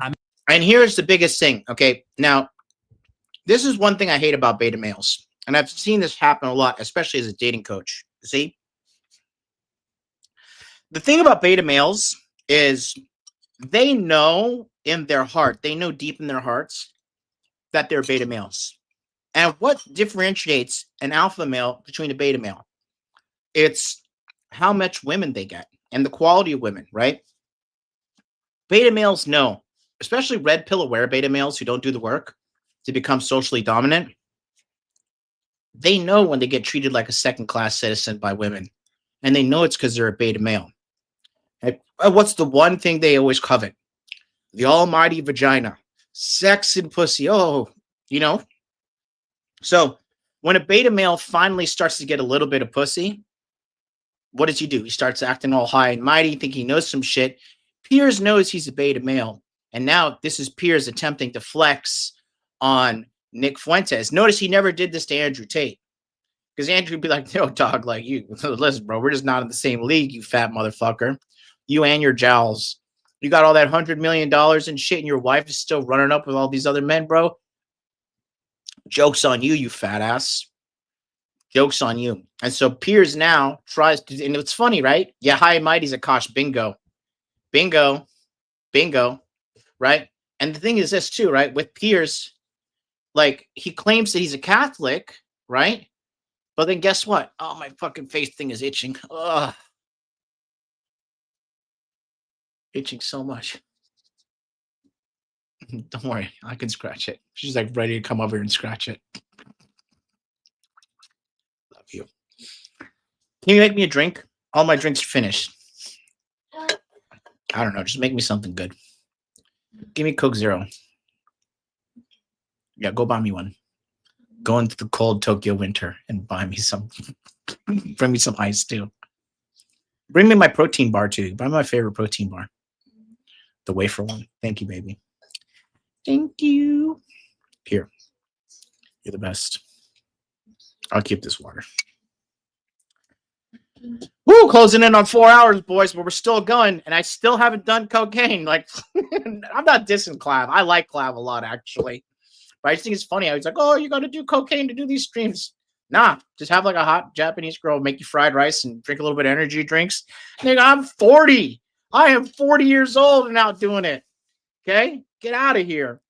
And here's the biggest thing. Okay. Now, this is one thing I hate about beta males. And I've seen this happen a lot, especially as a dating coach. See? The thing about beta males is they know in their heart, they know deep in their hearts that they're beta males. And what differentiates an alpha male between a beta male? It's how much women they get and the quality of women, right? Beta males know, especially red pill aware beta males who don't do the work to become socially dominant. They know when they get treated like a second-class citizen by women. And they know it's because they're a beta male. And what's the one thing they always covet? The almighty vagina. Sex and pussy. Oh, you know? So when a beta male finally starts to get a little bit of pussy, what does he do? He starts acting all high and mighty, thinking he knows some shit. Piers knows he's a beta male. And now this is Piers attempting to flex on Nick Fuentes. Notice he never did this to Andrew Tate. Because Andrew would be like, no, dog, like you. Listen, bro, we're just not in the same league, you fat motherfucker. You and your jowls. You got all that $100 million and shit, and your wife is still running up with all these other men, bro. Joke's on you, you fat ass. Joke's on you. And so Piers now tries to, and it's funny, right? Yeah, high and mighty's a Kosh. Bingo. Bingo. Bingo. Right? And the thing is this too, right? With Piers, like, he claims that he's a Catholic, right? But then guess what? Oh, my fucking face thing is itching. Ugh. Itching so much. Don't worry, I can scratch it. She's like ready to come over and scratch it. Love you. Can you make me a drink? All my drinks are finished. I don't know. Just make me something good. Give me Coke Zero. Yeah, go buy me one. Go into the cold Tokyo winter and buy me some. Bring me some ice too. Bring me my protein bar too. Buy me my favorite protein bar. The wafer one. Thank you, baby. Thank you. Here. You're the best. I'll keep this water. Woo, closing in on 4 hours, boys, but we're still going, and I still haven't done cocaine. Like, I'm not dissing Clav. I like Clav a lot, actually. But I just think it's funny. I was like, oh, you got to do cocaine to do these streams. Nah, just have like a hot Japanese girl make you fried rice and drink a little bit of energy drinks. Nigga, I'm 40. I am 40 years old and out doing it. Okay? Get out of here.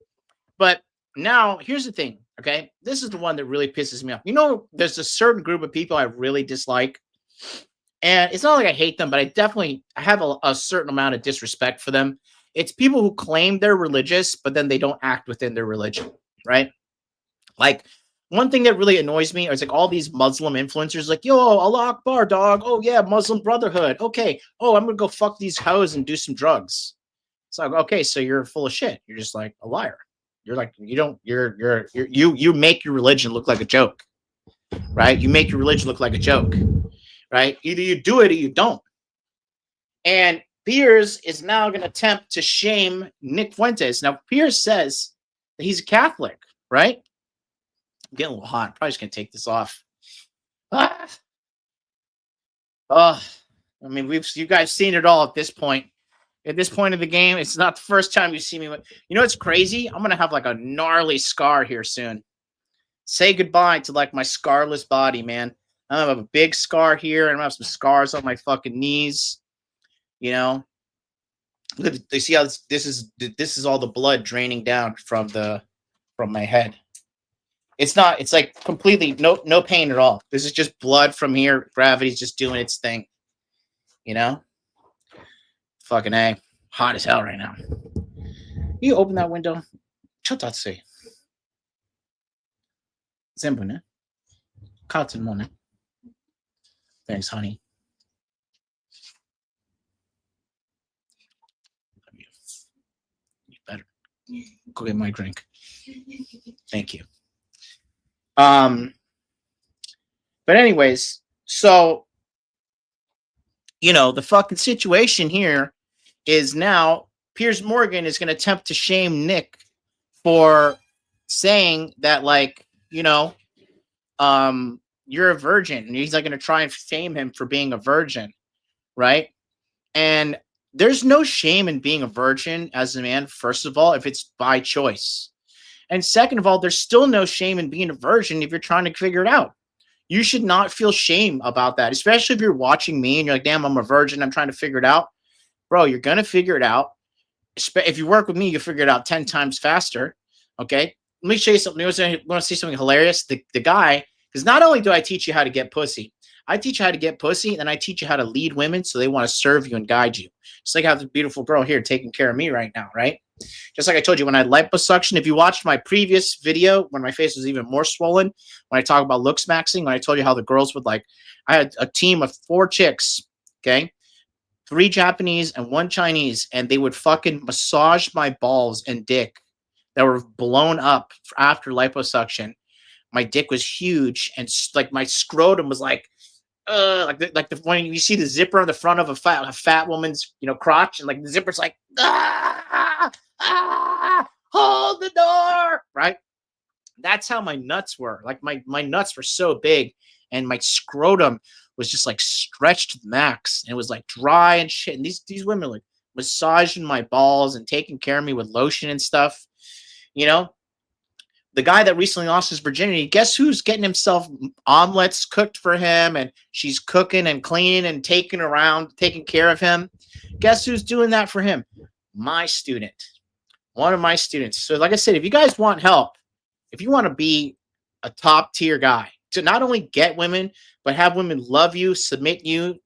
But now, here's the thing, okay? This is the one that really pisses me off. You know, there's a certain group of people I really dislike. And it's not like I hate them, but I have a certain amount of disrespect for them. It's people who claim they're religious, but then they don't act within their religion, right? Like, one thing that really annoys me is like all these Muslim influencers like, yo, Allah Akbar, dog. Oh, yeah, Muslim Brotherhood. Okay. Oh, I'm going to go fuck these hoes and do some drugs. It's like, okay, so you're full of shit. You're just like a liar. You're like, you make your religion look like a joke, right? You make your religion look like a joke, right? Either you do it or you don't. And Piers is now going to attempt to shame Nick Fuentes. Now, Piers says that he's a Catholic, right? I'm getting a little hot. Probably just going to take this off. I mean, you guys seen it all at this point. At this point of the game, it's not the first time you see me. You know what's crazy? I'm going to have like a gnarly scar here soon. Say goodbye to like my scarless body, man. I'm going to have a big scar here, and I'm going to have some scars on my fucking knees. You know? Look at, you see how this is all the blood draining down from my head. It's like completely no pain at all. This is just blood from here. Gravity's just doing its thing. You know? Fucking A. Hot as hell right now. You open that window. Chotatsu. Zenbu ne. Katsun mo ne. Thanks, honey. You better go get my drink. Thank you. But anyways, so you know, the fucking situation here is now Piers Morgan is going to attempt to shame Nick for saying that, like, you know, you're a virgin. And he's like going to try and shame him for being a virgin, right? And there's no shame in being a virgin as a man, first of all, if it's by choice. And second of all, there's still no shame in being a virgin if you're trying to figure it out. You should not feel shame about that, especially if you're watching me and you're like, damn, I'm a virgin, I'm trying to figure it out. Bro, you're going to figure it out. If you work with me, you'll figure it out 10 times faster. Okay? Let me show you something. You want to see something hilarious? The guy, because not only do I teach you how to get pussy, I teach you how to get pussy, and I teach you how to lead women so they want to serve you and guide you. Just like I have the beautiful girl here taking care of me right now, right? Just like I told you, when I liposuction, if you watched my previous video, when my face was even more swollen, when I talk about looks maxing, when I told you how the girls would like, I had a team of 4 chicks, okay? 3 Japanese and 1 Chinese, and they would fucking massage my balls and dick that were blown up after liposuction. My dick was huge, and like my scrotum was like the when you see the zipper on the front of a fat woman's crotch, and like the zipper's like hold the door, right? That's how my nuts were. Like my nuts were so big, and my scrotum was just like stretched to the max, and it was like dry and shit. And these women like massaging my balls and taking care of me with lotion and stuff. The guy that recently lost his virginity, guess who's getting himself omelets cooked for him, and she's cooking and cleaning and taking care of him? Guess who's doing that for him? My student, one of my students. So like I said, if you guys want help, if you want to be a top tier guy to not only get women, but have women love you, submit to you,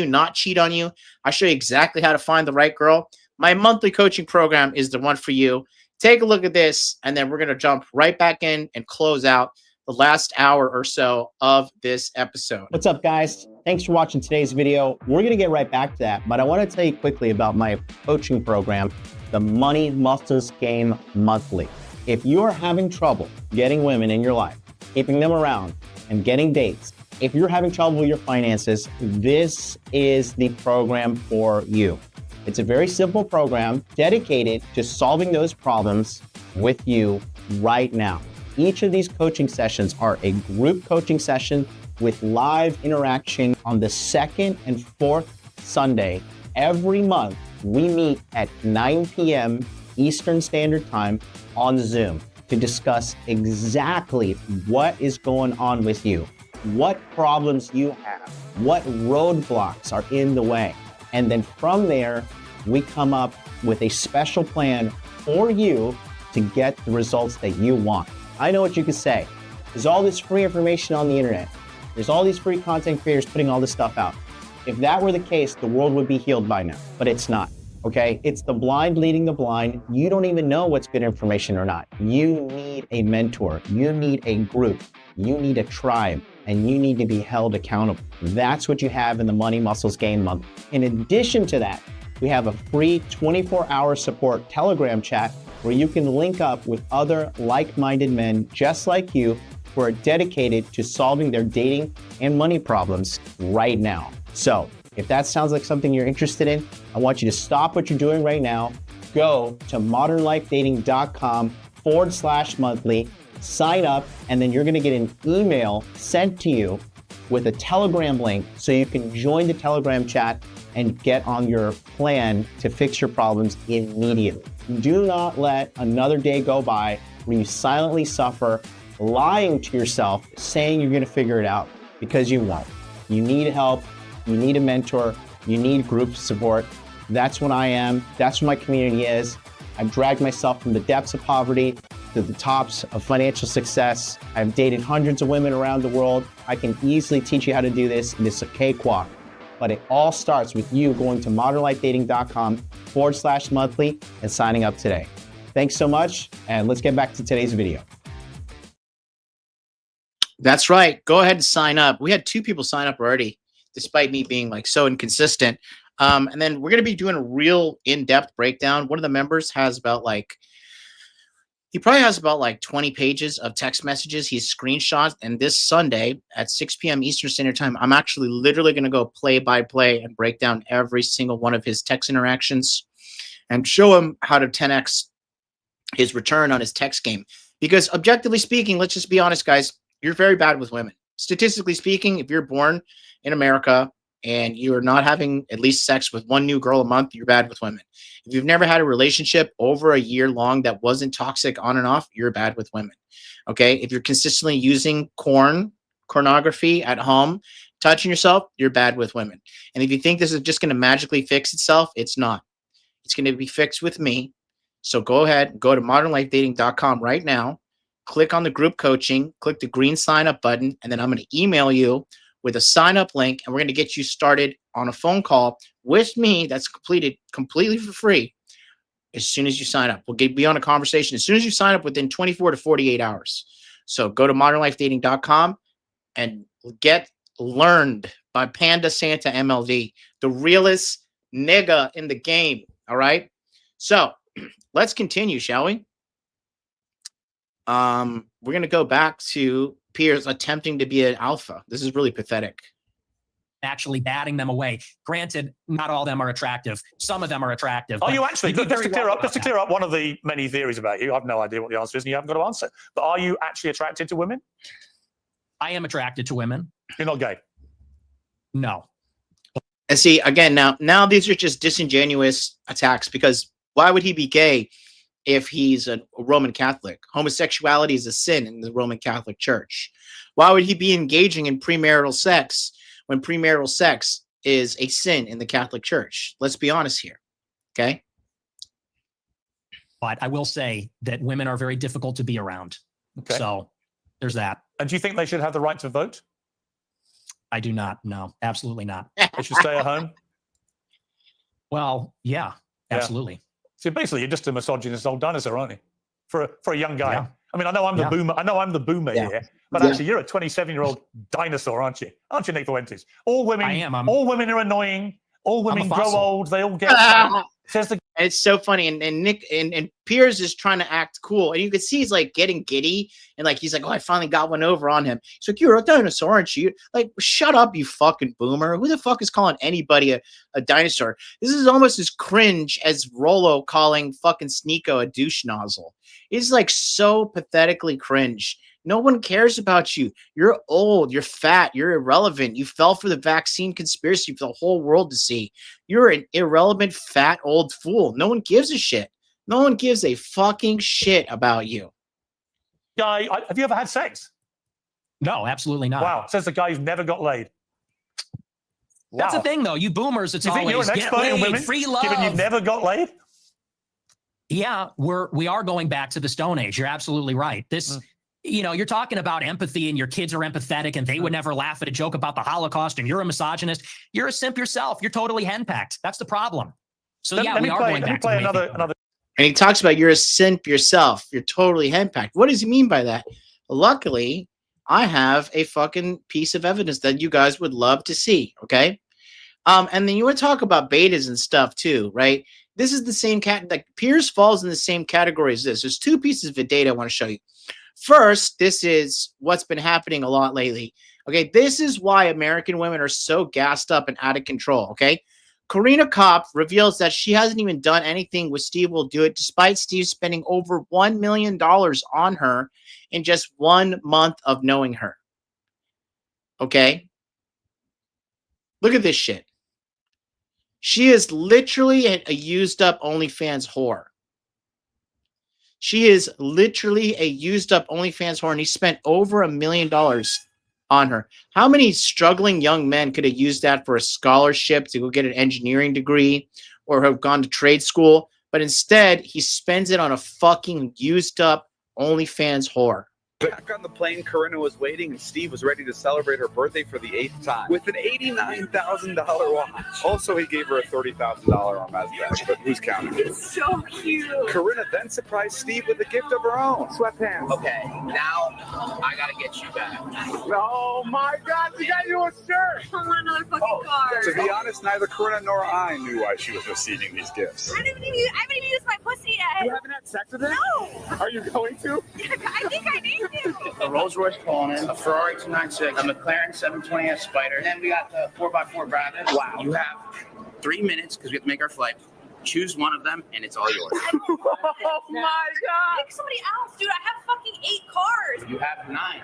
not cheat on you, I show you exactly how to find the right girl. My monthly coaching program is the one for you. Take a look at this, and then we're going to jump right back in and close out the last hour or so of this episode. What's up, guys? Thanks for watching today's video. We're going to get right back to that, but I want to tell you quickly about my coaching program, the Money Muscles Game Monthly. If you're having trouble getting women in your life, keeping them around, and getting dates, if you're having trouble with your finances, this is the program for you. It's a very simple program dedicated to solving those problems with you right now. Each of these coaching sessions are a group coaching session with live interaction on the 2nd and 4th Sunday. Every month, we meet at 9 p.m. Eastern Standard Time on Zoom to discuss exactly what is going on with you, what problems you have, what roadblocks are in the way. And then from there, we come up with a special plan for you to get the results that you want. I know what you could say. There's all this free information on the internet. There's all these free content creators putting all this stuff out. If that were the case, the world would be healed by now, but it's not, okay? It's the blind leading the blind. You don't even know what's good information or not. You need a mentor. You need a group. You need a tribe, and you need to be held accountable. That's what you have in the Money Muscles Game Month. In addition to that, we have a free 24-hour support Telegram chat where you can link up with other like-minded men just like you who are dedicated to solving their dating and money problems right now. So if that sounds like something you're interested in, I want you to stop what you're doing right now, go to modernlifedating.com/monthly, sign up, and then you're gonna get an email sent to you with a Telegram link so you can join the Telegram chat and get on your plan to fix your problems immediately. Do not let another day go by where you silently suffer, lying to yourself, saying you're gonna figure it out, because you won't. You need help, you need a mentor, you need group support. That's what I am, that's what my community is. I've dragged myself from the depths of poverty to the tops of financial success. I've dated hundreds of women around the world. I can easily teach you how to do this, and it's a cakewalk. But it all starts with you going to modernlifedating.com/monthly and signing up today. Thanks so much, and let's get back to today's video. That's right. Go ahead and sign up. We had 2 people sign up already, despite me being like so inconsistent. And then we're going to be doing a real in-depth breakdown. One of the members has he probably has about 20 pages of text messages he's screenshot. And this Sunday at 6 p.m. Eastern Standard Time, I'm actually literally going to go play by play and break down every single one of his text interactions and show him how to 10x his return on his text game. Because objectively speaking, let's just be honest, guys, you're very bad with women. Statistically speaking, if you're born in America and you're not having at least sex with one new girl a month, you're bad with women. If you've never had a relationship over a year long that wasn't toxic on and off, you're bad with women. Okay. If you're consistently using pornography at home, touching yourself, you're bad with women. And if you think this is just going to magically fix itself, it's not. It's going to be fixed with me. So go ahead, go to modernlifedating.com right now, click on the group coaching, click the green sign up button, and then I'm going to email you with a sign up link, and we're going to get you started on a phone call with me that's completed completely for free as soon as you sign up. We'll be on a conversation as soon as you sign up within 24 to 48 hours. So go to modernlifedating.com and get learned by Panda Santa MLD, the realest nigga in the game. All right. So let's continue, shall we? We're going to go back to Piers attempting to be an alpha. This is really pathetic. Actually batting them away. Granted, not all of them are attractive. Some of them are attractive. Are but you actually, they do just to very clear well up, just to about clear up one of the many theories about you, I have no idea what the answer is and you haven't got to answer, but are you actually attracted to women? that. I am attracted to women. You're not gay? No. And see, again, now these are just disingenuous attacks, because why would he be gay if he's a Roman Catholic? Homosexuality is a sin in the Roman Catholic Church. Why would he be engaging in premarital sex when premarital sex is a sin in the Catholic Church? Let's be honest here. Okay. But I will say that women are very difficult to be around. Okay. So there's that. And do you think they should have the right to vote? I do not. No, absolutely not. They should stay at home? Well, yeah, absolutely. So basically, you're just a misogynist old dinosaur, aren't you? For a young guy. Yeah. I mean, I know I'm the Yeah. boomer. I know I'm the boomer here, but Yeah. actually, you're a 27-year-old dinosaur, aren't you? Aren't you, Nick Fuentes? All women. I am. All women are annoying. All women grow fossil. old. They all get fat. Says the It's so funny, and Nick and Piers is trying to act cool, and you can see he's like getting giddy, and like he's like, "Oh, I finally got one over on him." He's like, "You're a dinosaur, aren't you?" Like, shut up, you fucking boomer! Who the fuck is calling anybody a dinosaur? This is almost as cringe as Rolo calling fucking Sneeko a douche nozzle. It's like so pathetically cringe. No one cares about you. You're old. You're fat. You're irrelevant. You fell for the vaccine conspiracy for the whole world to see. You're an irrelevant, fat, old fool. No one gives a shit. No one gives a fucking shit about you. guy. Have you ever had sex? No, absolutely not. Wow. Says the guy who's never got laid. That's the thing, though. You boomers, it's You think always you're an get expert in laid, women, free love. given you've never got laid? Yeah, we are going back to the Stone Age. You're absolutely right. This, you know, you're talking about empathy, and your kids are empathetic, and they would never laugh at a joke about the Holocaust, and you're a misogynist. You're a simp yourself. You're totally henpecked. That's the problem. So Let me play another. And he talks about you're a simp yourself. You're totally henpecked. What does he mean by that? Luckily, I have a fucking piece of evidence that you guys would love to see. Okay. And then you want to talk about betas and stuff too, right? This is the same like Piers falls in the same category as this. There's two pieces of data I want to show you. First, this is what's been happening a lot lately. Okay. This is why American women are so gassed up and out of control. Okay. Karina Kopp reveals that she hasn't even done anything with Steve Will Do It, despite Steve spending over $1 million on her in just 1 month of knowing her. Okay. Look at this shit. She is literally a used up OnlyFans whore. She is literally a used up OnlyFans whore, and he spent over $1 million on her. How many struggling young men could have used that for a scholarship to go get an engineering degree or have gone to trade school? But instead, he spends it on a fucking used up OnlyFans whore. Back on the plane, Corinna was waiting, and Steve was ready to celebrate her birthday for the 8th time with an $89,000 watch. Also, he gave her a $30,000 Hermes bag, but who's counting? It's so cute. Corinna then surprised Steve with a gift of her own. Sweatpants. Okay, now I gotta get you back. Oh my God, she got you a shirt! I want another fucking car. To be honest, neither Corinna nor I knew why she was receiving these gifts. I haven't even used my pussy yet. You haven't had sex with her? No. Are you going to? I think I need to. A Rolls Royce Cullinan, a Ferrari 296, a McLaren 720S Spider, and then we got the 4x4 Brabus. Wow. You have 3 minutes because we have to make our flight. Choose one of them, and it's all yours. Oh my god! Pick somebody else, dude. I have fucking 8 cars. You have 9.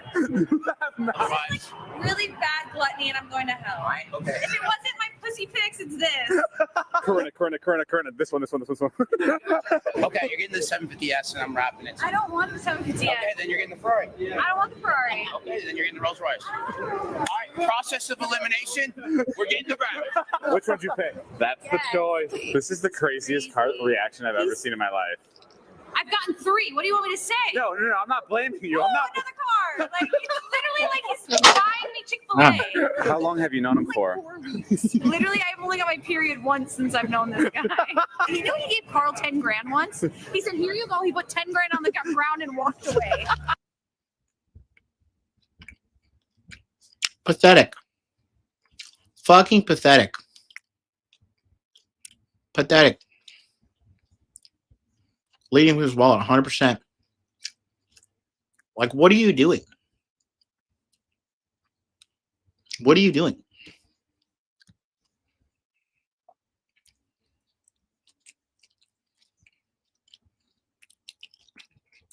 You have 9. This is like really bad gluttony, and I'm going to hell. Right, okay. If it wasn't my pussy pics, it's this. Corona. This one. Okay, you're getting the 750S, and I'm wrapping it. I don't want the 750S. Okay, then you're getting the Ferrari. I don't want the Ferrari. Okay, then you're getting the Rolls Royce. All right, process of elimination. We're getting the rabbit. Which one'd you pick? That's the choice. This is the craziest car reaction I've ever seen in my life. I've gotten 3. What do you want me to say? No. I'm not blaming you. Oh, I'm not. another car. Like it's literally like he's buying me Chick-fil-A. How long have you known him for? 4 weeks. Literally, I've only got my period once since I've known this guy. You know, he gave Carl 10 grand once. He said, "Here you go." He put 10 grand on the ground and walked away. Pathetic. Fucking pathetic. Pathetic. Leading with his wallet 100%. Like, what are you doing? What are you doing?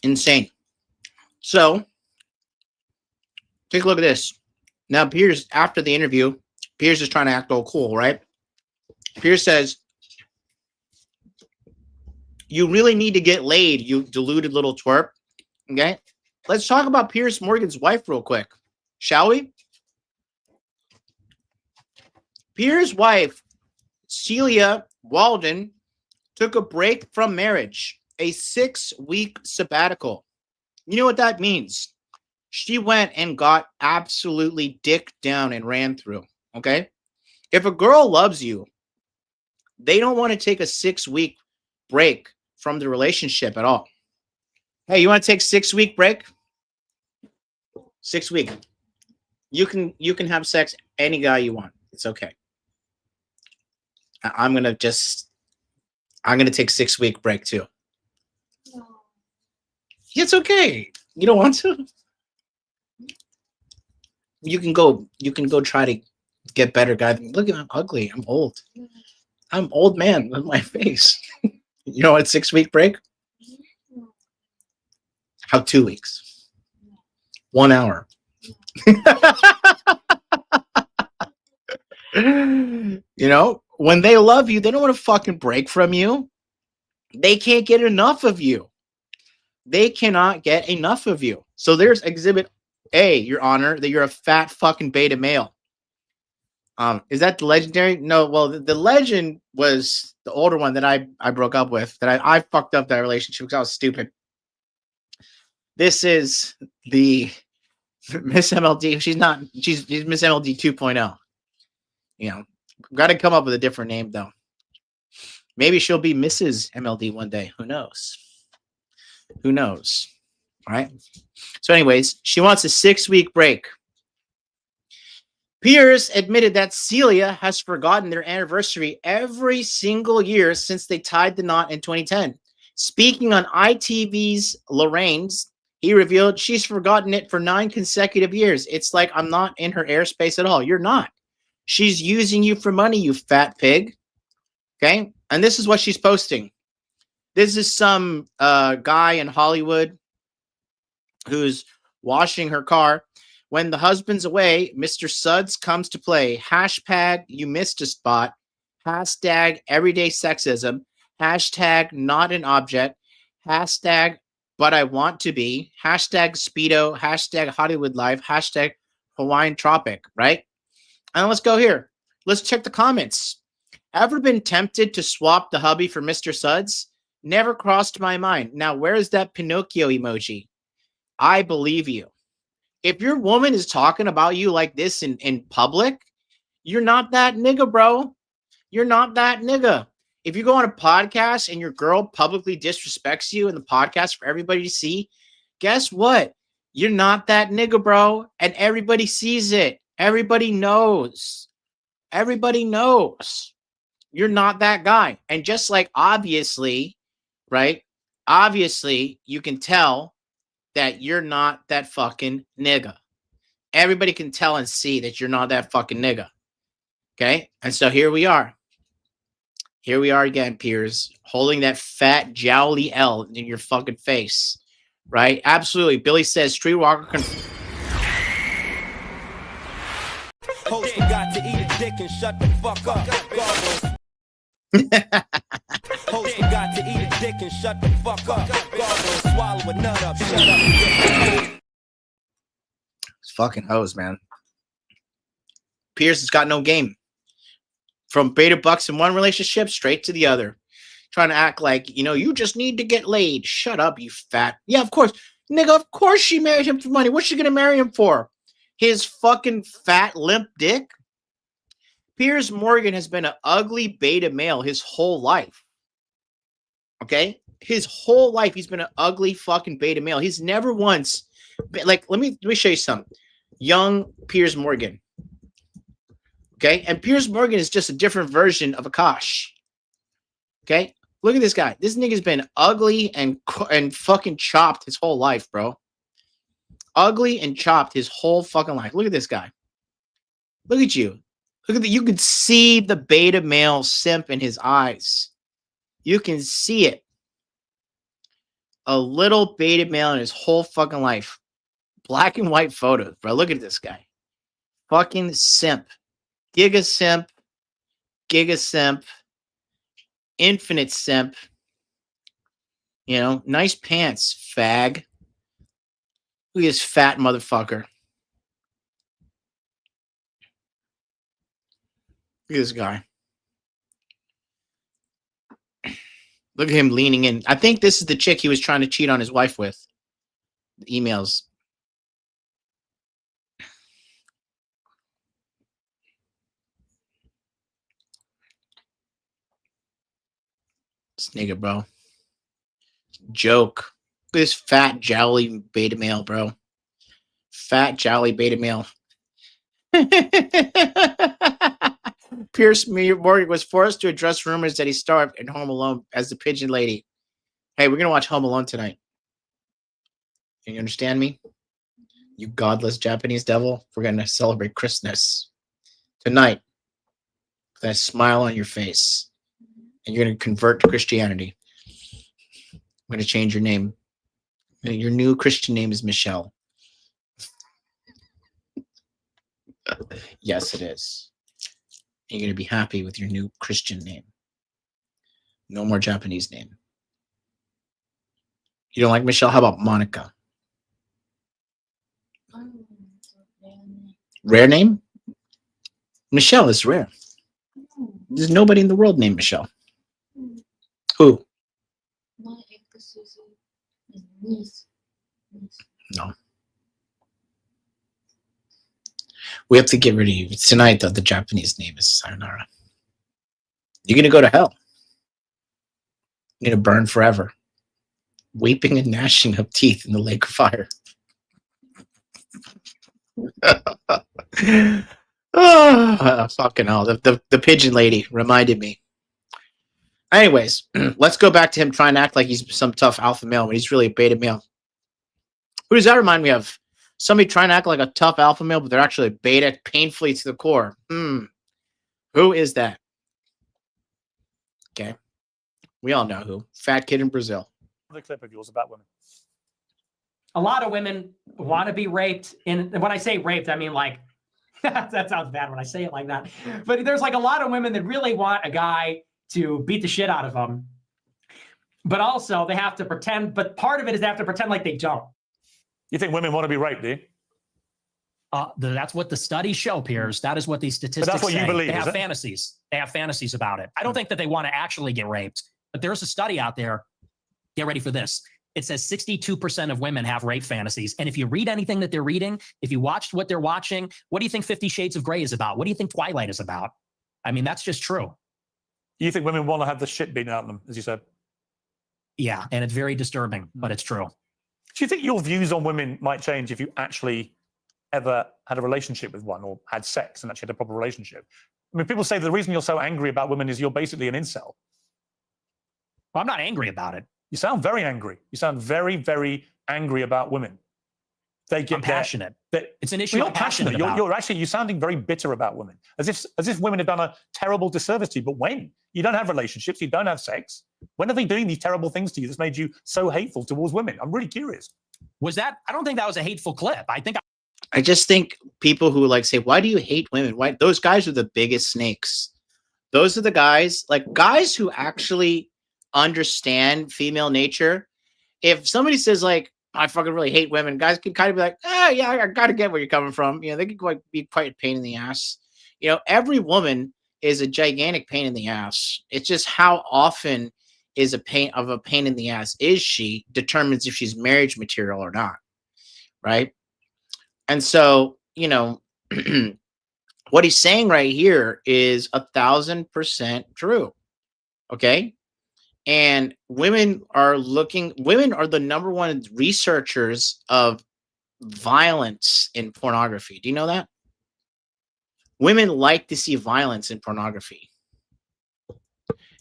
Insane. So, take a look at this. Now, Piers, after the interview, Piers is trying to act all cool, right? Piers says, "You really need to get laid, you deluded little twerp." Okay? Let's talk about Piers Morgan's wife real quick, shall we? Piers' wife, Celia Walden, took a break from marriage, a 6-week sabbatical. You know what that means? She went and got absolutely dick down and ran through, okay? If a girl loves you, they don't want to take a 6-week break from the relationship at all. Hey, you want to take 6-week break? 6 week. You can have sex any guy you want. It's okay. I'm gonna take 6-week break too. It's okay. You don't want to. You can go try to get better, guy. Look, I'm ugly. I'm old. I'm old man with my face. You know what? 6-week break? How 2 weeks? 1 hour. You know, when they love you, they don't want to fucking break from you. They can't get enough of you. They cannot get enough of you. So there's Exhibit A, Your Honor, that you're a fat fucking beta male. Is that the legendary? No, well, the legend was the older one that I broke up with, that I fucked up that relationship because I was stupid. This is the Miss MLD. She's Miss MLD 2.0. You know, got to come up with a different name though. Maybe she'll be Mrs. MLD one day. Who knows? Who knows? All right. So anyways, she wants a 6-week break. Piers admitted that Celia has forgotten their anniversary every single year since they tied the knot in 2010. Speaking on ITV's Lorraine's, he revealed she's forgotten it for 9 consecutive years. It's like, I'm not in her airspace at all. You're not. She's using you for money, you fat pig. Okay? And this is what she's posting. This is some guy in Hollywood who's washing her car. When the husband's away, Mr. Suds comes to play. Hashtag you missed a spot. Hashtag everyday sexism. Hashtag not an object. Hashtag but I want to be. Hashtag Speedo. Hashtag Hollywood Life. Hashtag Hawaiian Tropic, right? And let's go here. Let's check the comments. Ever been tempted to swap the hubby for Mr. Suds? Never crossed my mind. Now, where is that Pinocchio emoji? I believe you. If your woman is talking about you like this in public, you're not that nigga, bro. You're not that nigga. If you go on a podcast and your girl publicly disrespects you in the podcast for everybody to see, guess what? You're not that nigga, bro. And everybody sees it. Everybody knows. Everybody knows. You're not that guy. And just like obviously, right? Obviously, you can tell that you're not that fucking nigga. Everybody can tell and see that you're not that fucking nigga. Okay? And so here we are. Here we are again, Piers, holding that fat jowly L in your fucking face, right? Absolutely. Billy says Streetwalker Host forgot to eat a dick and shut the fuck up. Host forgot to eat a dick and shut the fuck up. Swallow a nut up, shut up. It's fucking hoes, man. Piers has got no game. From beta bucks in one relationship straight to the other. Trying to act like, you just need to get laid. Shut up, you fat. Yeah, of course. Nigga, of course she married him for money. What's she going to marry him for? His fucking fat, limp dick? Piers Morgan has been an ugly beta male his whole life. Okay? His whole life, he's been an ugly fucking beta male. He's never once... Like, let me show you something. Young Piers Morgan. Okay, and Piers Morgan is just a different version of Akash. Okay, look at this guy. This nigga's been ugly and fucking chopped his whole life, bro. Ugly and chopped his whole fucking life. Look at this guy. Look at you. Look at you can see the beta male simp in his eyes. You can see it. A little beta male in his whole fucking life. Black and white photos, bro. Look at this guy. Fucking simp. Giga simp, infinite simp, nice pants, fag. Look at this fat motherfucker. Look at this guy. Look at him leaning in. I think this is the chick he was trying to cheat on his wife with. The emails. This nigga, bro. Joke. Look at this fat, jowly beta male, bro. Fat, jowly beta male. Piers Morgan was forced to address rumors that he starred in Home Alone as the pigeon lady. Hey, we're going to watch Home Alone tonight. Can you understand me? You godless Japanese devil. We're going to celebrate Christmas tonight with that smile on your face. And you're going to convert to Christianity. I'm going to change your name. Your new Christian name is Michelle. Yes, it is. You're going to be happy with your new Christian name. No more Japanese name. You don't like Michelle? How about Monica? Rare name? Michelle is rare. There's nobody in the world named Michelle. Who? No. We have to get rid of you. Tonight, though, the Japanese name is Sayonara. You're going to go to hell. You're going to burn forever. Weeping and gnashing of teeth in the lake of fire. Oh, fucking hell. The pigeon lady reminded me. Anyways, let's go back to him trying to act like he's some tough alpha male when he's really a beta male. Who does that remind me of? Somebody trying to act like a tough alpha male, but they're actually a beta painfully to the core. Who is that? Okay. We all know who. Fat kid in Brazil. The clip of yours about women. A lot of women want to be raped. And when I say raped, I mean like, that sounds bad when I say it like that. But there's like a lot of women that really want a guy to beat the shit out of them. But also they have to pretend, but part of it is they have to pretend like they don't. You think women want to be raped, do you? That's what the studies show, Piers. That is what these statistics say. But that's what you believe, They have is it? fantasies. They have fantasies about it. I don't think that they want to actually get raped, but there's a study out there. Get ready for this. It says 62% of women have rape fantasies. And if you read anything that they're reading, if you watched what they're watching, what do you think 50 Shades of Grey is about? What do you think Twilight is about? I mean, that's just true. You think women want to have the shit beaten out of them, as you said? Yeah, and it's very disturbing, but it's true. Do you think your views on women might change if you actually ever had a relationship with one or had sex and actually had a proper relationship? I mean, people say the reason you're so angry about women is you're basically an incel. Well, I'm not angry about it. You sound very angry. You sound very, very angry about women. they get I'm passionate. It's an issue Well, I'm you're passionate. passionate about. You're actually sounding very bitter about women, as if women have done a terrible disservice to you. But when you don't have relationships, you don't have sex. When are they doing these terrible things to you that's made you so hateful towards women? I'm really curious. Was that? I don't think that was a hateful clip. I just think people who like say, "Why do you hate women?" Why those guys are the biggest snakes. Those are the guys who actually understand female nature. If somebody says like, "I fucking really hate women," guys can kind of be like, "Oh yeah, I gotta get where you're coming from." You know, they can be quite a pain in the ass. You know, every woman is a gigantic pain in the ass. It's just how often is a pain in the ass is she determines if she's marriage material or not, right? And so, you know, what he's saying right here is 1,000% true. Okay. And women are the number one researchers of violence in pornography. Do you know that? Women like to see violence in pornography.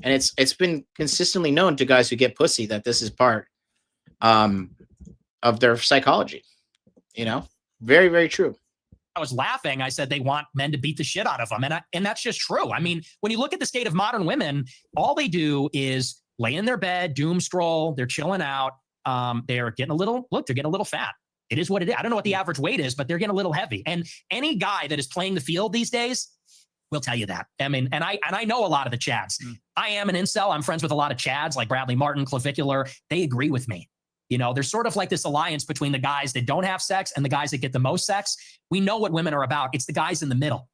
And it's been consistently known to guys who get pussy that this is part of their psychology. You know, very, very true. I was laughing. I said they want men to beat the shit out of them. And that's just true. I mean, when you look at the state of modern women, all they do is lay in their bed, doom scroll. They're chilling out. They're getting a little fat. It is what it is. I don't know what the average weight is, but they're getting a little heavy. And any guy that is playing the field these days will tell you that. I mean, and I know a lot of the Chads. I am an incel. I'm friends with a lot of Chads like Bradley Martin, Clavicular. They agree with me. You know, there's sort of like this alliance between the guys that don't have sex and the guys that get the most sex. We know what women are about. It's the guys in the middle.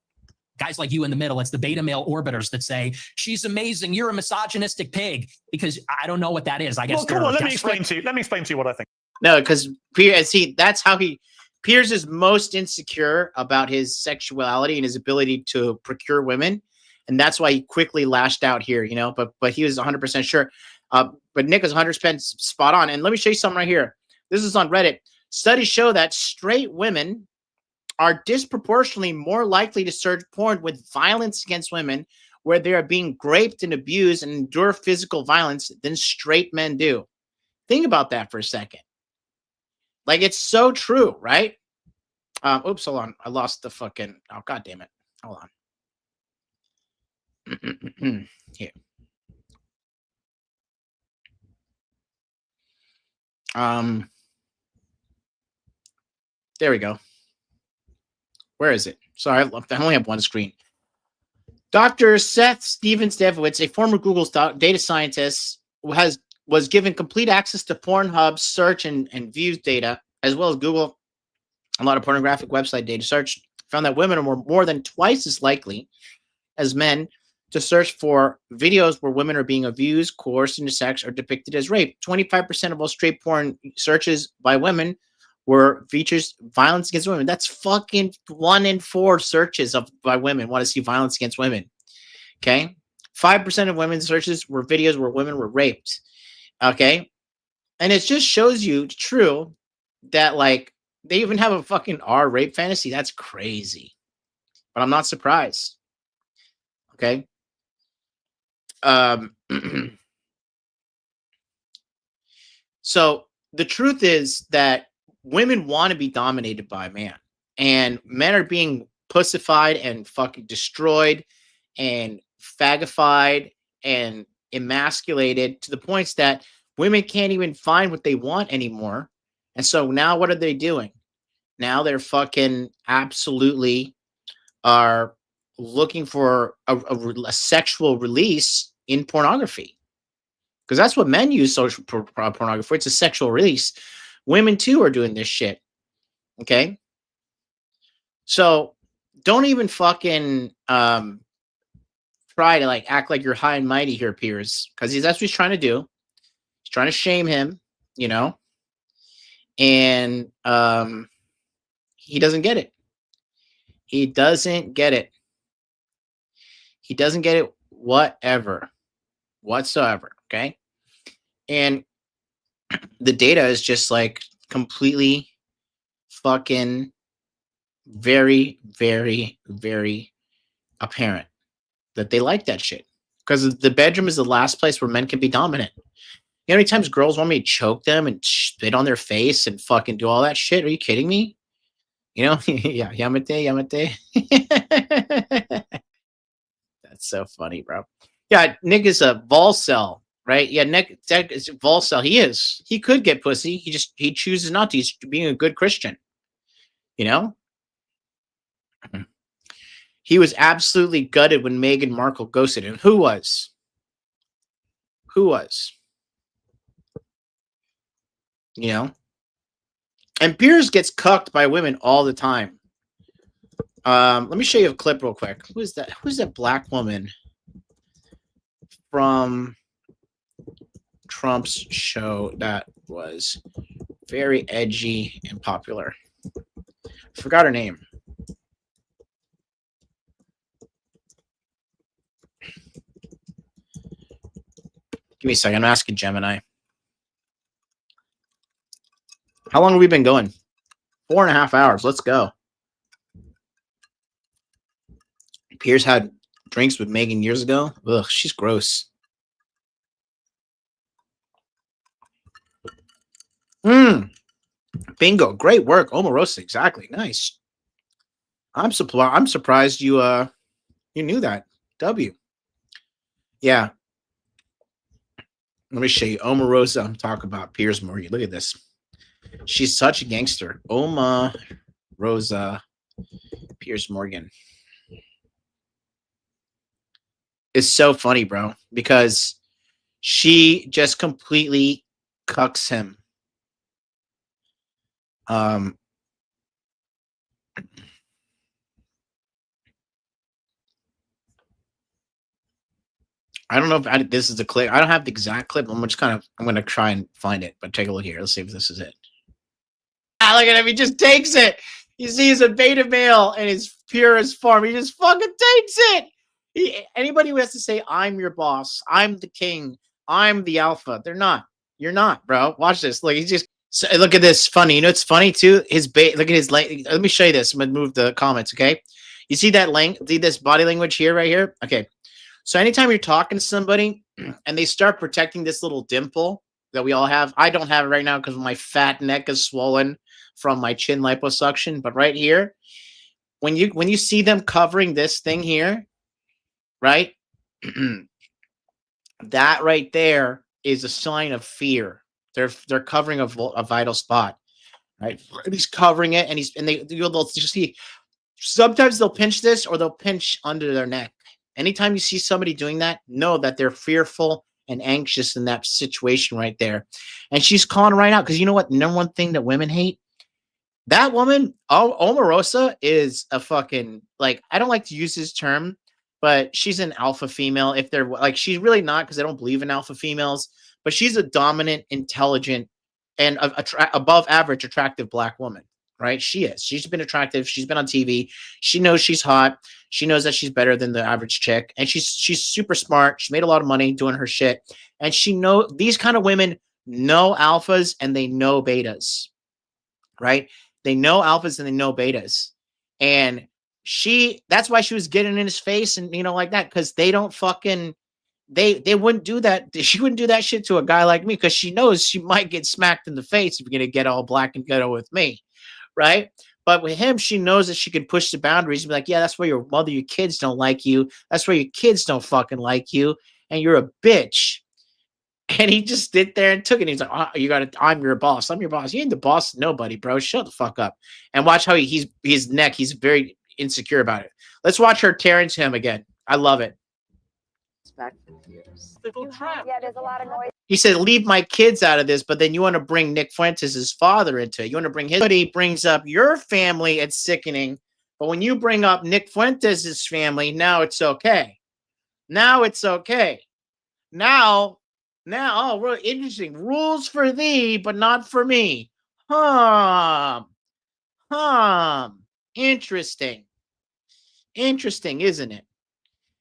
Guys like you in the middle. It's the beta male orbiters that say, she's amazing. You're a misogynistic pig. Because I don't know what that is. I guess. Well, come on. Let me explain to you what I think. No, because that's how Piers is most insecure about his sexuality and his ability to procure women. And that's why he quickly lashed out here, you know, but he was 100% sure. But Nick is 100% spot on. And let me show you something right here. This is on Reddit. Studies show that straight women are disproportionately more likely to search porn with violence against women where they are being raped and abused and endure physical violence than straight men do. Think about that for a second. Like, it's so true, right? Oops, hold on. I lost the fucking... Oh, God damn it. Hold on. Here. There we go. Where is it? Sorry, I only have one screen. Dr. Seth Stevens-Devowitz, a former Google data scientist, was given complete access to Pornhub's search and views data, as well as Google, a lot of pornographic website data search, found that women are more than twice as likely as men to search for videos where women are being abused, coerced into sex, or depicted as rape. 25% of all straight porn searches by women were features violence against women. That's fucking 1 in 4 searches by women want to see violence against women. Okay? 5% of women's searches were videos where women were raped. Okay? And it just shows you true that, like, they even have a fucking R rape fantasy. That's crazy. But I'm not surprised. Okay? So the truth is that women want to be dominated by a man, and men are being pussified and fucking destroyed and fagified and emasculated to the points that women can't even find what they want anymore. And so now what are they doing? Now they're fucking absolutely are looking for a sexual release in pornography, because that's what men use social pornography for. It's a sexual release. Women too are doing this shit. Okay, so don't even fucking try to like act like you're high and mighty here, Piers, because that's what he's trying to do. He's trying to shame him, you know, and he doesn't get it. He doesn't get it. He doesn't get it whatsoever. Okay. And the data is just like completely fucking very, very, very apparent that they like that shit, because the bedroom is the last place where men can be dominant. know how many times girls want me to choke them and spit on their face and fucking do all that shit? Are you kidding me? You know, yeah, yamate. That's so funny, bro. Yeah, Nick is a Volcel, right? Yeah, Nick is Volcel. He is. He could get pussy. He chooses not to. He's being a good Christian. You know? He was absolutely gutted when Meghan Markle ghosted him. Who was? Who was? You know? And Piers gets cucked by women all the time. Let me show you a clip real quick. Who's that? Who's that black woman from Trump's show that was very edgy and popular? I forgot her name. Give me a second. I'm asking Gemini. How long have we been going? 4.5 hours. Let's go. Piers had drinks with Megan years ago. Ugh, she's gross. Bingo. Great work. Omarosa. Exactly. Nice. I'm surprised you knew that. W. Yeah. Let me show you Omarosa. I'm talking about Piers Morgan. Look at this. She's such a gangster. Omarosa Piers Morgan. It's so funny, bro, because she just completely cucks him. I don't know if this is the clip. I don't have the exact clip. I'm going to try and find it, but take a look here. Let's see if this is it. Ah, look at him. He just takes it. You see, he's a beta male and he's pure as form. He just fucking takes it. Anybody who has to say, I'm your boss, I'm the king, I'm the alpha, they're not. You're not, bro. Watch this. Look, he's just look at this. Funny. You know, it's funny too. Look at his let me show you this. I'm gonna move the comments. Okay, you see that see this body language here, right here. Okay, so anytime you're talking to somebody and they start protecting this little dimple that we all have, I don't have it right now because my fat neck is swollen from my chin liposuction. But right here, when you see them covering this thing here. Right? That right there is a sign of fear. They're covering a vital spot. Right? And he's covering it, and they'll just see. Sometimes they'll pinch this or they'll pinch under their neck. Anytime you see somebody doing that, know that they're fearful and anxious in that situation right there. And she's calling right out because you know what? Number one thing that women hate? That woman, Omarosa, is a fucking, like, I don't like to use this term, but she's an alpha female. If they're like, she's really not, because I don't believe in alpha females, but she's a dominant, intelligent, and above average attractive black woman, right? She is. She's been attractive. She's been on TV. She knows she's hot. She knows that she's better than the average chick, and she's super smart. She made a lot of money doing her shit, and these kind of women know alphas and they know betas, right? They know alphas and they know betas, and that's why she was getting in his face and like that, because they don't fucking they wouldn't do that. She wouldn't do that shit to a guy like me because she knows she might get smacked in the face if you're gonna get all black and ghetto with me, right? But with him, she knows that she can push the boundaries and be like, yeah, that's why your mother, your kids don't like you. That's why your kids don't fucking like you, and you're a bitch. And he just stood there and took it. He's like, oh, I'm your boss. I'm your boss. You ain't the boss of nobody, bro. Shut the fuck up. And watch how he's very insecure about it. Let's watch her tearing to him again. I love it. Yeah, there's a lot of noise. He said, leave my kids out of this, but then you want to bring Nick Fuentes' father into it. You want to bring somebody brings up your family, it's sickening. But when you bring up Nick Fuentes' family, now it's okay. Now it's okay. Now, oh, really interesting. Rules for thee, but not for me. Interesting. Interesting, isn't it?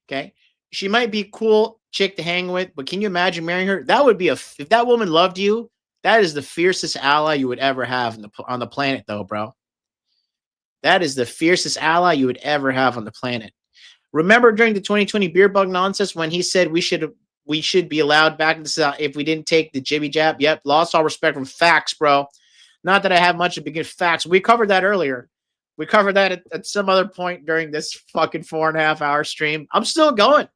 Okay. She might be a cool chick to hang with, but can you imagine marrying her? That would be if that woman loved you, that is the fiercest ally you would ever have on the planet, though, bro. That is the fiercest ally you would ever have on the planet. Remember during the 2020 beer bug nonsense when he said we should we should be allowed back in the South if we didn't take the jibby jab. Yep, lost all respect from facts, bro. Not that I have much of a good facts. We covered that earlier. We covered that at some other point during this fucking 4.5 hour stream. I'm still going.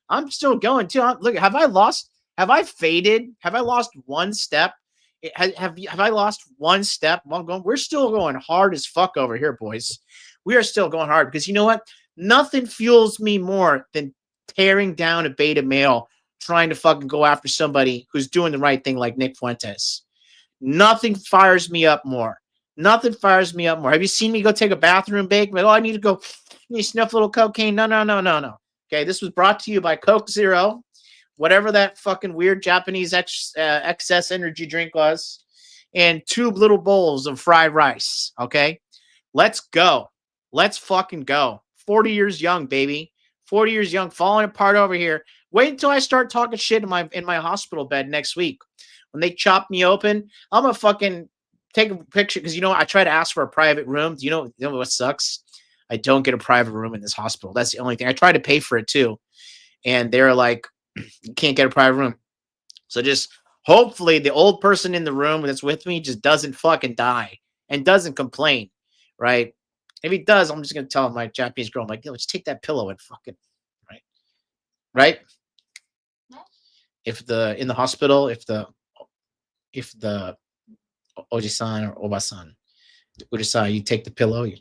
I'm still going too. Look, have I lost? Have I faded? Have I lost one step? Have I lost one step? Well, we're still going hard as fuck over here, boys. We are still going hard because you know what? Nothing fuels me more than tearing down a beta male trying to fucking go after somebody who's doing the right thing like Nick Fuentes. Nothing fires me up more. Nothing fires me up more. Have you seen me go take a bathroom break? But, I need to go sniff a little cocaine. No. Okay, this was brought to you by Coke Zero, whatever that fucking weird Japanese excess energy drink was, and 2 little bowls of fried rice. Okay, let's go. Let's fucking go. 40 years young, baby. 40 years young, falling apart over here. Wait until I start talking shit in my hospital bed next week. When they chop me open, I'm gonna fucking take a picture because I try to ask for a private room. You know what sucks? I don't get a private room in this hospital. That's the only thing. I try to pay for it too, and they're like, you can't get a private room. So just hopefully the old person in the room that's with me just doesn't fucking die and doesn't complain, right? If he does, I'm just gonna tell my Japanese girl, I'm like, let's take that pillow and fucking right. If in the hospital, if the oji-san or oba-san, uji-san, you take the pillow, you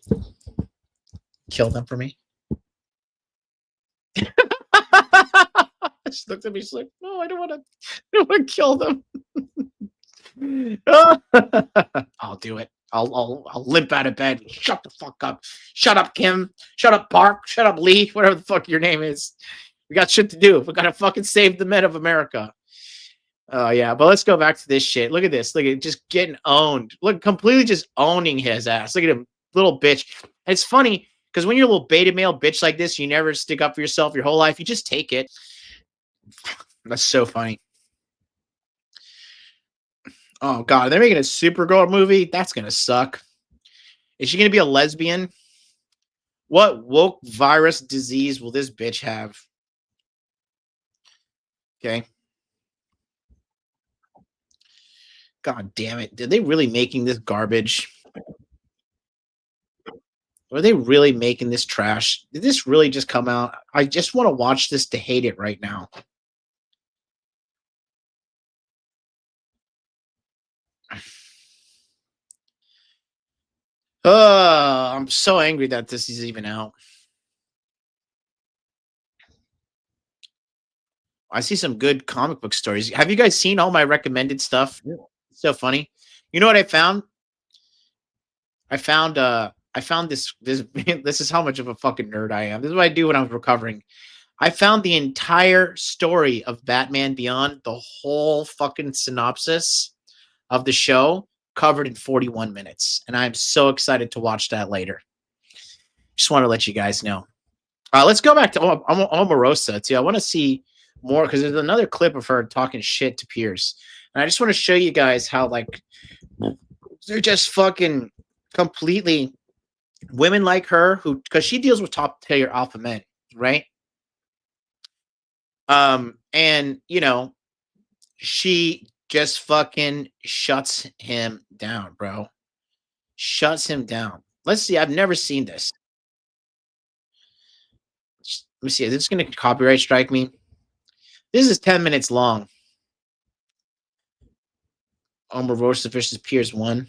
kill them for me. She looked at me, she's like, no, I don't want to kill them. I'll do it. I'll limp out of bed. Shut the fuck up. Shut up, Kim. Shut up, Park. Shut up, Lee. Whatever the fuck your name is. We got shit to do. We gotta fucking save the men of America. Oh yeah, but let's go back to this shit. Look at this. Look at just getting owned. Look, completely just owning his ass. Look at him, little bitch. And it's funny because when you're a little beta male bitch like this, you never stick up for yourself your whole life. You just take it. That's so funny. Oh god, they're making a Supergirl movie. That's gonna suck. Is she gonna be a lesbian? What woke virus disease will this bitch have? Okay. God damn it. Did they really making this garbage? Are they really making this trash? Did this really just come out? I just want to watch this to hate it right now. I'm so angry that this is even out. I see some good comic book stories. Have you guys seen all my recommended stuff? Yeah. It's so funny. You know what I found? I found this this is how much of a fucking nerd I am. This is what I do when I'm recovering. I found the entire story of Batman Beyond, the whole fucking synopsis of the show covered in 41 minutes. And I'm so excited to watch that later. Just want to let you guys know. Let's go back to Omarosa too. I want to see more because there's another clip of her talking shit to Piers. And I just want to show you guys how like they're just fucking completely women like her who because she deals with top tier alpha men, right? And she just fucking shuts him down, bro. Shuts him down. Let's see. I've never seen this. Let me see. Is this going to copyright strike me? This is 10 minutes long. Omarosa versus Piers 1.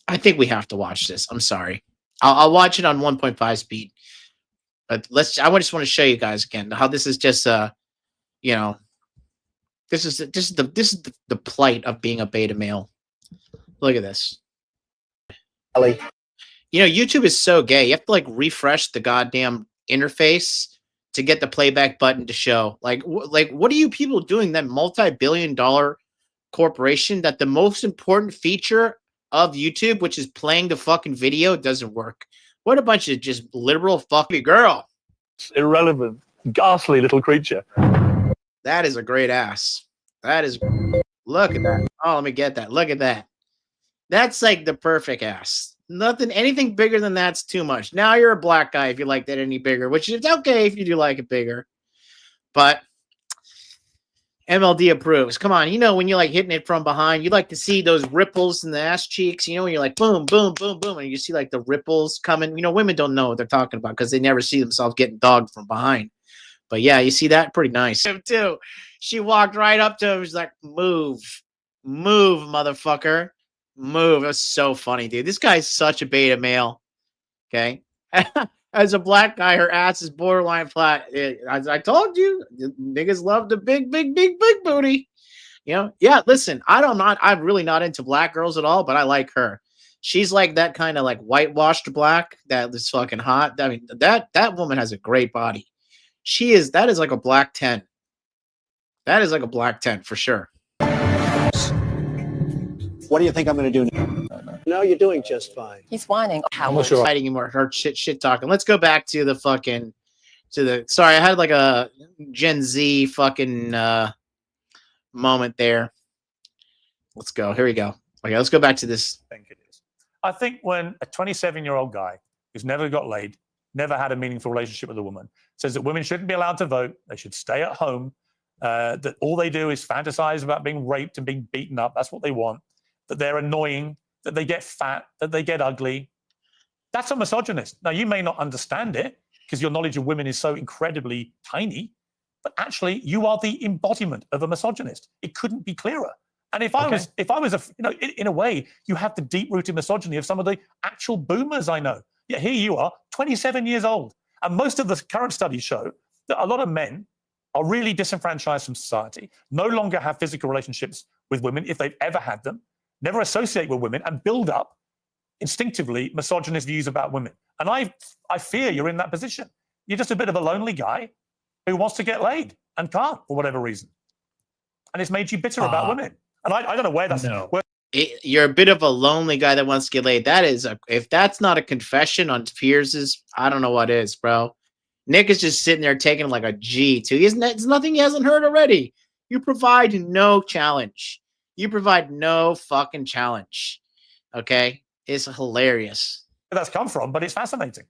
I think we have to watch this. I'm sorry. I'll watch it on 1.5 speed. But I just want to show you guys again how this is just this is the plight of being a beta male. Look at this. YouTube is so gay. You have to like refresh the goddamn interface to get the playback button to show. Like what are you people doing? That multi-billion-dollar corporation that the most important feature of YouTube, which is playing the fucking video, doesn't work. What a bunch of just liberal fucking girl. Irrelevant, ghastly little creature. That is a great ass. That is. Look at that. Oh, let me get that. Look at that. That's like the perfect ass. Nothing, anything bigger than that's too much. Now you're a black guy if you like that any bigger, which is okay if you do like it bigger. But MLD approves. Come on, you know when you're like hitting it from behind, you like to see those ripples in the ass cheeks. You know when you're like boom, boom, boom, boom, and you see like the ripples coming. You know, women don't know what they're talking about because they never see themselves getting dogged from behind. But yeah, you see that? Pretty nice. Him too. She walked right up to him. She's like, move, motherfucker. Move. It was so funny, dude. This guy's such a beta male. Okay. As a black guy, her ass is borderline flat. As I told you, niggas love the big booty. You know? Yeah, listen, I'm really not into black girls at all, but I like her. She's like that kind of like whitewashed black that is fucking hot. I mean, that woman has a great body. That is like a black 10. That is like a black 10 for sure. What do you think I'm going to do now? No, you're doing just fine. He's whining. I'm not sure. Fighting anymore. Her shit talking. Let's go back to the fucking sorry, I had like a Gen Z fucking moment there. Let's go. Here we go. Okay, let's go back to this. I think it is. I think when a 27-year-old guy who's never got laid, never had a meaningful relationship with a woman, says that women shouldn't be allowed to vote, they should stay at home, that all they do is fantasize about being raped and being beaten up, that's what they want, that they're annoying, that they get fat, that they get ugly. That's a misogynist. Now, you may not understand it because your knowledge of women is so incredibly tiny, but actually you are the embodiment of a misogynist. It couldn't be clearer. And if I was in a way, you have the deep-rooted misogyny of some of the actual boomers I know. Yet here you are, 27 years old. And most of the current studies show that a lot of men are really disenfranchised from society, no longer have physical relationships with women if they've ever had them, never associate with women, and build up instinctively misogynist views about women. And I fear you're in that position. You're just a bit of a lonely guy who wants to get laid and can't for whatever reason. And it's made you bitter about women. And I don't know where that's... You're a bit of a lonely guy that wants to get laid. If that's not a confession on Piers's, I don't know what is, bro. Nick is just sitting there taking like a G too. It's nothing he hasn't heard already. You provide no challenge. You provide no fucking challenge. Okay? It's hilarious. Where that's come from, but it's fascinating.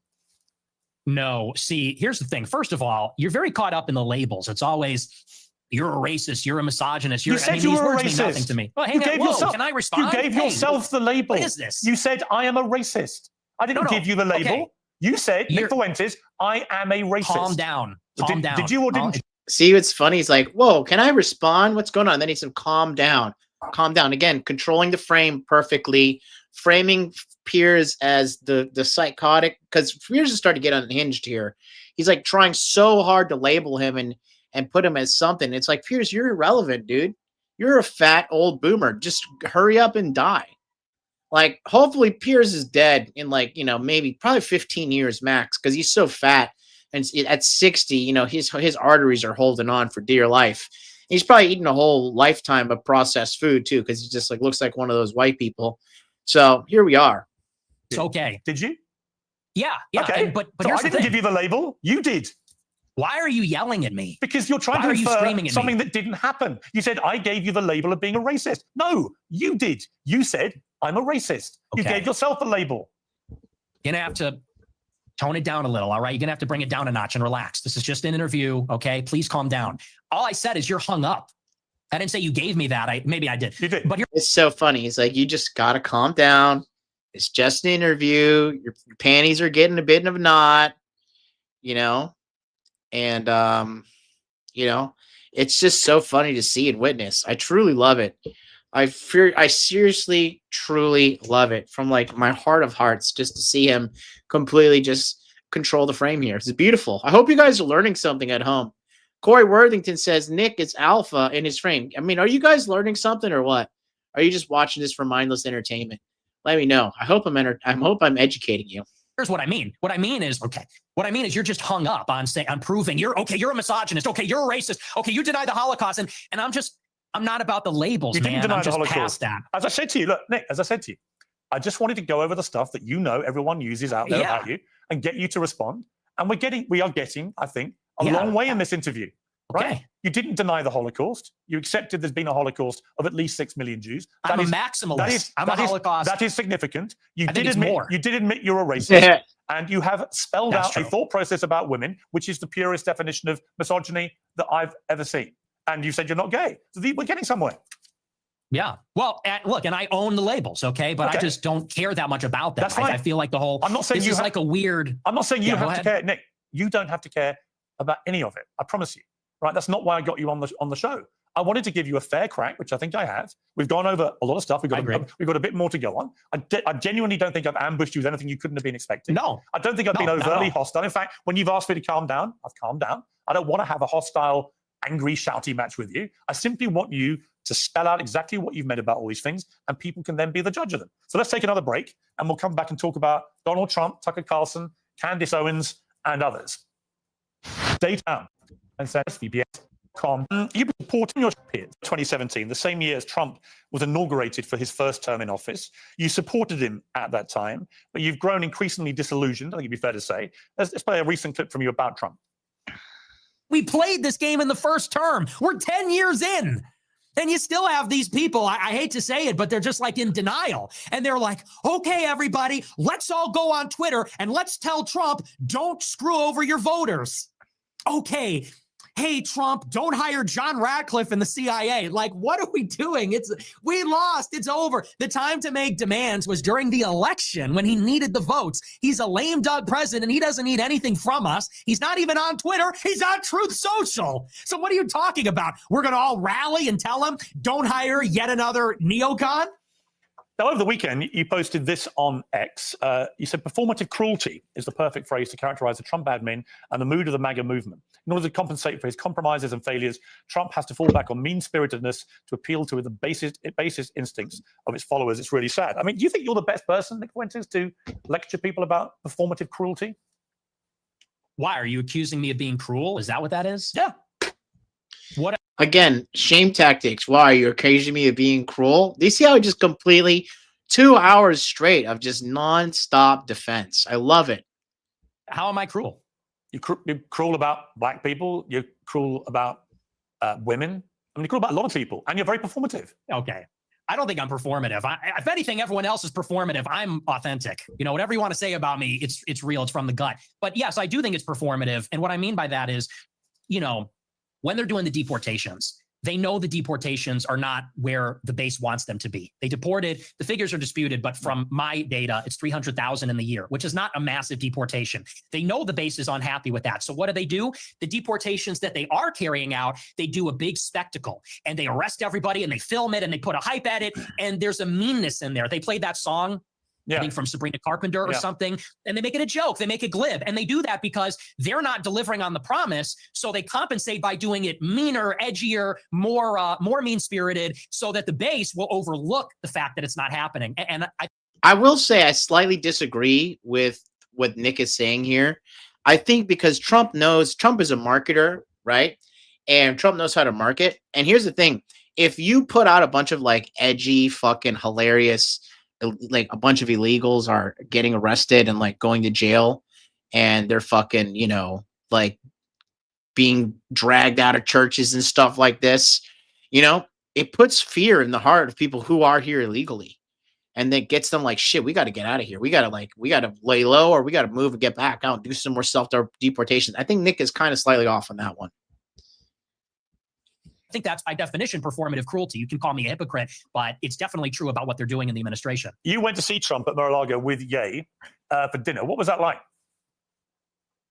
No, see, here's the thing. First of all, you're very caught up in the labels. It's always, you're a racist, you're a misogynist. You said you were a racist. Nothing to me. Well, can I respond? You gave yourself the label. What is this? You said, I am a racist. I didn't give you the label. Okay. You said, Nick Fuentes, I am a racist. Calm down. Calm down. Did you or didn't you? See, what's funny? He's like, whoa, can I respond? What's going on? And then he said, calm down. Calm down. Again, controlling the frame perfectly, framing Piers as the psychotic, because Piers is starting to get unhinged here. He's like trying so hard to label him and put him as something. It's like, Piers, you're irrelevant, dude. You're a fat old boomer. Just hurry up and die. Like, hopefully Piers is dead in like, maybe probably 15 years max, because he's so fat. And at 60, his arteries are holding on for dear life. He's probably eating a whole lifetime of processed food too, because he just like looks like one of those white people. So here we are. It's okay. Did you? Yeah. Okay. But so here's I didn't give you the label. You did. Why are you yelling at me? Because you're trying to infer something that didn't happen. You said, I gave you the label of being a racist. No, you did. You said, I'm a racist. You gave yourself a label. You're going to have to tone it down a little, all right? You're going to have to bring it down a notch and relax. This is just an interview, okay? Please calm down. All I said is you're hung up. I didn't say you gave me that. Maybe I did. You did. But it's so funny. He's like, you just got to calm down. It's just an interview. Your panties are getting a bit of a knot, and, it's just so funny to see and witness. I truly love it. I seriously, truly love it from like my heart of hearts, just to see him completely just control the frame here. It's beautiful. I hope you guys are learning something at home. Corey Worthington says Nick is alpha in his frame. I mean, are you guys learning something or what? Are you just watching this for mindless entertainment? Let me know. I hope I'm educating you. Here's what I mean. What I mean is you're just hung up on saying, I'm proving you're a misogynist. Okay, you're a racist. Okay, you deny the Holocaust. And I'm not about the labels, you man. Didn't deny I'm the just Holocaust. past that. As I said to you, look, Nick, I just wanted to go over the stuff that everyone uses out there about you and get you to respond. And we are getting, I think, a long way in this interview. Right? Okay. You didn't deny the Holocaust. You accepted there's been a Holocaust of at least 6 million Jews. I'm a maximalist. I'm a Holocaust. That is significant. You I think it's more. You did admit you're a racist, and you have spelled out a thought process about women, which is the purest definition of misogyny that I've ever seen. And you said you're not gay. So we're getting somewhere. Yeah. Well, look, and I own the labels, okay? But I just don't care that much about them. That's fine. I feel like the whole. I'm not saying this you is like a weird. I'm not saying you have to ahead. care, Nick. You don't have to care about any of it. I promise you. Right? That's not why I got you on the show. I wanted to give you a fair crack, which I think I have. We've gone over a lot of stuff. We've got a bit more to go on. I genuinely don't think I've ambushed you with anything you couldn't have been expecting. No. I don't think I've been overtly hostile. In fact, when you've asked me to calm down, I've calmed down. I don't want to have a hostile, angry, shouty match with you. I simply want you to spell out exactly what you've meant about all these things, and people can then be the judge of them. So let's take another break, and we'll come back and talk about Donald Trump, Tucker Carlson, Candace Owens, and others. Stay down and say VPS.com. You've been reporting your Piers 2017, the same year as Trump was inaugurated for his first term in office. You supported him at that time, but you've grown increasingly disillusioned, I think it'd be fair to say. Let's play a recent clip from you about Trump. We played this game in the first term. We're 10 years in. And you still have these people, I hate to say it, but they're just like in denial. And they're like, okay, everybody, let's all go on Twitter and let's tell Trump, don't screw over your voters. Okay. Hey, Trump, don't hire John Ratcliffe in the CIA. Like, what are we doing? We lost. It's over. The time to make demands was during the election when he needed the votes. He's a lame duck president. He doesn't need anything from us. He's not even on Twitter. He's on Truth Social. So what are you talking about? We're going to all rally and tell him, don't hire yet another neocon? Now, over the weekend, you posted this on X. You said performative cruelty is the perfect phrase to characterize the Trump admin and the mood of the MAGA movement. In order to compensate for his compromises and failures, Trump has to fall back on mean-spiritedness to appeal to the basest instincts of its followers. It's really sad. I mean, do you think you're the best person, Nick Fuentes, to lecture people about performative cruelty? Why? Are you accusing me of being cruel? Is that what that is? Yeah. What? Again, shame tactics. Why? You're accusing me of being cruel? Do you see how it just completely 2 hours straight of just nonstop defense? I love it. How am I cruel? You're cruel about black people. You're cruel about women. I mean, you're cruel about a lot of people, and you're very performative. Okay. I don't think I'm performative. If anything, everyone else is performative. I'm authentic. You know, whatever you want to say about me, it's real. It's from the gut. But yes, I do think it's performative. And what I mean by that is, you know, when they're doing the deportations, they know the deportations are not where the base wants them to be. They deported, the figures are disputed, but from my data, it's 300,000 in the year, which is not a massive deportation. They know the base is unhappy with that. So what do? The deportations that they are carrying out, they do a big spectacle and they arrest everybody and they film it and they put a hype at it. And there's a meanness in there. They played that song, I think from Sabrina Carpenter or something, and they make it a joke. They make it glib. And they do that because they're not delivering on the promise. So they compensate by doing it meaner, edgier, more mean-spirited, so that the base will overlook the fact that it's not happening. And I will say I slightly disagree with what Nick is saying here. I think because Trump is a marketer, right? And Trump knows how to market. And here's the thing. If you put out a bunch of like edgy, fucking hilarious, like a bunch of illegals are getting arrested and like going to jail and they're fucking, you know, like being dragged out of churches and stuff like this, you know, it puts fear in the heart of people who are here illegally. And then gets them like, shit, we got to get out of here. We got to lay low, or we got to move and get back out and do some more self-deportation. I think Nick is kind of slightly off on that one. I think that's by definition performative cruelty. You can call me a hypocrite, but it's definitely true about what they're doing in the administration. You went to see Trump at Mar-a-Lago with Ye for dinner. What was that like?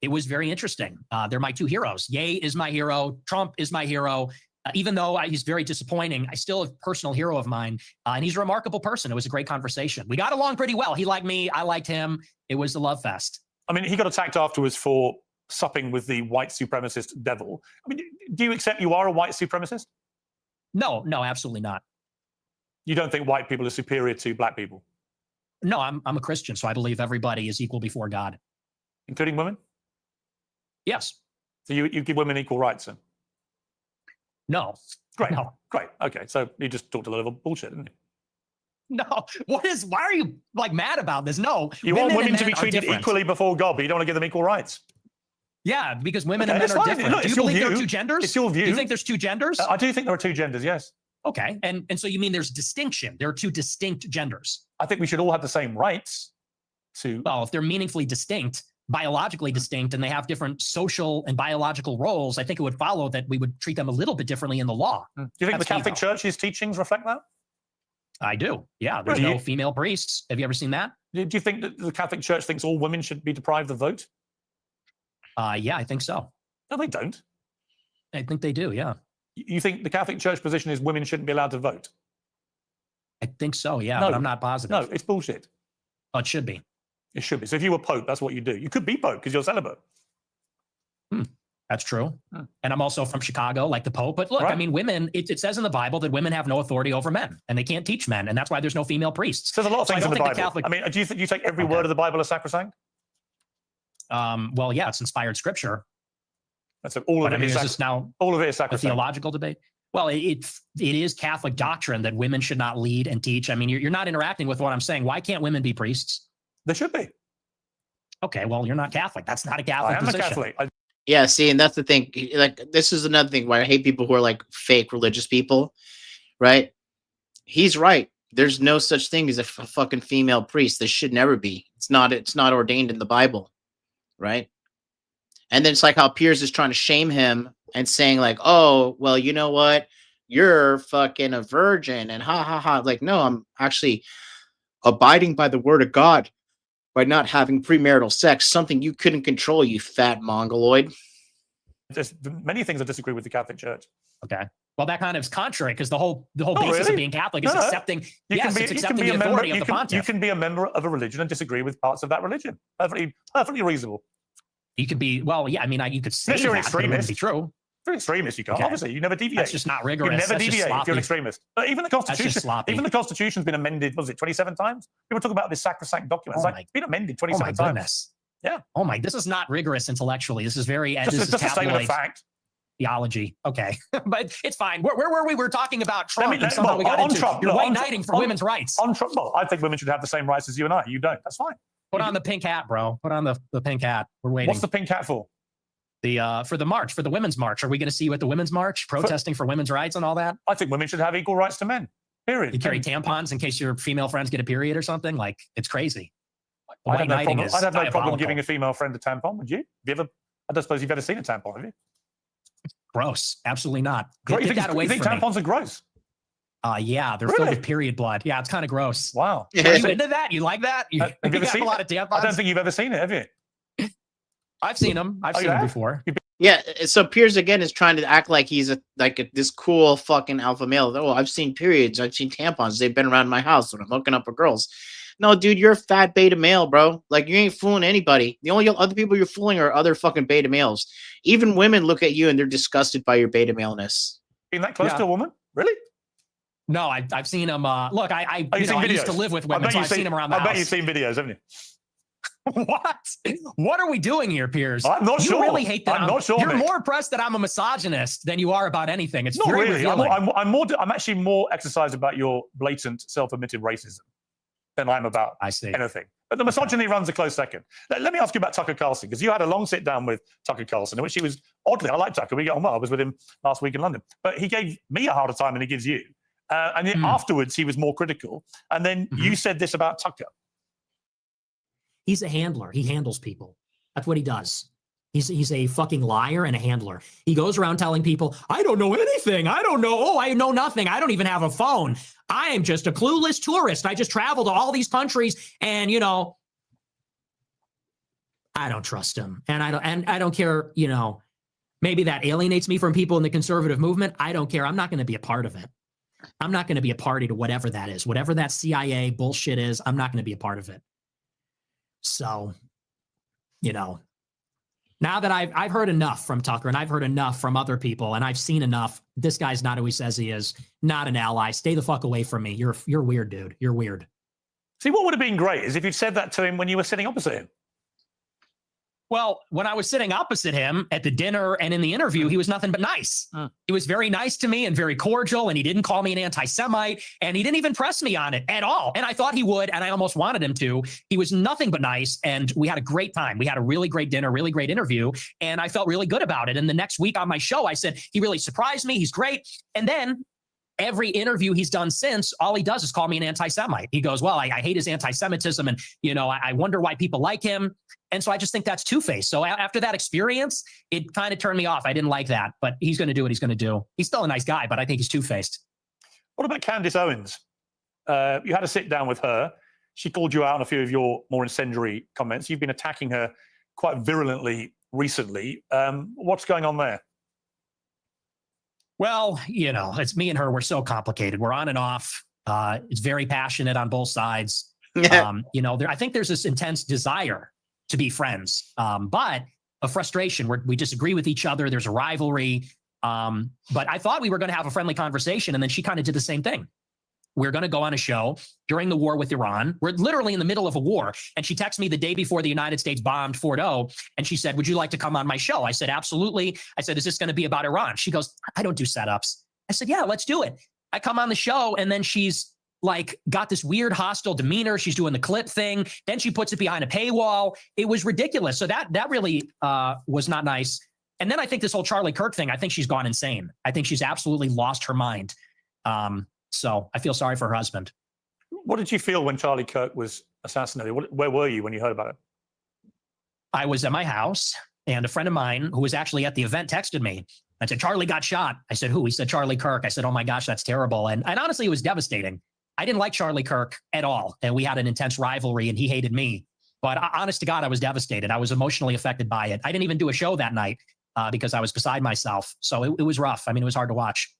It was very interesting. They're my two heroes. Ye is my hero. Trump is my hero. Even though he's very disappointing, I still have a personal hero of mine. And he's a remarkable person. It was a great conversation. We got along pretty well. He liked me. I liked him. It was a love fest. I mean, he got attacked afterwards for supping with the white supremacist devil. I mean, do you accept you are a white supremacist? No, absolutely not. You don't think white people are superior to black people? No, I'm a Christian, so I believe everybody is equal before God. Including women? Yes. So you give women equal rights then? No. Great. No. Great. Okay. So you just talked a little bullshit, didn't you? No. Why are you like mad about this? No. You want women to be treated equally before God, but you don't want to give them equal rights. Yeah, because women Okay, and men it's are fine. different. Look, Do you it's your believe there are view. two genders? It's your view. Do you think there's two genders? I do think there are two genders, yes. Okay. And so you mean there's distinction. There are two distinct genders. I think we should all have the same rights to. Well, if they're meaningfully distinct, biologically distinct, and they have different social and biological roles, I think it would follow that we would treat them a little bit differently in the law. Do you think the Catholic Church's teachings reflect that? I do. Yeah, there's no female priests. Have you ever seen that? Do you think that the Catholic Church thinks all women should be deprived of the vote? Yeah, I think so. No, they don't. I think they do, yeah. You think the Catholic Church position is women shouldn't be allowed to vote? I think so, yeah, No. but I'm not positive. No, it's bullshit. Oh, it should be. It should be. So if you were Pope, that's what you do. You could be Pope because you're celibate. That's true. And I'm also from Chicago, like the Pope. But look, I mean, women, it says in the Bible that women have no authority over men and they can't teach men. And that's why there's no female priests. There's a lot of So I things in don't the think Bible. I mean, do you think you take every word of the Bible as sacrosanct? Well, yeah, it's inspired scripture. That's all of But, it. I mean, Is is this now all of it is a sacrosanct. theological debate? Well, it is Catholic doctrine that women should not lead and teach. I mean, you're not interacting with what I'm saying. Why can't women be priests? They should be. Okay, well, you're not Catholic. That's not a Catholic I am position. a Catholic. Yeah, see, and that's the thing. Like, this is another thing why I hate people who are like fake religious people, right? He's right. There's no such thing as a fucking female priest. There should never be. It's not ordained in the Bible, right? And then it's like how Piers is trying to shame him and saying like, oh, well, you know what? You're fucking a virgin and ha ha ha. Like, no, I'm actually abiding by the word of God by not having premarital sex, something you couldn't control, you fat mongoloid. There's many things I disagree with the Catholic Church. Okay. Well, that kind of is contrary because the whole basis really? of being Catholic is accepting. Yes, it's accepting the authority of the pontiff. You can be a member of a religion and disagree with parts of that religion. Perfectly reasonable. You could be, well, yeah, I mean, you could say Unless you're an that, but it wouldn't extremist. be true. If you're an extremist, you can't. Okay. Obviously, you never deviate. That's just not rigorous. You never That's just deviate if you're sloppy. an extremist. But even the That's Constitution, just sloppy. even the Constitution's been amended. Was it 27 times? People talk about this sacrosanct document. It's like it's been amended 27 times. Goodness. Yeah. Oh my, this is not rigorous intellectually. This is very Just this is a statement of tabloid fact. theology. Okay, but it's fine. Where were we? We were talking about Trump, and Well, somehow we got on into Trump, you're look, white on knighting for on- women's rights. On Trump, well, I think women should have the same rights as you and I. You don't. That's fine. Put on the pink hat, bro. Put on the pink hat. We're waiting. What's the pink hat for? For the march, for the women's march. Are we going to see you at the women's march protesting for women's rights and all that? I think women should have equal rights to men. Period. You carry tampons in case your female friends get a period or something? Like, it's crazy. I'd White have no knighting problem, is I'd have no problem diabolical. giving a female friend a tampon, would you? Have you ever? I don't suppose you've ever seen a tampon, have you? Gross. Absolutely not. You Get that away you think from me. tampons are gross? Yeah, they're Really? filled with period blood. Yeah, it's kind of gross. Wow. Are you into that? You like that? You, Have you ever got seen a lot it? of tampons? I don't think you've ever seen it, have you? I've seen them. I've Oh, seen you them have? before. Yeah, so Piers again is trying to act like he's this cool fucking alpha male. Oh, I've seen periods, I've seen tampons. They've been around my house when I'm hooking up with girls. No, dude, you're a fat beta male, bro. Like, you ain't fooling anybody. The only other people you're fooling are other fucking beta males. Even women look at you and they're disgusted by your beta maleness. Being that close Yeah. to a woman? Really? No, I've seen them. Look, I Oh, you've seen I used videos? to live with I women, bet so you've I've seen them around the I house. bet you've seen videos, haven't you? What? What are we doing here, Piers? I'm not you sure. really hate that. I'm not sure, You're mate. more impressed that I'm a misogynist than you are about anything. It's Not very really. revealing. I'm actually more exercised about your blatant self-admitted racism than I'm about anything. But the misogyny runs a close second. Let me ask you about Tucker Carlson, because you had a long sit down with Tucker Carlson, in which he was, oddly, I like Tucker, we get on well, I was with him last week in London, but he gave me a harder time than he gives you. And then afterwards, he was more critical. And then you said this about Tucker. He's a handler. He handles people. That's what he does. He's a fucking liar and a handler. He goes around telling people, I don't know anything. I don't know. Oh, I know nothing. I don't even have a phone. I am just a clueless tourist. I just travel to all these countries and, I don't trust him. And I don't care, maybe that alienates me from people in the conservative movement. I don't care. I'm not going to be a part of it. I'm not going to be a party to whatever that is. Whatever that CIA bullshit is, I'm not going to be a part of it. So, now that I've heard enough from Tucker and I've heard enough from other people and I've seen enough, this guy's not who he says he is, not an ally. Stay the fuck away from me. You're weird, dude. You're weird. See, what would have been great is if you'd said that to him when you were sitting opposite him. Well, when I was sitting opposite him at the dinner and in the interview, he was nothing but nice. He was very nice to me and very cordial, and he didn't call me an anti-Semite, and he didn't even press me on it at all. And I thought he would, and I almost wanted him to. He was nothing but nice, and we had a great time. We had a really great dinner, really great interview, and I felt really good about it. And the next week on my show, I said, he really surprised me. He's great. And then every interview he's done since, all he does is call me an anti-Semite. He goes, well, I hate his anti-Semitism, and I wonder why people like him. And so I just think that's two-faced. So after that experience, it kind of turned me off. I didn't like that, but he's going to do what he's going to do. He's still a nice guy, but I think he's two-faced. What about Candace Owens? You had a sit down with her. She called you out on a few of your more incendiary comments. You've been attacking her quite virulently recently. What's going on there? Well, it's me and her. We're so complicated. We're on and off. It's very passionate on both sides. I think there's this intense desire to be friends, but a frustration where we disagree with each other. There's a rivalry. But I thought we were going to have a friendly conversation, and then she kind of did the same thing. We're going to go on a show during the war with Iran. We're literally in the middle of a war. And she texted me the day before the United States bombed Fort O, and she said, would you like to come on my show? I said, absolutely. I said, is this going to be about Iran? She goes, I don't do setups. I said, yeah, let's do it. I come on the show, and then she's like got this weird hostile demeanor. She's doing the clip thing. Then she puts it behind a paywall. It was ridiculous. So that really was not nice. And then I think this whole Charlie Kirk thing, I think she's gone insane. I think she's absolutely lost her mind. So I feel sorry for her husband. What did you feel when Charlie Kirk was assassinated? Where were you when you heard about it? I was at my house, and a friend of mine who was actually at the event texted me. I said, Charlie got shot. I said, who? He said, Charlie Kirk. I said, oh my gosh, that's terrible. And honestly, it was devastating. I didn't like Charlie Kirk at all. And we had an intense rivalry, and he hated me. But honest to God, I was devastated. I was emotionally affected by it. I didn't even do a show that night because I was beside myself. So it was rough. I mean, it was hard to watch.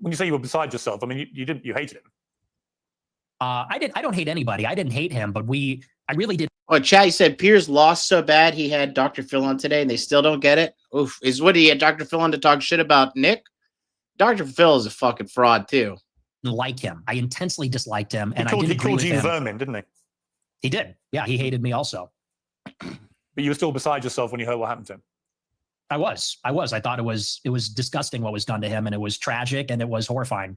When you say you were beside yourself, I mean, you hated him. I don't hate anybody. I didn't hate him, but I really did. Oh, Chad said Piers lost so bad he had Dr. Phil on today, and they still don't get it. Oof. Is what he had Dr. Phil on to talk shit about Nick? Dr. Phil is a fucking fraud, too. Like him. I intensely disliked him. And he called you vermin, didn't he? He did. Yeah, he hated me also. But you were still beside yourself when you heard what happened to him. I was. I thought it was disgusting what was done to him, and it was tragic, and it was horrifying.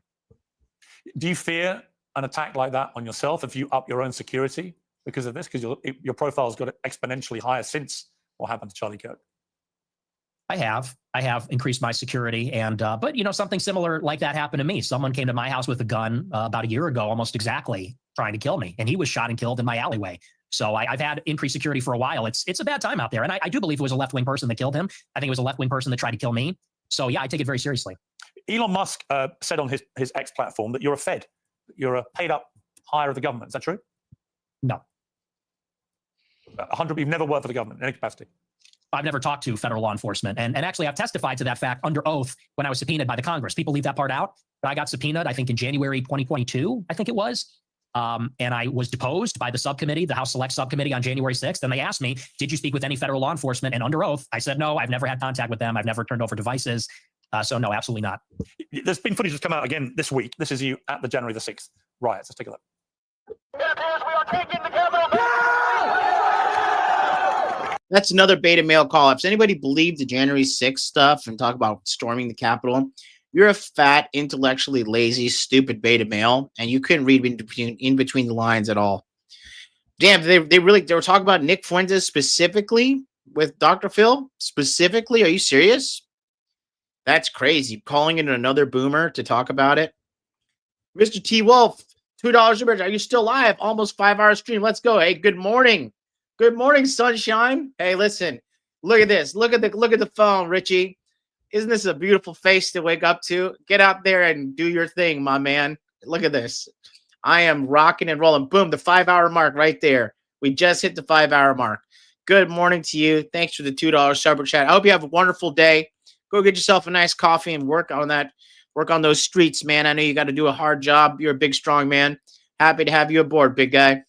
Do you fear an attack like that on yourself if you up your own security because of this? Because your profile's got exponentially higher since what happened to Charlie Kirk. I have increased my security, and but something similar like that happened to me. Someone came to my house with a gun about a year ago, almost exactly, trying to kill me, and he was shot and killed in my alleyway. So I've had increased security for a while. It's a bad time out there, and I do believe it was a left-wing person that killed him. I think it was a left-wing person that tried to kill me. So yeah, I take it very seriously. Elon Musk said on his X platform that you're a Fed, you're a paid-up hire of the government. Is that true? No. 100. You've never worked for the government in any capacity. I've never talked to federal law enforcement. And actually, I've testified to that fact under oath when I was subpoenaed by the Congress. People leave that part out. But I got subpoenaed, I think, in January 2022, I think it was. And I was deposed by the subcommittee, the House Select Subcommittee on January 6th. And they asked me, did you speak with any federal law enforcement? And under oath, I said, no, I've never had contact with them. I've never turned over devices. So no, absolutely not. There's been footage that's come out again this week. This is you at the January the 6th riots. Let's take a look. That's another beta male call. If anybody believed the January 6th stuff and talk about storming the Capitol, you're a fat, intellectually lazy, stupid beta male, and you couldn't read in between the lines at all. Damn, they were talking about Nick Fuentes specifically with Dr. Phil specifically. Are you serious? That's crazy. Calling in another boomer to talk about it. Mr. T. Wolf, $2. Are you still live? Almost 5-hour stream. Let's go. Hey, good morning. Good morning, sunshine. Hey, listen. Look at this. Look at the phone, Richie. Isn't this a beautiful face to wake up to? Get out there and do your thing, my man. Look at this. I am rocking and rolling. Boom, the 5-hour mark right there. We just hit the 5-hour mark. Good morning to you. Thanks for the $2 super chat. I hope you have a wonderful day. Go get yourself a nice coffee and work on that. Work on those streets, man. I know you got to do a hard job. You're a big, strong man. Happy to have you aboard, big guy.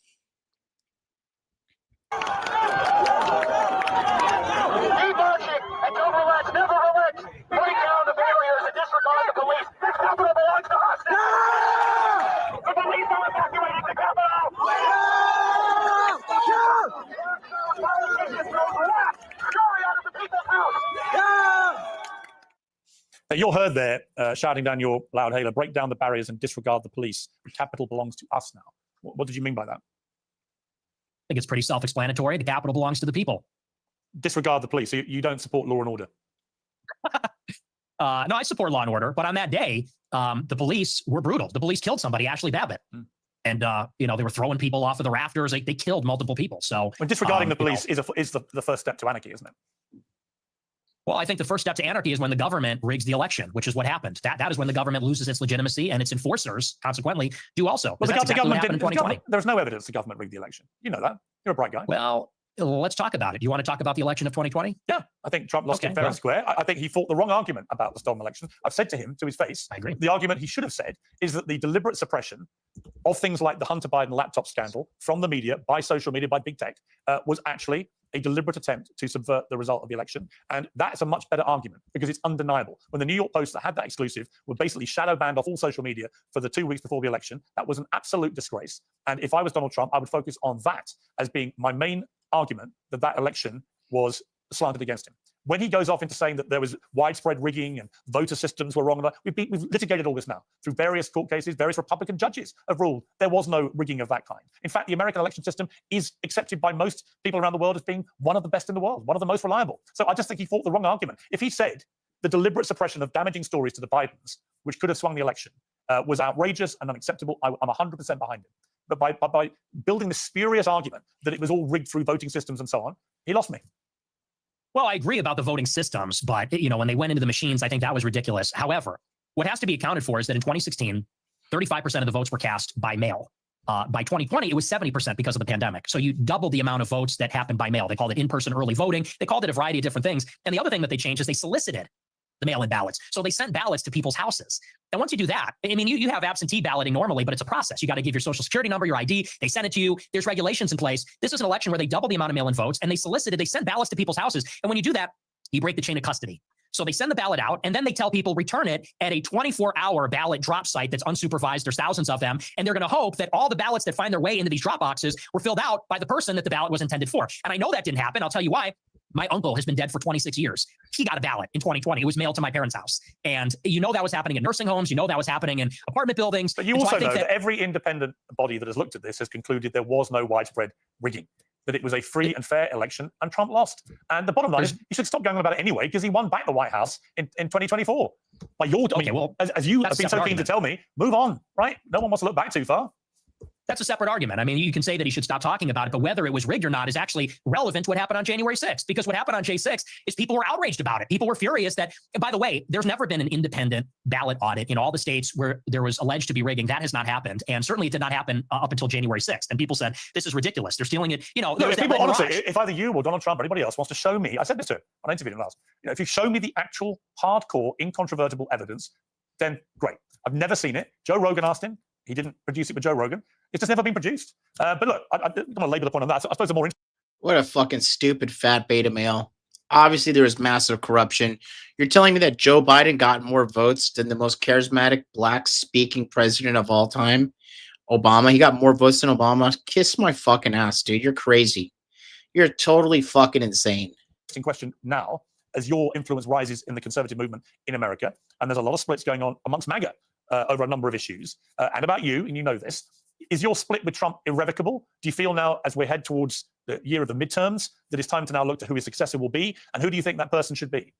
You're heard there shouting down your loud hailer, break down the barriers and disregard the police. The capital belongs to us now. What did you mean by that? I think it's pretty self-explanatory. The capital belongs to the people. Disregard the police. So you don't support law and order? No, I support law and order. But on that day, the police were brutal. The police killed somebody, Ashley Babbitt. And, they were throwing people off of the rafters. They killed multiple people. So disregarding the police is the first step to anarchy, isn't it? Well, I think the first step to anarchy is when the government rigs the election, which is what happened. That is when the government loses its legitimacy, and its enforcers, consequently, do also. Well, That's exactly what happened in 2020. There's no evidence the government rigged the election. You know that. You're a bright guy. Well, let's talk about it. You want to talk about the election of 2020? Yeah, I think Trump lost it fair and square. I think he fought the wrong argument about the stolen election. I've said to him, to his face, I agree. The argument he should have said is that the deliberate suppression of things like the Hunter Biden laptop scandal from the media, by social media, by big tech, was actually a deliberate attempt to subvert the result of the election. And that's a much better argument because it's undeniable. When the New York Post that had that exclusive were basically shadow banned off all social media for the 2 weeks before the election, that was an absolute disgrace. And if I was Donald Trump, I would focus on that as being my main argument that election was slanted against him. When he goes off into saying that there was widespread rigging and voter systems were wrong, we've litigated all this now through various court cases. Various Republican judges have ruled there was no rigging of that kind. In fact, the American election system is accepted by most people around the world as being one of the best in the world, one of the most reliable. So I just think he fought the wrong argument. If he said the deliberate suppression of damaging stories to the Bidens, which could have swung the election, was outrageous and unacceptable, I'm 100% behind him. But by building this spurious argument that it was all rigged through voting systems and so on, he lost me. Well, I agree about the voting systems, but when they went into the machines, I think that was ridiculous. However, what has to be accounted for is that in 2016, 35% of the votes were cast by mail. By 2020, it was 70% because of the pandemic. So you double the amount of votes that happened by mail. They called it in-person early voting. They called it a variety of different things. And the other thing that they changed is they solicited the mail-in ballots. So they sent ballots to people's houses. And once you do that, I mean, you have absentee balloting normally, but it's a process. You got to give your social security number, your ID. They send it to you. There's regulations in place. This is an election where they double the amount of mail-in votes, and they sent ballots to people's houses. And when you do that, you break the chain of custody. So they send the ballot out, and then they tell people return it at a 24-hour ballot drop site that's unsupervised. There's thousands of them. And they're going to hope that all the ballots that find their way into these drop boxes were filled out by the person that the ballot was intended for. And I know that didn't happen. I'll tell you why. My uncle has been dead for 26 years. He got a ballot in 2020. It was mailed to my parents' house. And that was happening in nursing homes. That was happening in apartment buildings. But you also know that every independent body that has looked at this has concluded there was no widespread rigging, that it was a free and fair election, and Trump lost. And the bottom line is you should stop going on about it anyway, because he won back the White House in 2024. As you have been so keen to tell me, move on, right? No one wants to look back too far. That's a separate argument. I mean, you can say that he should stop talking about it, but whether it was rigged or not is actually relevant to what happened on January 6th. Because what happened on J6 is people were outraged about it. People were furious that, by the way, there's never been an independent ballot audit in all the states where there was alleged to be rigging. That has not happened. And certainly it did not happen up until January 6th. And people said, this is ridiculous. They're stealing it. Honestly, if either you or Donald Trump or anybody else wants to show me, I said this to him on an interview last, if you show me the actual hardcore, incontrovertible evidence, then great. I've never seen it. Joe Rogan asked him. He didn't produce it with Joe Rogan. It's just never been produced. But look, I don't want to label the point on that. So I suppose the more... What a fucking stupid fat beta male. Obviously, there was massive corruption. You're telling me that Joe Biden got more votes than the most charismatic black-speaking president of all time, Obama? He got more votes than Obama? Kiss my fucking ass, dude. You're crazy. You're totally fucking insane. In question now, as your influence rises in the conservative movement in America, and there's a lot of splits going on amongst MAGA over a number of issues, and about you, and you know this, is your split with Trump irrevocable? Do you feel now, as we head towards the year of the midterms, that it's time to now look to who his successor will be, and who do you think that person should be?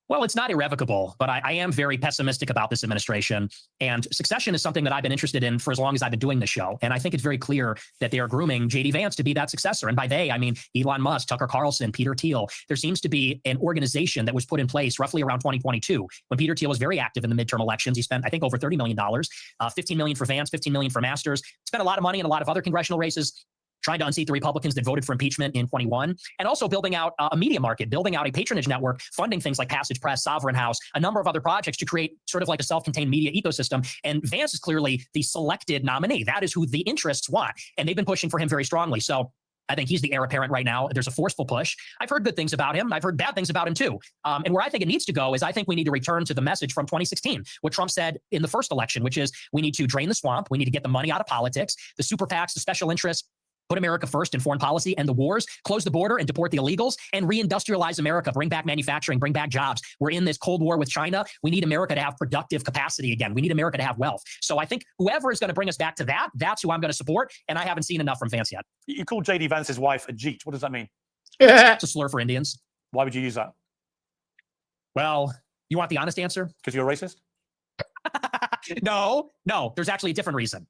Well, it's not irrevocable, but I am very pessimistic about this administration. And succession is something that I've been interested in for as long as I've been doing the show. And I think it's very clear that they are grooming J.D. Vance to be that successor. And by they, I mean Elon Musk, Tucker Carlson, Peter Thiel. There seems to be an organization that was put in place roughly around 2022 when Peter Thiel was very active in the midterm elections. He spent, I think, over $30 million, $15 million for Vance, $15 million for Masters, spent a lot of money in a lot of other congressional races, trying to unseat the Republicans that voted for impeachment in 21, and also building out a media market, building out a patronage network, funding things like Passage Press, Sovereign House, a number of other projects to create sort of like a self-contained media ecosystem. And Vance is clearly the selected nominee. That is who the interests want. And they've been pushing for him very strongly. So I think he's the heir apparent right now. There's a forceful push. I've heard good things about him. I've heard bad things about him too. And where I think it needs to go is I think we need to return to the message from 2016, what Trump said in the first election, which is we need to drain the swamp. We need to get the money out of politics, the super PACs, the special interests. put America first in foreign policy and the wars, close the border and deport the illegals, and reindustrialize America, bring back manufacturing, bring back jobs. We're in this Cold War with China. We need America to have productive capacity again. We need America to have wealth. So I think whoever is going to bring us back to that, that's who I'm going to support. And I haven't seen enough from Vance yet. You called J.D. Vance's wife a Jeet. What does that mean? It's a slur for Indians. Why would you use that? Well, you want the honest answer? Because you're a racist? No, there's actually a different reason.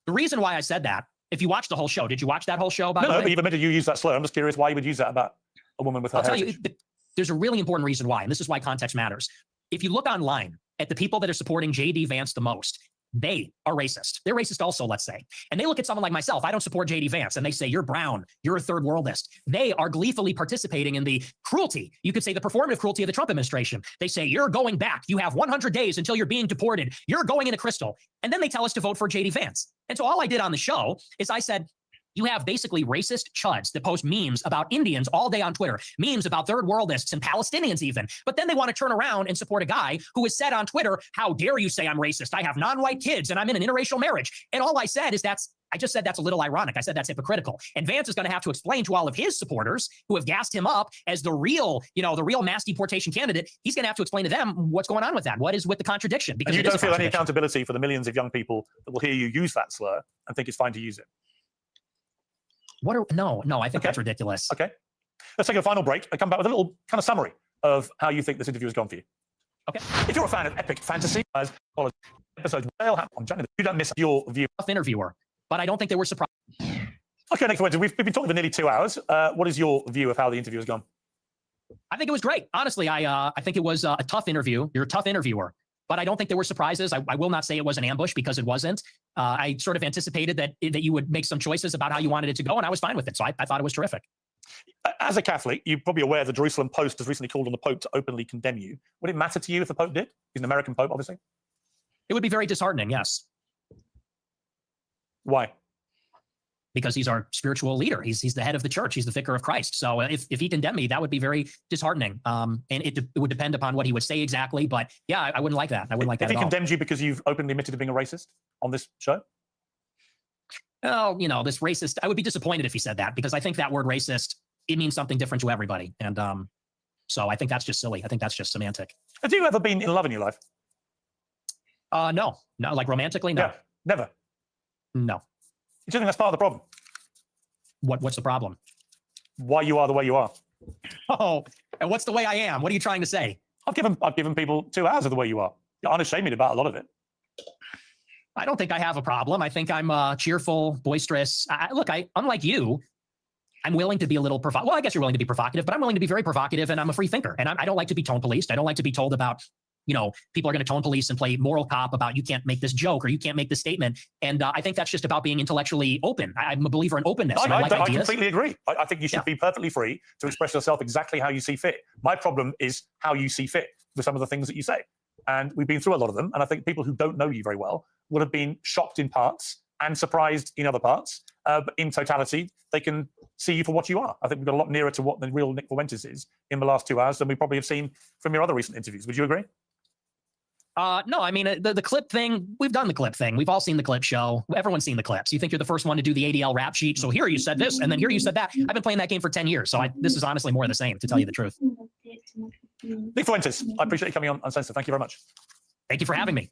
The reason why I said that, if you watched the whole show, did you watch that whole show? No, but you've admitted you use that slur. I'm just curious why you would use that about a woman with her heritage. I'll tell you, there's a really important reason why, and this is why context matters. If you look online at the people that are supporting J.D. Vance the most, they are racist. They're racist also, let's say. And they look at someone like myself. I don't support J.D. Vance. And they say, you're brown. You're a third worldist. They are gleefully participating in the cruelty. You could say the performative cruelty of the Trump administration. They say, you're going back. You have 100 days until you're being deported. You're going in a crystal. And then they tell us to vote for J.D. Vance. And so all I did on the show is I said, you have basically racist chuds that post memes about Indians all day on Twitter, memes about third worldists and Palestinians even. But then they want to turn around and support a guy who has said on Twitter, how dare you say I'm racist? I have non-white kids and I'm in an interracial marriage. And all I said is I just said that's a little ironic. I said that's hypocritical. And Vance is going to have to explain to all of his supporters who have gassed him up as the real mass deportation candidate. He's going to have to explain to them what's going on with that. What is with the contradiction? Because and you don't feel any accountability for the millions of young people that will hear you use that slur and think it's fine to use it? No, I think that's ridiculous. Okay. Let's take a final break. I come back with a little kind of summary of how you think this interview has gone for you. Okay. If you're a fan of epic fantasy, as well as episodes, you don't miss your view. Tough interviewer, but I don't think they were surprised. Okay, next Wednesday. We've been talking for nearly 2 hours. What is your view of how the interview has gone? I think it was great. Honestly, I think it was a tough interview. You're a tough interviewer. But I don't think there were surprises. I will not say it was an ambush because it wasn't. I sort of anticipated that you would make some choices about how you wanted it to go, and I was fine with it. So I thought it was terrific. As a Catholic, you're probably aware the Jerusalem Post has recently called on the Pope to openly condemn you. Would it matter to you if the Pope did? He's an American Pope, obviously. It would be very disheartening, yes. Why? Because he's our spiritual leader. He's the head of the church. He's the vicar of Christ. So if he condemned me, that would be very disheartening. And it would depend upon what he would say exactly. But yeah, I wouldn't like that. I wouldn't like that at all. If he condemned you because you've openly admitted to being a racist on this show? Oh, this racist. I would be disappointed if he said that because I think that word racist, it means something different to everybody. And so I think that's just silly. I think that's just semantic. Have you ever been in love in your life? No, like romantically, no. Yeah, never. No. Do you think that's part of the problem? What's the problem? Why you are the way you are. Oh, and what's the way I am? What are you trying to say? I've given people 2 hours of the way you are. You're unashamed about a lot of it. I don't think I have a problem. I think I'm cheerful, boisterous. Unlike you, I'm willing to be a little provocative. Well, I guess you're willing to be provocative, but I'm willing to be very provocative, and I'm a free thinker. And I don't like to be tone policed. I don't like to be told about, people are going to tone police and play moral cop about you can't make this joke or you can't make this statement. And I think that's just about being intellectually open. I'm a believer in openness. I completely agree. I think you should be perfectly free to express yourself exactly how you see fit. My problem is how you see fit with some of the things that you say. And we've been through a lot of them. And I think people who don't know you very well would have been shocked in parts and surprised in other parts. But in totality, they can see you for what you are. I think we've got a lot nearer to what the real Nick Fuentes is in the last 2 hours than we probably have seen from your other recent interviews. Would you agree? No, I mean, the clip thing, we've done the clip thing. We've all seen the clip show. Everyone's seen the clips. You think you're the first one to do the ADL rap sheet. So here you said this, and then here you said that. I've been playing that game for 10 years. So this is honestly more of the same, to tell you the truth. Nick Fuentes, I appreciate you coming on Uncensored. Thank you very much. Thank you for having me.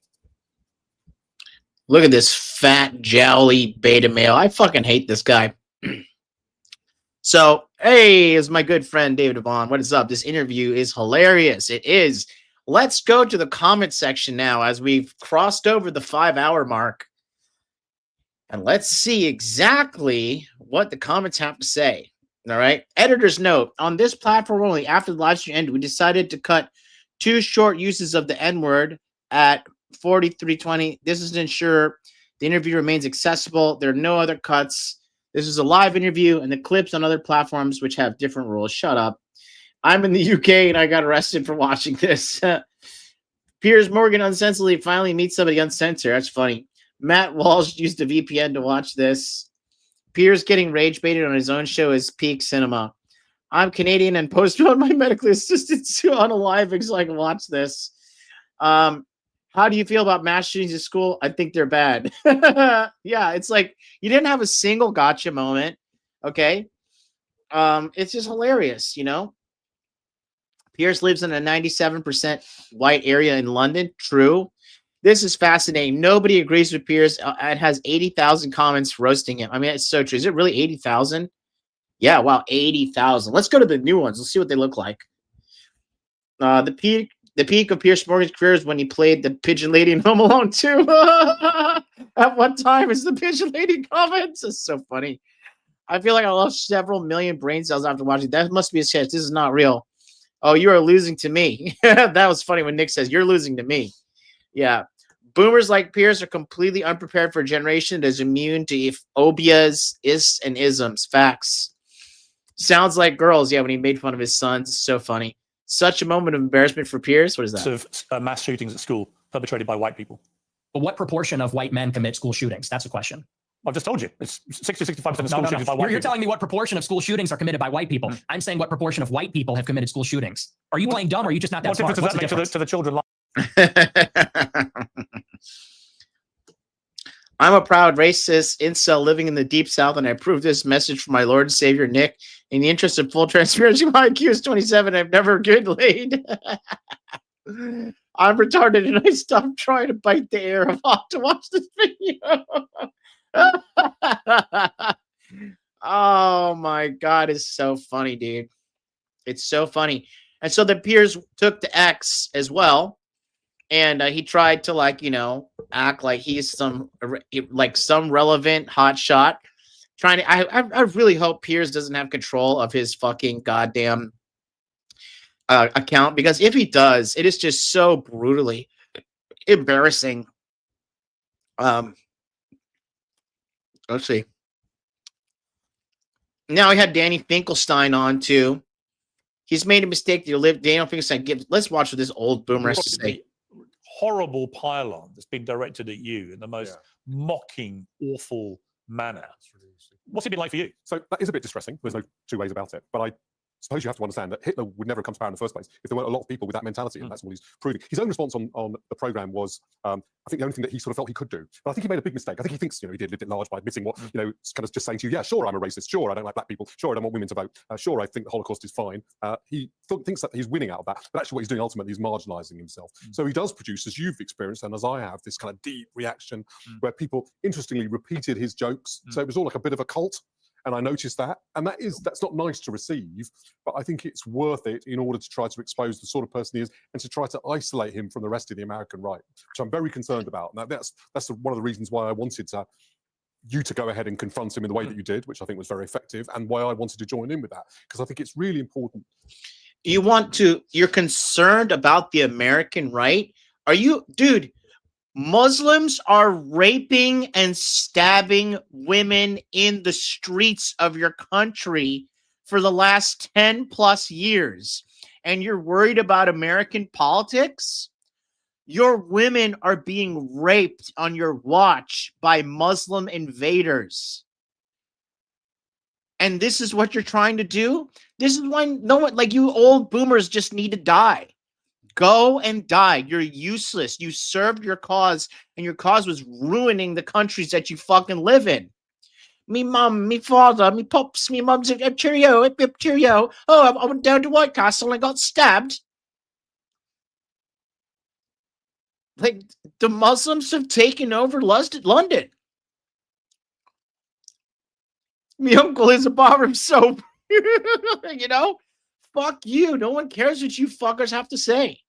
Look at this fat, jowly beta male. I fucking hate this guy. So, hey, is my good friend David Devon. What is up? This interview is hilarious. It is. Let's go to the comment section now as we've crossed over the 5-hour mark. And let's see exactly what the comments have to say. All right. Editor's note. On this platform only, after the live stream ended, we decided to cut 2 short uses of the N-word at 43:20. This is to ensure the interview remains accessible. There are no other cuts. This is a live interview, and the clips on other platforms which have different rules. Shut up. I'm in the UK and I got arrested for watching this. Piers Morgan uncensoredly finally meets somebody uncensored. That's funny. Matt Walsh used a VPN to watch this. Piers getting rage baited on his own show is peak cinema. I'm Canadian and postponed my medical assistance on a live so I can watch this. How do you feel about mass shootings at school? I think they're bad. Yeah, it's like you didn't have a single gotcha moment. Okay. It's just hilarious, you know. Piers lives in a 97% white area in London. True. This is fascinating. Nobody agrees with Piers. It has 80,000 comments roasting him. I mean, it's so true. Is it really 80,000? Yeah, wow, 80,000. Let's go to the new ones. Let's see what they look like. The peak of Piers Morgan's career is when he played the Pigeon Lady in Home Alone 2. At what time is the Pigeon Lady comments? It's so funny. I feel like I lost several million brain cells after watching. That must be a sketch. This is not real. Oh, you are losing to me. That was funny when Nick says, you're losing to me. Yeah. Boomers like Piers are completely unprepared for a generation that is immune to phobias, is, and isms. Facts. Sounds like girls. Yeah, when he made fun of his sons. So funny. Such a moment of embarrassment for Piers. What is that? Of mass shootings at school perpetrated by white people. But what proportion of white men commit school shootings? That's a question. I've just told you. It's 60-65% of school shootings by white people. You're telling me what proportion of school shootings are committed by white people. I'm saying what proportion of white people have committed school shootings. Are you playing dumb or are you just not that smart? What's the difference to the children? I'm a proud racist incel living in the deep south, and I approve this message from my Lord and Savior, Nick. In the interest of full transparency, my IQ is 27. I've never good laid. I'm retarded, and I stopped trying to bite the air off to watch this video. Oh my God, it's so funny, dude. It's so funny. And so the Piers took the X as well. And he tried to, like, you know, act like he's some relevant hotshot. Trying to, I really hope Piers doesn't have control of his fucking goddamn account, because if he does, it is just so brutally embarrassing. Let's see. Now we had Danny Finkelstein on too. He's made a mistake. Daniel Finkelstein. Let's watch what this old boomer has to say. Horrible pylon that's been directed at you in the most mocking, awful manner. What's it been like for you? So that is a bit distressing. There's no two ways about it. But I suppose you have to understand that Hitler would never have come to power in the first place if there weren't a lot of people with that mentality, and that's what he's proving. His own response on the program was, I think the only thing that he sort of felt he could do. But I think he made a big mistake. I think he thinks, you know, he lived it large by admitting what, you know, kind of just saying to you, yeah, sure, I'm a racist. Sure, I don't like black people. Sure, I don't want women to vote. Sure, I think the Holocaust is fine. He thinks that he's winning out of that. But actually what he's doing ultimately is marginalizing himself. So he does produce, as you've experienced and as I have, this kind of deep reaction where people, interestingly, repeated his jokes. So it was all like a bit of a cult. And I noticed that, and that's not nice to receive, but I think it's worth it in order to try to expose the sort of person he is and to try to isolate him from the rest of the American right, which I'm very concerned about. Now, that's one of the reasons why I wanted you to go ahead and confront him in the way that you did, which I think was very effective, and why I wanted to join in with that, because I think it's really important. You're concerned about the American right? Are you, dude? Muslims are raping and stabbing women in the streets of your country for the last 10 plus years. And you're worried about American politics? Your women are being raped on your watch by Muslim invaders. And this is what you're trying to do? This is why no one, like you old boomers, just need to die. Go and die. You're useless. You served your cause, and your cause was ruining the countries that you fucking live in. Me mum, me father, me pops, me mum's a cheerio, cheerio. Oh, I went down to White Castle and got stabbed. Like, the Muslims have taken over London. Me uncle is a bar of soap. You know? Fuck you. No one cares what you fuckers have to say.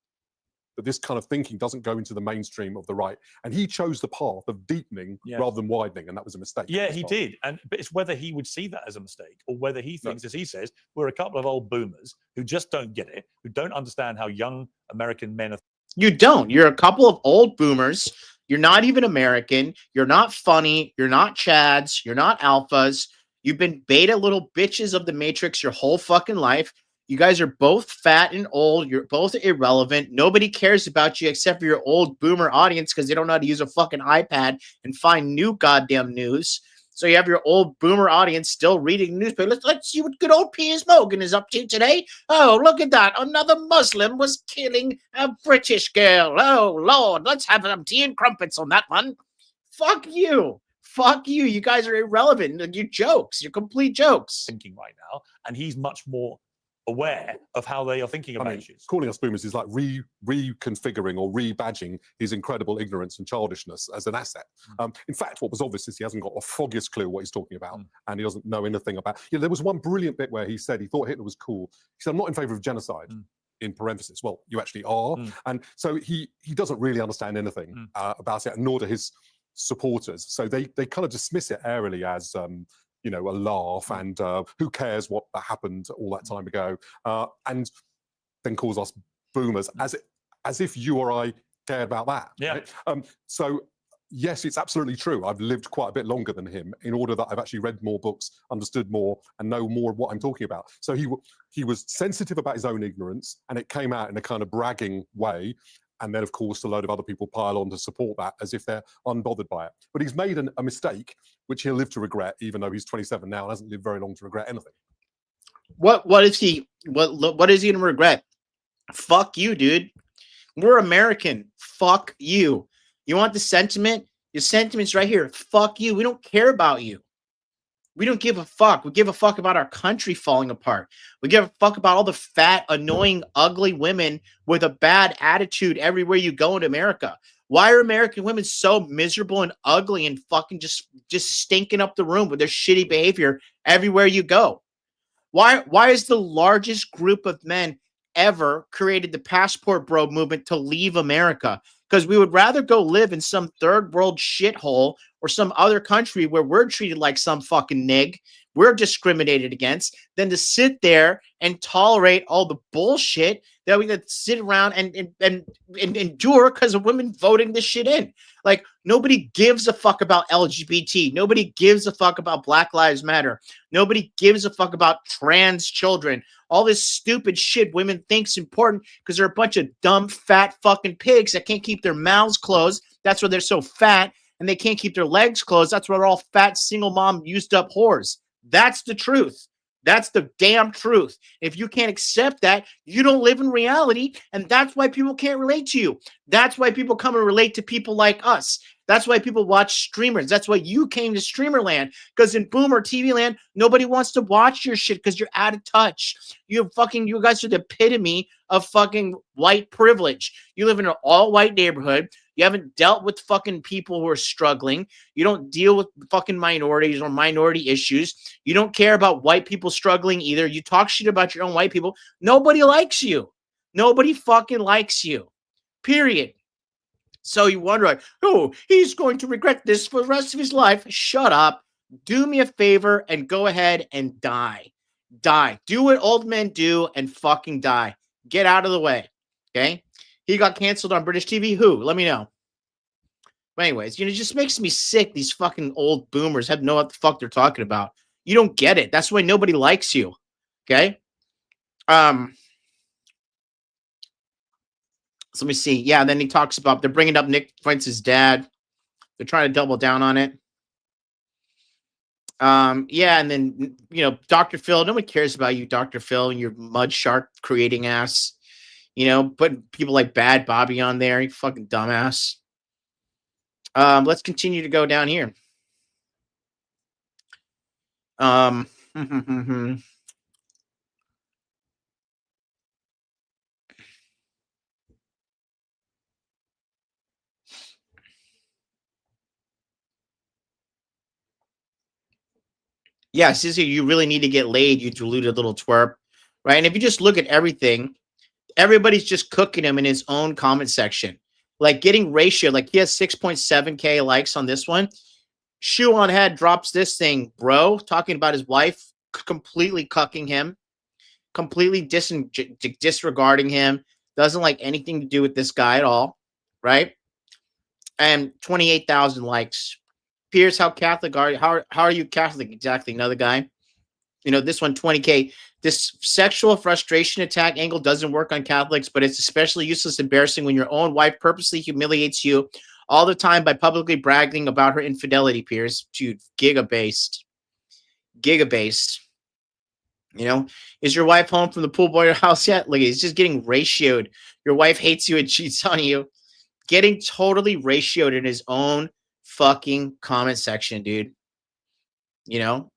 That this kind of thinking doesn't go into the mainstream of the right. And he chose the path of deepening rather than widening, and that was a mistake. Yeah, he did. But it's whether he would see that as a mistake or whether he thinks, as he says, we're a couple of old boomers who just don't get it, who don't understand how young American men are. You don't. You're a couple of old boomers. You're not even American. You're not funny. You're not Chads. You're not alphas. You've been beta little bitches of the Matrix your whole fucking life. You guys are both fat and old. You're both irrelevant. Nobody cares about you except for your old boomer audience because they don't know how to use a fucking iPad and find new goddamn news. So you have your old boomer audience still reading newspapers. Let's see what good old Piers Morgan is up to today. Oh, look at that. Another Muslim was killing a British girl. Oh, Lord. Let's have some tea and crumpets on that one. Fuck you. Fuck you. You guys are irrelevant. Like, you're jokes. You're complete jokes. Thinking right now, and he's much more aware of how they are thinking about issues. Calling us boomers is like reconfiguring or rebadging his incredible ignorance and childishness as an asset. In fact, what was obvious is he hasn't got the foggiest clue what he's talking about, and he doesn't know anything about. There was one brilliant bit where he said he thought Hitler was cool. He said, "I'm not in favour of genocide." In parenthesis, well, you actually are, and so he doesn't really understand anything about it, and nor do his supporters. So they kind of dismiss it airily as a laugh, and who cares what happened all that time ago, and then calls us boomers as if you or I cared about that. Yeah. Right? So yes, it's absolutely true. I've lived quite a bit longer than him in order that I've actually read more books, understood more, and know more of what I'm talking about. So he was sensitive about his own ignorance, and it came out in a kind of bragging way. And then, of course, a load of other people pile on to support that as if they're unbothered by it. But he's made a mistake, which he'll live to regret, even though he's 27 now and hasn't lived very long to regret anything. What is he gonna regret? Fuck you, dude. We're American. Fuck you. You want the sentiment? Your sentiment's right here. Fuck you. We don't care about you. We don't give a fuck. We give a fuck about our country falling apart. We give a fuck about all the fat, annoying, ugly women with a bad attitude everywhere you go in America. Why are American women so miserable and ugly and fucking just stinking up the room with their shitty behavior everywhere you go? Why is the largest group of men ever created the passport bro movement to leave America? Because we would rather go live in some third world shithole or some other country where we're treated like some fucking nig, we're discriminated against, than to sit there and tolerate all the bullshit that we could sit around and endure because of women voting this shit in. Like, nobody gives a fuck about LGBT. Nobody gives a fuck about Black Lives Matter. Nobody gives a fuck about trans children. All this stupid shit women think's important because they're a bunch of dumb, fat fucking pigs that can't keep their mouths closed. That's why they're so fat. And they can't keep their legs closed. That's why they're all fat, single mom, used up whores. That's the truth. That's the damn truth. If you can't accept that, you don't live in reality. And that's why people can't relate to you. That's why people come and relate to people like us. That's why people watch streamers. That's why you came to streamer land. Because in boomer TV land, nobody wants to watch your shit because you're out of touch. You guys are the epitome of fucking white privilege. You live in an all-white neighborhood. You haven't dealt with fucking people who are struggling. You don't deal with fucking minorities or minority issues. You don't care about white people struggling either. You talk shit about your own white people. Nobody likes you. Nobody fucking likes you. Period. So you wonder, like, oh, he's going to regret this for the rest of his life. Shut up. Do me a favor and go ahead and die. Die. Do what old men do and fucking die. Get out of the way. Okay? He got canceled on British TV. Who? Let me know. But anyways, it just makes me sick. These fucking old boomers have no what the fuck they're talking about. You don't get it. That's why nobody likes you. Okay? So let me see. Yeah, then he talks about they're bringing up Nick Fuentes' dad. They're trying to double down on it. Yeah, and then Dr. Phil. Nobody cares about you, Dr. Phil, and your mud shark creating ass. Putting people like Bad Bobby on there. You fucking dumbass. Let's continue to go down here. Yeah, Sissy, you really need to get laid, you deluded little twerp. Right? And if you just look at everything, everybody's just cooking him in his own comment section. Like getting ratio, like he has 6.7K likes on this one. Shoe on Head drops this thing, bro, talking about his wife, completely cucking him, completely disregarding him, doesn't like anything to do with this guy at all, right? And 28,000 likes. Piers, how Catholic are you? How are you Catholic? Exactly. Another guy. This one, 20K. This sexual frustration attack angle doesn't work on Catholics, but it's especially useless, embarrassing when your own wife purposely humiliates you all the time by publicly bragging about her infidelity, Piers. Dude, giga-based. Is your wife home from the pool boy house yet? Look, he's just getting ratioed. Your wife hates you and cheats on you. Getting totally ratioed in his own fucking comment section, dude. You know,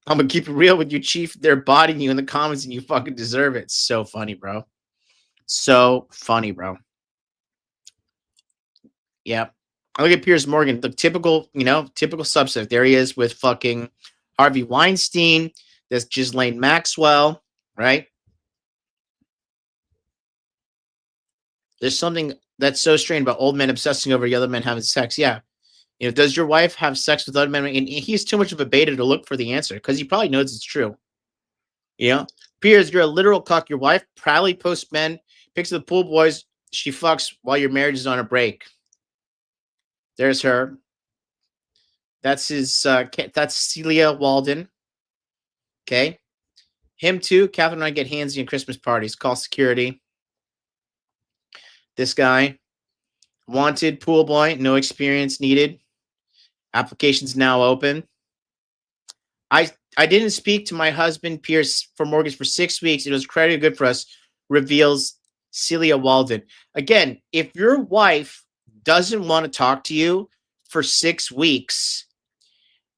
I'm gonna keep it real with you, Chief. They're bodying you in the comments, and you fucking deserve it. It's so funny, bro. So funny, bro. Yeah. I look at Piers Morgan, the typical, typical subject. There he is with fucking Harvey Weinstein. There's Ghislaine Maxwell, right? There's something that's so strange about old men obsessing over the other men having sex. Yeah. Does your wife have sex with other men? And he's too much of a beta to look for the answer because he probably knows it's true. Piers, you're a literal cuck. Your wife proudly posts men, pics of the pool boys she fucks while your marriage is on a break. There's her. That's that's Celia Walden. Okay. Him too. Catherine and I get handsy in Christmas parties. Call security. This guy. Wanted pool boy. No experience needed. Applications now open. I didn't speak to my husband, Piers, for mortgage for 6 weeks. It was credit good for us, reveals Celia Walden. Again, if your wife doesn't want to talk to you for 6 weeks,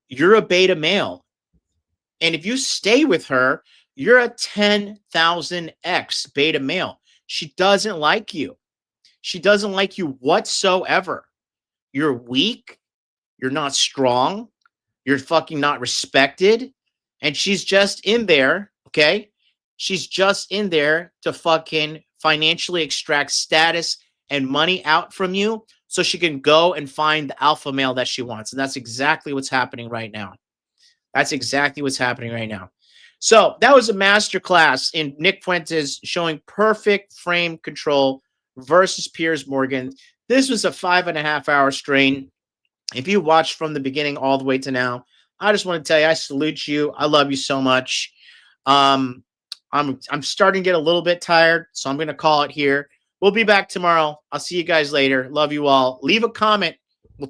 you're a beta male. And if you stay with her, you're a 10,000x beta male. She doesn't like you. She doesn't like you whatsoever. You're weak. You're not strong. You're fucking not respected. And she's just in there, okay? She's just in there to fucking financially extract status and money out from you so she can go and find the alpha male that she wants. And that's exactly what's happening right now. That's exactly what's happening right now. So that was a masterclass in Nick Fuentes showing perfect frame control versus Piers Morgan. This was a 5.5 hour strain. If you watched from the beginning all the way to now, I just want to tell you, I salute you. I love you so much. I'm starting to get a little bit tired, so I'm going to call it here. We'll be back tomorrow. I'll see you guys later. Love you all. Leave a comment